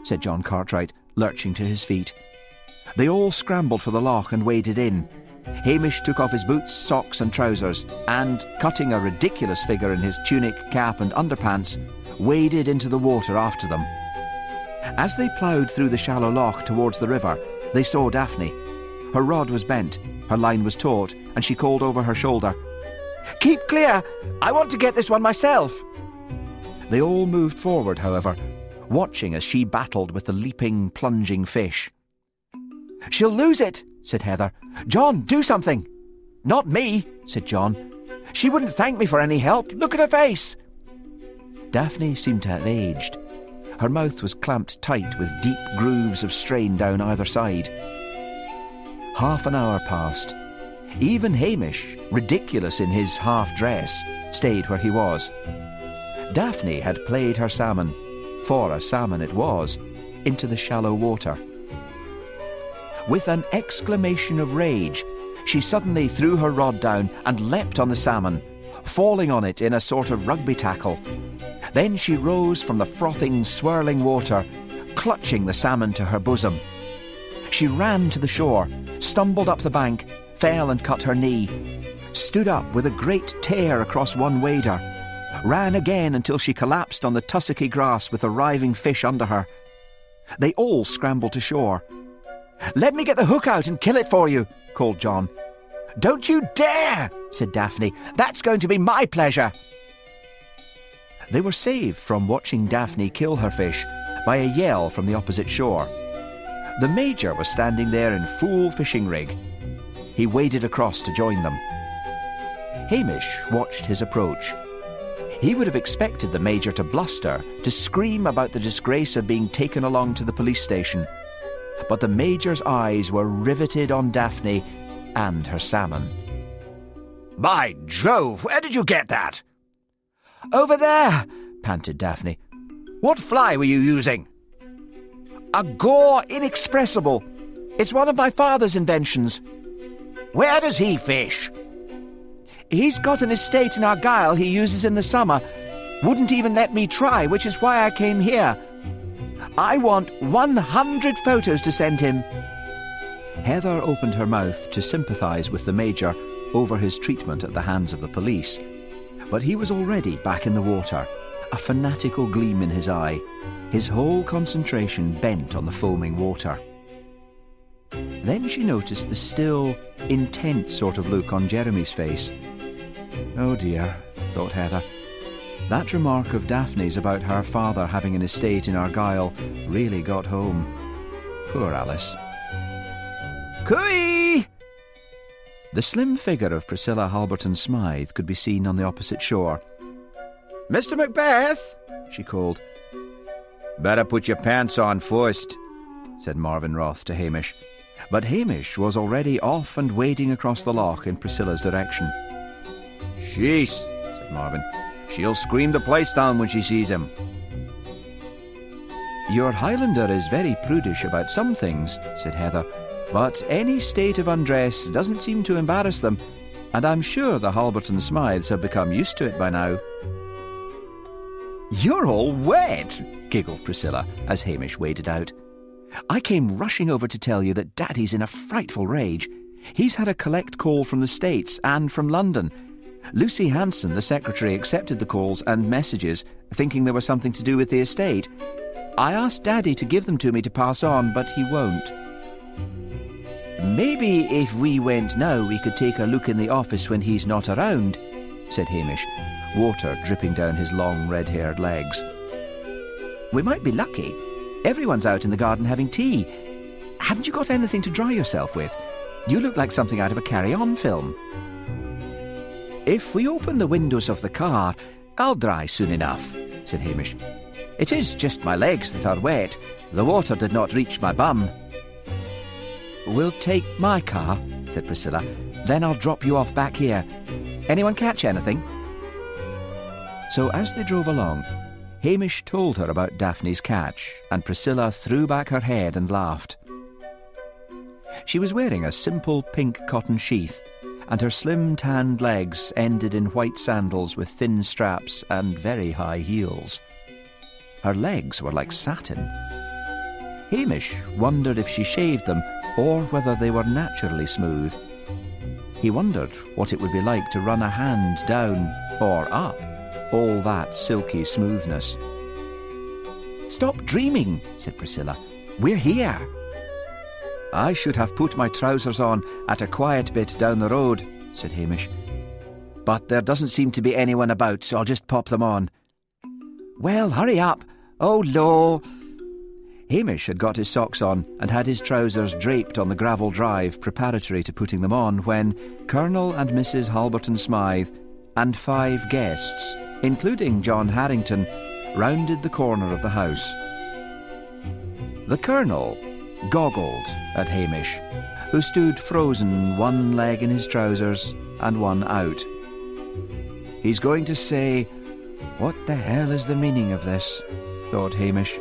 said John Cartwright, lurching to his feet. They all scrambled for the loch and waded in. Hamish took off his boots, socks and trousers, and, cutting a ridiculous figure in his tunic, cap and underpants, waded into the water after them. As they ploughed through the shallow loch towards the river, they saw Daphne. Her rod was bent, her line was taut, and she called over her shoulder, "Keep clear! I want to get this one myself!" They all moved forward, however, watching as she battled with the leaping, plunging fish. "She'll lose it," said Heather. "John, do something." "Not me," said John. "She wouldn't thank me for any help. Look at her face." Daphne seemed to have aged. Her mouth was clamped tight with deep grooves of strain down either side. Half an hour passed. Even Hamish, ridiculous in his half-dress, stayed where he was. Daphne had played her salmon, for a salmon it was, into the shallow water. With an exclamation of rage, she suddenly threw her rod down and leapt on the salmon, falling on it in a sort of rugby tackle. Then she rose from the frothing, swirling water, clutching the salmon to her bosom. She ran to the shore, stumbled up the bank, fell and cut her knee, stood up with a great tear across one wader, ran again until she collapsed on the tussocky grass with the writhing fish under her. They all scrambled to shore. "Let me get the hook out and kill it for you," called John. "Don't you dare," said Daphne. "That's going to be my pleasure." They were saved from watching Daphne kill her fish by a yell from the opposite shore. The Major was standing there in full fishing rig. He waded across to join them. Hamish watched his approach. He would have expected the Major to bluster, to scream about the disgrace of being taken along to the police station. But the Major's eyes were riveted on Daphne and her salmon. "By Jove, where did you get that?" "Over there," panted Daphne. "What fly were you using?" "A gore inexpressible. It's one of my father's inventions." "Where does he fish?" "He's got an estate in Argyll he uses in the summer. Wouldn't even let me try, which is why I came here. I want 100 photos to send him. Heather opened her mouth to sympathise with the Major over his treatment at the hands of the police. But he was already back in the water, a fanatical gleam in his eye, his whole concentration bent on the foaming water. Then she noticed the still, intent sort of look on Jeremy's face. Oh dear, thought Heather. That remark of Daphne's about her father having an estate in Argyll really got home. Poor Alice. Cooey! The slim figure of Priscilla Halberton Smythe could be seen on the opposite shore. Mr. Macbeth, she called. better put your pants on first, said Marvin Roth to Hamish. But Hamish was already off and wading across the loch in Priscilla's direction. Sheesh, said Marvin. She'll scream the place down when she sees him. Your Highlander is very prudish about some things, said Heather, but any state of undress doesn't seem to embarrass them, and I'm sure the Halberton Smythes have become used to it by now. You're all wet, giggled Priscilla as Hamish waded out. I came rushing over to tell you that Daddy's in a frightful rage. He's had a collect call from the States and from London. Lucy Hanson, the secretary, accepted the calls and messages, thinking they were something to do with the estate. I asked Daddy to give them to me to pass on, but he won't. Maybe if we went now we could take a look in the office when he's not around, said Hamish, water dripping down his long red-haired legs. We might be lucky. Everyone's out in the garden having tea. Haven't you got anything to dry yourself with? You look like something out of a carry-on film. If we open the windows of the car, I'll dry soon enough, said Hamish. It is just my legs that are wet. The water did not reach my bum. We'll take my car, said Priscilla. Then I'll drop you off back here. Anyone catch anything? So as they drove along, Hamish told her about Daphne's catch, and Priscilla threw back her head and laughed. She was wearing a simple pink cotton sheath, and her slim tanned legs ended in white sandals with thin straps and very high heels. Her legs were like satin. Hamish wondered if she shaved them or whether they were naturally smooth. He wondered what it would be like to run a hand down or up all that silky smoothness. Stop dreaming, said Priscilla. We're here. I should have put my trousers on at a quiet bit down the road, said Hamish. But there doesn't seem to be anyone about, so I'll just pop them on. Well, hurry up. Oh, no. Hamish had got his socks on and had his trousers draped on the gravel drive preparatory to putting them on when Colonel and Mrs. Halberton Smythe and 5 guests, including John Harrington, rounded the corner of the house. The Colonel goggled at Hamish, who stood frozen, one leg in his trousers and one out. He's going to say, "What the hell is the meaning of this?" thought Hamish.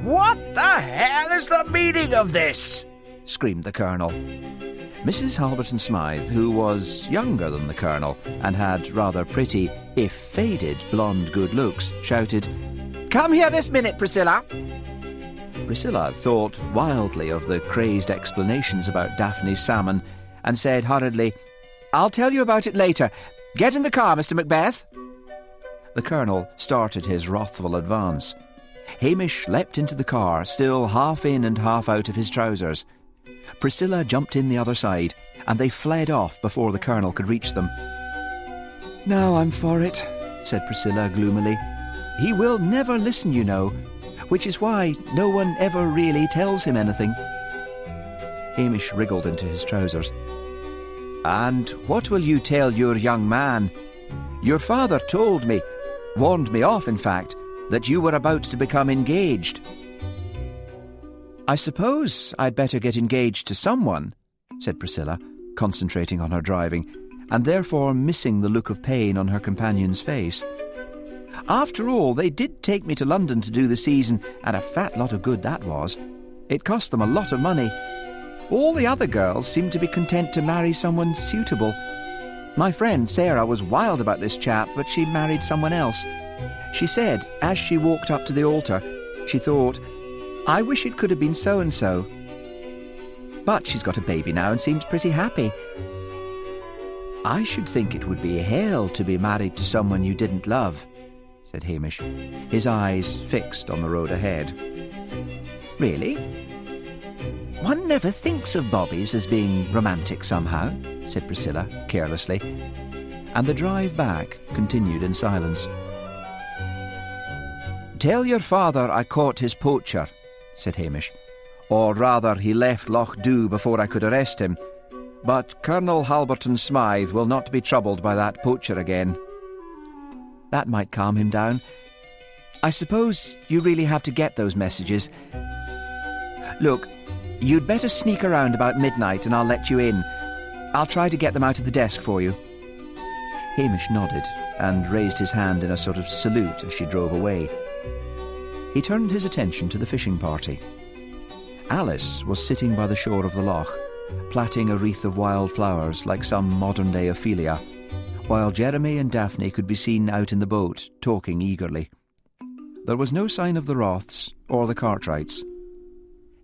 What the hell is the meaning of this? Screamed the Colonel. Mrs. Halberton Smythe, who was younger than the Colonel and had rather pretty, if faded, blonde good looks, shouted, Come here this minute, Priscilla. Priscilla thought wildly of the crazed explanations about Daphne's salmon and said hurriedly, I'll tell you about it later. Get in the car, Mr. Macbeth. The Colonel started his wrathful advance. Hamish leapt into the car, still half in and half out of his trousers. Priscilla jumped in the other side, and they fled off before the Colonel could reach them. "Now I'm for it," said Priscilla gloomily. "He will never listen, you know, which is why no one ever really tells him anything." Hamish wriggled into his trousers. "And what will you tell your young man? Your father told me, warned me off, in fact, that you were about to become engaged." "I suppose I'd better get engaged to someone," said Priscilla, concentrating on her driving, and therefore missing the look of pain on her companion's face. "After all, they did take me to London to do the season, and a fat lot of good that was. It cost them a lot of money. All the other girls seemed to be content to marry someone suitable. My friend Sarah was wild about this chap, but she married someone else. She said, as she walked up to the altar, She thought, I wish it could have been so-and-so. But she's got a baby now and seems pretty happy. I should think it would be hell to be married to someone you didn't love, said Hamish, his eyes fixed on the road ahead. Really? One never thinks of bobbies as being romantic somehow, said Priscilla, carelessly, and the drive back continued in silence. Tell your father I caught his poacher, said Hamish. Or rather, he left Loch Dhu before I could arrest him. But Colonel Halberton Smythe will not be troubled by that poacher again. That might calm him down. I suppose you really have to get those messages. Look, you'd better sneak around about midnight and I'll let you in. I'll try to get them out of the desk for you. Hamish nodded and raised his hand in a sort of salute as she drove away. He turned his attention to the fishing party. Alice was sitting by the shore of the loch, plaiting a wreath of wild flowers like some modern-day Ophelia, while Jeremy and Daphne could be seen out in the boat, talking eagerly. There was no sign of the Roths or the Cartwrights.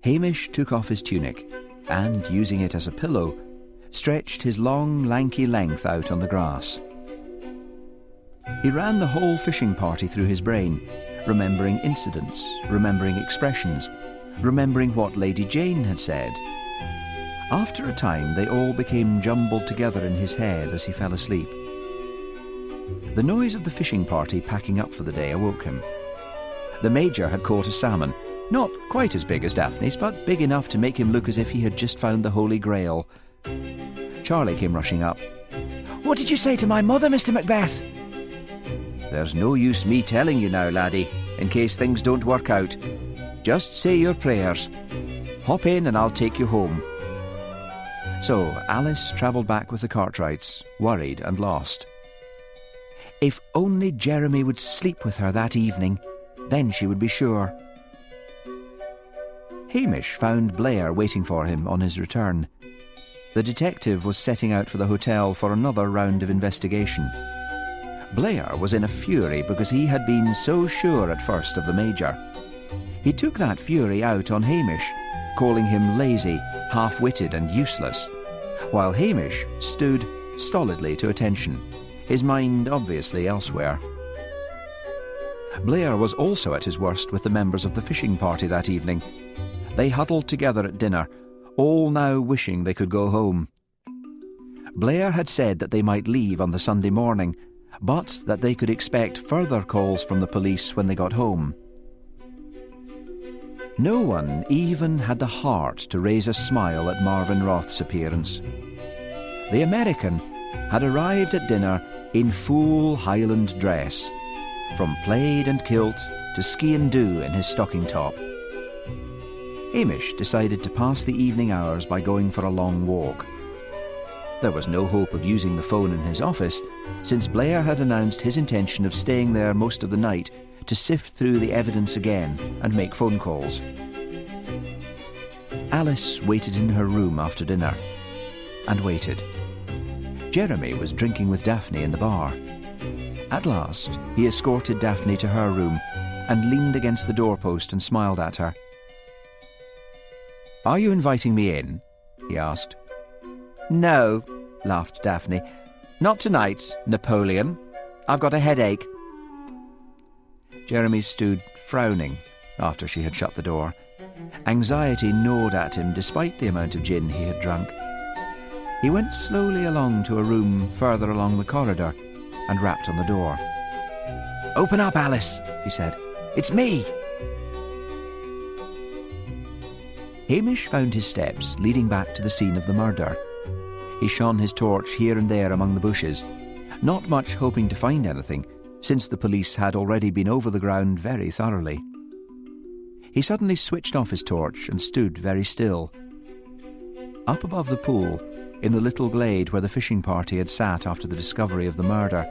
Hamish took off his tunic and, using it as a pillow, stretched his long, lanky length out on the grass. He ran the whole fishing party through his brain, remembering incidents, remembering expressions, remembering what Lady Jane had said. After a time, they all became jumbled together in his head as he fell asleep. The noise of the fishing party packing up for the day awoke him. The Major had caught a salmon, not quite as big as Daphne's, but big enough to make him look as if he had just found the Holy Grail. Charlie came rushing up. What did you say to my mother, Mr. Macbeth? There's no use me telling you now, laddie, in case things don't work out. Just say your prayers. Hop in and I'll take you home. So Alice travelled back with the Cartwrights, worried and lost. If only Jeremy would sleep with her that evening, then she would be sure. Hamish found Blair waiting for him on his return. The detective was setting out for the hotel for another round of investigation. Blair was in a fury because he had been so sure at first of the Major. He took that fury out on Hamish, calling him lazy, half-witted and useless, while Hamish stood stolidly to attention, his mind obviously elsewhere. Blair was also at his worst with the members of the fishing party that evening. They huddled together at dinner, all now wishing they could go home. Blair had said that they might leave on the Sunday morning, but that they could expect further calls from the police when they got home. No one even had the heart to raise a smile at Marvin Roth's appearance. The American had arrived at dinner in full Highland dress, from plaid and kilt to ski and do in his stocking top. Hamish decided to pass the evening hours by going for a long walk. There was no hope of using the phone in his office, since Blair had announced his intention of staying there most of the night to sift through the evidence again and make phone calls. Alice waited in her room after dinner, and waited. Jeremy was drinking with Daphne in the bar. At last, he escorted Daphne to her room and leaned against the doorpost and smiled at her. "Are you inviting me in?" he asked. No, laughed Daphne. Not tonight, Napoleon. I've got a headache. Jeremy stood frowning after she had shut the door. Anxiety gnawed at him despite the amount of gin he had drunk. He went slowly along to a room further along the corridor and rapped on the door. "Open up, Alice," he said. "It's me." Hamish found his steps leading back to the scene of the murder. He shone his torch here and there among the bushes, not much hoping to find anything, since the police had already been over the ground very thoroughly. He suddenly switched off his torch and stood very still. Up above the pool, in the little glade where the fishing party had sat after the discovery of the murder,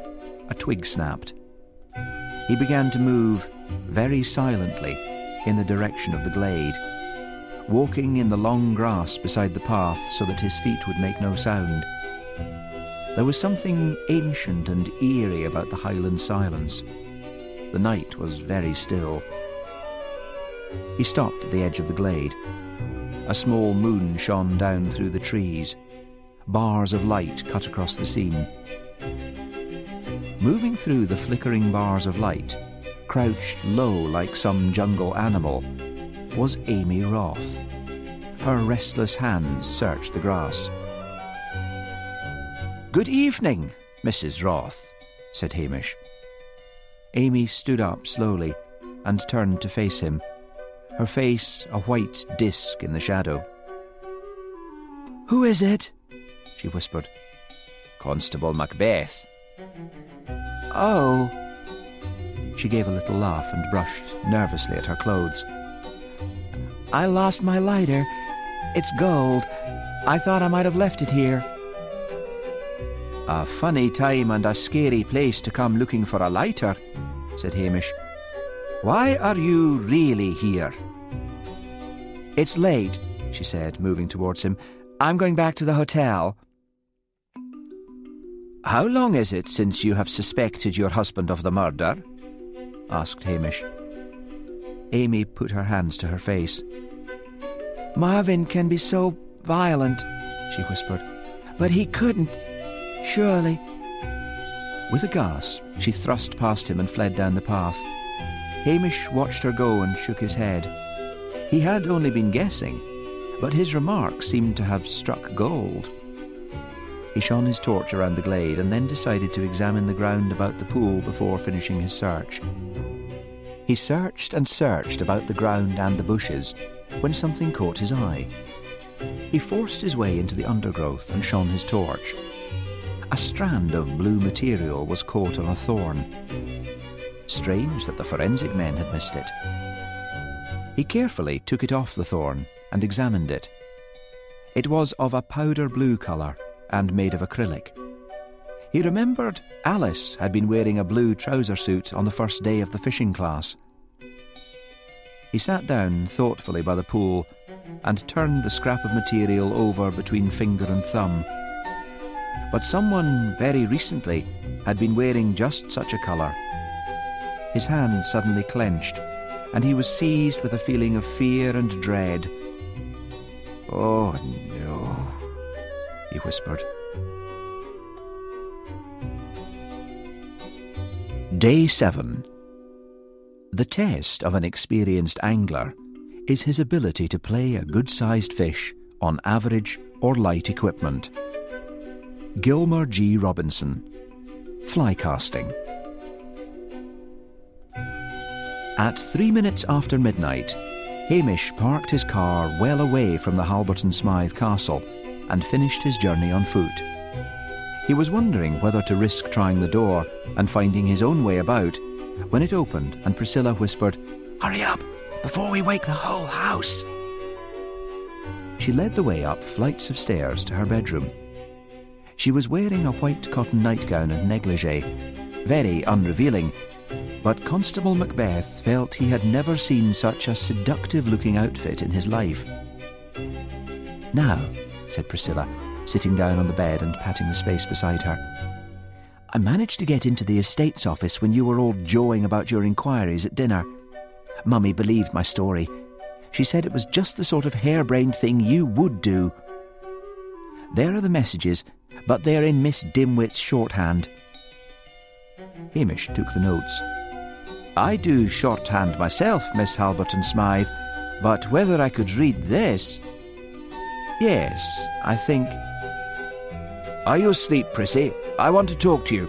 a twig snapped. He began to move, very silently, in the direction of the glade, walking in the long grass beside the path so that his feet would make no sound. There was something ancient and eerie about the Highland silence. The night was very still. He stopped at the edge of the glade. A small moon shone down through the trees. Bars of light cut across the scene. Moving through the flickering bars of light, crouched low like some jungle animal, was Amy Roth. Her restless hands searched the grass. "Good evening, Mrs. Roth," said Hamish. Amy stood up slowly and turned to face him, her face a white disk in the shadow. "Who is it?" she whispered. "Constable Macbeth." "Oh." She gave a little laugh and brushed nervously at her clothes. "I lost my lighter. It's gold. I thought I might have left it here." "A funny time and a scary place to come looking for a lighter," said Hamish. "Why are you really here?" "It's late," she said, moving towards him. "I'm going back to the hotel." "How long is it since you have suspected your husband of the murder?" asked Hamish. Amy put her hands to her face. "Marvin can be so violent," she whispered. "But he couldn't, surely." With a gasp, she thrust past him and fled down the path. Hamish watched her go and shook his head. He had only been guessing, but his remark seemed to have struck gold. He shone his torch around the glade and then decided to examine the ground about the pool before finishing his search. He searched and searched about the ground and the bushes when something caught his eye. He forced his way into the undergrowth and shone his torch. A strand of blue material was caught on a thorn. Strange that the forensic men had missed it. He carefully took it off the thorn and examined it. It was of a powder blue colour and made of acrylic. He remembered Alice had been wearing a blue trouser suit on the first day of the fishing class. He sat down thoughtfully by the pool and turned the scrap of material over between finger and thumb. But someone very recently had been wearing just such a colour. His hand suddenly clenched, and he was seized with a feeling of fear and dread. "Oh, no," he whispered. Day 7. The test of an experienced angler is his ability to play a good-sized fish on average or light equipment. Gilmer G. Robinson. Fly casting. At 3 minutes after midnight, Hamish parked his car well away from the Halberton Smythe Castle and finished his journey on foot. He was wondering whether to risk trying the door and finding his own way about when it opened and Priscilla whispered, "Hurry up, before we wake the whole house." She led the way up flights of stairs to her bedroom. She was wearing a white cotton nightgown and negligee, very unrevealing, but Constable Macbeth felt he had never seen such a seductive-looking outfit in his life. "Now," said Priscilla, sitting down on the bed and patting the space beside her, "I managed to get into the estate's office when you were all jawing about your inquiries at dinner. Mummy believed my story. She said it was just the sort of harebrained thing you would do. There are the messages, but they're in Miss Dimwit's shorthand." Hamish took the notes. "I do shorthand myself, Miss Halberton Smythe, but whether I could read this—" "Yes, I think—" "Are you asleep, Prissy? I want to talk to you."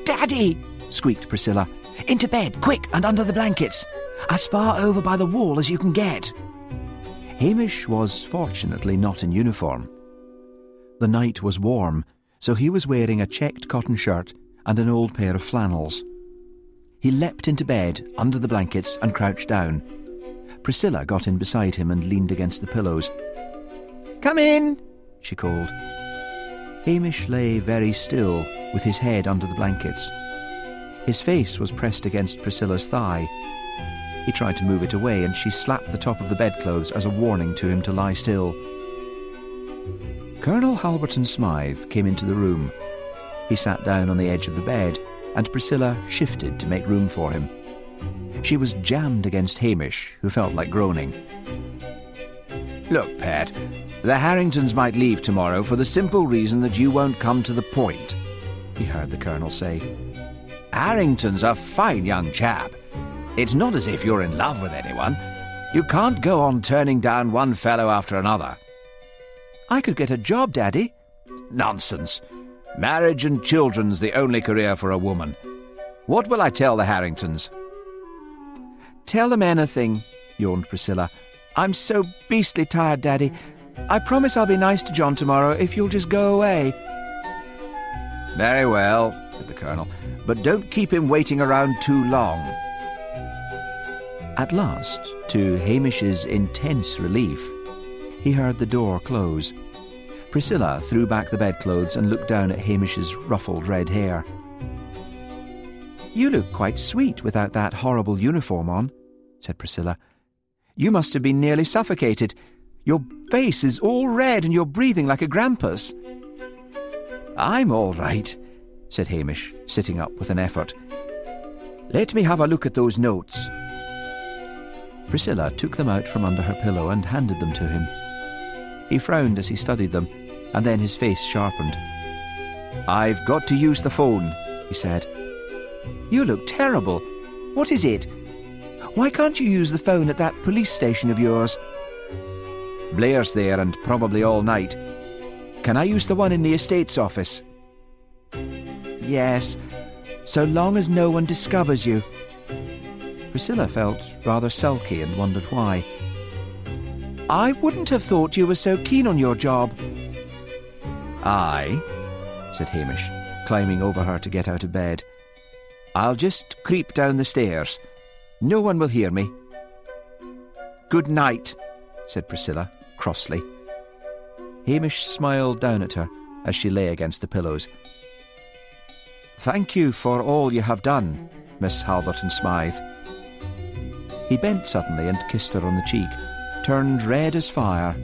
"Daddy!" squeaked Priscilla. "Into bed, quick, and under the blankets. As far over by the wall as you can get." Hamish was fortunately not in uniform. The night was warm, so he was wearing a checked cotton shirt and an old pair of flannels. He leapt into bed, under the blankets, and crouched down. Priscilla got in beside him and leaned against the pillows. "Come in," she called. Hamish lay very still, with his head under the blankets. His face was pressed against Priscilla's thigh. He tried to move it away, and she slapped the top of the bedclothes as a warning to him to lie still. Colonel Halberton Smythe came into the room. He sat down on the edge of the bed, and Priscilla shifted to make room for him. She was jammed against Hamish, who felt like groaning. Look, Pat, the Harringtons might leave tomorrow for the simple reason that you won't come to the point, he heard the Colonel say. Harrington's a fine young chap. It's not as if you're in love with anyone. You can't go on turning down one fellow after another. I could get a job, Daddy. Nonsense. Marriage and children's the only career for a woman. What will I tell the Harringtons? Tell them anything, yawned Priscilla. I'm so beastly tired, Daddy. I promise I'll be nice to John tomorrow if you'll just go away. Very well, said the Colonel, but don't keep him waiting around too long. At last, to Hamish's intense relief, he heard the door close. Priscilla threw back the bedclothes and looked down at Hamish's ruffled red hair. You look quite sweet without that horrible uniform on, said Priscilla. You must have been nearly suffocated. Your face is all red and you're breathing like a grampus. I'm all right, said Hamish, sitting up with an effort. Let me have a look at those notes. Priscilla took them out from under her pillow and handed them to him. He frowned as he studied them, and then his face sharpened. I've got to use the phone, he said. You look terrible. What is it? Why can't you use the phone at that police station of yours? Blair's there and probably all night. Can I use the one in the estate's office? Yes, so long as no one discovers you. Priscilla felt rather sulky and wondered why. I wouldn't have thought you were so keen on your job. Aye, said Hamish, climbing over her to get out of bed. I'll just creep down the stairs. No one will hear me. Good night, said Priscilla, crossly. Hamish smiled down at her as she lay against the pillows. Thank you for all you have done, Miss Halberton Smythe. He bent suddenly and kissed her on the cheek, turned red as fire,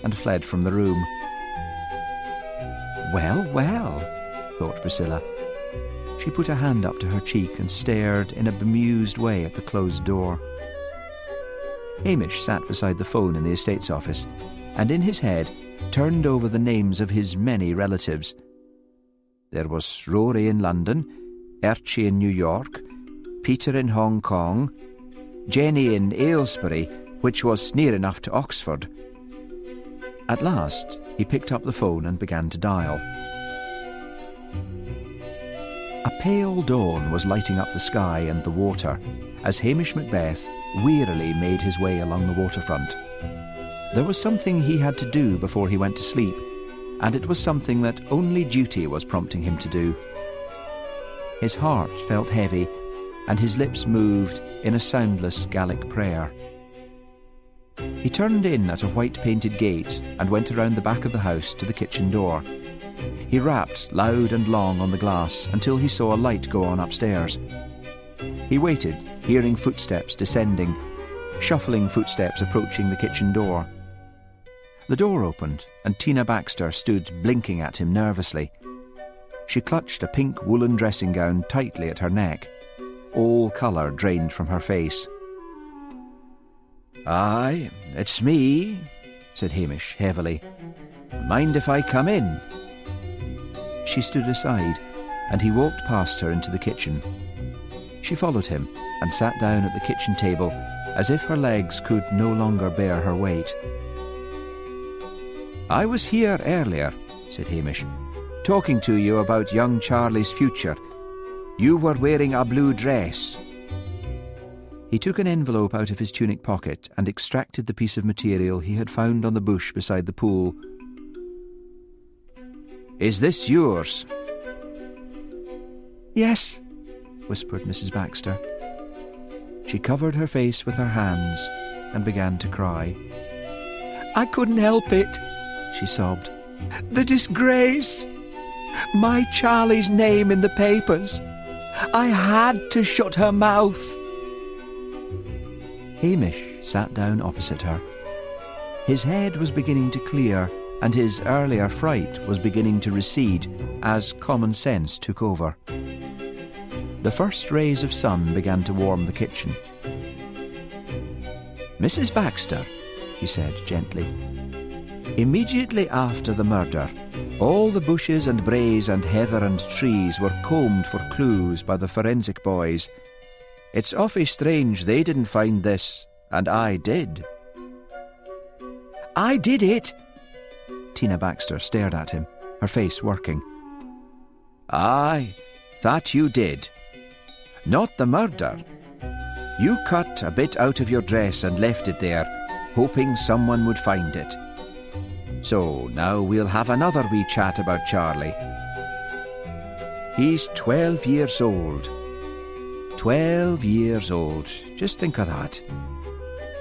and fled from the room. Well, well, thought Priscilla. She put a hand up to her cheek and stared in a bemused way at the closed door. Hamish sat beside the phone in the estate's office, and in his head turned over the names of his many relatives. There was Rory in London, Archie in New York, Peter in Hong Kong, Jenny in Aylesbury, which was near enough to Oxford. At last, he picked up the phone and began to dial. A pale dawn was lighting up the sky and the water as Hamish Macbeth wearily made his way along the waterfront. There was something he had to do before he went to sleep, and it was something that only duty was prompting him to do. His heart felt heavy, and his lips moved in a soundless Gaelic prayer. He turned in at a white-painted gate and went around the back of the house to the kitchen door. He rapped loud and long on the glass until he saw a light go on upstairs. He waited, hearing footsteps descending, shuffling footsteps approaching the kitchen door. The door opened, and Tina Baxter stood blinking at him nervously. She clutched a pink woolen dressing gown tightly at her neck. All colour drained from her face. Aye, it's me, said Hamish heavily. Mind if I come in? She stood aside, and he walked past her into the kitchen. She followed him and sat down at the kitchen table as if her legs could no longer bear her weight. I was here earlier, said Hamish, talking to you about young Charlie's future. You were wearing a blue dress. He took an envelope out of his tunic pocket and extracted the piece of material he had found on the bush beside the pool. Is this yours? Yes, whispered Mrs. Baxter. She covered her face with her hands and began to cry. I couldn't help it, she sobbed. The disgrace! My Charlie's name in the papers. I had to shut her mouth. Hamish sat down opposite her. His head was beginning to clear, and his earlier fright was beginning to recede as common sense took over. The first rays of sun began to warm the kitchen. "Mrs. Baxter," he said gently, "immediately after the murder, all the bushes and braes and heather and trees were combed for clues by the forensic boys. It's awfully strange they didn't find this, and I did." "I did it!" Tina Baxter stared at him, her face working. "Aye, that you did. Not the murder. You cut a bit out of your dress and left it there, hoping someone would find it. So now we'll have another wee chat about Charlie. He's 12 years old. 12 years old. Just think of that.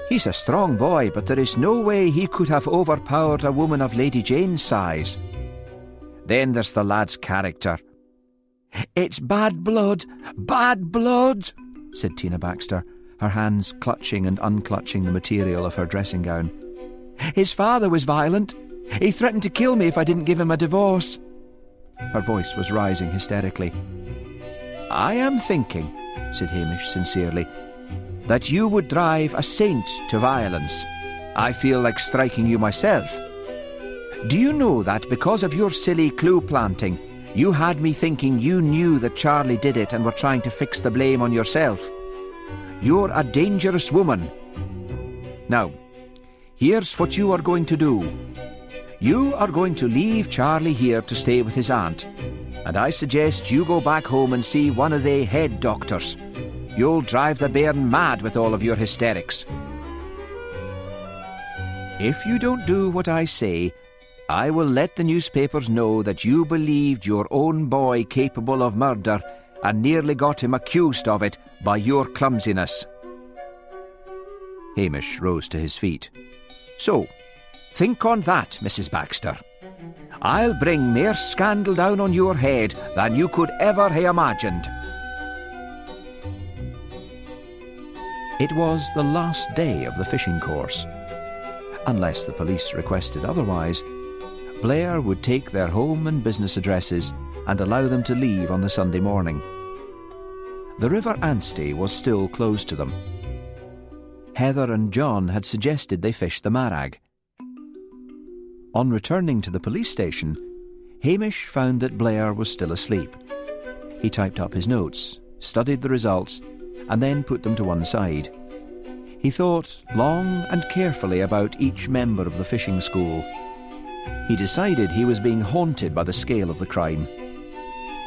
He's a strong boy, but there is no way he could have overpowered a woman of Lady Jane's size. Then there's the lad's character." "It's bad blood, said Tina Baxter, her hands clutching and unclutching the material of her dressing gown. "His father was violent. He threatened to kill me if I didn't give him a divorce." Her voice was rising hysterically. "I am thinking," said Hamish sincerely, "that you would drive a saint to violence. I feel like striking you myself. Do you know that because of your silly clue planting, you had me thinking you knew that Charlie did it and were trying to fix the blame on yourself? You're a dangerous woman. Now, here's what you are going to do. You are going to leave Charlie here to stay with his aunt, and I suggest you go back home and see one of the head doctors. You'll drive the bairn mad with all of your hysterics. If you don't do what I say, I will let the newspapers know that you believed your own boy capable of murder and nearly got him accused of it by your clumsiness." Hamish rose to his feet. "So, think on that, Mrs. Baxter. I'll bring more scandal down on your head than you could ever ha' imagined." It was the last day of the fishing course. Unless the police requested otherwise, Blair would take their home and business addresses and allow them to leave on the Sunday morning. The River Anstey was still closed to them. Heather and John had suggested they fish the Marag. On returning to the police station, Hamish found that Blair was still asleep. He typed up his notes, studied the results, and then put them to one side. He thought long and carefully about each member of the fishing school. He decided he was being haunted by the scale of the crime.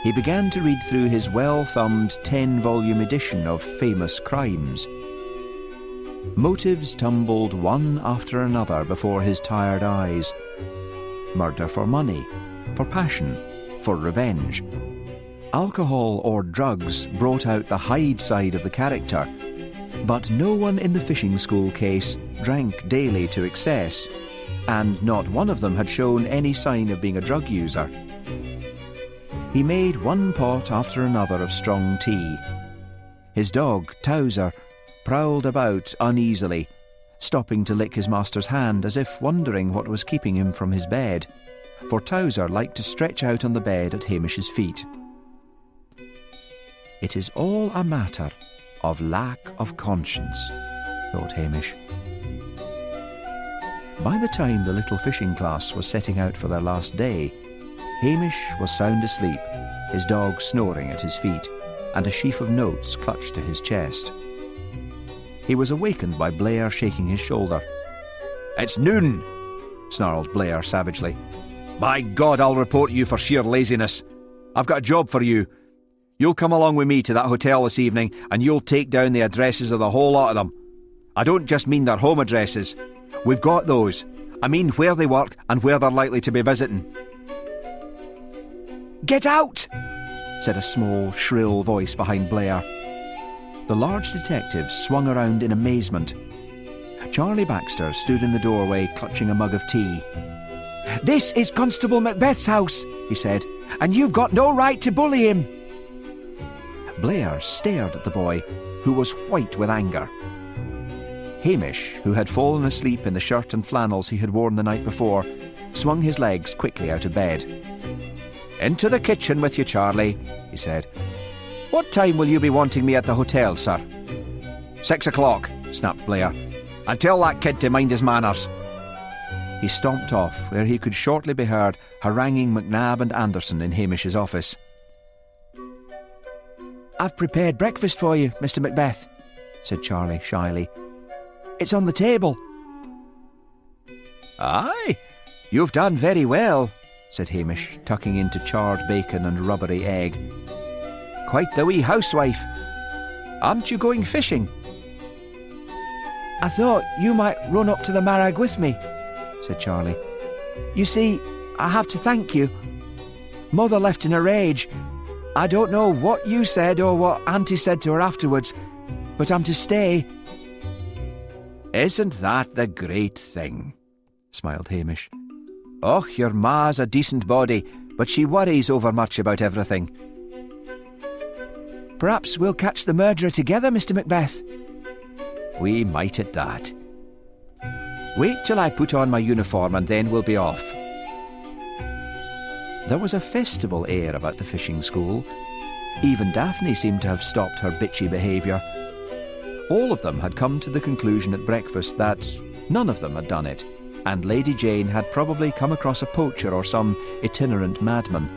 He began to read through his well-thumbed 10-volume edition of Famous Crimes. Motives tumbled one after another before his tired eyes. Murder for money, for passion, for revenge. Alcohol or drugs brought out the Hyde side of the character, but no one in the fishing school case drank daily to excess, and not one of them had shown any sign of being a drug user. He made one pot after another of strong tea. His dog, Towser, prowled about uneasily, stopping to lick his master's hand as if wondering what was keeping him from his bed, for Towser liked to stretch out on the bed at Hamish's feet. It is all a matter of lack of conscience, thought Hamish. By the time the little fishing class was setting out for their last day, Hamish was sound asleep, his dog snoring at his feet, and a sheaf of notes clutched to his chest. He was awakened by Blair shaking his shoulder. "It's noon," snarled Blair savagely. "By God, I'll report you for sheer laziness. I've got a job for you. You'll come along with me to that hotel this evening, and you'll take down the addresses of the whole lot of them. I don't just mean their home addresses. We've got those. I mean where they work and where they're likely to be visiting." "Get out!" said a small, shrill voice behind Blair. The large detective swung around in amazement. Charlie Baxter stood in the doorway clutching a mug of tea. "This is Constable Macbeth's house," he said, "and you've got no right to bully him." Blair stared at the boy, who was white with anger. Hamish, who had fallen asleep in the shirt and flannels he had worn the night before, swung his legs quickly out of bed. "Into the kitchen with you, Charlie," he said. What time will you be wanting me at the hotel, sir? 6 o'clock, snapped Blair. And tell that kid to mind his manners. He stomped off, where he could shortly be heard haranguing Macnab and Anderson in Hamish's office. "I've prepared breakfast for you, Mr. Macbeth," said Charlie shyly. "It's on the table." "Aye, you've done very well," said Hamish, tucking into charred bacon and rubbery egg. "Quite the wee housewife. Aren't you going fishing?" "I thought you might run up to the Marag with me," said Charlie. "You see, I have to thank you. Mother left in a rage. I don't know what you said or what Auntie said to her afterwards, but I'm to stay." "Isn't that the great thing?" smiled Hamish. "Och, your ma's a decent body, but she worries overmuch about everything." "Perhaps we'll catch the murderer together, Mr. Macbeth." "We might at that. Wait till I put on my uniform and then we'll be off." There was a festival air about the fishing school. Even Daphne seemed to have stopped her bitchy behaviour. All of them had come to the conclusion at breakfast that none of them had done it, and Lady Jane had probably come across a poacher or some itinerant madman.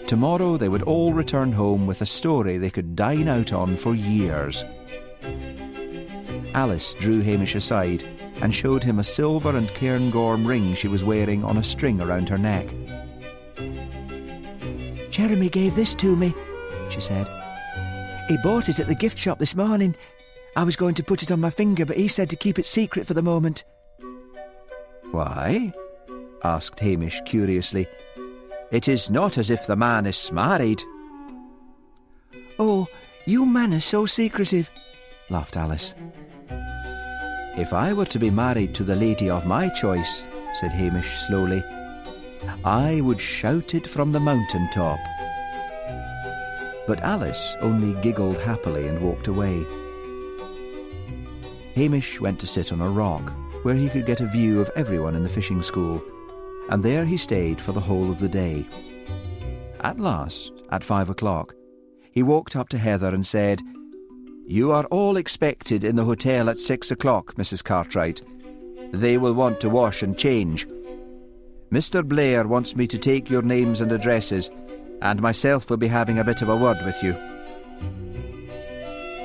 Tomorrow they would all return home with a story they could dine out on for years. Alice drew Hamish aside and showed him a silver and cairngorm ring she was wearing on a string around her neck. "Jeremy gave this to me," she said. "He bought it at the gift shop this morning. I was going to put it on my finger, but he said to keep it secret for the moment." "Why?" asked Hamish curiously. "It is not as if the man is married." "Oh, you men are so secretive," laughed Alice. "If I were to be married to the lady of my choice," said Hamish slowly, "I would shout it from the mountain top." But Alice only giggled happily and walked away. Hamish went to sit on a rock, where he could get a view of everyone in the fishing school, and there he stayed for the whole of the day. At last, at 5 o'clock, he walked up to Heather and said, "You are all expected in the hotel at 6 o'clock, Mrs. Cartwright. They will want to wash and change. Mr. Blair wants me to take your names and addresses, and myself will be having a bit of a word with you."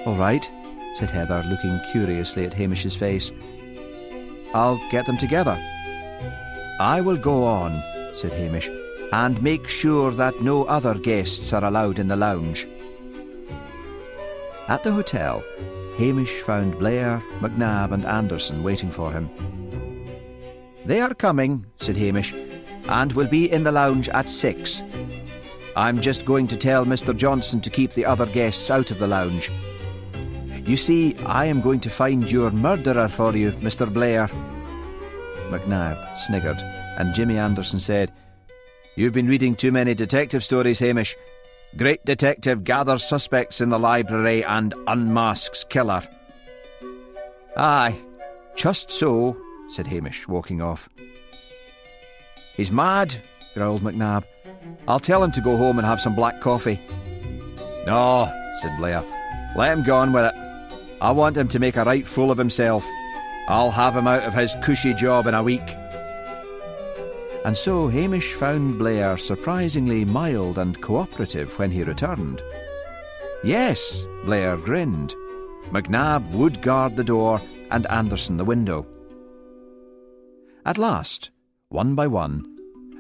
"All right," said Heather, looking curiously at Hamish's face. "I'll get them together." "I will go on," said Hamish, "and make sure that no other guests are allowed in the lounge." At the hotel, Hamish found Blair, Macnab and Anderson waiting for him. "They are coming," said Hamish, "and will be in the lounge at 6. I'm just going to tell Mr. Johnson to keep the other guests out of the lounge. You see, I am going to find your murderer for you, Mr. Blair." Macnab sniggered, and Jimmy Anderson said, "You've been reading too many detective stories, Hamish. Great detective gathers suspects in the library and unmasks killer." "Aye, just so," said Hamish, walking off. "He's mad," growled Macnab. "I'll tell him to go home and have some black coffee." "No," said Blair. "Let him go on with it. I want him to make a right fool of himself. I'll have him out of his cushy job in a week." And so Hamish found Blair surprisingly mild and cooperative when he returned. Yes, Blair grinned. Macnab would guard the door and Anderson the window. At last, one by one,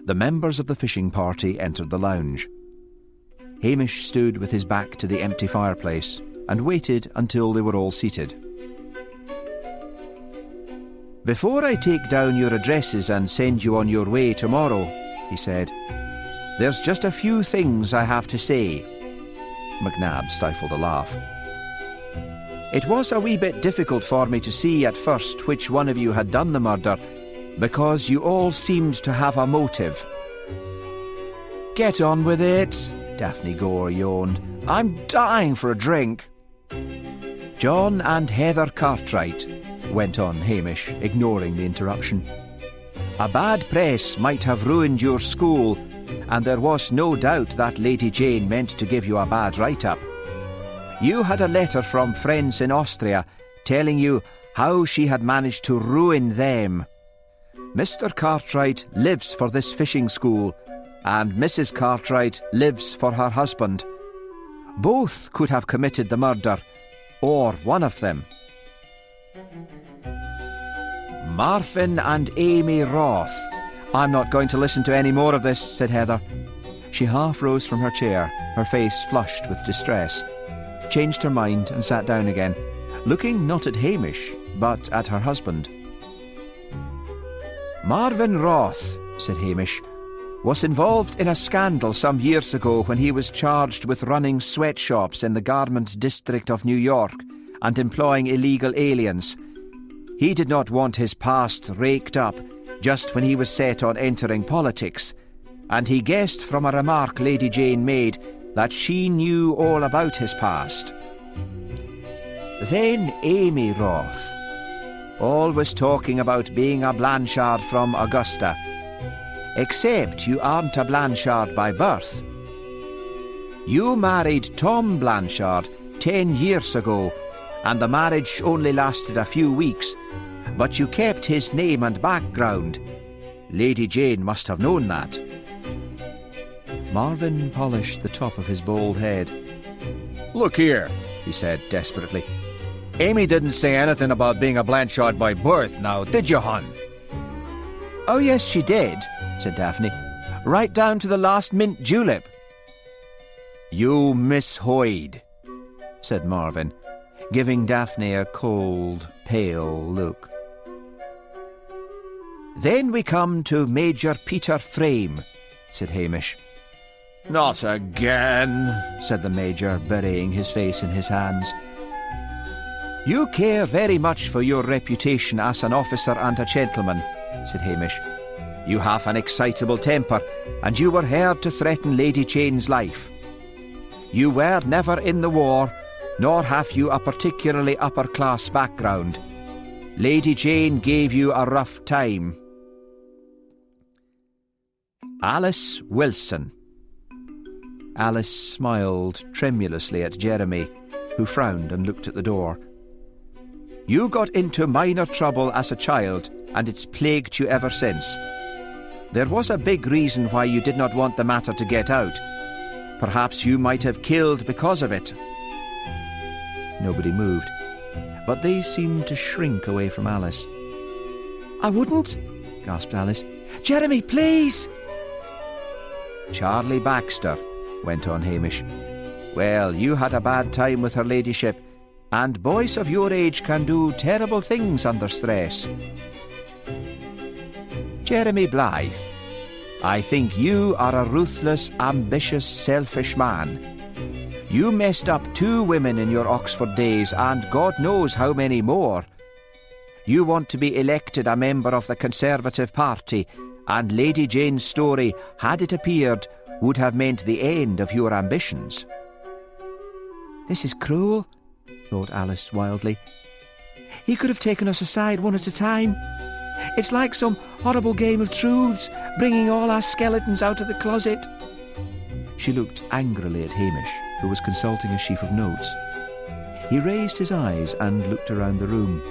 the members of the fishing party entered the lounge. Hamish stood with his back to the empty fireplace and waited until they were all seated. "Before I take down your addresses and send you on your way tomorrow," he said, "there's just a few things I have to say." Macnab stifled a laugh. "It was a wee bit difficult for me to see at first which one of you had done the murder, because you all seemed to have a motive." "Get on with it," Daphne Gore yawned. "I'm dying for a drink." "John and Heather Cartwright," went on Hamish, ignoring the interruption. "A bad press might have ruined your school, and there was no doubt that Lady Jane meant to give you a bad write-up. You had a letter from friends in Austria telling you how she had managed to ruin them. Mr. Cartwright lives for this fishing school, and Mrs. Cartwright lives for her husband. Both could have committed the murder, or one of them. Marvin and Amy Roth. I'm not going to listen to any more of this, said Heather. She half rose from her chair, her face flushed with distress, changed her mind and sat down again, looking not at Hamish, but at her husband. Marvin Roth, said Hamish, was involved in a scandal some years ago when he was charged with running sweatshops in the garment district of New York and employing illegal aliens. He did not want his past raked up just when he was set on entering politics, and he guessed from a remark Lady Jane made that she knew all about his past. Then Amy Roth, always talking about being a Blanchard from Augusta, except you aren't a Blanchard by birth. You married Tom Blanchard 10 years ago, and the marriage only lasted a few weeks, but you kept his name and background. Lady Jane must have known that. Marvin polished the top of his bald head. Look here, he said desperately. Amy didn't say anything about being a Blanchard by birth, now, did you, hon? Oh, yes, she did, said Daphne. Right down to the last mint julep. You Miss Hoyd, said Marvin, giving Daphne a cold, pale look. Then we come to Major Peter Frame, said Hamish. Not again, said the Major, burying his face in his hands. You care very much for your reputation as an officer and a gentleman, said Hamish. You have an excitable temper, and you were heard to threaten Lady Jane's life. You were never in the war, nor have you a particularly upper-class background. Lady Jane gave you a rough time. Alice Wilson. Alice smiled tremulously at Jeremy, who frowned and looked at the door. You got into minor trouble as a child, and it's plagued you ever since. There was a big reason why you did not want the matter to get out. Perhaps you might have killed because of it. Nobody moved, but they seemed to shrink away from Alice. I wouldn't, gasped Alice. Jeremy, please! Charlie Baxter, went on Hamish. Well, you had a bad time with her ladyship, and boys of your age can do terrible things under stress. Jeremy Blythe, I think you are a ruthless, ambitious, selfish man. You messed up 2 women in your Oxford days, and God knows how many more. You want to be elected a member of the Conservative Party, and Lady Jane's story, had it appeared, would have meant the end of your ambitions. This is cruel, thought Alice wildly. He could have taken us aside one at a time. It's like some horrible game of truths, bringing all our skeletons out of the closet. She looked angrily at Hamish, who was consulting a sheaf of notes. He raised his eyes and looked around the room.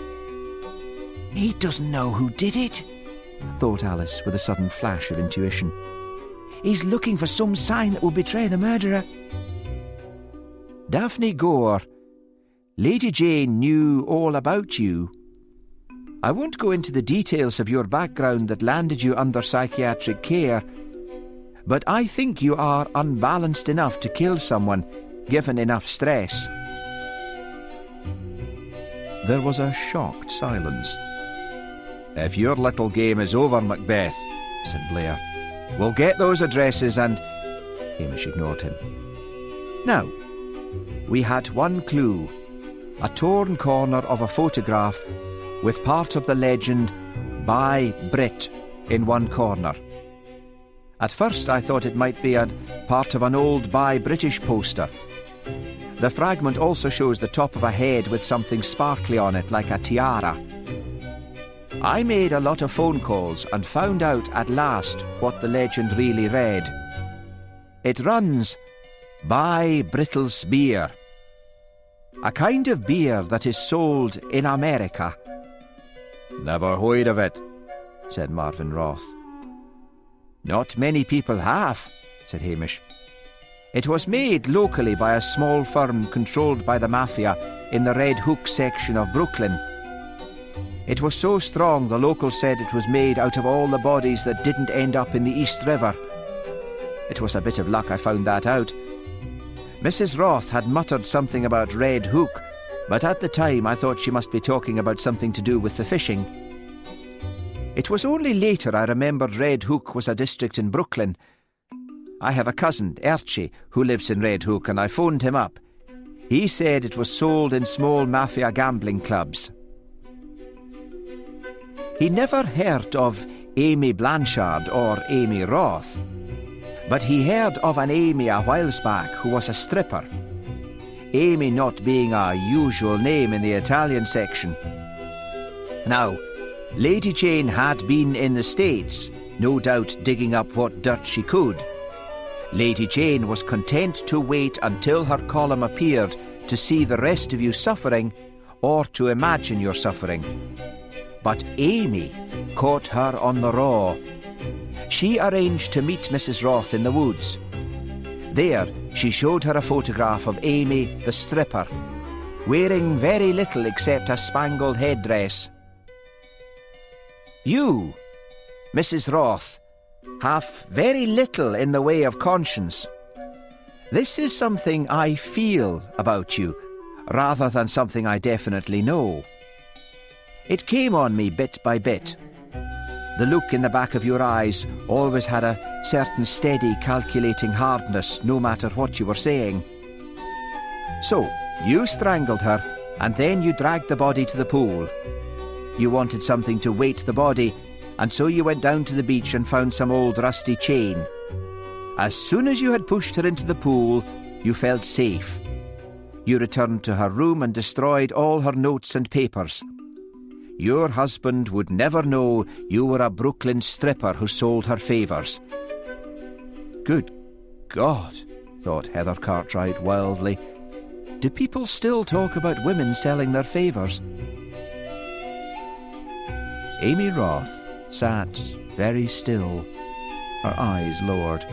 He doesn't know who did it, thought Alice with a sudden flash of intuition. He's looking for some sign that will betray the murderer. Daphne Gore, Lady Jane knew all about you. I won't go into the details of your background that landed you under psychiatric care, but I think you are unbalanced enough to kill someone, given enough stress. There was a shocked silence. If your little game is over, Macbeth, said Blair, we'll get those addresses and... Hamish ignored him. Now, we had one clue, a torn corner of a photograph with part of the legend, by Brit, in one corner. At first I thought it might be a part of an old Buy British poster. The fragment also shows the top of a head with something sparkly on it, like a tiara. I made a lot of phone calls and found out at last what the legend really read. It runs, "Buy Brittle's beer. A kind of beer that is sold in America." Never heard of it, said Marvin Roth. Not many people have, said Hamish. It was made locally by a small firm controlled by the mafia in the Red Hook section of Brooklyn. It was so strong the locals said it was made out of all the bodies that didn't end up in the East River. It was a bit of luck I found that out. Mrs. Roth had muttered something about Red Hook, but at the time I thought she must be talking about something to do with the fishing. It was only later I remembered Red Hook was a district in Brooklyn. I have a cousin, Archie, who lives in Red Hook, and I phoned him up. He said it was sold in small mafia gambling clubs. He never heard of Amy Blanchard or Amy Roth, but he heard of an Amy a whiles back who was a stripper. Amy not being a usual name in the Italian section. Now, Lady Jane had been in the States, no doubt digging up what dirt she could. Lady Jane was content to wait until her column appeared to see the rest of you suffering or to imagine your suffering. But Amy caught her on the raw. She arranged to meet Mrs. Roth in the woods. There, she showed her a photograph of Amy the stripper, wearing very little except a spangled headdress. You, Mrs. Roth, have very little in the way of conscience. This is something I feel about you, rather than something I definitely know. It came on me bit by bit. The look in the back of your eyes always had a certain steady, calculating hardness, no matter what you were saying. So, you strangled her, and then you dragged the body to the pool. You wanted something to weight the body, and so you went down to the beach and found some old rusty chain. As soon as you had pushed her into the pool, you felt safe. You returned to her room and destroyed all her notes and papers. Your husband would never know you were a Brooklyn stripper who sold her favours. Good God, thought Heather Cartwright wildly. Do people still talk about women selling their favours? Amy Roth sat very still, her eyes lowered.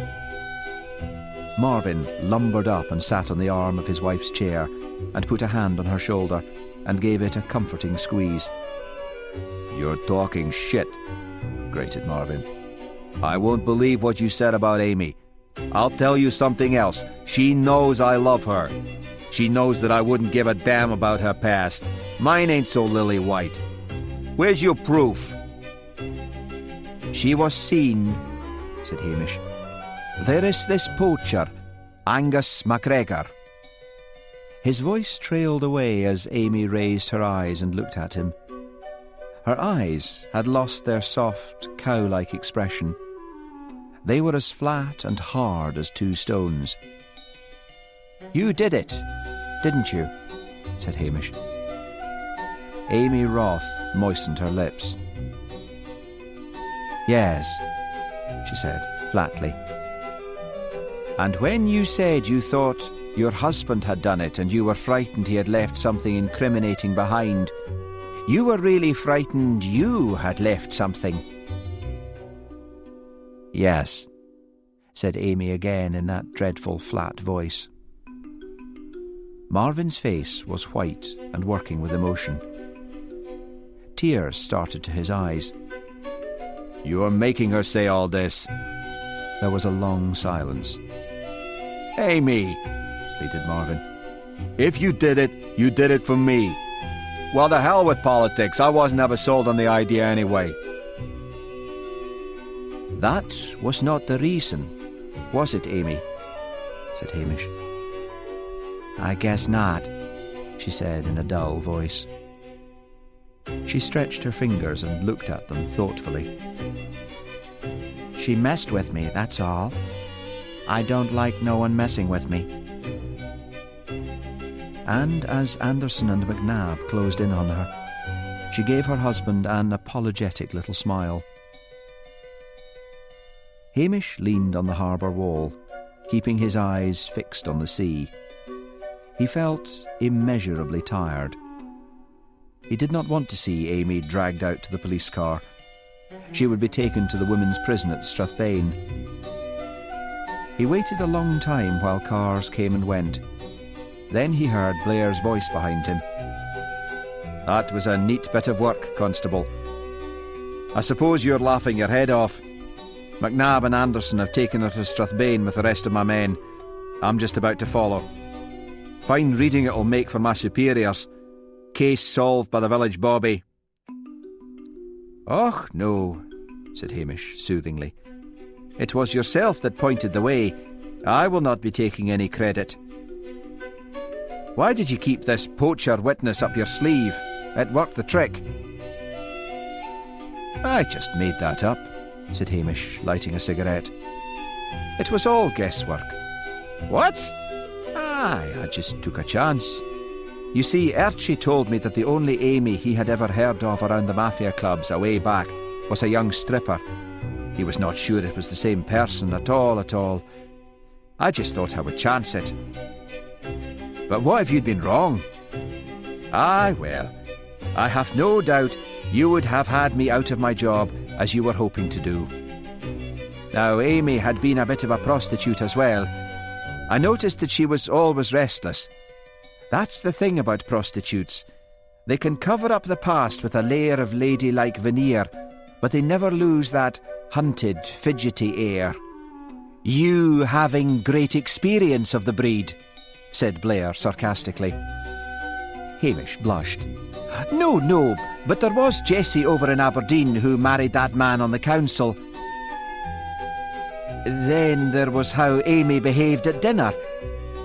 Marvin lumbered up and sat on the arm of his wife's chair and put a hand on her shoulder and gave it a comforting squeeze. You're talking shit, grated Marvin. I won't believe what you said about Amy. I'll tell you something else. She knows I love her. She knows that I wouldn't give a damn about her past. Mine ain't so lily white. Where's your proof? She was seen, said Hamish. There is this poacher, Angus MacGregor. His voice trailed away as Amy raised her eyes and looked at him. Her eyes had lost their soft, cow-like expression. They were as flat and hard as two stones. You did it, didn't you? Said Hamish. Amy Roth moistened her lips. Yes, she said, flatly. And when you said you thought your husband had done it and you were frightened he had left something incriminating behind, you were really frightened you had left something. Yes, said Amy again in that dreadful flat voice. Marvin's face was white and working with emotion. Tears started to his eyes. You're making her say all this. There was a long silence. Amy, pleaded Marvin. If you did it for me. Well, the hell with politics. I wasn't ever sold on the idea anyway. That was not the reason, was it, Amy? Said Hamish. I guess not, she said in a dull voice. She stretched her fingers and looked at them thoughtfully. She messed with me, that's all. I don't like no one messing with me. And as Anderson and McNabb closed in on her, she gave her husband an apologetic little smile. Hamish leaned on the harbour wall, keeping his eyes fixed on the sea. He felt immeasurably tired. He did not want to see Amy dragged out to the police car. She would be taken to the women's prison at Strathbane. He waited a long time while cars came and went. Then he heard Blair's voice behind him. That was a neat bit of work, Constable. I suppose you're laughing your head off. McNabb and Anderson have taken her to Strathbane with the rest of my men. I'm just about to follow. Fine reading it'll make for my superiors. Case solved by the village bobby. "Och, no," said Hamish soothingly. "It was yourself that pointed the way. I will not be taking any credit." Why did you keep this poacher witness up your sleeve? It worked the trick. "I just made that up," said Hamish, lighting a cigarette. "It was all guesswork." What? "Aye, I just took a chance. You see, Archie told me that the only Amy he had ever heard of around the mafia clubs a way back was a young stripper. He was not sure it was the same person at all. I just thought I would chance it." But what if you'd been wrong? "Aye, well, I have no doubt you would have had me out of my job, as you were hoping to do. Now, Amy had been a bit of a prostitute as well. I noticed that she was always restless. That's the thing about prostitutes. They can cover up the past with a layer of ladylike veneer, but they never lose that hunted, fidgety air." "You having great experience of the breed," said Blair sarcastically. Hamish blushed. No, but there was Jessie over in Aberdeen who married that man on the council. Then there was how Amy behaved at dinner.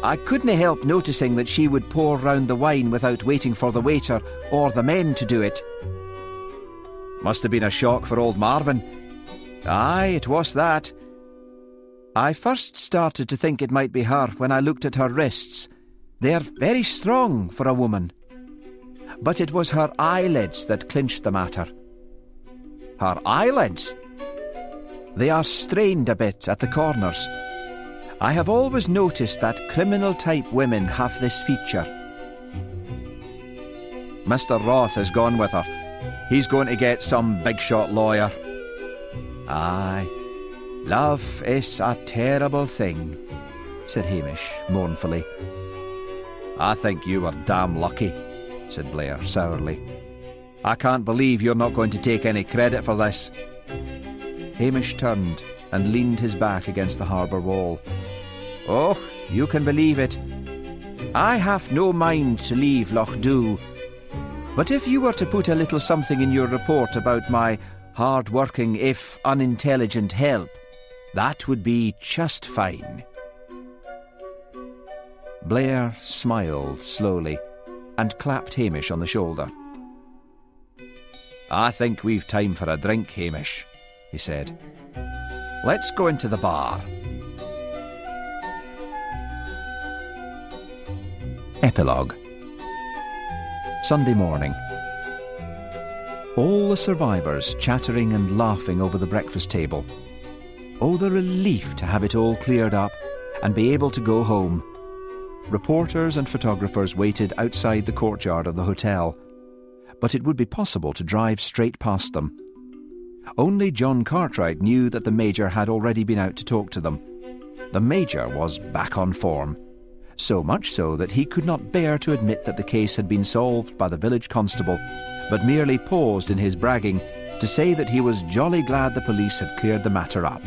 I couldn't help noticing that she would pour round the wine without waiting for the waiter or the men to do it." Must have been a shock for old Marvin. "Aye, it was that. I first started to think it might be her when I looked at her wrists. They're very strong for a woman. But it was her eyelids that clinched the matter." Her eyelids? "They are strained a bit at the corners. I have always noticed that criminal-type women have this feature." Mr. Roth has gone with her. He's going to get some big-shot lawyer. "Aye, love is a terrible thing," said Hamish mournfully. "I think you were damn lucky," said Blair sourly. "I can't believe you're not going to take any credit for this." Hamish turned and leaned his back against the harbour wall. "Oh, you can believe it. I have no mind to leave Loch Dhu. But if you were to put a little something in your report about my hard-working, if unintelligent help, that would be just fine." Blair smiled slowly and clapped Hamish on the shoulder. "I think we've time for a drink, Hamish," he said. "Let's go into the bar." Epilogue. Sunday morning. All the survivors chattering and laughing over the breakfast table. Oh, the relief to have it all cleared up and be able to go home. Reporters and photographers waited outside the courtyard of the hotel, but it would be possible to drive straight past them. Only John Cartwright knew that the Major had already been out to talk to them. The Major was back on form, so much so that he could not bear to admit that the case had been solved by the village constable, but merely paused in his bragging to say that he was jolly glad the police had cleared the matter up.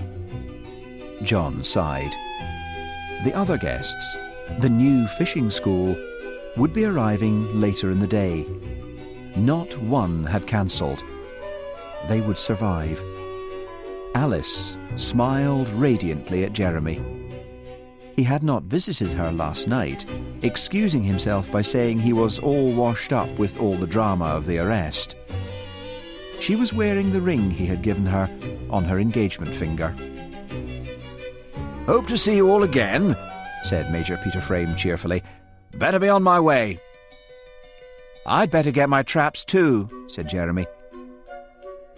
John sighed. The other guests, the new fishing school, would be arriving later in the day. Not one had cancelled. They would survive. Alice smiled radiantly at Jeremy. He had not visited her last night, excusing himself by saying he was all washed up with all the drama of the arrest. She was wearing the ring he had given her on her engagement finger. "Hope to see you all again," said Major Peter Frame cheerfully. "Better be on my way." "I'd better get my traps too," said Jeremy.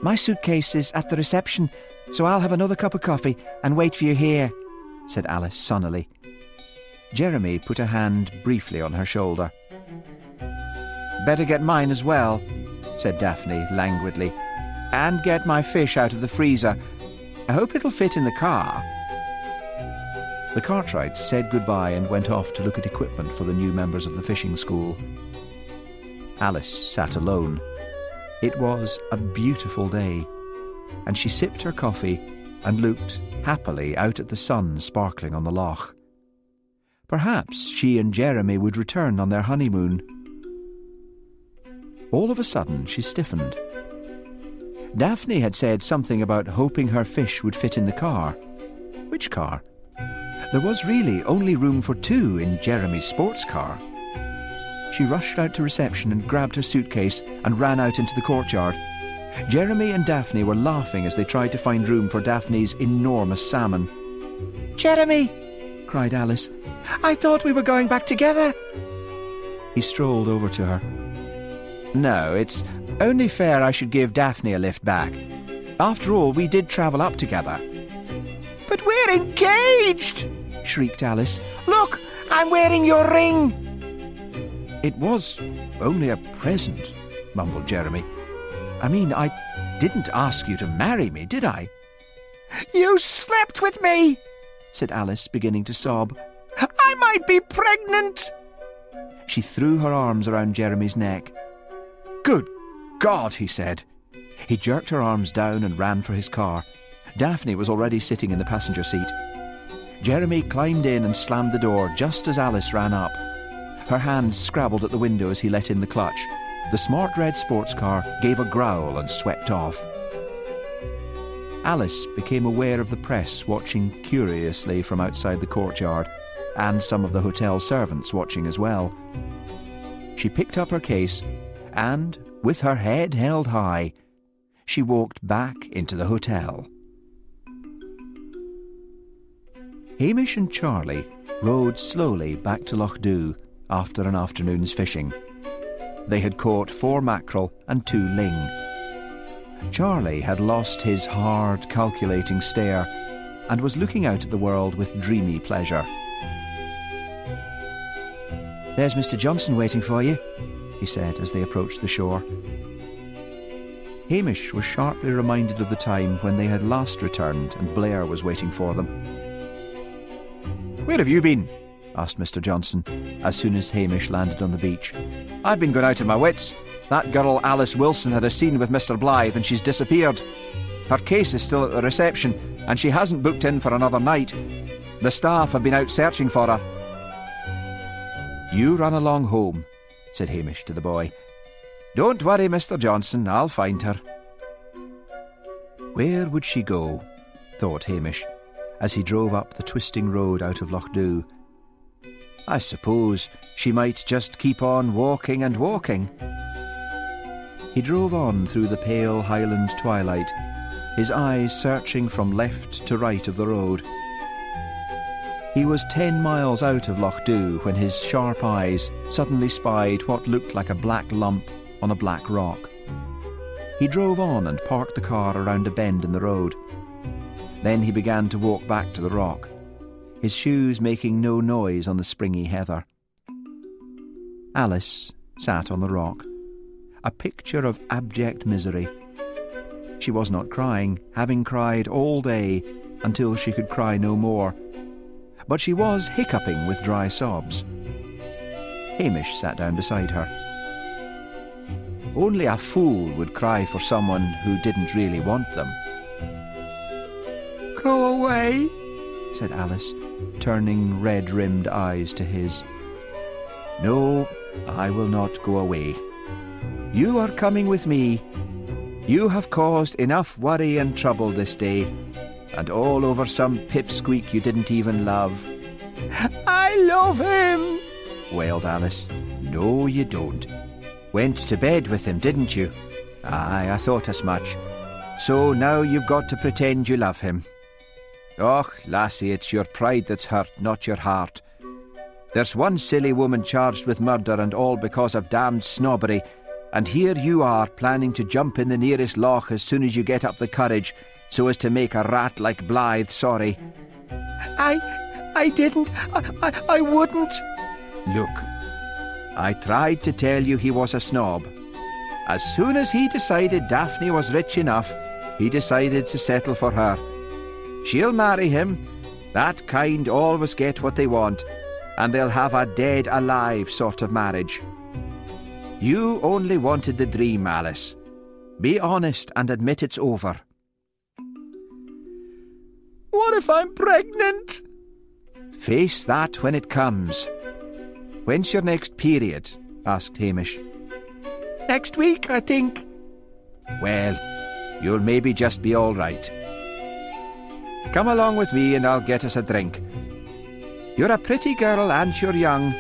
"My suitcase is at the reception, so I'll have another cup of coffee and wait for you here," said Alice sunnily. Jeremy put a hand briefly on her shoulder. Better get mine as well, said Daphne languidly, and get my fish out of the freezer. I hope it'll fit in the car. The Cartwrights said goodbye and went off to look at equipment for the new members of the fishing school. Alice sat alone. It was a beautiful day, and she sipped her coffee and looked happily out at the sun sparkling on the loch. Perhaps she and Jeremy would return on their honeymoon. All of a sudden she stiffened. Daphne had said something about hoping her fish would fit in the car. Which car? There was really only room for 2 in Jeremy's sports car. She rushed out to reception and grabbed her suitcase and ran out into the courtyard. Jeremy and Daphne were laughing as they tried to find room for Daphne's enormous salmon. Jeremy, cried Alice, I thought we were going back together. He strolled over to her. No, it's only fair I should give Daphne a lift back. After all, we did travel up together. But we're engaged, shrieked Alice. Look, I'm wearing your ring. It was only a present, mumbled Jeremy. I mean, I didn't ask you to marry me, did I? You slept with me, said Alice, beginning to sob. I might be pregnant. She threw her arms around Jeremy's neck. Good God, he said. He jerked her arms down and ran for his car. Daphne was already sitting in the passenger seat. Jeremy climbed in and slammed the door just as Alice ran up. Her hands scrabbled at the window as he let in the clutch. The smart red sports car gave a growl and swept off. Alice became aware of the press watching curiously from outside the courtyard, and some of the hotel servants watching as well. She picked up her case and, with her head held high, she walked back into the hotel. Hamish and Charlie rowed slowly back to Loch Dhu after an afternoon's fishing. They had caught 4 mackerel and 2 ling. Charlie had lost his hard, calculating stare and was looking out at the world with dreamy pleasure. There's Mr. Johnson waiting for you, he said as they approached the shore. Hamish was sharply reminded of the time when they had last returned and Blair was waiting for them. Where have you been? asked Mr. Johnson, as soon as Hamish landed on the beach. I've been going out of my wits. That girl Alice Wilson had a scene with Mr. Blythe and she's disappeared. Her case is still at the reception and she hasn't booked in for another night. The staff have been out searching for her. You run along home, said Hamish to the boy. Don't worry, Mr. Johnson, I'll find her. Where would she go? thought Hamish, as he drove up the twisting road out of Loch Dhu. I suppose she might just keep on walking and walking. He drove on through the pale Highland twilight, his eyes searching from left to right of the road. He was 10 miles out of Loch Dhu when his sharp eyes suddenly spied what looked like a black lump on a black rock. He drove on and parked the car around a bend in the road. Then he began to walk back to the rock, his shoes making no noise on the springy heather. Alice sat on the rock, a picture of abject misery. She was not crying, having cried all day until she could cry no more, but she was hiccuping with dry sobs. Hamish sat down beside her. Only a fool would cry for someone who didn't really want them. Go away, said Alice, turning red-rimmed eyes to his. No, I will not go away. You are coming with me. You have caused enough worry and trouble this day, and all over some pipsqueak you didn't even love. I love him, wailed Alice. No, you don't. Went to bed with him, didn't you? Aye, I thought as much. So now you've got to pretend you love him. Och, lassie, it's your pride that's hurt, not your heart. There's one silly woman charged with murder and all because of damned snobbery, and here you are planning to jump in the nearest loch as soon as you get up the courage so as to make a rat like Blythe sorry. I I didn't. I wouldn't. Look, I tried to tell you he was a snob. As soon as he decided Daphne was rich enough, he decided to settle for her. She'll marry him. That kind always get what they want, and they'll have a dead alive sort of marriage. You only wanted the dream, Alice. Be honest and admit it's over. What if I'm pregnant? Face that when it comes. When's your next period? Asked Hamish. Next week, I think. Well, you'll maybe just be all right. Come along with me and I'll get us a drink. You're a pretty girl and you're young.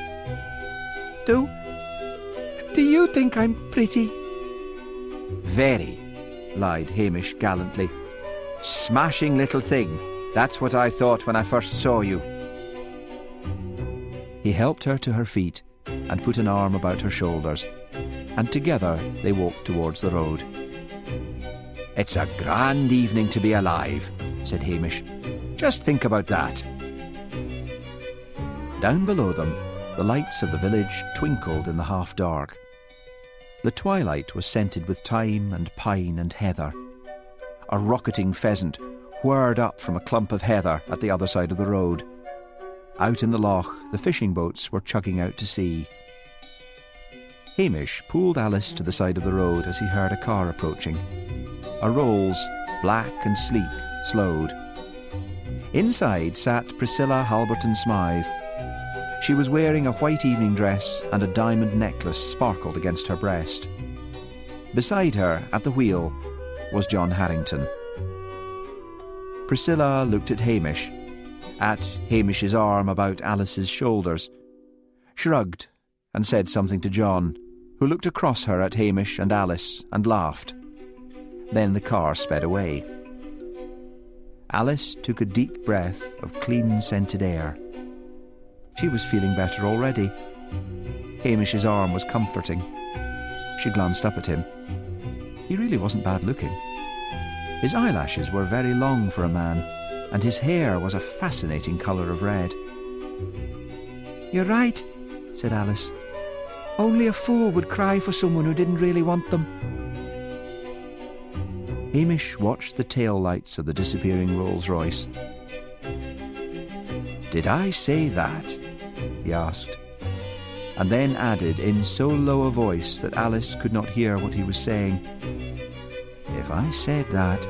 Do you think I'm pretty? Very, lied Hamish gallantly. Smashing little thing. That's what I thought when I first saw you. He helped her to her feet and put an arm about her shoulders, and together they walked towards the road. It's a grand evening to be alive, said Hamish. Just think about that. Down below them, the lights of the village twinkled in the half-dark. The twilight was scented with thyme and pine and heather. A rocketing pheasant whirred up from a clump of heather at the other side of the road. Out in the loch, the fishing boats were chugging out to sea. Hamish pulled Alice to the side of the road as he heard a car approaching. A Rolls, black and sleek, slowed. Inside sat Priscilla Halberton Smythe. She was wearing a white evening dress, and a diamond necklace sparkled against her breast. Beside her, at the wheel, was John Harrington. Priscilla looked at Hamish, at Hamish's arm about Alice's shoulders, shrugged and said something to John, who looked across her at Hamish and Alice and laughed. Then the car sped away. Alice took a deep breath of clean-scented air. She was feeling better already. Hamish's arm was comforting. She glanced up at him. He really wasn't bad looking. His eyelashes were very long for a man, and his hair was a fascinating colour of red. You're right, said Alice. Only a fool would cry for someone who didn't really want them. Hamish watched the tail lights of the disappearing Rolls-Royce. Did I say that? He asked, and then added in so low a voice that Alice could not hear what he was saying, If I said that,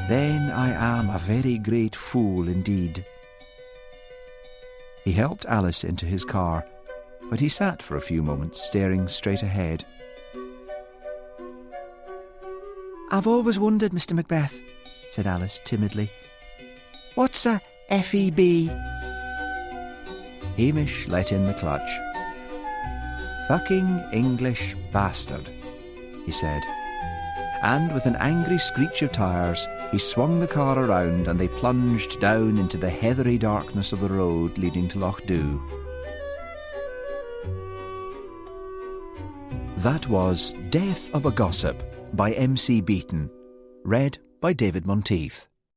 then I am a very great fool indeed. He helped Alice into his car, but he sat for a few moments staring straight ahead. I've always wondered, Mr. Macbeth, said Alice timidly. What's a FEB? Hamish let in the clutch. Fucking English bastard, he said. And with an angry screech of tyres, he swung the car around and they plunged down into the heathery darkness of the road leading to Loch Dhu. That was Death of a Gossip by M.C. Beaton, read by David Monteith.